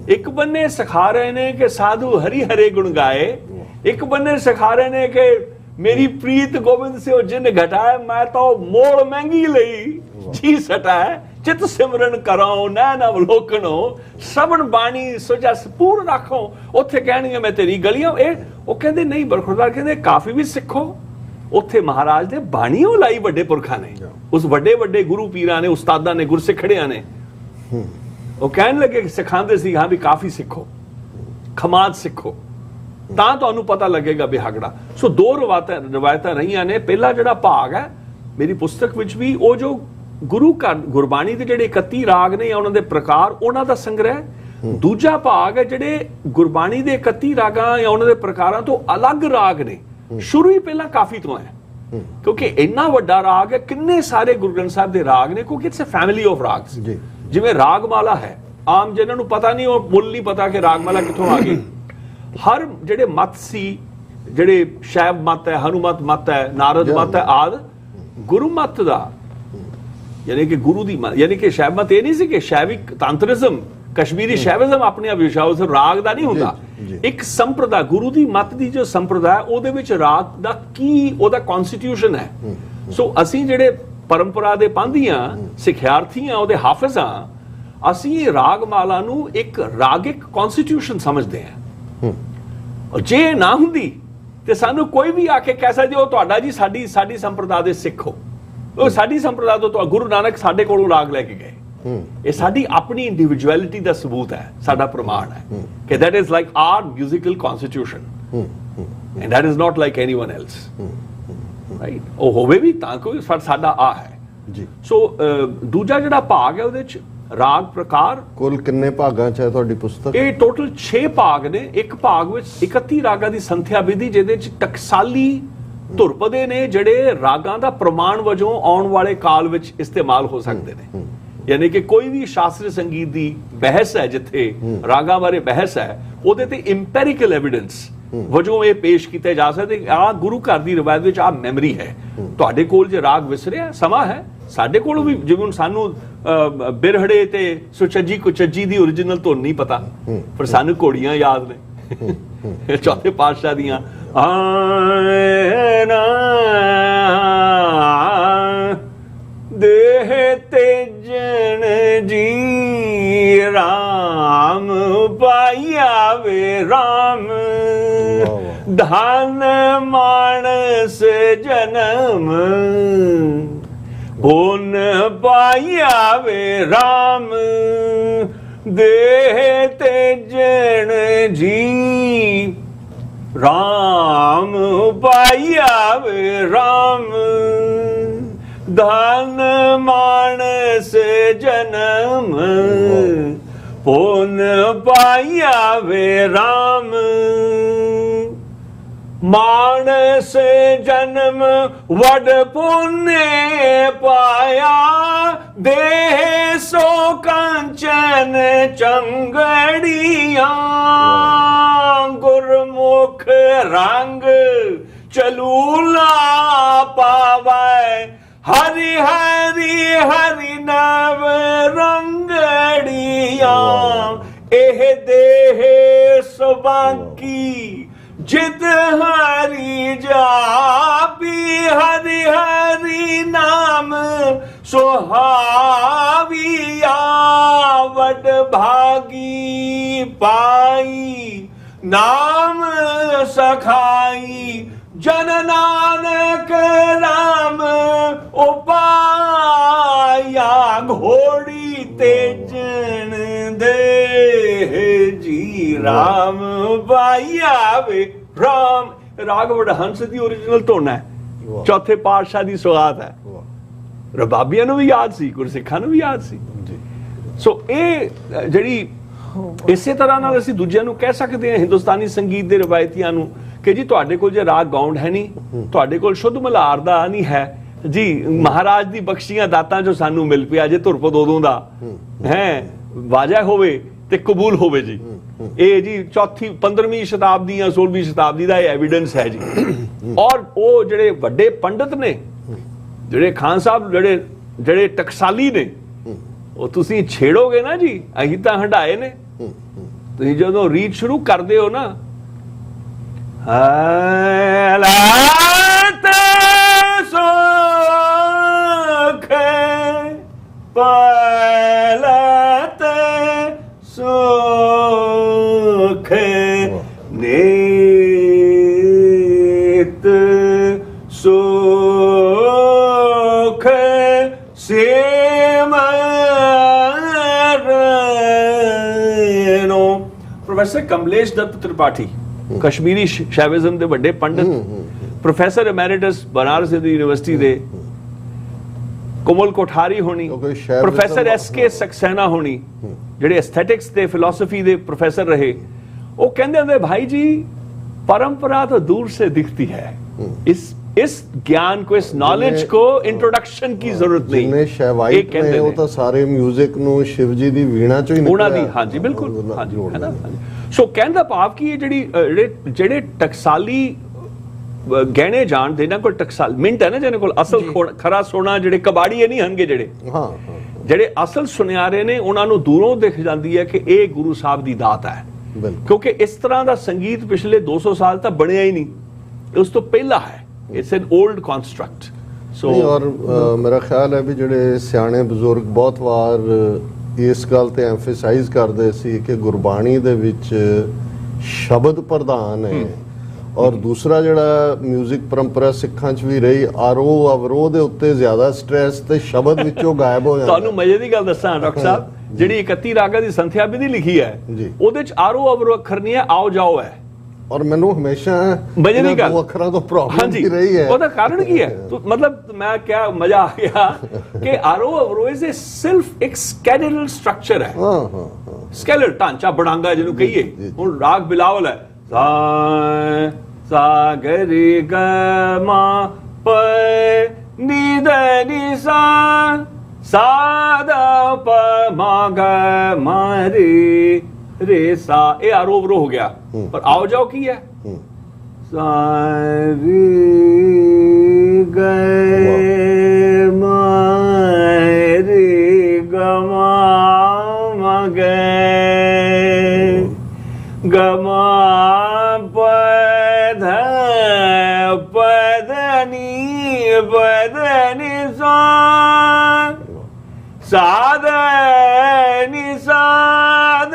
ਇੱਕ ਬੰਨੇ ਸਿਖਾ ਰਹੇ ਨੇ ਕਿ ਸਾਧੂ ਹਰੀ ਹਰੇ ਗੁਣ ਗਾਏ, ਇੱਕ ਬੰਨੇ ਸਿਖਾ ਰਹੇ ਨੇ ਕਿ ਮੇਰੀ ਪ੍ਰੀਤ ਗੋਬਿੰਦ ਸਿਓ ਜਿਨ ਘਟਾਏ, ਮੈਂ ਤਾਂ ਮੋੜ ਮਹਿੰਗੀ ਲਈ ਜੀ ਸਟਾਏ, ਚਿਤ ਸਿਮਰਨ ਕਰਾਓ ਨੈਣ ਅਵਲੋਕਨੋ, ਸਭਨ ਬਾਣੀ ਸੁਜਾ ਸਪੂਰ ਰੱਖੋ। ਉੱਥੇ ਕਹਿਣਗੇ ਮੈਂ ਤੇਰੀ ਗਲੀਆਂ, ਇਹ ਉਹ ਕਹਿੰਦੇ ਨਹੀਂ, ਬਰਖੁਰਦਾਰ ਕਹਿੰਦੇ ਕਾਫੀ ਵੀ ਸਿੱਖੋ। ਉੱਥੇ ਮਹਾਰਾਜ ਦੇ ਬਾਣੀਓ ਲਾਈ ਵੱਡੇ ਪੁਰਖਾਂ ਨੇ, ਉਸ ਵੱਡੇ ਵੱਡੇ ਗੁਰੂ ਪੀਰਾਂ ਨੇ, ਉਸਤਾਦਾਂ ਨੇ, ਗੁਰਸਿੱਖੜਿਆਂ ਨੇ। ਉਹ ਕਹਿਣ ਲੱਗੇ, ਸਿਖਾਉਂਦੇ ਸੀ ਹਾਂ ਵੀ ਕਾਫੀ ਸਿੱਖੋ, ਖਮਾਦ ਸਿੱਖੋ, ਤਾਂ ਤੁਹਾਨੂੰ ਪਤਾ ਲੱਗੇਗਾ ਬਿਹਾਗੜਾ। ਸੋ ਦੋ ਰਵਾਇਤਾਂ ਰਹੀਆਂ ਨੇ। ਪਹਿਲਾ ਜਿਹੜਾ ਭਾਗ ਹੈ ਮੇਰੀ ਪੁਸਤਕ ਵਿੱਚ ਵੀ, ਉਹ ਜੋ ਗੁਰੂ ਘਰ ਗੁਰਬਾਣੀ ਦੇ ਜਿਹੜੇ 31 ਰਾਗ ਨੇ ਜਾਂ ਉਹਨਾਂ ਦੇ ਪ੍ਰਕਾਰ, ਉਹਨਾਂ ਦਾ ਸੰਗ੍ਰਹਿ। ਦੂਜਾ ਭਾਗ ਹੈ ਜਿਹੜੇ ਗੁਰਬਾਣੀ ਦੇ 31 ਰਾਗਾਂ ਜਾਂ ਉਹਨਾਂ ਦੇ ਪ੍ਰਕਾਰਾਂ ਤੋਂ ਅਲੱਗ ਰਾਗ ਨੇ। ਸ਼ੁਰੂ ਹੀ ਪਹਿਲਾਂ ਕਾਫੀ ਤੋਂ ਹੈ, ਕਿਉਂਕਿ ਇੰਨਾ ਵੱਡਾ ਰਾਗ ਹੈ, ਕਿੰਨੇ ਸਾਰੇ ਗੁਰੂ ਗ੍ਰੰਥ ਸਾਹਿਬ ਦੇ ਰਾਗ ਨੇ, ਕਿਉਂਕਿ it's a family of ragas. ਜਿਵੇਂ ਰਾਗਮਾਲਾ ਹੈ, ਆਮ ਜਿਹਨਾਂ ਨੂੰ ਪਤਾ ਨਹੀਂ, ਉਹ ਮੁੱਲ ਨਹੀਂ ਪਤਾ ਕਿ ਰਾਗਮਾਲਾ ਕਿੱਥੋਂ ਆ ਗਈ। ਹਰ ਜਿਹੜੇ ਮਤ ਸੀ, ਜਿਹੜੇ ਸ਼ੈਵ ਮਤ ਹੈ, ਹਨੂਮਤ ਮਤ ਹੈ, ਨਾਰਦ ਮਤ ਹੈ ਆਦਿ, ਗੁਰੂ ਮਤ ਦਾ ਯਾਨੀ ਕਿ ਗੁਰੂ ਦੀ ਯਾਨੀ ਕਿ ਸ਼ੈਵ ਮਤ ਇਹ ਨਹੀਂ ਸੀ ਕਿ ਸ਼ੈਵਿਕ ਤਾਂਤਰਿਜ਼ਮ, ਕਸ਼ਮੀਰੀ ਸ਼ੈਵਿਜ਼ਮ ਆਪਣੇ ਆਪ ਵਿਸ਼ਵਾਸ ਰਾਗ ਦਾ ਨਹੀਂ ਹੁੰਦਾ। ਇੱਕ ਸੰਪਰਦਾ, ਗੁਰੂ ਦੀ ਮਤ ਦੀ ਜੋ ਸੰਪਰਦਾ ਹੈ, ਉਹਦੇ ਵਿੱਚ ਰਾਗ ਦਾ ਕੀ ਉਹਦਾ ਕਨਸਟੀਟਿਊਸ਼ਨ ਹੈ। ਸੋ ਅਸੀਂ ਜਿਹੜੇ ਪਰੰਪਰਾ ਦੇ ਪਾਂਧੀਆਂ, ਸਿੱਖਿਆਰਥੀਆਂ, ਉਹਦੇ ਹਾਫਿਜ਼ ਹਾਂ, ਅਸੀਂ ਰਾਗਮਾਲਾ ਨੂੰ ਇੱਕ ਰਾਗਿਕ ਕਨਸਟੀਟਿਊਸ਼ਨ ਸਮਝਦੇ ਹਾਂ। ਜੇ ਨਾ ਹੁੰਦੀ ਤੇ ਸਾਨੂੰ ਕੋਈ ਵੀ ਆ ਕੇ ਕਹਿ ਸਕਦੇ ਉਹ ਤੁਹਾਡਾ ਜੀ ਸਾਡੀ ਸੰਪਰਦਾ ਦੇ ਸਿੱਖ ਹੋ, ਉਹ ਸਾਡੀ ਸੰਪਰਦਾ ਤੋਂ ਗੁਰੂ ਨਾਨਕ ਸਾਡੇ ਕੋਲੋਂ ਰਾਗ ਲੈ ਕੇ ਗਏ। ਇਹ ਸਾਡੀ ਆਪਣੀ ਇੰਡੀਵਿਜੁਅਲਿਟੀ ਦਾ ਸਬੂਤ ਹੈ, ਸਾਡਾ ਪ੍ਰਮਾਣ ਹੈ ਕਿ that is like our musical constitution and that is not like anyone else, right? ਉਹ ਹੋਵੇ ਵੀ ਤਾਂ ਕੋਈ ਸਾਡਾ ਆ ਹੈ ਜੀ। ਸੋ ਦੂਜਾ ਜਿਹੜਾ ਭਾਗ ਹੈ ਉਹਦੇ ਚ ਰਾਗ ਪ੍ਰਕਾਰ ਕੁੱਲ ਕਿੰਨੇ ਭਾਗਾਂ ਚ ਹੈ ਤੁਹਾਡੀ ਪੁਸਤਕ? ਇਹ ਟੋਟਲ 6 ਭਾਗ ਨੇ। ਇੱਕ ਭਾਗ ਵਿੱਚ 31 ਰਾਗਾਂ ਦੀ ਸੰਥਿਆ ਵਿਧੀ, ਜਿਹਦੇ ਚ ਟਕਸਾਲੀ ਧੁਰਪਦੇ ਨੇ ਜਿਹੜੇ ਰਾਗਾਂ ਦਾ ਪ੍ਰਮਾਣ ਵਜੋਂ ਆਉਣ ਵਾਲੇ ਕਾਲ ਵਿੱਚ ਇਸਤੇਮਾਲ ਹੋ ਸਕਦੇ ਨੇ। ਯਾਨੀ ਕਿ ਕੋਈ ਵੀ ਸ਼ਾਸਤਰੀ ਸੰਗੀਤ ਦੀ ਬਹਿਸ ਹੈ, ਜਿੱਥੇ ਰਾਗਾਂ ਬਾਰੇ ਬਹਿਸ ਹੈ, ਉਹਦੇ ਤੇ ਇੰਪੈਰੀਕਲ ਐਵੀਡੈਂਸ ਵਜੋਂ ਇਹ ਪੇਸ਼ ਕੀਤੇ ਜਾ ਸਕਦੇ। ਆਹ ਗੁਰੂ ਘਰ ਦੀ ਰਵਾਇਤ ਵਿੱਚ ਆਹ ਮੈਮਰੀ ਹੈ। ਤੁਹਾਡੇ ਕੋਲ ਜੇ ਰਾਗ ਵਿਸਰਿਆ, ਸਮਾਂ ਹੈ, ਸਾਡੇ ਕੋਲ ਵੀ। ਜਿਵੇਂ ਸਾਨੂੰ ਬਿਰਹੜੇ ਤੇ ਸੁਚੱਜੀ ਕੁਚੱਜੀ ਦੀ ਓਰੀਜਨਲ ਧੁਨ ਨਹੀਂ ਪਤਾ, ਪਰ ਸਾਨੂੰ ਘੋੜੀਆਂ ਯਾਦ ਨੇ ਚੌਥੇ ਪਾਤਸ਼ਾਹ ਦੀਆਂ। ਦੇਹ ਤੇਜਣ ਜੀ ਰਾਮ ਪਾਇਆ ਵੇ ਰਾਮ, ਧਨ ਮਾਨਸ ਜਨਮ ਪੁਨ ਪਾਇਆ ਵੇ ਰਾਮ। ਦੇਹ ਤੇਜਣ ਜੀ ਰਾਮ ਪਾਇਆ ਵੇ ਰਾਮ, ਧਨ ਮਾਨਸ ਜਨਮ ਪੁਨ ਪਾਇਆ ਵੇ ਰਾਮ। ਮਾਨਸ ਜਨਮ ਵਡ ਪੁਨੇ ਪਾਇਆ, ਦੇਹ ਸੋ ਕੰਚਨ ਚੰਗੜੀਆਂ, ਗੁਰਮੁਖ ਰੰਗ ਚਲੂਲਾ ਪਾਵੈ, ਹਰੀ ਹਰੀ ਹਰੀ ਨਵ ਰੰਗੜੀਆਂ। ਇਹ ਦੇਹ ਸੁਬਾਕੀ ਜਿਤ ਹਰੀ ਜਾਪੀ, ਹਰੀ ਹਰੀ ਨਾਮ ਸੁਹਾਵੀਆ, ਵਡ ਭਾਗੀ ਪਾਈ ਨਾਮ ਸਖਾਈ, ਜਨ ਨਾਨਕ ਰਾਮ ਉਪਾਇਆ, ਘੋੜੀ ਤੇਜਣ ਦੇ ਜੀ ਰਾਮ ਪਾਇਆ ਵੇ ਰਾਮ। ਰਾਗ ਵਡਹੰਸ ਦੀ ਓਰੀਜਨਲ ਧੁਨ ਹੈ, ਚੌਥੇ ਪਾਤਸ਼ਾਹ ਦੀ ਸੁਗਾਤ ਹੈ। ਰਬਾਬੀਆਂ ਨੂੰ ਵੀ ਯਾਦ ਸੀ, ਗੁਰਸਿੱਖਾਂ ਨੂੰ ਵੀ ਯਾਦ ਸੀ। ਸੋ ਇਹ ਜਿਹੜੀ ਇਸੇ ਤਰ੍ਹਾਂ ਨਾਲ ਅਸੀਂ ਦੂਜਿਆਂ ਨੂੰ ਕਹਿ ਸਕਦੇ ਹਾਂ, ਹਿੰਦੁਸਤਾਨੀ ਸੰਗੀਤ ਦੇ ਰਵਾਇਤੀਆਂ ਨੂੰ, ਕਿ ਜੀ ਤੁਹਾਡੇ ਕੋਲ ਜੇ ਰਾਗ ਗਾਉਂਡ ਹੈ ਨਹੀਂ, ਤੁਹਾਡੇ ਕੋਲ ਸ਼ੁੱਧ ਮਲਹਾਰ ਦਾ ਨਹੀਂ ਹੈ ਜੀ, ਮਹਾਰਾਜ ਦੀ ਬਖਸ਼ੀਆਂ ਦਾਤਾਂ ਜੋ ਸਾਨੂੰ ਮਿਲ ਪਿਆ ਜੇ ਧੁਰਪਦ ਉਦੋਂ ਦਾ ਹੈ, ਵਾਜਾ ਹੋਵੇ ਤੇ ਕਬੂਲ ਹੋਵੇ ਜੀ। ਇਹ ਜੀ 15ਵੀਂ ਸ਼ਤਾਬਦੀ ਜਾਂ 16ਵੀਂ ਸ਼ਤਾਬਦੀ ਦਾ ਐਵੀਡੈਂਸ ਹੈ ਜੀ। ਔਰ ਉਹ ਜਿਹੜੇ ਵੱਡੇ ਪੰਡਤ ਨੇ, ਜਿਹੜੇ ਖਾਨ ਸਾਹਿਬ, ਜਿਹੜੇ ਟਕਸਾਲੀ ਨੇ, ਉਹ ਤੁਸੀਂ ਛੇੜੋਗੇ ਨਾ ਜੀ, ਅਸੀਂ ਤਾਂ ਹੰਡਾਏ ਨੇ। ਤੁਸੀਂ ਜਦੋਂ ਰੀਡ ਸ਼ੁਰੂ ਕਰਦੇ ਹੋ ਨਾ, ਹਾਲਾਤ ਸੁਖ ਪਲਤ ਸੁਖ ਨੀਤ ਸੁਖ ਸਿਮਰਨੋ। ਪ੍ਰੋਫੈਸਰ ਕਮਲੇਸ਼ ਦੱਤ ਤ੍ਰਿਪਾਠੀ, ਕਸ਼ਮੀਰੀ ਸ਼ੈਵਿਜ਼ਮ ਦੇ ਵੱਡੇ ਪੰਡਤ, ਪ੍ਰੋਫੈਸਰ ਐਮੈਰਿਟਸ ਬਨਾਰਸ ਹਿੰਦੂ ਯੂਨੀਵਰਸਿਟੀ ਦੇ, ਕੋਮਲ ਕੋਠਾਰੀ ਹੋਣੀ, ਪ੍ਰੋਫੈਸਰ ਐਸ.ਕੇ. ਸਕਸੈਨਾ ਹੋਣੀ, ਜਿਹੜੇ ਐਸਥੈਟਿਕਸ ਤੇ ਫਿਲਾਸਫੀ ਦੇ ਪ੍ਰੋਫੈਸਰ ਰਹੇ, ਉਹ ਕਹਿੰਦੇ ਹੁੰਦੇ ਭਾਈ ਜੀ परंपरा तो दूर से दिखती है, इस ज्ञान को, इस नॉलेज को इंट्रोडक्शन की जरूरत नहीं। जिन्हें शैवाइट ने वो तो सारे म्यूजिक नु शिव जी दी वीणा चों ही निकलिया। दी, हाँ जी बिल्कुल, हाँ जी, है ना। सो कहने दा भाव कि ਜਿਹੜੇ ਟਕਸਾਲੀ ਗਹਿਣੇ ਜਾਣਦੇ ਨਾ, ਕੋਈ ਟਕਸਾਲ ਮਿੰਟ ਹੈ ਨਾ ਜਿਹਨੇ ਕੋਲ ਅਸਲ ਖਰਾ ਸੋਨਾ, ਜਿਹੜੇ ਕਬਾੜੀਏ ਨਹੀਂ ਹਨਗੇ, ਜਿਹੜੇ ਅਸਲ ਸੁਨਿਆਰੇ ਨੇ, ਉਹਨਾਂ ਨੂੰ ਦੂਰੋਂ ਦਿਖ ਜਾਂਦੀ ਹੈ ਕਿ ਇਹ ਗੁਰੂ ਸਾਹਿਬ ਦੀ ਦਾਤ ਹੈ। ਕਿਉਂਕਿ ਇਸ ਤਰ੍ਹਾਂ ਦਾ ਸੰਗੀਤ ਪਿਛਲੇ 200 ਸਾਲ ਤਾਂ ਬਣਿਆ ਹੀ ਨਹੀਂ, ਉਸ ਤੋਂ ਪਹਿਲਾਂ ਹੈ। It's N old ਕਨਸਟਰਕਟ। ਸੋ ਔਰ ਮੇਰਾ ਖਿਆਲ ਹੈ ਵੀ ਜਿਹੜੇ ਸਿਆਣੇ ਬਜ਼ੁਰਗ ਬਹੁਤ ਵਾਰ ਇਸ ਗੱਲ ਤੇ ਐਮਫਸਾਈਜ਼ ਕਰਦੇ ਸੀ ਕਿ ਗੁਰਬਾਣੀ ਦੇ ਵਿੱਚ ਸ਼ਬਦ ਪ੍ਰਧਾਨ ਹੈ, ਔਰ ਦੂਸਰਾ ਜਿਹੜਾ ਮਿਊਜ਼ਿਕ ਪਰੰਪਰਾ ਸਿੱਖਾਂ 'ਚ ਵੀ ਰਹੀ, ਆਰੋ ਅਵਰੋਹ ਦੇ ਉੱਤੇ ਜ਼ਿਆਦਾ ਸਟ੍ਰੈਸ ਤੇ ਸ਼ਬਦ ਵਿੱਚੋਂ ਗਾਇਬ ਹੋ ਜਾਂਦਾ। ਤੁਹਾਨੂੰ ਮਜ਼ੇ ਦੀ ਗੱਲ ਦੱਸਾਂ ਡਾਕਟਰ ਸਾਹਿਬ, ਜਿਹੜੀ 31 ਰਾਗਾਂ ਦੀ ਸੰਥਿਆ ਵਿਧੀ ਲਿਖੀ ਹੈ, ਉਹਦੇ 'ਚ ਆਰੋ ਅਵਰੋਹ ਅੱਖਰ ਨਹੀਂ ਹੈ, ਆਓ ਜਾਓ ਹੈ। ਔਰ ਮੈਨੂੰ ਹਮੇਸ਼ਾ ਮਜ਼ੇ ਦੀ ਗੱਲ, ਅੱਖਰਾਂ ਤੋਂ ਪ੍ਰੋਬਲਮ ਹੀ ਰਹੀ ਹੈ। ਉਹਦਾ ਕਾਰਨ ਕੀ ਹੈ? ਮਤਲਬ ਮੈਂ ਕਿਹਾ ਮਜ਼ਾ ਆ ਗਿਆ ਕਿ ਆਰੋ ਅਵਰੋਹ ਇਜ਼ ਸਿਰਫ ਇੱਕ ਸਕੈਲਰਲ ਸਟਰਕਚਰ ਹੈ। ਸਕੈਲਰ ਢਾਂਚਾ ਬਣਾਂਗਾ ਜਿਹਨੂੰ ਕਹੀਏ। ਹੁਣ ਰਾਗ ਬਿਲਾਵਲ ਹੈ, ਸਾ ਗ ਰੇ ਗ ਮਾ ਪ ਨੀ ਦ ਨੀ ਸਾ ਸਾ ਦ ਪ ਮਾ ਗ ਮਾ ਰੇ ਰੇ ਸਾ, ਇਹ ਆਰੋ ਅਵਰੋਹ ਹੋ ਗਿਆ। ਪਰ ਆਓ ਜਾਓ ਕੀ ਹੈ? ਸਾ ਰੇ ਗ ਮਾ ਰੇ ਗ ਮਾ ਮਾ ਗ ਗ ਮਾ ਪ ਧ ਪ ਧ ਨੀ ਪ ਧ ਨੀ ਸਾ ਸਾ ਦ ਨੀ ਸਾ ਦ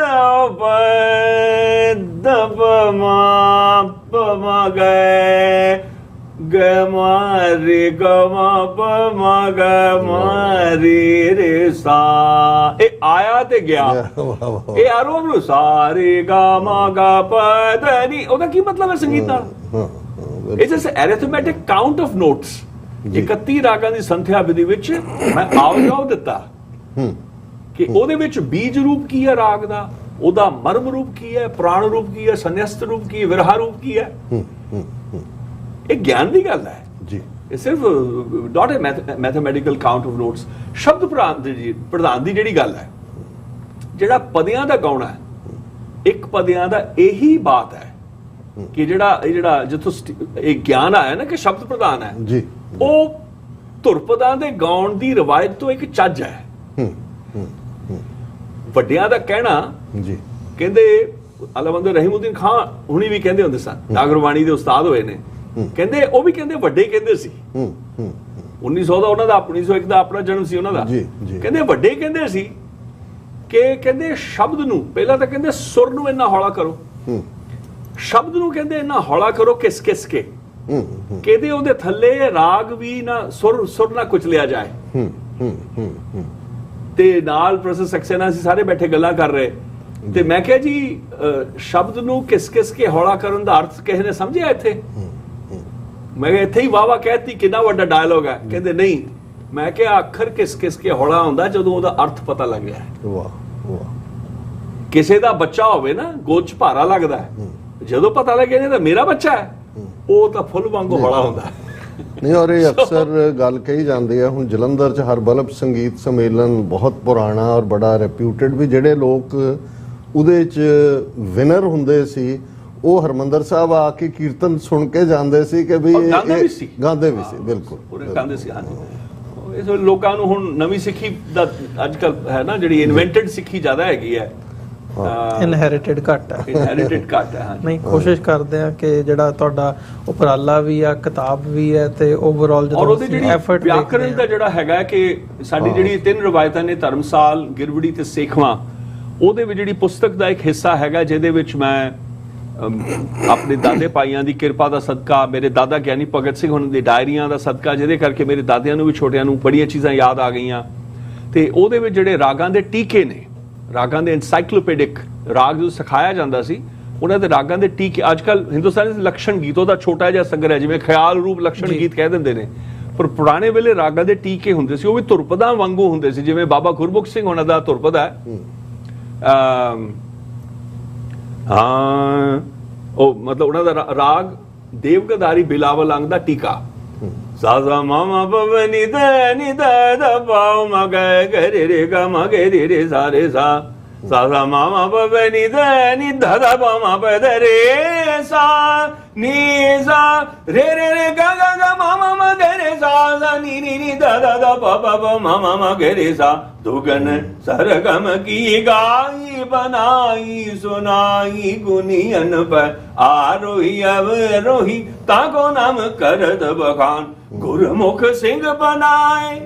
ਪ ਦ ਪ ਮਾ ਪ ਮਾ ਗ ਗ ਮਾ ਰੇ ਗ ਮਾ ਪ ਮਾ ਗ ਮਾ ਰੇ ਰੇ ਸਾ। ਇਹ ਆਇਆ ਤੇ ਗਿਆ, ਇਹ ਆਰੋ ਅਵਰੋਹ ਸਾ ਰੇ ਗ ਮਾ ਗ ਪ ਧ ਨੀ। ਉਹਦਾ ਕੀ ਮਤਲਬ ਹੈ ਸੰਗੀਤ ਨਾਲ? It's as arithmetic count of notes. 31 ਰਾਗਾਂ ਦੀ ਸੰਥਿਆ ਵਿਧੀ ਵਿੱਚ ਮੈਂ ਆਓ ਜਾਓ ਦਿੱਤਾ ਕਿ ਉਹਦੇ ਵਿੱਚ ਬੀਜ ਰੂਪ ਕੀ ਹੈ ਰਾਗ ਦਾ, ਉਹਦਾ ਮਰਮ ਰੂਪ ਕੀ ਹੈ, ਪ੍ਰਾਣ ਰੂਪ ਕੀ ਹੈ, ਸੰਨਿਆਸਤ ਰੂਪ ਕੀ ਹੈ, ਵਿਰਹਾ ਰੂਪ ਕੀ ਹੈ। ਇਹ ਗਿਆਨ ਦੀ ਗੱਲ ਹੈ ਜੀ। ਇਹ ਸਿਰਫ ਨਾਟ ਅ ਮੈਥਮੈਟੀਕਲ ਕਾਊਂਟ ਆਫ ਨੋਟਸ। ਸ਼ਬਦ ਪ੍ਰਧਾਨ ਦੀ ਜਿਹੜੀ ਗੱਲ ਹੈ, ਜਿਹੜਾ ਪਦਿਆਂ ਦਾ ਗਾਉਣਾ ਹੈ, ਇੱਕ ਪਦਿਆਂ ਦਾ ਇਹੀ ਬਾਤ ਹੈ ਕਿ ਜਿਹੜਾ ਜਿੱਥੋਂ ਇਹ ਗਿਆਨ ਆਇਆ ਨਾ ਕਿ ਸ਼ਬਦ ਪ੍ਰਧਾਨ ਹੈ ਜੀ, ਉਹ ਧੁਰਪਦਾਂ ਦੇ ਗਾਉਣ ਦੀ ਰਵਾਇਤ ਤੋਂ ਇੱਕ ਚੱਜ ਹੈ। ਵੱਡਿਆਂ ਦਾ ਕਹਿਣਾ ਜੀ, ਕਹਿੰਦੇ ਅਲਾਵੰਦ ਰਹੀਮਉদ্দিন ਖਾਨ ਹੁਣੀ ਵੀ ਕਹਿੰਦੇ ਹੁੰਦੇ ਸਨ, ਨਾਗਰਵਾਣੀ ਦੇ ਉਸਤਾਦ ਹੋਏ ਨੇ, ਕਹਿੰਦੇ ਉਹ ਵੀ ਕਹਿੰਦੇ ਵੱਡੇ ਕਹਿੰਦੇ ਸੀ। 1900 ਦਾ ਉਹਨਾਂ ਦਾ, 1901 ਦਾ ਆਪਣਾ ਜਨਮ ਸੀ ਉਹਨਾਂ ਦਾ। ਕਹਿੰਦੇ ਵੱਡੇ ਕਹਿੰਦੇ ਸੀ ਕਿ ਕਹਿੰਦੇ ਸ਼ਬਦ ਨੂੰ ਪਹਿਲਾਂ ਤਾਂ ਕਹਿੰਦੇ ਸੁਰ ਨੂੰ ਇੰਨਾ ਹੌਲਾ ਕਰੋ, ਸ਼ਬਦ ਨੂੰ ਕਹਿੰਦੇ ਇੰਨਾ ਹੌਲਾ ਕਰੋ ਕਿਸ ਕਿਸ ਕੇ, ਕਹਿੰਦੇ ਉਹਦੇ ਥੱਲੇ ਰਾਗ ਵੀ ਨਾ ਸੁਰ ਨਾ ਕੁਚਲਿਆ ਜਾਏ। ਤੇ ਨਾਲ ਪ੍ਰੋਫੈਸਰ ਸਕਸੈਨਾ ਸੀ ਸਾਰੇ ਬੈਠੇ ਗੱਲਾਂ ਕਰ ਰਹੇ, ਤੇ ਮੈਂ ਕਿਹਾ ਜੀ ਸ਼ਬਦ ਨੂੰ ਕਿਸ ਕਿਸ ਕੇ ਹੌਲਾ ਕਰਨ ਦਾ ਅਰਥ ਕਿਸੇ ਨੇ ਸਮਝਿਆ ਇੱਥੇ? ਮੈਂ ਕਿਹਾ ਇੱਥੇ ਹੀ ਵਾਵਾ ਕਹਿਤੀ, ਕਿੰਨਾ ਵੱਡਾ ਡਾਇਲੋਗ ਹੈ। ਕਹਿੰਦੇ ਨਹੀਂ, ਮੈਂ ਕਿਹਾ ਅੱਖਰ ਕਿਸ ਕਿਸ ਕੇ ਹੌਲਾ ਹੁੰਦਾ ਜਦੋਂ ਉਹਦਾ ਅਰਥ ਪਤਾ ਲੱਗ ਗਿਆ। ਕਿਸੇ ਦਾ ਬੱਚਾ ਹੋਵੇ ਨਾ, ਗੋਦ 'ਚ ਭਾਰਾ ਲੱਗਦਾ ਹੈ, ਜਦੋਂ ਪਤਾ ਲੱਗਿਆ ਤਾਂ ਮੇਰਾ ਬੱਚਾ ਹੈ, ਉਹ ਤਾਂ ਫੁੱਲ ਵਾਂਗੂ ਹੌਲਾ ਹੁੰਦਾ। ਨਹੀਂ, ਔਰ ਇਹ ਅਕਸਰ ਗੱਲ ਕਹੀ ਜਾਂਦੀ ਹੈ। ਹੁਣ ਜਲੰਧਰ 'ਚ ਹਰਬਲਬ ਸੰਗੀਤ ਸੰਮੇਲਨ ਬਹੁਤ ਪੁਰਾਣਾ ਔਰ ਬੜਾ ਰੈਪਿਊਟਡ, ਵੀ ਜਿਹੜੇ ਲੋਕ ਉਹਦੇ 'ਚ ਵਿਨਰ ਹੁੰਦੇ ਸੀ, ਉਹ ਹਰਮੰਦਰ ਸਾਹਿਬ ਆ ਕੇ ਕੀਰਤਨ ਸੁਣ ਕੇ ਜਾਂਦੇ ਸੀ ਕਿ ਵੀ ਗਾਉਂਦੇ ਵੀ ਸੀ। ਗਾਉਂਦੇ ਵੀ ਸੀ, ਬਿਲਕੁਲ ਪੂਰੇ ਗਾਉਂਦੇ ਸੀ। ਹਾਂਜੀ, ਇਸ ਵੇਲੇ ਲੋਕਾਂ ਨੂੰ ਹੁਣ ਨਵੀਂ ਸਿੱਖੀ ਦਾ ਅੱਜ ਕੱਲ ਹੈ ਨਾ, ਜਿਹੜੀ ਇਨਵੈਂਟਡ ਸਿੱਖੀ ਜ਼ਿਆਦਾ ਹੈਗੀ ਹੈ, ਇਨਹੈਰਿਟਡ ਘੱਟ ਹੈ। ਇਨਹੈਰਿਟਡ ਘੱਟ ਹੈ। ਨਹੀਂ, ਕੋਸ਼ਿਸ਼ ਕਰਦੇ ਆ ਕਿ ਜਿਹੜਾ ਤੁਹਾਡਾ ਉਪਰਾਲਾ ਵੀ ਆ, ਕਿਤਾਬ ਵੀ ਹੈ, ਤੇ ਓਵਰਆਲ ਔਰ ਉਹਦੀ ਜਿਹੜੀ ਐਫਰਟ ਵਿਆਕਰਣ ਦਾ ਜਿਹੜਾ ਹੈਗਾ ਕਿ ਸਾਡੀ ਜਿਹੜੀ 3 ਰਵਾਇਤਾਂ ਨੇ, ਧਰਮਸਾਲ, ਗਿਰਵੜੀ ਤੇ ਸੇਖਵਾਂ, ਉਹਦੇ ਵਿੱਚ ਜਿਹੜੀ ਪੁਸਤਕ ਦਾ ਇੱਕ ਹਿੱਸਾ ਹੈਗਾ ਜਿਹਦੇ ਵਿੱਚ ਮੈਂ ਆਪਣੇ ਦਾਦੇ ਭਾਈਆਂ ਦੀ ਕਿਰਪਾ ਦਾ ਸਦਕਾ, ਮੇਰੇ ਦਾਦਾ ਗਿਆਨੀ ਭਗਤ ਸਿੰਘ ਉਹਨਾਂ ਦੀ ਡਾਇਰੀਆਂ ਦਾ ਸਦਕਾ, ਜਿਹਦੇ ਕਰਕੇ ਮੇਰੇ ਦਾਦਿਆਂ ਨੂੰ ਵੀ ਛੋਟਿਆਂ ਨੂੰ ਬੜੀਆਂ ਚੀਜ਼ਾਂ ਯਾਦ ਆ ਗਈਆਂ, ਤੇ ਉਹਦੇ ਵਿੱਚ ਜਿਹੜੇ ਰਾਗਾਂ ਦੇ ਟੀਕੇ ਨੇ, ਰਾਗਾਂ ਦੇ ਐਨਸਾਈਕਲੋਪੈਡਿਕ ਰਾਗ ਜੋ ਸਿਖਾਇਆ ਜਾਂਦਾ ਸੀ, ਉਹਨਾਂ ਦੇ ਰਾਗਾਂ ਦੇ ਟੀਕੇ ਅੱਜ ਕੱਲ ਹਿੰਦੁਸਤਾਨੀ ਲਕਸ਼ਣ ਗੀਤੋਂ ਦਾ ਛੋਟਾ ਜਿਹਾ ਸੰਗ੍ਰਹਿ ਹੈ, ਜਿਵੇਂ ਖਿਆਲ ਰੂਪ ਲਕਸ਼ਣ ਗੀਤ ਕਹਿ ਦਿੰਦੇ ਨੇ, ਪਰ ਪੁਰਾਣੇ ਵੇਲੇ ਰਾਗਾਂ ਦੇ ਟੀਕੇ ਹੁੰਦੇ ਸੀ, ਉਹ ਵੀ ਧੁਰਪਦਾਂ ਵਾਂਗੂ ਹੁੰਦੇ ਸੀ, ਜਿਵੇਂ ਬਾਬਾ ਗੁਰਮੁਖ ਸਿੰਘ ਉਹਨਾਂ ਦਾ ਧੁਰਪਦ ਹੈ, ਹਾਂ ਉਹ ਮਤਲਬ ਉਹਨਾਂ ਦਾ ਰਾਗ ਦੇਵਗਦਾਰੀ ਬਿਲਾਵਲ ਅੰਗ ਦਾ ਟੀਕਾ, ਸਾਜ਼ਾ ਮਾਮਾ ਪਵਨੀ ਦੇ ਨੀ ਦੇ ਦਾ ਪਾਉ ਮਗੇ ਗਰੇ ਰੇ ਗਾ ਮਗੇ ਰੇ ਰੇ ਸਾਰੇ ਸਾ, ਸਾਜ਼ਾ ਮਾਮਾ ਪਵਨੀ ਦੇ ਨੀ ਦਾ ਦਾ ਪਾਉ ਮਗੇ ਰੇ ਸਾ ਨੀ ਸਾ ਰੇ ਰੇ ਰੇ ਗਾ ਗਾ ਗਾ ਮਾਮਾ ਮਗੇ ਰੇ ਸਾ ਸਾ ਨੀ ਨੀ ਨੀ ਦਾ ਦਾ ਦਾ ਪਾ ਪਾ ਪਾ ਮਾਮਾ ਮਗੇ ਰੇ ਸਾ, दुगन सरगम की गाई बनाई सुनाई गुनियन पर आरोही अवरोही ताको नाम करत बखान, गुरमुख सिंह बनाए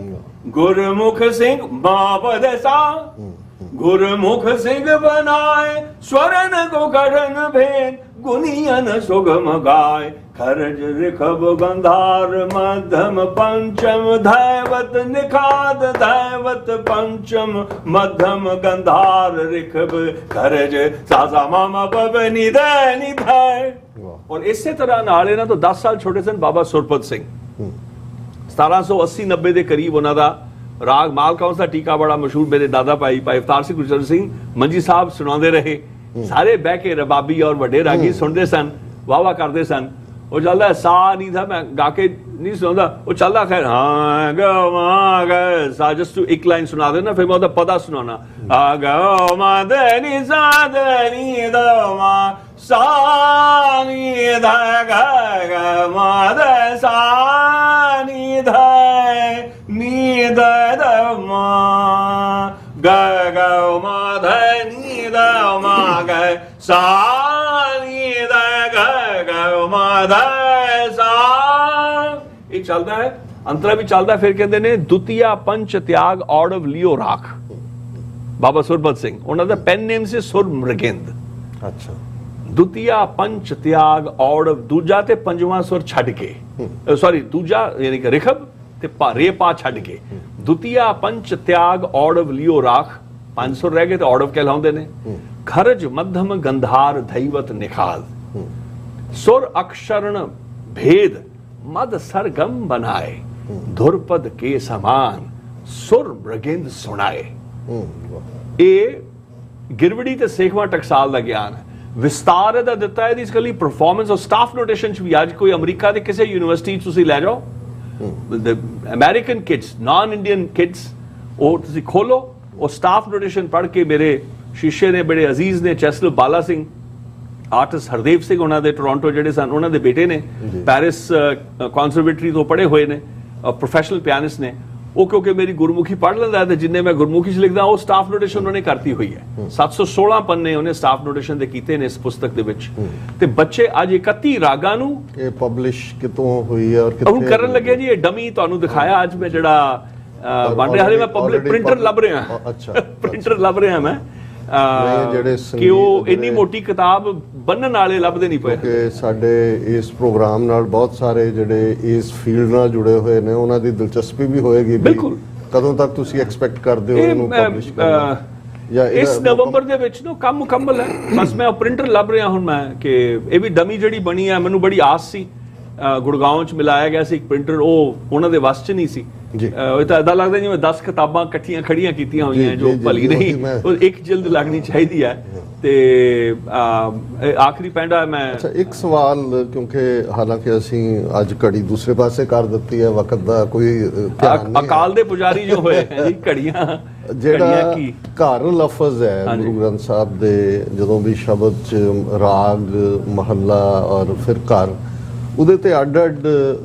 गुरमुख सिंह बापद सा, गुरमुख सिंह बनाए स्वरन को करण भेद गुनियन सुगम गाय, खरज ऋखब गंधार मध्यम पंचम धैवत निखाद धैवत पंचम मध्यम गंधार ऋखब खरज सासा मामा पवनी दैनी धै। और इसे तरह नाल इन्हां तो 10 साल छोटे सन बाबा सुरपत सिंह, 1780-90 ਦੇ ਕਰੀਬ ਉਹਨਾਂ ਦਾ ਰਾਗ ਮਾਲਕਾਉਂਸ ਦਾ ਟੀਕਾ ਬੜਾ ਮਸ਼ਹੂਰ, ਮੇਰੇ ਦਾਦਾ ਭਾਈ ਅਵਤਾਰ ਸਿੰਘ ਗੁਰਜਰ ਸਿੰਘ ਮੰਜੀ ਸਾਹਿਬ ਸੁਣਾਉਂਦੇ ਰਹੇ, ਸਾਰੇ ਬਹਿ ਕੇ ਰਬਾਬੀ ਔਰ ਵੱਡੇ ਰਾਗੀ ਸੁਣਦੇ ਸਨ, ਵਾਵਾ ਕਰਦੇ ਸਨ। ਉਹ ਚੱਲਦਾ ਸਾ ਨਹੀਂ ਥਾ, ਮੈਂ ਗਾ ਕੇ ਨਹੀਂ ਸੁਣਾਉਂਦਾ, ਉਹ ਚੱਲਦਾ ਖੈਰ ਹਾਂ ਗਾ ਮਾ ਗਾ ਸਾ, ਜਸਟ ਟੂ ਇੱਕ ਲਾਈਨ ਸੁਣਾ ਦੇਣਾ, ਫਿਰ ਮੈਂ ਉਹਦਾ ਪਤਾ ਸੁਣਾਉਣਾ, ਆ ਗਾ ਮਾ ਦੇ ਨੀ ਸਾ ਦੇ ਨੀ ਦਾ ਮਾ ਸਾ ਨੀ ਦਾ ਗਾ ਗਾ ਮਾ ਦੇ ਸਾ ਨੀ ਦਾ ਨੀ ਦਾ ਦਾ ਮਾ ਗਾ ਗਾ ਮਾ ਦੇ ਨੀ ਦਾ ਮਾ ਗਾ ਸਾ ਨੀ ਦਾ ਗਾ ਗਾ ਮਾ ਦੇ ਸਾ, ਇਹ ਚੱਲਦਾ ਹੈ। ਅੰਤਰਾ ਵੀ ਚੱਲਦਾ, ਫਿਰ ਕਹਿੰਦੇ ਨੇ ਦੁਤੀਆ ਪੰਚ ਤਿਆਗ ਔੜਵ ਲਿਓ ਰਾਖ, ਬਾਬਾ ਸੁਰਪਤ ਸਿੰਘ, ਉਹਨਾਂ ਦਾ ਪੈਨ ਨੇਮ ਸੀ ਸੁਰ ਮ੍ਰਿਗਿੰਦ। ਅੱਛਾ, ਦੁਤੀਆ ਪੰਚ ਤਿਆਗ ਔੜਵ, ਦੂਜਾ ਤੇ ਪੰਜਵਾਂ ਸੁਰ ਛੱਡ ਕੇ, ਸੌਰੀ ਦੂਜਾ ਯਾਨੀ ਕਿ ਰਿਖਬ ਤੇ ਰੇ ਪਾ ਛੱਡ ਕੇ, ਦੁਤੀਆ ਪੰਚ ਤਿਆਗ ਔੜਵ ਲਿਓ ਰਾਖ, 5 ਸੁਰ ਰਹਿ ਗਏ ਤੇ ਔੜਵ ਕਹਿਲਾਉਂਦੇ ਨੇ, ਖਰਜ ਮੱਧਮ ਗੰਧਾਰ ਧੈਵਤ ਨਿਖਾਦ, ਸੁਰ ਅਕਸ਼ਰਣ ਭੇਦ ਮਦ ਸਰਗਮ ਬਨਾਏ, ਧੁਰਪਦ ਕੇ ਸਮਾਨ ਸੁਰ ਮ੍ਰਿਗਿੰਦ ਸੁਣਾਏ। ਇਹ ਗਿਰਵੜੀ ਤੇ ਸੇਖਵਾਂ ਟਕਸਾਲ ਦਾ ਗਿਆਨ ਹੈ, ਵਿਸਤਾਰ ਦਾ ਦਿੱਤਾ ਹੈ। ਇਹਦੀ ਇਸਕਲੀ ਪਰਫਾਰਮੈਂਸ ਔਰ ਸਟਾਫ ਨੋਟੇਸ਼ਨ ਚ ਵੀ ਅੱਜ ਕੋਈ ਅਮਰੀਕਾ ਦੇ ਕਿਸੇ ਯੂਨੀਵਰਸਿਟੀ ਤੁਸੀਂ ਲੈ ਜਾਓ, American kids, non Indian kids, ਉਹ ਤੁਸੀਂ ਖੋਲੋ, ਉਹ ਸਟਾਫ ਨੋਟੇਸ਼ਨ ਪੜ੍ਹ ਕੇ, ਮੇਰੇ ਸ਼ੀਸ਼ੇ ਨੇ ਬੜੇ ਅਜ਼ੀਜ਼ ਨੇ ਚੈਸਲਰ ਬਾਲਾ ਸਿੰਘ, ਆਰਟਿਸਟ ਹਰਦੇਵ ਸਿੰਘ ਉਹਨਾਂ ਦੇ ਟੋਰਾਂਟੋ ਜਿਹੜੇ ਸਨ, ਉਹਨਾਂ ਦੇ ਬੇਟੇ ਨੇ, ਪੈਰਿਸ ਕਨਸਰਵੇਟਰੀ ਤੋਂ ਪੜ੍ਹੇ ਹੋਏ ਨੇ, ਪ੍ਰੋਫੈਸ਼ਨਲ ਪਿਆਨਿਸਟ ਨੇ ਉਹ, ਕਿਉਂਕਿ ਮੇਰੀ ਗੁਰਮੁਖੀ ਪੜ੍ਹ ਲੈਂਦਾ ਤੇ ਜਿੰਨੇ ਮੈਂ ਗੁਰਮੁਖੀ 'ਚ ਲਿਖਦਾ ਉਹ ਸਟਾਫ ਨੋਟੇਸ਼ਨ ਉਹਨੇ ਕਰਤੀ ਹੋਈ ਹੈ। 716 ਪੰਨੇ ਉਹਨੇ ਸਟਾਫ ਨੋਟੇਸ਼ਨ ਦੇ ਕੀਤੇ ਨੇ ਇਸ ਪੁਸਤਕ ਦੇ ਵਿੱਚ, ਤੇ ਬੱਚੇ ਅੱਜ 31 ਰਾਗਾਂ ਨੂੰ ਇਹ ਪਬਲਿਸ਼ ਕਿਤੋਂ ਹੋਈ ਹੈ ਔਰ ਹੁਣ ਕਰਨ ਲੱਗੇ ਜੀ। ਇਹ ਡਮੀ ਤੁਹਾਨੂੰ ਦਿਖਾਇਆ ਅੱਜ ਮੈਂ, ਜਿਹੜਾ ਬਣ ਰਿਹਾ, ਹਲੇ ਮੈਂ ਪਬਲਿਕ ਪ੍ਰਿੰਟਰ ਲੱਭ ਰਿਹਾ। ਅੱਛਾ, ਪ੍ਰਿੰਟਰ ਲੱਭ ਰਿਹਾ ਮੈਂ, ਜਿਹੜੇ ਕਿ ਉਹ ਇੰਨੀ ਮੋਟੀ ਕਿਤਾਬ ਬੰਨਣ ਵਾਲੇ ਲੱਭਦੇ ਨਹੀਂ ਪਏ। ਕਿ ਸਾਡੇ ਇਸ ਪ੍ਰੋਗਰਾਮ ਨਾਲ ਬਹੁਤ ਸਾਰੇ ਜਿਹੜੇ ਇਸ ਫੀਲਡ ਨਾਲ ਜੁੜੇ ਹੋਏ ਨੇ ਉਹਨਾਂ ਦੀ ਦਿਲਚਸਪੀ ਵੀ ਹੋਏਗੀ। ਬਿਲਕੁਲ। ਕਦੋਂ ਤੱਕ ਤੁਸੀਂ ਐਕਸਪੈਕਟ ਕਰਦੇ ਹੋ ਇਹਨੂੰ ਪਬਲਿਸ਼ ਕਰਨਾ? ਇਸ ਨਵੰਬਰ ਦੇ ਵਿੱਚ ਨਾ ਕੰਮ ਮੁਕੰਮਲ ਹੈ, ਬਸ ਮੈਂ ਪ੍ਰਿੰਟਰ ਲੱਭ ਰਿਹਾ ਹੁਣ ਮੈਂ, ਕਿ ਇਹ ਵੀ ਡਮੀ ਜਿਹੜੀ ਬਣੀ ਹੈ, ਮੈਨੂੰ ਬੜੀ ਆਸ ਸੀ। ਗੁੜਗਾਉਂ ਚ ਮਿਲਾਇਆ ਗਿਆ ਸੀ ਇੱਕ ਪ੍ਰਿੰਟਰ, ਉਹ ਉਹਨਾਂ ਦੇ ਵੱਸ ਚ ਨਹੀਂ ਸੀ। ਇਹ ਤਾਂ ਏਦਾਂ ਲੱਗਦਾ ਜਿਵੇਂ 10 ਕਿਤਾਬਾਂ ਇਕੱਠੀਆਂ ਖੜੀਆਂ ਕੀਤੀਆਂ ਹੋਈਆਂ, ਜੋ ਭਲੀ ਨਹੀਂ, ਉਹ ਇੱਕ ਜਿਲਦ ਲੱਗਣੀ ਚਾਹੀਦੀ ਹੈ। ਤੇ ਆਖਰੀ ਪੈਂਡਾ ਮੈਂ, ਅੱਛਾ ਇੱਕ ਸਵਾਲ, ਕਿਉਂਕਿ ਹਾਲਾਂਕਿ ਅਸੀਂ ਅੱਜ ਘੜੀ ਦੂਸਰੇ ਪਾਸੇ ਕਰ ਦਿੱਤੀ ਹੈ, ਵਕਤ ਦਾ ਕੋਈ ਧਿਆਨ ਨਹੀਂ, ਅਕਾਲ ਦੇ ਪੁਜਾਰੀ ਜੋ ਹੋਏ ਹੈ ਜੀ, ਘੜੀਆਂ ਜਿਹੜਾ ਕੀ ਘਰ ਲਫ਼ਜ਼ ਹੈ ਹਾਂਜੀ। ਗੁਰੂ ਗ੍ਰੰਥ ਸਾਹਿਬ ਦੇ, ਜਦੋਂ ਵੀ ਸ਼ਬਦ ਚ ਰਾਗ, ਮਹੱਲਾ ਔਰ ਫਿਰ ਘਰ, ਉਹਦੇ ਤੇ ਅੱਡ-ਅੱਡ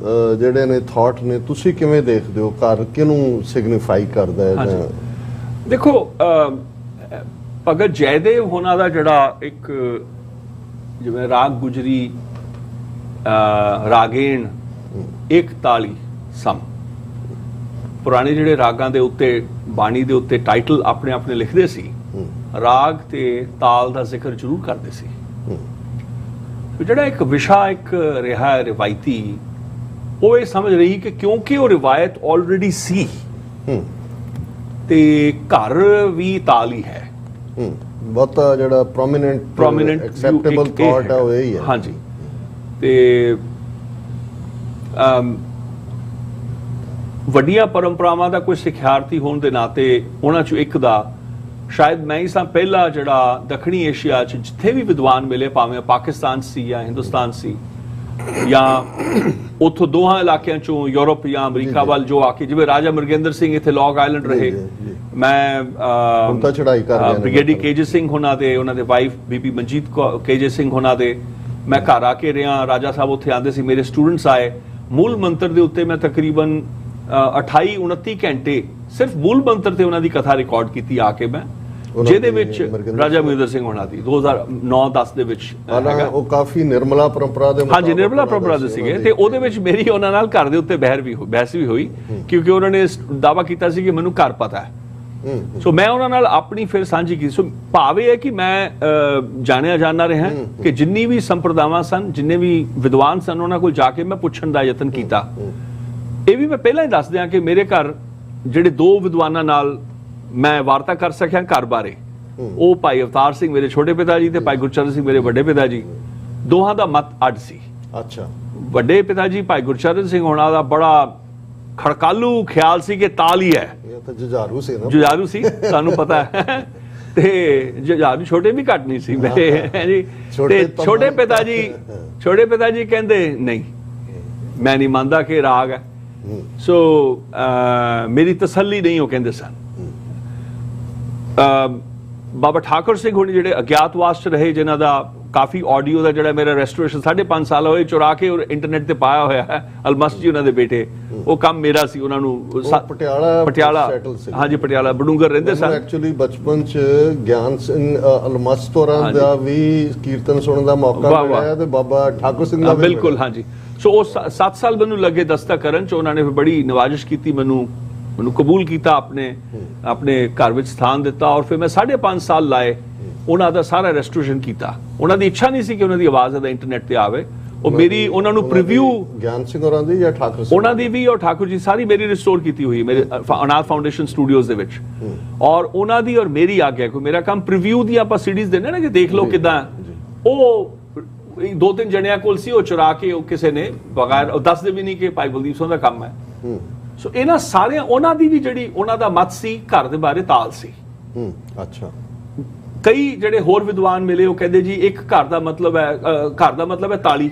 ਜਿਹੜੇ ਨੇ ਥਾਟ ਨੇ, ਤੁਸੀਂ ਕਿਵੇਂ ਦੇਖਦੇ ਹੋ? ਘਰ ਕਿਹਨੂੰ ਸਿਗਨੀਫਾਈ ਕਰਦਾ ਹੈ? ਹਾਂਜੀ। ਦੇਖੋ ਭਗਤ ਜੈਦੇਵ ਹੋਣਾ ਦਾ ਜਿਹੜਾ ਇੱਕ ਜਿਵੇਂ ਰਾਗ ਗੁਜਰੀ, ਰਾਗੇਣ, ਇੱਕ ਤਾਲੀ ਸਮ, ਪੁਰਾਣੇ ਜਿਹੜੇ ਰਾਗਾਂ ਦੇ ਉੱਤੇ, ਬਾਣੀ ਦੇ ਉੱਤੇ ਟਾਈਟਲ ਆਪਣੇ ਆਪਣੇ ਲਿਖਦੇ ਸੀ, ਰਾਗ ਤੇ ਤਾਲ ਦਾ ਜ਼ਿਕਰ ਜ਼ਰੂਰ ਕਰਦੇ ਸੀ। ਜਿਹੜਾ ਇੱਕ ਵਿਸ਼ਾ ਇੱਕ ਰਿਹਾ ਹੈ ਰਿਵਾਇਤੀ, ਉਹ ਇਹ ਸਮਝ ਰਹੀ ਕਿ ਕਿਉਂਕਿ ਉਹ ਰਿਵਾਇਤ ਆਲਰੇਡੀ ਸੀ ਤੇ ਘਰ ਵੀ ਤਾਲ ਹੀ ਹੈ। ਬਹੁਤਾ ਜਿਹੜਾ ਪ੍ਰੋਮਿਨੈਂਟ ਐਕਸੈਪਟੇਬਲ ਥਾਟ ਹੈ ਉਹ ਇਹੀ ਹੈ। ਹਾਂਜੀ। ਤੇ ਵੱਡੀਆਂ ਪਰੰਪਰਾਵਾਂ ਦਾ ਕੋਈ ਸਿੱਖਿਆਰਥੀ ਹੋਣ ਦੇ ਨਾਤੇ ਉਹਨਾਂ ਚੋਂ ਇੱਕ ਦਾ ਸ਼ਾਇਦ ਮੈਂ ਹੀ ਸਾਂ ਪਹਿਲਾ ਜਿਹੜਾ ਦੱਖਣੀ ਏਸ਼ੀਆ 'ਚ ਜਿੱਥੇ ਵੀ ਵਿਦਵਾਨ ਮਿਲੇ, ਭਾਵੇਂ ਪਾਕਿਸਤਾਨ ਸੀ ਜਾਂ ਹਿੰਦੁਸਤਾਨ ਸੀ ਜਾਂ ਉੱਥੋਂ ਦੋਹਾਂ ਇਲਾਕਿਆਂ ਚੋਂ ਯੂਰਪ ਜਾਂ ਅਮਰੀਕਾ ਵੱਲ ਜੋ ਆ ਕੇ, ਜਿਵੇਂ ਰਾਜਾ ਮਰਗਿੰਦਰ ਸਿੰਘ ਇੱਥੇ ਲੌਂਗ ਆਈਲੈਂਡ ਰਹੇ, ਮੈਂ ਬ੍ਰਿਗੇਡੀ ਕੇਜੇ ਸਿੰਘ ਹੋਣਾ ਦੇ, ਉਹਨਾਂ ਦੇ ਵਾਈਫ ਬੀਬੀ ਮਨਜੀਤ ਕੇਜੇ ਸਿੰਘ ਹੋਣਾ ਦੇ ਮੈਂ ਘਰ ਆ ਕੇ ਰਿਹਾ। ਰਾਜਾ ਸਾਹਿਬ ਉੱਥੇ ਆਉਂਦੇ ਸੀ, ਮੇਰੇ ਸਟੂਡੈਂਟਸ ਆਏ। ਮੂਲ ਮੰਤਰ ਦੇ ਉੱਤੇ ਮੈਂ ਤਕਰੀਬਨ 28-29 ਘੰਟੇ ਸਿਰਫ ਮੂਲ ਮੰਤਰ ਤੇ ਉਹਨਾਂ ਦੀ ਕਥਾ ਰਿਕਾਰਡ ਕੀਤੀ ਆ ਕੇ ਮੈਂ, ਜਿਹਦੇ ਵਿੱਚ ਰਾਜਾ ਮਹਿੰਦਰ ਸਿੰਘ ਹੋਣਾ ਦੀ 2009-10 ਦੇ ਵਿੱਚ। ਉਹ ਕਾਫੀ ਨਿਰਮਲਾ ਪਰੰਪਰਾ ਦੇ, ਹਾਂਜੀ, ਨਿਰਮਲਾ ਪਰੰਪਰਾ ਦੇ ਸੀਗੇ ਤੇ ਉਹਦੇ ਵਿੱਚ ਮੇਰੀ ਉਹਨਾਂ ਨਾਲ ਘਰ ਦੇ ਉੱਤੇ ਬਹਿਸ ਵੀ ਹੋਈ ਕਿਉਂਕਿ ਉਹਨਾਂ ਨੇ ਦਾਅਵਾ ਕੀਤਾ ਸੀ ਕਿ ਮੈਨੂੰ ਘਰ ਪਤਾ ਹੈ। ਸੋ ਮੈਂ ਉਹਨਾਂ ਨਾਲ ਆਪਣੀ ਫਿਰ ਸਾਂਝੀ ਕੀਤੀ। ਸੋ ਭਾਵ ਇਹ ਹੈ ਕਿ ਮੈਂ ਜਾਣਿਆ ਜਾਣਦਾ ਰਿਹਾ ਕਿ ਜਿੰਨੀ ਵੀ ਸੰਪਰਦਾਵਾਂ ਸਨ, ਜਿੰਨੇ ਵੀ ਵਿਦਵਾਨ ਸਨ, ਉਹਨਾਂ ਕੋਲ ਜਾ ਕੇ ਮੈਂ ਪੁੱਛਣ ਦਾ ਯਤਨ ਕੀਤਾ। ਇਹ ਵੀ ਮੈਂ ਪਹਿਲਾਂ ਹੀ ਦੱਸ ਦਿਆਂ ਕਿ ਮੇਰੇ ਘਰ ਜਿਹੜੇ ਦੋ ਵਿਦਵਾਨਾਂ ਨਾਲ ਮੈਂ ਵਾਰਤਾ ਕਰ ਸਕਿਆ ਘਰ ਬਾਰੇ, ਉਹ ਭਾਈ ਅਵਤਾਰ ਸਿੰਘ ਮੇਰੇ ਛੋਟੇ ਪਿਤਾ ਜੀ ਤੇ ਭਾਈ ਗੁਰਚਰਨ ਸਿੰਘ ਮੇਰੇ ਵੱਡੇ ਪਿਤਾ ਜੀ, ਦੋਹਾਂ ਦਾ ਮਤ ਅੱਡ ਸੀ। ਅੱਛਾ। ਵੱਡੇ ਪਿਤਾ ਜੀ ਭਾਈ ਗੁਰਚਰਨ ਸਿੰਘ ਹੋਣਾ ਦਾ ਬੜਾ ਖੜਕਾਲੂ ਖਿਆਲ ਸੀ ਕਿ ਤਾਲ ਹੀ ਹੈ। ਇਹ ਤਾਂ ਜੁਝਾਰੂ ਸੀ ਨਾ। ਜੁਝਾਰੂ ਸੀ, ਤੁਹਾਨੂੰ ਪਤਾ ਹੈ। ਤੇ ਜੁਝਾਰੂ ਛੋਟੇ ਵੀ ਘੱਟ ਨਹੀਂ ਸੀ ਮੇਰੇ ਜੀ। ਤੇ ਛੋਟੇ ਪਿਤਾ ਜੀ ਕਹਿੰਦੇ ਨਹੀਂ, ਮੈਂ ਨਹੀਂ ਮੰਨਦਾ ਕਿ ਰਾਗ ਹੈ। ਸੋ ਮੇਰੀ ਤਸੱਲੀ ਨਹੀਂ, ਉਹ ਕਹਿੰਦੇ ਸਨ। ਬਾਬਾ ਠਾਕੁਰ ਸਿੰਘ ਹੋਣੀ ਜਿਹੜੇ ਅਗਿਆਤਵਾਸ ਚ ਰਹੇ, ਜਿਨ੍ਹਾਂ ਦਾ ਕਾਫੀ ਆਡੀਓ ਦਾ ਜਿਹੜਾ ਮੇਰਾ ਰੈਸਟੋਰੇਸ਼ਨ 5.5 ਸਾਲ ਹੋਏ ਚੁਰਾ ਕੇ ਔਰ ਇੰਟਰਨੈਟ ਤੇ ਪਾਇਆ ਹੋਇਆ ਹੈ, ਅਲਮਸਟ ਜੀ ਉਹਨਾਂ ਦੇ ਬੇਟੇ, ਉਹ ਕੰਮ ਮੇਰਾ ਸੀ। ਉਹਨਾਂ ਨੂੰ ਪਟਿਆਲਾ, ਹਾਂਜੀ ਪਟਿਆਲਾ ਬਡੂੰਗਰ ਰਹਿੰਦੇ ਸਨ। ਐਕਚੁਅਲੀ ਬਚਪਨ ਚ ਗਿਆਨ ਸਿੰਘ ਅਲਮਸਟ ਹੋਰਾਂ ਦਾ ਵੀ ਕੀਰਤਨ ਸੁਣਨ ਦਾ ਮੌਕਾ ਮਿਲਿਆ ਤੇ ਬਾਬਾ ਠਾਕੁਰ ਸਿੰਘ ਦਾ ਬਿਲਕੁਲ। ਹਾਂਜੀ। ਸੋ ਉਹ 7 ਸਾਲ ਮੈਨੂੰ ਲੱਗੇ ਦਸਤਕ ਕਰਨ ਚ। ਉਹਨਾਂ ਨੇ ਬੜੀ ਨਵਾਜ਼ਿਸ਼ ਕੀਤੀ, ਮੈਨੂੰ ਕਬੂਲ ਕੀਤਾ, ਆਪਣੇ ਘਰ ਵਿੱਚ ਸਥਾਨ ਦਿੱਤਾ ਔਰ ਫਿਰ ਮੈਂ 5.5 ਸਾਲ ਲਾਏ ਉਹਨਾਂ ਦਾ ਸਾਰਾ ਰੈਸਟੋਰੇਸ਼ਨ ਕੀਤਾ। ਉਹਨਾਂ ਦੀ ਇੱਛਾ ਨਹੀਂ ਸੀ ਕਿ ਉਹਨਾਂ ਦੀ ਆਵਾਜ਼ ਦਾ ਇੰਟਰਨੈਟ ਤੇ ਆਵੇ। ਉਹ ਮੇਰੀ ਉਹਨਾਂ ਨੂੰ ਪ੍ਰੀਵਿਊ ਗਿਆਨ ਸਿੰਘ ਹੋਰਾਂ ਦੀ ਜਾਂ ਠਾਕੁਰ ਸਿੰਘ ਉਹਨਾਂ ਦੀ ਵੀ ਔਰ ਠਾਕੁਰ ਜੀ ਸਾਰੀ ਮੇਰੀ ਰਿਸਟੋਰ ਕੀਤੀ ਹੋਈ ਮੇਰੇ ਅਨਾਥ ਫਾਊਂਡੇਸ਼ਨ ਸਟੂਡੀਓਜ਼ ਦੇ ਵਿੱਚ। ਔਰ ਉਹਨਾਂ ਦੀ ਔਰ ਮੇਰੀ ਆ ਗਿਆ ਕੋਈ ਮੇਰਾ ਕੰਮ ਪ੍ਰੀਵਿਊ ਦੀ ਆਪਾਂ ਸੀਡੀਜ਼ ਦਿੰਦੇ ਨਾ ਕਿ ਦੇਖ ਲਓ ਕਿਦਾਂ। ਉਹ 2-3 ਜਣਿਆਂ ਕੋਲ ਸੀ, ਉਹ ਚੁਰਾ ਕੇ ਉਹ ਕਿਸੇ ਨੇ ਬਗੈਰ ਦੱਸਦੇ ਵੀ ਨਹੀਂ ਕਿ ਭਾਈ ਬਲਦੀਪ ਸਿੰਘ ਦਾ ਕੰਮ ਹੈ। ਸੋ ਇਹਨਾਂ ਸਾਰਿਆਂ ਉਹਨਾਂ ਦੀ ਵੀ ਜਿਹੜੀ ਉਹਨਾਂ ਦਾ ਮਤ ਸੀ ਘਰ ਦੇ ਬਾਰੇ ਤਾਲ ਸੀ। ਅੱਛਾ। ਕਈ ਜਿਹੜੇ ਹੋਰ ਵਿਦਵਾਨ ਮਿਲੇ, ਉਹ ਕਹਿੰਦੇ ਜੀ ਇੱਕ ਘਰ ਦਾ ਮਤਲਬ ਹੈ ਤਾਲੀ,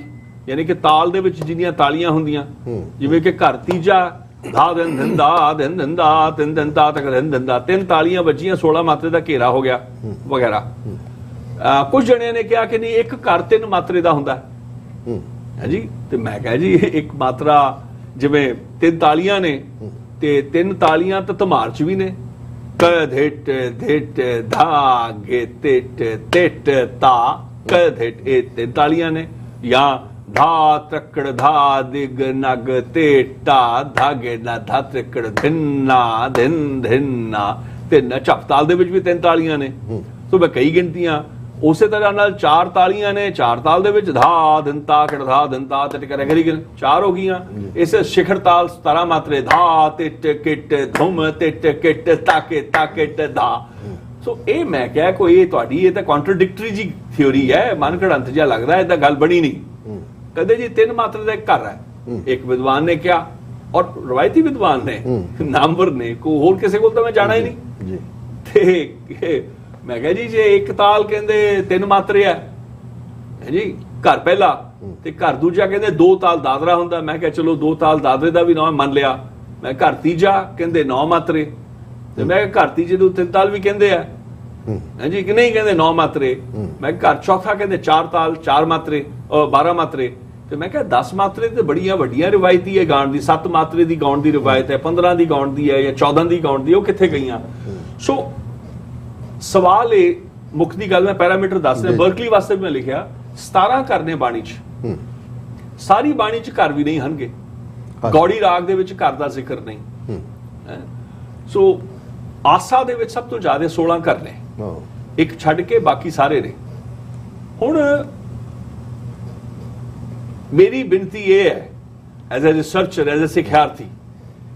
ਯਾਨੀ ਕਿ ਤਾਲ ਦੇ ਵਿੱਚ ਜਿੰਨੀਆਂ ਤਾਲੀਆਂ ਹੁੰਦੀਆਂ, ਜਿਵੇਂ ਕਿ ਘਰ ਤੀਜਾ ਧਾ ਦਿਨ ਧੰਦਾ ਦਿਨ ਧੰਦਾ ਤਿੰਨ ਧੰਦਾ ਤੱਕ ਦਿਨ ਧੰਦਾ, 3 ਤਾਲੀਆਂ ਵੱਜੀਆਂ, 16 ਮਾਤਰੇ ਦਾ ਘੇਰਾ ਹੋ ਗਿਆ ਵਗੈਰਾ। ਕੁਝ ਜਣਿਆਂ ਨੇ ਕਿਹਾ ਕਿ ਨਹੀਂ, ਇੱਕ ਘਰ 3 ਮਾਤਰੇ ਦਾ ਹੁੰਦਾ ਹੈ ਜੀ। ਤੇ ਮੈਂ ਕਿਹਾ ਜੀ ਇੱਕ ਮਾਤਰਾ ਜਿਵੇਂ 3 ਤਾਲੀਆਂ ਨੇ ਤੇ 3 ਤਾਲੀਆਂ ਤਾਂ ਧਮਾਰ ਚ ਵੀ ਨੇ, ਕਧਿਟ ਧਿਟ ਧਾਗੇ ਟਿਟ ਟਿਟ ਤਾ ਕਧਿਟ, ਇਹ 3 ਤਾਲੀਆਂ ਨੇ। ਜਾਂ ਧਾ ਤ੍ਰਕੜ ਧਾ ਦਿਗ ਨਗ ਟੇਟਾ ਧਾਗੇ ਨਾ ਧਾ ਤ੍ਰਕੜ ਧਿੰਨਾ ਧਿਨ ਧਿੰਨਾ, ਤੇ ਝਪ ਤਾਲ ਦੇ ਵਿੱਚ ਵੀ 3 ਤਾਲੀਆਂ ਨੇ। ਸੋ ਮੈਂ ਕਈ ਗਿਣਤੀਆਂ ਉਸੇ ਤਰ੍ਹਾਂ ਨਾਲ 4 ਤਾਲੀਆਂ ਨੇ, 4 ਤਾਲ ਦੇ ਵਿੱਚ ਧਾ ਦਿੰਤਾ ਕੜ ਧਾ ਦਿੰਤਾ ਤੇ ਕਰੇ ਕਰੀ 4 ਹੋ ਗਈਆਂ। ਇਸੇ ਸ਼ਿਖਰ ਤਾਲ 17 ਮਾਤਰੇ ਧਾ ਟਿਟ ਕਿਟ ਧੁਮ ਟਿਟ ਕਿਟ ਤਾਕੇ ਤਾਕਿਟ ਧਾ। ਸੋ ਇਹ ਮੈਂ ਕਿਹਾ ਕੋਈ ਇਹ ਤੁਹਾਡੀ ਇਹ ਤਾਂ ਕੰਟਰਡਿਕਟਰੀ ਜੀ ਥਿਉਰੀ ਹੈ, ਮਨ ਘੜੰਤ ਜਿਹਾ ਲੱਗਦਾ, ਇਹ ਤਾਂ ਗੱਲ ਬਣੀ ਨਹੀਂ। ਕਹਿੰਦੇ ਜੀ 3 ਮਾਤਰੇ ਦਾ ਇੱਕ ਘਰ ਹੈ। ਇੱਕ ਵਿਦਵਾਨ ਨੇ ਕਿਹਾ ਔਰ ਰਵਾਇਤੀ ਵਿਦਵਾਨ ਨੇ, ਨਾਮਵਰ ਨੇ, ਕੋਈ ਹੋਰ ਕਿਸੇ ਕੋਲ ਤਾਂ ਮੈਂ ਜਾਣਾ ਹੀ ਨਹੀਂ। ਤੇ ਮੈਂ ਕਿਹਾ ਜੀ ਜੇ ਇੱਕ ਤਾਲ ਕਹਿੰਦੇ 3 ਮਾਤਰੇ ਹੈ ਜੀ ਘਰ ਪਹਿਲਾ, ਤੇ ਘਰ ਦੂਜਾ ਕਹਿੰਦੇ 2 ਤਾਲ ਦਾਦਰਾ ਹੁੰਦਾ। ਮੈਂ ਕਿਹਾ ਚਲੋ 2 ਤਾਲ ਦਾਦਰੇ ਦਾ ਵੀ ਨਾਮ ਮੰਨ ਲਿਆ। ਮੈਂ ਘਰ ਤੀਜਾ ਕਹਿੰਦੇ 9 ਮਾਤਰੇ, ਤੇ ਮੈਂ ਕਿਹਾ ਘਰ ਤੀਜੇ ਨੂੰ 3 ਤਾਲ ਵੀ ਕਹਿੰਦੇ ਆ ਹਾਂਜੀ ਕਿ ਨਹੀਂ ਕਹਿੰਦੇ 9 ਮਾਤਰੇ। ਮੈਂ ਕਿਹਾ ਘਰ ਚੌਥਾ ਕਹਿੰਦੇ 4 ਤਾਲ 4 ਮਾਤਰੇ 12 ਮਾਤਰੇ। ਤੇ ਮੈਂ ਕਿਹਾ 10 ਮਾਤਰੇ ਤੇ ਬੜੀਆਂ ਵੱਡੀਆਂ ਰਿਵਾਇਤੀ ਹੈ ਗਾਉਣ ਦੀ, 7 ਮਾਤਰੇ ਦੀ ਗਾਉਣ ਦੀ ਰਿਵਾਇਤ ਹੈ, 15 ਦੀ ਗਾਉਣ ਦੀ ਹੈ ਜਾਂ 14 ਦੀ ਗਾਉਣ ਦੀ, ਉਹ ਕਿੱਥੇ ਗਈਆਂ? ਸੋ ਸਵਾਲ ਇਹ ਮੁੱਖ ਦੀ ਗੱਲ ਮੈਂ ਪੈਰਾਮੀਟਰ ਦੱਸ ਰਿਹਾ। ਬਰਕਲੀ ਵਾਸਤੇ ਮੈਂ ਲਿਖਿਆ 17 ਘਰ ਨੇ ਬਾਣੀ 'ਚ, ਸਾਰੀ ਬਾਣੀ 'ਚ ਘਰ ਵੀ ਨਹੀਂ ਹਨਗੇ। ਗੌੜੀ ਰਾਗ ਦੇ ਵਿੱਚ ਘਰ ਦਾ ਜ਼ਿਕਰ ਨਹੀਂ। ਸੋ ਆਸਾ ਦੇ ਵਿੱਚ ਸਭ ਤੋਂ ਜ਼ਿਆਦਾ 16 ਘਰ ਨੇ, ਇੱਕ ਛੱਡ ਕੇ ਬਾਕੀ ਸਾਰੇ ਨੇ। ਹੁਣ ਮੇਰੀ ਬੇਨਤੀ ਇਹ ਹੈ as a researcher, as a ਸਿਖਿਆਰਥੀ,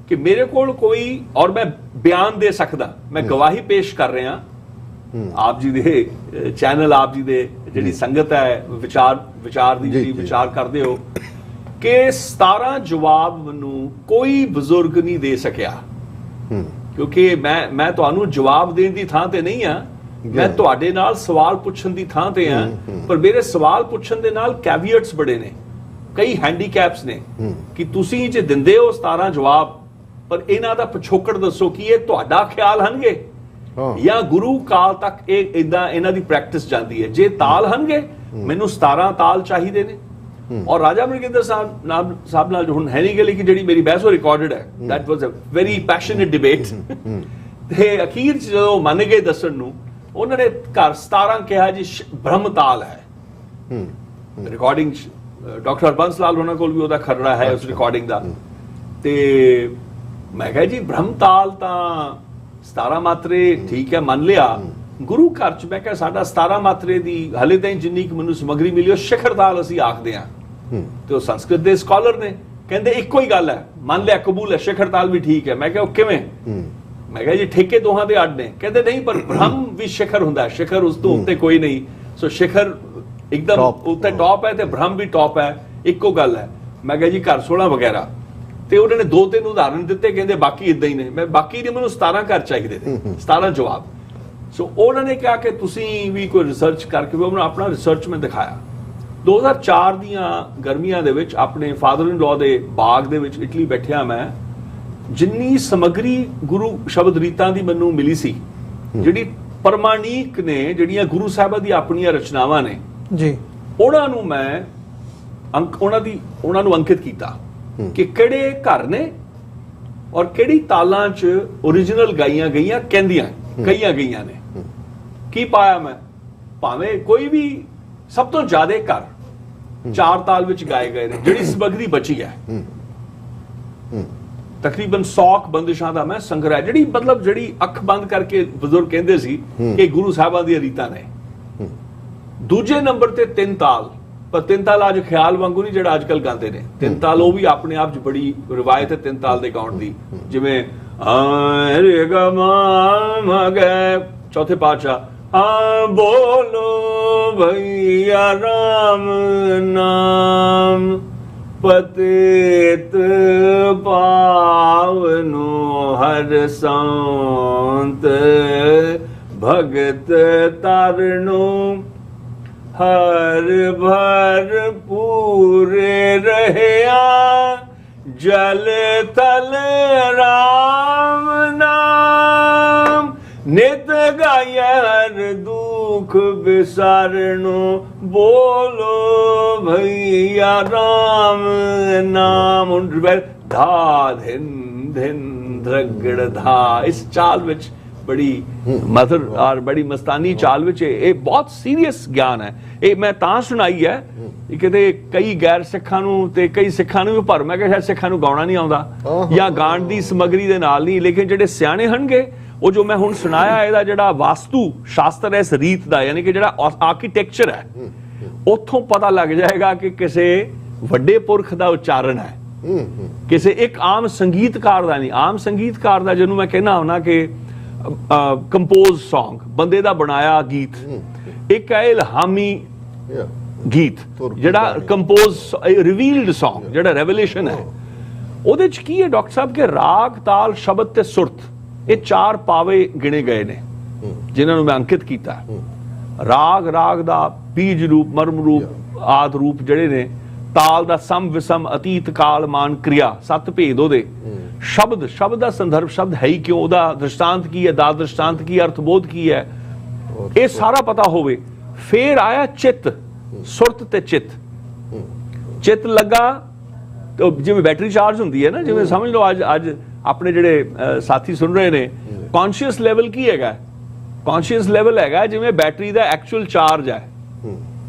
ਕਿ ਮੇਰੇ ਕੋਲ ਕੋਈ ਔਰ ਮੈਂ ਬਿਆਨ ਦੇ ਸਕਦਾ, ਮੈਂ ਗਵਾਹੀ ਪੇਸ਼ ਕਰ ਰਿਹਾ ਆਪ ਜੀ ਦੇ ਚੈਨਲ, ਆਪ ਜੀ ਦੇ ਜਿਹੜੀ ਸੰਗਤ ਹੈ ਵਿਚਾਰ ਦੀ ਜਿਹੜੀ ਵਿਚਾਰ ਕਰਦੇ ਹੋ, ਕਿ 17 ਜਵਾਬ ਮੈਨੂੰ ਕੋਈ ਬਜ਼ੁਰਗ ਨਹੀਂ ਦੇ ਸਕਿਆ। ਕਿਉਂਕਿ ਮੈਂ ਤੁਹਾਨੂੰ ਜਵਾਬ ਦੇਣ ਦੀ ਥਾਂ ਤੇ ਨਹੀਂ ਆ, ਮੈਂ ਤੁਹਾਡੇ ਨਾਲ ਸਵਾਲ ਪੁੱਛਣ ਦੀ ਥਾਂ ਤੇ ਆ। ਪਰ ਮੇਰੇ ਸਵਾਲ ਪੁੱਛਣ ਦੇ ਨਾਲ ਕੈਵੀਅਟਸ ਬੜੇ ਨੇ, ਕਈ ਹੈਂਡੀਕੈਪਸ ਨੇ ਕਿ ਤੁਸੀਂ ਜੇ ਦਿੰਦੇ ਹੋ 17 ਜਵਾਬ, ਪਰ ਇਹਨਾਂ ਦਾ ਪਿਛੋਕੜ ਦੱਸੋ ਕਿ ਇਹ ਤੁਹਾਡਾ ਖਿਆਲ ਹਨਗੇ ਜਾਂ ਗੁਰੂ ਕਾਲ ਤੱਕ ਇਹ ਇਦਾਂ ਇਹਨਾਂ ਦੀ ਪ੍ਰੈਕਟਿਸ ਜਾਂਦੀ ਹੈ। ਜੇ ਤਾਲ ਹਨਗੇ, ਮੈਨੂੰ 17 ਤਾਲ ਚਾਹੀਦੇ ਨੇ। ਔਰ ਰਾਜਾ ਅਮਰਿੰਦਰ ਸਾਹਿਬ ਨਾਲ ਹੁਣ ਹੈ ਨਹੀਂ ਗਈ ਕਿ ਜਿਹੜੀ ਮੇਰੀ ਬਹਿਸ ਉਹ ਰਿਕਾਰਡਡ ਹੈ। That was a very passionate debate. ਤੇ ਅਖੀਰ 'ਚ ਜਦੋਂ ਮੰਨ ਗਏ ਦੱਸਣ ਨੂੰ, ਉਹਨਾਂ ਨੇ ਘਰ 17 ਕਿਹਾ ਜੀ ਬ੍ਰਹਮ ਤਾਲ ਹੈ। ਰਿਕਾਰਡਿੰਗ ਡਾਕਟਰ ਹਰਬੰਸ ਲਾਲ ਉਹਨਾਂ ਕੋਲ ਵੀ ਉਹਦਾ ਖਰੜਾ ਹੈ ਉਸ ਰਿਕਾਰਡਿੰਗ ਦਾ। ਤੇ ਮੈਂ ਕਿਹਾ ਜੀ ਬ੍ਰਹਮ ਤਾਲ ਤਾਂ 17 ਮਾਤਰੇ ਠੀਕ ਹੈ, ਮੰਨ ਲਿਆ। ਗੁਰੂ ਘਰ 'ਚ ਮੈਂ ਕਿਹਾ ਸਾਡਾ 17 ਮਾਤਰੇ ਦੀ ਹਲੇ ਤਾਈਂ ਜਿੰਨੀ ਕਿ ਮੈਨੂੰ ਸਮੱਗਰੀ ਮਿਲੀ ਉਹ ਸਿਖਰ ਤਾਲ ਅਸੀਂ ਆਖਦੇ ਹਾਂ। ਤੇ ਉਹ ਸੰਸਕ੍ਰਿਤ ਦੇ ਸਕਾਲਰ ਨੇ, ਕਹਿੰਦੇ ਇੱਕੋ ਹੀ ਗੱਲ ਹੈ, ਮੰਨ ਲਿਆ, ਕਬੂਲ ਹੈ, ਸਿਖਰ ਤਾਲ ਵੀ ਠੀਕ ਹੈ। ਮੈਂ ਕਿਹਾ ਉਹ ਕਿਵੇਂ? ਮੈਂ ਕਿਹਾ ਜੀ ਠੇਕੇ ਦੋਹਾਂ ਦੇ ਅੱਡ ਨੇ। ਕਹਿੰਦੇ ਨਹੀਂ, ਪਰ ਬ੍ਰਹਮ ਵੀ ਸਿਖਰ ਹੁੰਦਾ, ਸਿਖਰ ਉਸ ਤੋਂ ਉੱਤੇ ਕੋਈ ਨਹੀਂ। ਸੋ ਸਿਖਰ ਇੱਕਦਮ ਉੱਤੇ ਟੌਪ ਹੈ ਤੇ ਬ੍ਰਹਮ ਵੀ ਟੌਪ ਹੈ, ਇੱਕੋ ਗੱਲ ਹੈ। ਮੈਂ ਕਿਹਾ ਜੀ ਘਰ 16 ਵਗੈਰਾ। ਤੇ ਉਹਨਾਂ ਨੇ 2-3 ਉਦਾਹਰਨ ਦਿੱਤੇ, ਕਹਿੰਦੇ ਬਾਕੀ ਇਦਾਂ ਹੀ ਨੇ। ਮੈਂ ਬਾਕੀ ਨਹੀਂ, ਮੈਨੂੰ 17 ਘਰ ਚਾਹੀਦੇ ਨੇ, 17 ਜਵਾਬ। ਸੋ ਉਹਨਾਂ ਨੇ ਕਿਹਾ ਕਿ ਤੁਸੀਂ ਵੀ ਕੋਈ ਰਿਸਰਚ ਕਰਕੇ, ਉਹਨਾਂ ਆਪਣਾ ਰਿਸਰਚ ਮੈਂ ਦਿਖਾਇਆ। 2004 ਦੀਆਂ ਗਰਮੀਆਂ ਦੇ ਵਿੱਚ ਆਪਣੇ ਫਾਦਰ ਇਨ ਲਾਅ ਦੇ ਬਾਗ ਦੇ ਵਿੱਚ ਇਟਲੀ ਬੈਠਿਆ ਮੈਂ, ਜਿੰਨੀ ਸਮੱਗਰੀ ਗੁਰੂ ਸ਼ਬਦ ਰੀਤਾਂ ਦੀ ਮੈਨੂੰ ਮਿਲੀ ਸੀ, ਜਿਹੜੀ ਪ੍ਰਮਾਣਿਕ ਨੇ, ਜਿਹੜੀਆਂ ਗੁਰੂ ਸਾਹਿਬਾਂ ਦੀ ਆਪਣੀਆਂ ਰਚਨਾਵਾਂ ਨੇ ਜੀ, ਉਹਨਾਂ ਨੂੰ ਮੈਂ ਉਹਨਾਂ ਨੂੰ ਅੰਕਿਤ ਕੀਤਾ ਕਿ ਕਿਹੜੇ ਘਰ ਨੇ ਔਰ ਕਿਹੜੀ ਤਾਲਾਂ 'ਚ ਓਰੀਜਨਲ ਗਾਈਆਂ ਗਈਆਂ ਕਈਆਂ ਗਈਆਂ ਨੇ। ਕੀ ਪਾਇਆ ਮੈਂ? ਭਾਵੇਂ ਕੋਈ ਵੀ ਸਭ ਤੋਂ ਜ਼ਿਆਦਾ ਘਰ 4 ਤਾਲ ਵਿੱਚ ਗਾਏ ਗਏ ਨੇ, ਜਿਹੜੀ ਸਮੱਗਰੀ ਬਚੀ ਹੈ। ਤਕਰੀਬਨ 100 ਬੰਦਿਸ਼ਾਂ ਦਾ ਮੈਂ ਸੰਗ੍ਰਹਿ, ਜਿਹੜੀ ਅੱਖ ਬੰਦ ਕਰਕੇ ਬਜ਼ੁਰਗ ਕਹਿੰਦੇ ਸੀ ਕਿ ਗੁਰੂ ਸਾਹਿਬਾਂ ਦੀਆਂ ਰੀਤਾਂ ਨੇ। ਦੂਜੇ ਨੰਬਰ ਤੇ 3 ਤਾਲ, ਪਰ 3 ਤਾਲ ਅੱਜ ਖਿਆਲ ਵਾਂਗੂ ਨਹੀਂ ਜਿਹੜਾ ਅੱਜ ਕੱਲ ਗਾਉਂਦੇ ਨੇ। 3 ਤਾਲ ਉਹ ਵੀ ਆਪਣੇ ਆਪ 'ਚ ਬੜੀ ਰਿਵਾਇਤ ਹੈ 3 ਤਾਲ ਦੇ ਗਾਉਣ ਦੀ। ਜਿਵੇਂ ਰੇ ਗ ਮਾ ਗਏ ਚੌਥੇ ਪਾਤਸ਼ਾਹ ਬੋਲੋ ਭਈਆ ਰਾਮ ਨਾਮ ਪਤਿਤ ਪਾਵਨੋ ਹਰ ਸੰਤ ਭਗਤ ਤਰਨੋ ਹਰ ਭਰ ਪੂਰੇ ਰਹਿਆ ਜਲ ਤਲ ਰਾਮ ਨਾਮ ਨਿਤ ਗਾਇਆ ਹਰ ਦੁਖ ਵਿਸਾਰਨੋ ਬੋਲੋ ਭਈਆ ਰਾਮ ਨਾਮ। ਧਾ ਧਿਨ ਧਿਨ ਧਰਗੜ ਧਾ, ਇਸ ਚਾਲ ਵਿੱਚ ਬੜੀ ਮਧੁਰ ਔਰ ਬੜੀ ਮਸਤਾਨੀ ਚਾਲ ਵਿੱਚ ਇਹ ਬਹੁਤ ਸੀਰੀਅਸ ਗਿਆਨ ਹੈ। ਇਹ ਮੈਂ ਤਾਂ ਸੁਣਾਈ ਹੈ ਕਿਤੇ ਕਈ ਗੈਰ ਸਿੱਖਾਂ ਨੂੰ ਤੇ ਕਈ ਸਿੱਖਾਂ ਨੂੰ ਵੀ, ਪਰ ਮੈਂ ਕਿਹਾ ਸ਼ਾਇਦ ਸਿੱਖਾਂ ਨੂੰ ਗਾਉਣਾ ਨਹੀਂ ਆਉਂਦਾ ਜਾਂ ਗਾਣ ਦੀ ਸਮੱਗਰੀ ਦੇ ਨਾਲ ਨਹੀਂ, ਲੇਕਿਨ ਜਿਹੜੇ ਸਿਆਣੇ ਹਨਗੇ ਉਹ ਜੋ ਮੈਂ ਹੁਣ ਸੁਣਾਇਆ, ਇਹਦਾ ਜਿਹੜਾ ਵਾਸਤੂ ਸ਼ਾਸਤਰ ਹੈ ਇਸ ਰੀਤ ਦਾ, ਯਾਨੀ ਕਿ ਜਿਹੜਾ ਆਰਕੀਟੈਕਚਰ ਹੈ, ਉੱਥੋਂ ਪਤਾ ਲੱਗ ਜਾਏਗਾ ਕਿ ਕਿਸੇ ਵੱਡੇ ਪੁਰਖ ਦਾ ਉਚਾਰਨ ਹੈ, ਕਿਸੇ ਇੱਕ ਆਮ ਸੰਗੀਤਕਾਰ ਦਾ ਨਹੀਂ। ਆਮ ਸੰਗੀਤਕਾਰ ਦਾ ਜਿਹਨੂੰ ਮੈਂ ਕਹਿਣਾ ਹੁੰਦਾ ਕਿ ਕੰਪੋਜ਼ ਸੌਂਗ, ਬੰਦੇ ਦਾ ਬਣਾਇਆ ਗੀਤ, ਇੱਕ ਹੈ ਇਲਹਾਮੀ ਗੀਤ, ਜਿਹੜਾ ਕੰਪੋਜ਼ ਰਿਵੀਲਡ ਸੌਂਗ, ਜਿਹੜਾ ਰੈਵਲੇਸ਼ਨ ਹੈ। ਉਹਦੇ ਚ ਕੀ ਹੈ ਡਾਕਟਰ ਸਾਹਿਬ ਕਿ ਰਾਗ, ਤਾਲ, ਸ਼ਬਦ ਤੇ ਸੁਰਤ, ਇਹ 4 ਪਾਵੇ ਗਿਣੇ ਗਏ ਨੇ ਜਿਨ੍ਹਾਂ ਨੂੰ ਮੈਂ ਅੰਕਿਤ ਕੀਤਾ। ਰਾਗ ਦਾ ਬੀਜ ਰੂਪ, ਮਰਮ ਰੂਪ, ਆਦ ਰੂਪ ਜਿਹੜੇ ਨੇ। ਤਾਲ ਦਾ ਸਮ ਵਿਸਮ, ਅਤੀਤ, ਕਾਲ, ਮਾਨ, ਕਿਰਿਆ, 7 ਭੇਦ ਉਹਦੇ। ਸ਼ਬਦ ਦਾ ਸੰਦਰਭ ਸ਼ਬਦ ਹੈ ਹੀ ਕਿਉਂ, ਉਹਦਾ ਦ੍ਰਿਸ਼ਟਾਂਤ ਕੀ ਹੈ, ਦਾ ਦ੍ਰਿਸ਼ਟਾਂਤ ਕੀ ਹੈ, ਅਰਥਬੋਧ ਕੀ ਹੈ, ਇਹ ਸਾਰਾ ਪਤਾ ਹੋਵੇ। ਫੇਰ ਆਇਆ ਚਿੱਤ, ਸੁਰਤ ਤੇ ਚਿੱਤ। ਚਿੱਤ ਲੱਗਾ ਤੇ ਜਿਵੇਂ ਬੈਟਰੀ ਚਾਰਜ ਹੁੰਦੀ ਹੈ ਨਾ, ਜਿਵੇਂ ਸਮਝ ਲਓ ਅੱਜ ਆਪਣੇ ਜਿਹੜੇ ਸਾਥੀ ਸੁਣ ਰਹੇ ਨੇ, ਕੌਨਸ਼ੀਅਸ ਲੈਵਲ ਕੀ ਹੈਗਾ? ਕੌਨਸ਼ੀਅਸ ਲੈਵਲ ਹੈਗਾ ਜਿਵੇਂ ਬੈਟਰੀ ਦਾ ਐਕਚੁਅਲ ਚਾਰਜ ਹੈ।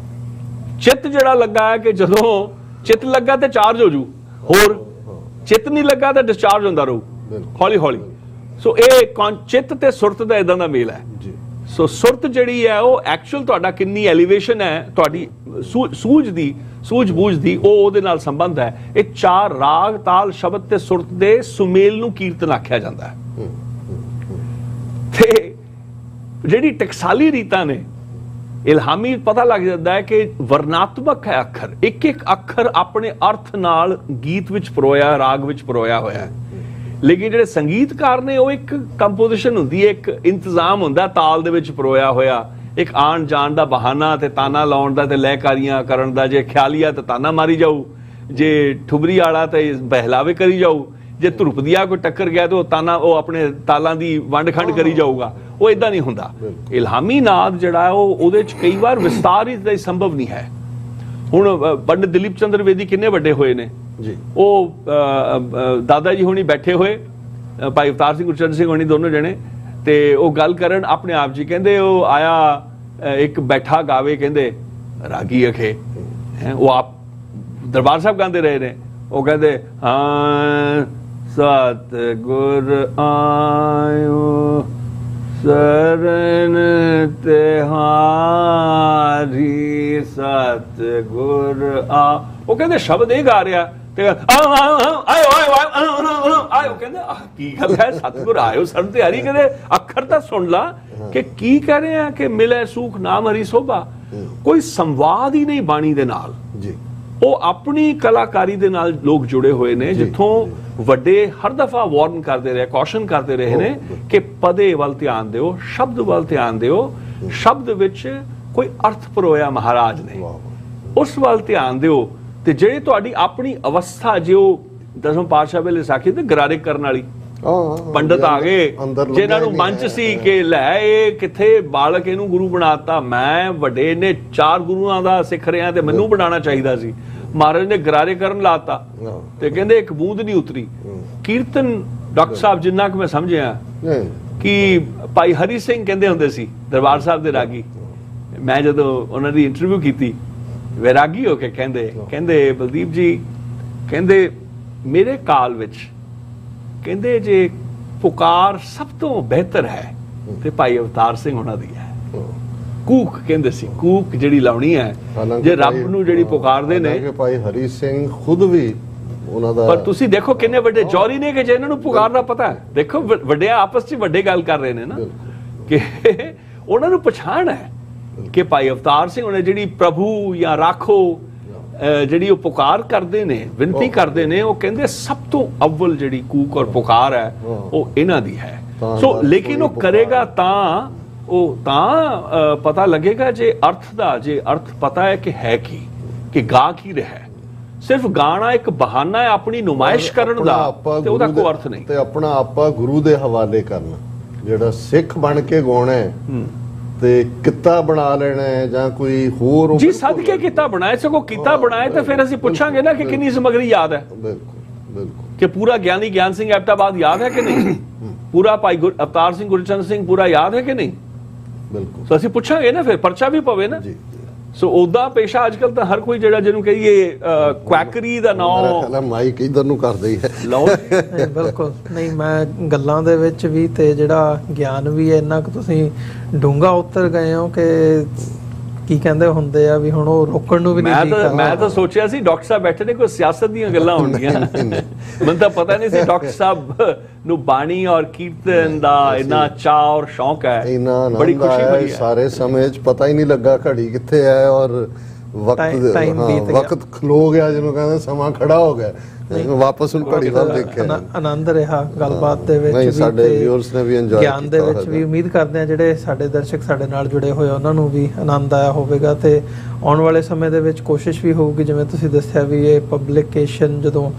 ਚਿੱਤ ਜਿਹੜਾ ਲੱਗਾ ਹੈ ਕਿ ਜਦੋਂ ਚਿੱਤ ਲੱਗਾ ਤੇ ਚਾਰਜ ਹੋ ਜੂ, ਹੋਰ ਚਿੱਤ ਨਹੀਂ ਲੱਗਾ ਤਾਂ ਡਿਸਚਾਰਜ ਹੁੰਦਾ ਰਹੂ ਹੌਲੀ ਹੌਲੀ। ਸੋ ਇਹ ਚਿੱਤ ਤੇ ਸੁਰਤ ਦਾ ਇਦਾਂ ਦਾ ਮੇਲ ਹੈ। ਸੋ ਸੁਰਤ ਜਿਹੜੀ ਹੈ ਉਹ ਐਕਚੁਅਲ ਤੁਹਾਡਾ ਕਿੰਨੀ ਐਲੀਵੇਸ਼ਨ ਹੈ, ਤੁਹਾਡੀ ਸੂਝ ਬੂਝ ਦੀ, ਉਹਦੇ ਨਾਲ ਸੰਬੰਧ ਹੈ। ਇਹ ਚਾਰ ਰਾਗ, ਤਾਲ, ਸ਼ਬਦ ਤੇ ਸੁਰਤ ਦੇ ਸੁਮੇਲ ਨੂੰ ਕੀਰਤਨ ਆਖਿਆ ਜਾਂਦਾ ਹੈ। ਤੇ ਜਿਹੜੀ ਟਕਸਾਲੀ ਰੀਤਾਂ ਨੇ, ਇਲਹਾਮੀ ਪਤਾ ਲੱਗ ਜਾਂਦਾ ਹੈ ਕਿ ਵਰਨਾਤਮਕ ਹੈ ਅੱਖਰ, ਇੱਕ ਇੱਕ ਅੱਖਰ ਆਪਣੇ ਅਰਥ ਨਾਲ ਗੀਤ ਵਿੱਚ ਪਰੋਇਆ, ਰਾਗ ਵਿੱਚ ਪਰੋਇਆ ਹੋਇਆ ਹੈ। ਲੇਕਿਨ ਜਿਹੜੇ ਸੰਗੀਤਕਾਰ ਨੇ ਉਹ ਇੱਕ ਕੰਪੋਜੀਸ਼ਨ ਹੁੰਦੀ ਹੈ, ਇੱਕ ਇੰਤਜ਼ਾਮ ਹੁੰਦਾ ਤਾਲ ਦੇ ਵਿੱਚ ਪਰੋਇਆ ਹੋਇਆ, ਇੱਕ ਆਣ ਜਾਣ ਦਾ ਬਹਾਨਾ ਤੇ ਤਾਨਾ ਲਾਉਣ ਦਾ ਤੇ ਲੈਕਾਰੀਆਂ ਕਰਨ ਦਾ। ਜੇ ਖਿਆਲੀਆ ਤੇ ਤਾਨਾ ਮਾਰੀ ਜਾਊ, ਜੇ ਠੁਬਰੀ ਵਾਲਾ ਤੇ ਬਹਿਲਾਵੇ ਕਰੀ ਜਾਊ, ਜੇ ਧਰੁਪਦੀਆ ਕੋਈ ਟੱਕਰ ਗਿਆ ਤੇ ਉਹ ਤਾਨਾ, ਉਹ ਆਪਣੇ ਤਾਲਾਂ ਦੀ ਵੰਡ ਖੰਡ ਕਰੀ ਜਾਊਗਾ। ਉਹ ਇਦਾਂ ਨਹੀਂ ਹੁੰਦਾ। ਇਲਹਾਮੀ ਨਾਦ ਜਿਹੜਾ ਉਹ ਉਹਦੇ ਚ ਕਈ ਵਾਰ ਵਿਸਤਾਰ ਹੀ ਸੰਭਵ ਨਹੀਂ ਹੈ। ਹੁਣ ਪੰਡਿਤ ਦਿਲੀਪ ਚੰਦਰ ਵੇਦੀ ਕਿੰਨੇ ਵੱਡੇ ਹੋਏ ਨੇ ਜੀ, ਉਹ ਦਾਦਾ ਜੀ ਹੋਣੀ ਬੈਠੇ ਹੋਏ, ਭਾਈ ਅਵਤਾਰ ਸਿੰਘ ਗੁਰਚਰਨ ਸਿੰਘ ਹੋਣੀ, ਦੋਨੋਂ ਜਣੇ, ਤੇ ਉਹ ਗੱਲ ਕਰਨ ਆਪਣੇ ਆਪ ਜੀ। ਕਹਿੰਦੇ ਉਹ ਆਇਆ ਇੱਕ ਬੈਠਾ ਗਾਵੇ, ਕਹਿੰਦੇ ਰਾਗੀ ਅਖੇ, ਉਹ ਆਪ ਦਰਬਾਰ ਸਾਹਿਬ ਗਾਉਂਦੇ ਰਹੇ ਨੇ। ਉਹ ਕਹਿੰਦੇ ਹਾਂ ਸਤ ਗੁਰ ਆਇਓ ਸਰਨ ਤਿਹਾਰੀ, ਸਤ ਗੁਰ ਆ। ਉਹ ਕਹਿੰਦੇ ਸ਼ਬਦ ਇਹ ਗਾ ਰਿਹਾ ਤੇ ਆਇਓ, ਕਹਿੰਦੇ ਕੀ ਗੱਲ ਹੈ, ਸਤਿਗੁਰ ਆਇਓ ਸਰਨ ਤਿਹਾਰੀ। ਕਹਿੰਦੇ ਅੱਖਰ ਤਾਂ ਸੁਣ ਲਾ ਕਿ ਕੀ ਕਹਿ ਰਹੇ ਆ ਕਿ ਮਿਲੇ ਸੂਖ ਨਾਮ ਹਰੀ ਸੋਭਾ। ਕੋਈ ਸੰਵਾਦ ਹੀ ਨਹੀਂ ਬਾਣੀ ਦੇ ਨਾਲ ਜੀ। ਉਹ ਆਪਣੀ ਕਲਾਕਾਰੀ ਦੇ ਨਾਲ ਲੋਕ ਜੁੜੇ ਹੋਏ ਨੇ, ਜਿੱਥੋਂ ਵੱਡੇ ਹਰ ਦਫਾ ਵਾਰਨ ਕਰਦੇ ਰਹੇ, ਕੌਸ਼ਨ ਕਰਦੇ ਰਹੇ ਨੇ ਕਿ ਪਦੇ ਵੱਲ ਧਿਆਨ ਦਿਓ, ਸ਼ਬਦ ਵੱਲ ਧਿਆਨ ਦਿਓ, ਸ਼ਬਦ ਵਿੱਚ ਕੋਈ ਅਰਥ ਪਰੋਇਆ ਮਹਾਰਾਜ ਨੇ, ਉਸ ਵੱਲ ਧਿਆਨ ਦਿਓ। ਤੇ ਜਿਹੜੀ ਤੁਹਾਡੀ ਆਪਣੀ ਅਵਸਥਾ, ਜੇ ਉਹ ਦਸਮ ਪਾਤਸ਼ਾਹ ਵੇਲੇ ਸਾਖੀ ਤੇ ਗਰਾਰੇ ਕਰਨ ਵਾਲੀ ਪੰਡਤ ਆ ਗਏ, ਜਿਨ੍ਹਾਂ ਨੂੰ ਮੰਚ ਸੀ ਕਿ ਲੈ ਇਹ ਕਿੱਥੇ ਬਾਲਕ, ਇਹਨੂੰ ਗੁਰੂ ਬਣਾਤਾ, ਮੈਂ ਵੱਡੇ ਨੇ 4 ਗੁਰੂਆਂ ਦਾ ਸਿੱਖ ਰਿਹਾ ਤੇ ਮੈਨੂੰ ਬਣਾਉਣਾ ਚਾਹੀਦਾ ਸੀ। ਮਹਾਰਾਜ ਨੇ ਗਰਾਰੇ ਕਰਨ ਲਾਤਾ ਤੇ ਕਹਿੰਦੇ ਇੱਕ ਬੂੰਦ ਨਹੀਂ ਉਤਰੀ। ਕੀਰਤਨ ਡਾਕਟਰ ਸਾਹਿਬ ਜਿੰਨਾ ਕਿ ਮੈਂ ਸਮਝਿਆ ਕਿ ਭਾਈ ਹਰੀ ਸਿੰਘ ਕਹਿੰਦੇ ਹੁੰਦੇ ਸੀ, ਦਰਬਾਰ ਸਾਹਿਬ ਦੇ ਰਾਗੀ। ਮੈਂ ਜਦੋਂ ਉਹਨਾਂ ਦੀ ਇੰਟਰਵਿਊ ਕੀਤੀ, ਵੈਰਾਗੀ ਹੋ ਕੇ ਕਹਿੰਦੇ ਬਲਦੀਪ ਜੀ, ਕਹਿੰਦੇ ਮੇਰੇ ਕਾਲ ਵਿੱਚ, ਕਹਿੰਦੇ ਜੇ ਪੁਕਾਰ ਸਭ ਤੋਂ ਬਿਹਤਰ ਹੈ ਤੇ ਭਾਈ ਅਵਤਾਰ ਸਿੰਘ ਉਹਨਾਂ ਦੀ ਹੈ। ਕੂਕ ਕਹਿੰਦੇ ਸੀ, ਕੂਕ ਜਿਹੜੀ ਲਾਉਣੀ ਹੈ, ਜੇ ਰੱਬ ਨੂੰ ਜਿਹੜੀ ਪੁਕਾਰਦੇ ਨੇ। ਕਿ ਭਾਈ ਹਰੀ ਸਿੰਘ ਖੁਦ ਵੀ ਉਹਨਾਂ ਦਾ, ਪਰ ਤੁਸੀਂ ਦੇਖੋ ਕਿੰਨੇ ਵੱਡੇ ਜੌਹਰੀ ਨੇ ਕਿ ਜੇ ਇਹਨਾਂ ਨੂੰ ਪੁਕਾਰਨਾ ਪਤਾ ਹੈ। ਦੇਖੋ ਵੱਡੇ ਆਪਸ 'ਚ ਵੱਡੇ ਗੱਲ ਕਰ ਰਹੇ ਨੇ ਨਾ, ਕਿ ਉਹਨਾਂ ਨੂੰ ਪਛਾਣ ਹੈ ਕਿ ਭਾਈ ਅਵਤਾਰ ਸਿੰਘ ਉਹਨੇ ਜਿਹੜੀ ਪ੍ਰਭੂ ਜਾਂ ਰਾਖੋ ਜਿਹੜੀ ਉਹ ਪੁਕਾਰ ਕਰਦੇ ਨੇ, ਵਿਨਤੀ ਕਰਦੇ ਨੇ, ਉਹ ਕਹਿੰਦੇ ਸਭ ਤੋਂ ਅਵਲ ਜਿਹੜੀ ਕੂਕ ਔਰ ਪੁਕਾਰ ਹੈ ਉਹ ਇਹਨਾਂ ਦੀ ਹੈ। ਸੋ ਲੇਕਿਨ ਉਹ ਕਰੇਗਾ ਤਾਂ ਉਹ ਤਾਂ ਪਤਾ ਲੱਗੇਗਾ ਜੇ ਅਰਥ ਦਾ, ਜੇ ਅਰਥ ਪਤਾ ਹੈ ਕਿ ਕਿ ਗਾ ਕੀ ਰਿਹਾ। ਸਿਰਫ ਗਾਣਾ ਇੱਕ ਬਹਾਨਾ ਹੈ ਆਪਣੀ ਨੁਮਾਇਸ਼ ਕਰਨ ਦਾ, ਤੇ ਉਹਦਾ ਕੋਈ ਅਰਥ ਨਹੀਂ। ਤੇ ਆਪਣਾ ਆਪਾ ਗੁਰੂ ਦੇ ਹਵਾਲੇ ਕਰਨਾ, ਜਿਹੜਾ ਸਿੱਖ ਬਣ ਕੇ ਗਾਉਣਾ ਹੈ ਤੇ ਕਿੱਤਾ ਬਣਾ ਲੈਣਾ ਹੈ ਜਾਂ ਕੋਈ ਹੋਰ ਜੀ ਸਦਕੇ ਕਿੱਤਾ ਬਣਾਏ, ਸਗੋਂ ਕਿੱਤਾ ਬਣਾਏ ਤਾਂ ਫਿਰ ਅਸੀਂ ਪੁੱਛਾਂਗੇ ਨਾ ਕਿ ਕਿੰਨੀ ਸਮਗਰੀ ਯਾਦ ਹੈ। ਬਿਲਕੁਲ ਕਿ ਪੂਰਾ ਗਿਆਨੀ ਗਿਆਨ ਸਿੰਘ ਐਬਟਾਬਾਦ ਯਾਦ ਹੈ ਕਿ ਨਹੀਂ, ਪੂਰਾ ਭਾਈ ਅਵਤਾਰ ਸਿੰਘ ਗੁਰਚਰਨ ਸਿੰਘ ਪੂਰਾ ਯਾਦ ਹੈ ਕਿ ਨਹੀਂ। ਬਿਲਕੁਲ, ਸੋ ਅਸੀਂ ਪੁੱਛਾਂਗੇ ਨਾ, ਫਿਰ ਪਰਚਾ ਵੀ ਪਵੇ ਨਾ ਜੀ। ਸੋ ਉਹਦਾ ਪੇਸ਼ਾ ਅੱਜ ਕੱਲ ਤਾਂ ਹਰ ਕੋਈ ਜਿਹੜਾ ਜਿਹਨੂੰ ਕਹੀਏ ਕੁਐਕਰੀ ਦਾ ਨਾਮ ਮਾਈਕ ਇਧਰ ਨੂੰ ਕਰਦਾ ਹੀ ਹੈ। ਲਓ ਬਿਲਕੁਲ ਨਹੀਂ, ਮੈਂ ਗੱਲਾਂ ਦੇ ਵਿੱਚ ਵੀ ਤੇ ਜਿਹੜਾ ਗਿਆਨ ਵੀ ਹੈ, ਇੰਨਾ ਕੁ ਤੁਸੀਂ ਡੂੰਘਾ ਉਤਰ ਗਏ ਹੋ ਕਿ ਕੀ ਕਹਿੰਦੇ ਹੁੰਦੇ ਆ ਵੀ ਹੁਣ ਉਹ ਰੋਕਣ ਨੂੰ ਵੀ ਨਹੀਂ। ਮੈਂ ਤਾਂ ਸੋਚਿਆ ਸੀ ਡਾਕਟਰ ਸਾਹਿਬ ਬੈਠੇ ਨੇ, ਕੋਈ ਸਿਆਸਤ ਦੀਆਂ ਗੱਲਾਂ ਹੋਣਗੀਆਂ। ਮੈਨੂੰ ਤਾਂ ਪਤਾ ਨਹੀਂ ਸੀ ਡਾਕਟਰ ਸਾਹਿਬ ਨੂੰ ਬਾਣੀ ਔਰ ਕੀਰਤਨ ਦਾ ਇੰਨਾ ਚਾਅ ਔਰ ਸ਼ੌਂਕ ਹੈ। ਬੜੀ ਖੁਸ਼ੀ ਹੋਈ ਹੈ। ਸਾਰੇ ਸਮੇਂ 'ਚ ਪਤਾ ਹੀ ਨਹੀਂ ਲੱਗਾ ਘੜੀ ਕਿੱਥੇ ਹੈ, ਔਰ time ਬੀਤ ਗਿਆ। ਵਕਤ ਖਲੋ ਗਿਆ, ਜਿਹਨੂੰ ਕਹਿੰਦੇ ਸਮਾਂ ਖੜਾ ਹੋ ਗਿਆ, ਵਾਪਸ ਹੁਣ ਘੜੀ ਵੱਲ ਦੇਖਿਆ। ਆਨੰਦ ਰਿਹਾ ਗੱਲਬਾਤ ਦੇ ਵਿੱਚ ਨਹੀਂ, ਵੀ ਸਾਡੇ ਤੇ viewers ਨੇ ਵੀ enjoy ਗਿਆਨ ਦੇ ਕੀਤਾ ਵਿੱਚ ਵੀ। ਉਮੀਦ ਕਰਦੇ ਹਾਂ ਜਿਹੜੇ ਸਾਡੇ ਦਰਸ਼ਕ ਸਾਡੇ ਨਾਲ ਜੁੜੇ ਹੋਏ ਉਹਨਾਂ ਨੂੰ ਵੀ ਆਨੰਦ ਆਇਆ ਹੋਵੇਗਾ, ਤੇ ਆਉਣ ਵਾਲੇ ਸਮੇਂ ਦੇ ਵਿੱਚ ਕੋਸ਼ਿਸ਼ ਵੀ ਹੋਊਗੀ, ਜਿਵੇਂ ਤੁਸੀਂ ਦੱਸਿਆ ਵੀ ਇਹ ਪਬਲਿਕੇਸ਼ਨ ਜਦੋਂ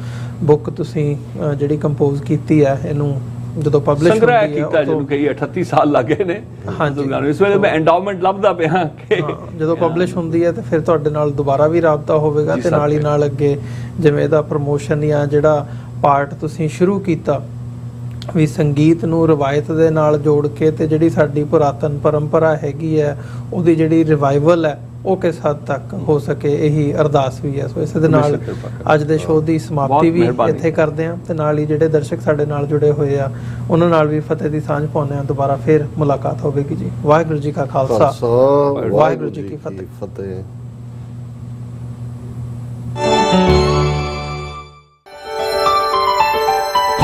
ਬੁੱਕ ਤੁਸੀਂ ਜਿਹੜੀ ਕੰਪੋਜ਼ ਕੀਤੀ ਹੈ, ਇਹਨੂੰ ਜਦੋਂ ਪਬਲਿਸ਼ ਸੰਗ੍ਰਹਿ ਕੀਤਾ, ਜਿਹਨੂੰ ਕਹੀ 38 ਸਾਲ ਲੱਗੇ ਨੇ। ਹਾਂਜੀ, ਇਸ ਵੇਲੇ ਮੈਂ ਐਂਡਾਊਮੈਂਟ ਲੱਭਦਾ ਪਿਆ ਕਿ ਜਦੋਂ ਪਬਲਿਸ਼ ਹੁੰਦੀ ਹੈ ਤੇ ਫਿਰ ਤੁਹਾਡੇ ਨਾਲ ਦੁਬਾਰਾ ਵੀ ਰਾਬਤਾ ਹੋਵੇਗਾ, ਤੇ ਨਾਲ ਹੀ ਨਾਲ ਅੱਗੇ ਜਿਵੇਂ ਇਹਦਾ ਪ੍ਰਮੋਸ਼ਨ ਜਾਂ ਜਿਹੜਾ ਪਾਰਟ ਤੁਸੀਂ ਸ਼ੁਰੂ ਕੀਤਾ ਵੀ ਸੰਗੀਤ ਨੂੰ ਰਵਾਇਤ ਦੇ ਨਾਲ ਜੋੜ ਕੇ, ਤੇ ਜਿਹੜੀ ਸਾਡੀ ਪੁਰਾਤਨ ਪਰੰਪਰਾ ਹੈਗੀ ਹੈ ਉਹਦੀ ਜਿਹੜੀ ਰਿਵਾਈਵਲ ਹੈ ਉਹ ਕਿਸ ਹੱਦ ਤੱਕ ਹੋ ਸਕੇ, ਇਹੀ ਅਰਦਾਸ ਵੀ ਹੈ। ਸੋ ਇਸ ਦੇ ਨਾਲ ਅੱਜ ਦੇ ਸ਼ੋਅ ਦੀ ਸਮਾਪਤੀ ਵੀ ਇੱਥੇ ਕਰਦੇ ਹਾਂ, ਤੇ ਨਾਲ ਹੀ ਜਿਹੜੇ ਦਰਸ਼ਕ ਸਾਡੇ ਨਾਲ ਜੁੜੇ ਹੋਏ ਆ ਉਹਨਾਂ ਨਾਲ ਵੀ ਫਤਿਹ ਦੀ ਸਾਂਝ ਪਾਉਂਦੇ ਹਾਂ। ਦੁਬਾਰਾ ਫਿਰ ਮੁਲਾਕਾਤ ਹੋਵੇਗੀ ਜੀ। ਵਾਹਿਗੁਰੂ ਜੀ ਕਾ ਖਾਲਸਾ, ਵਾਹਿਗੁਰੂ ਜੀ ਕੀ ਫਤਿਹ।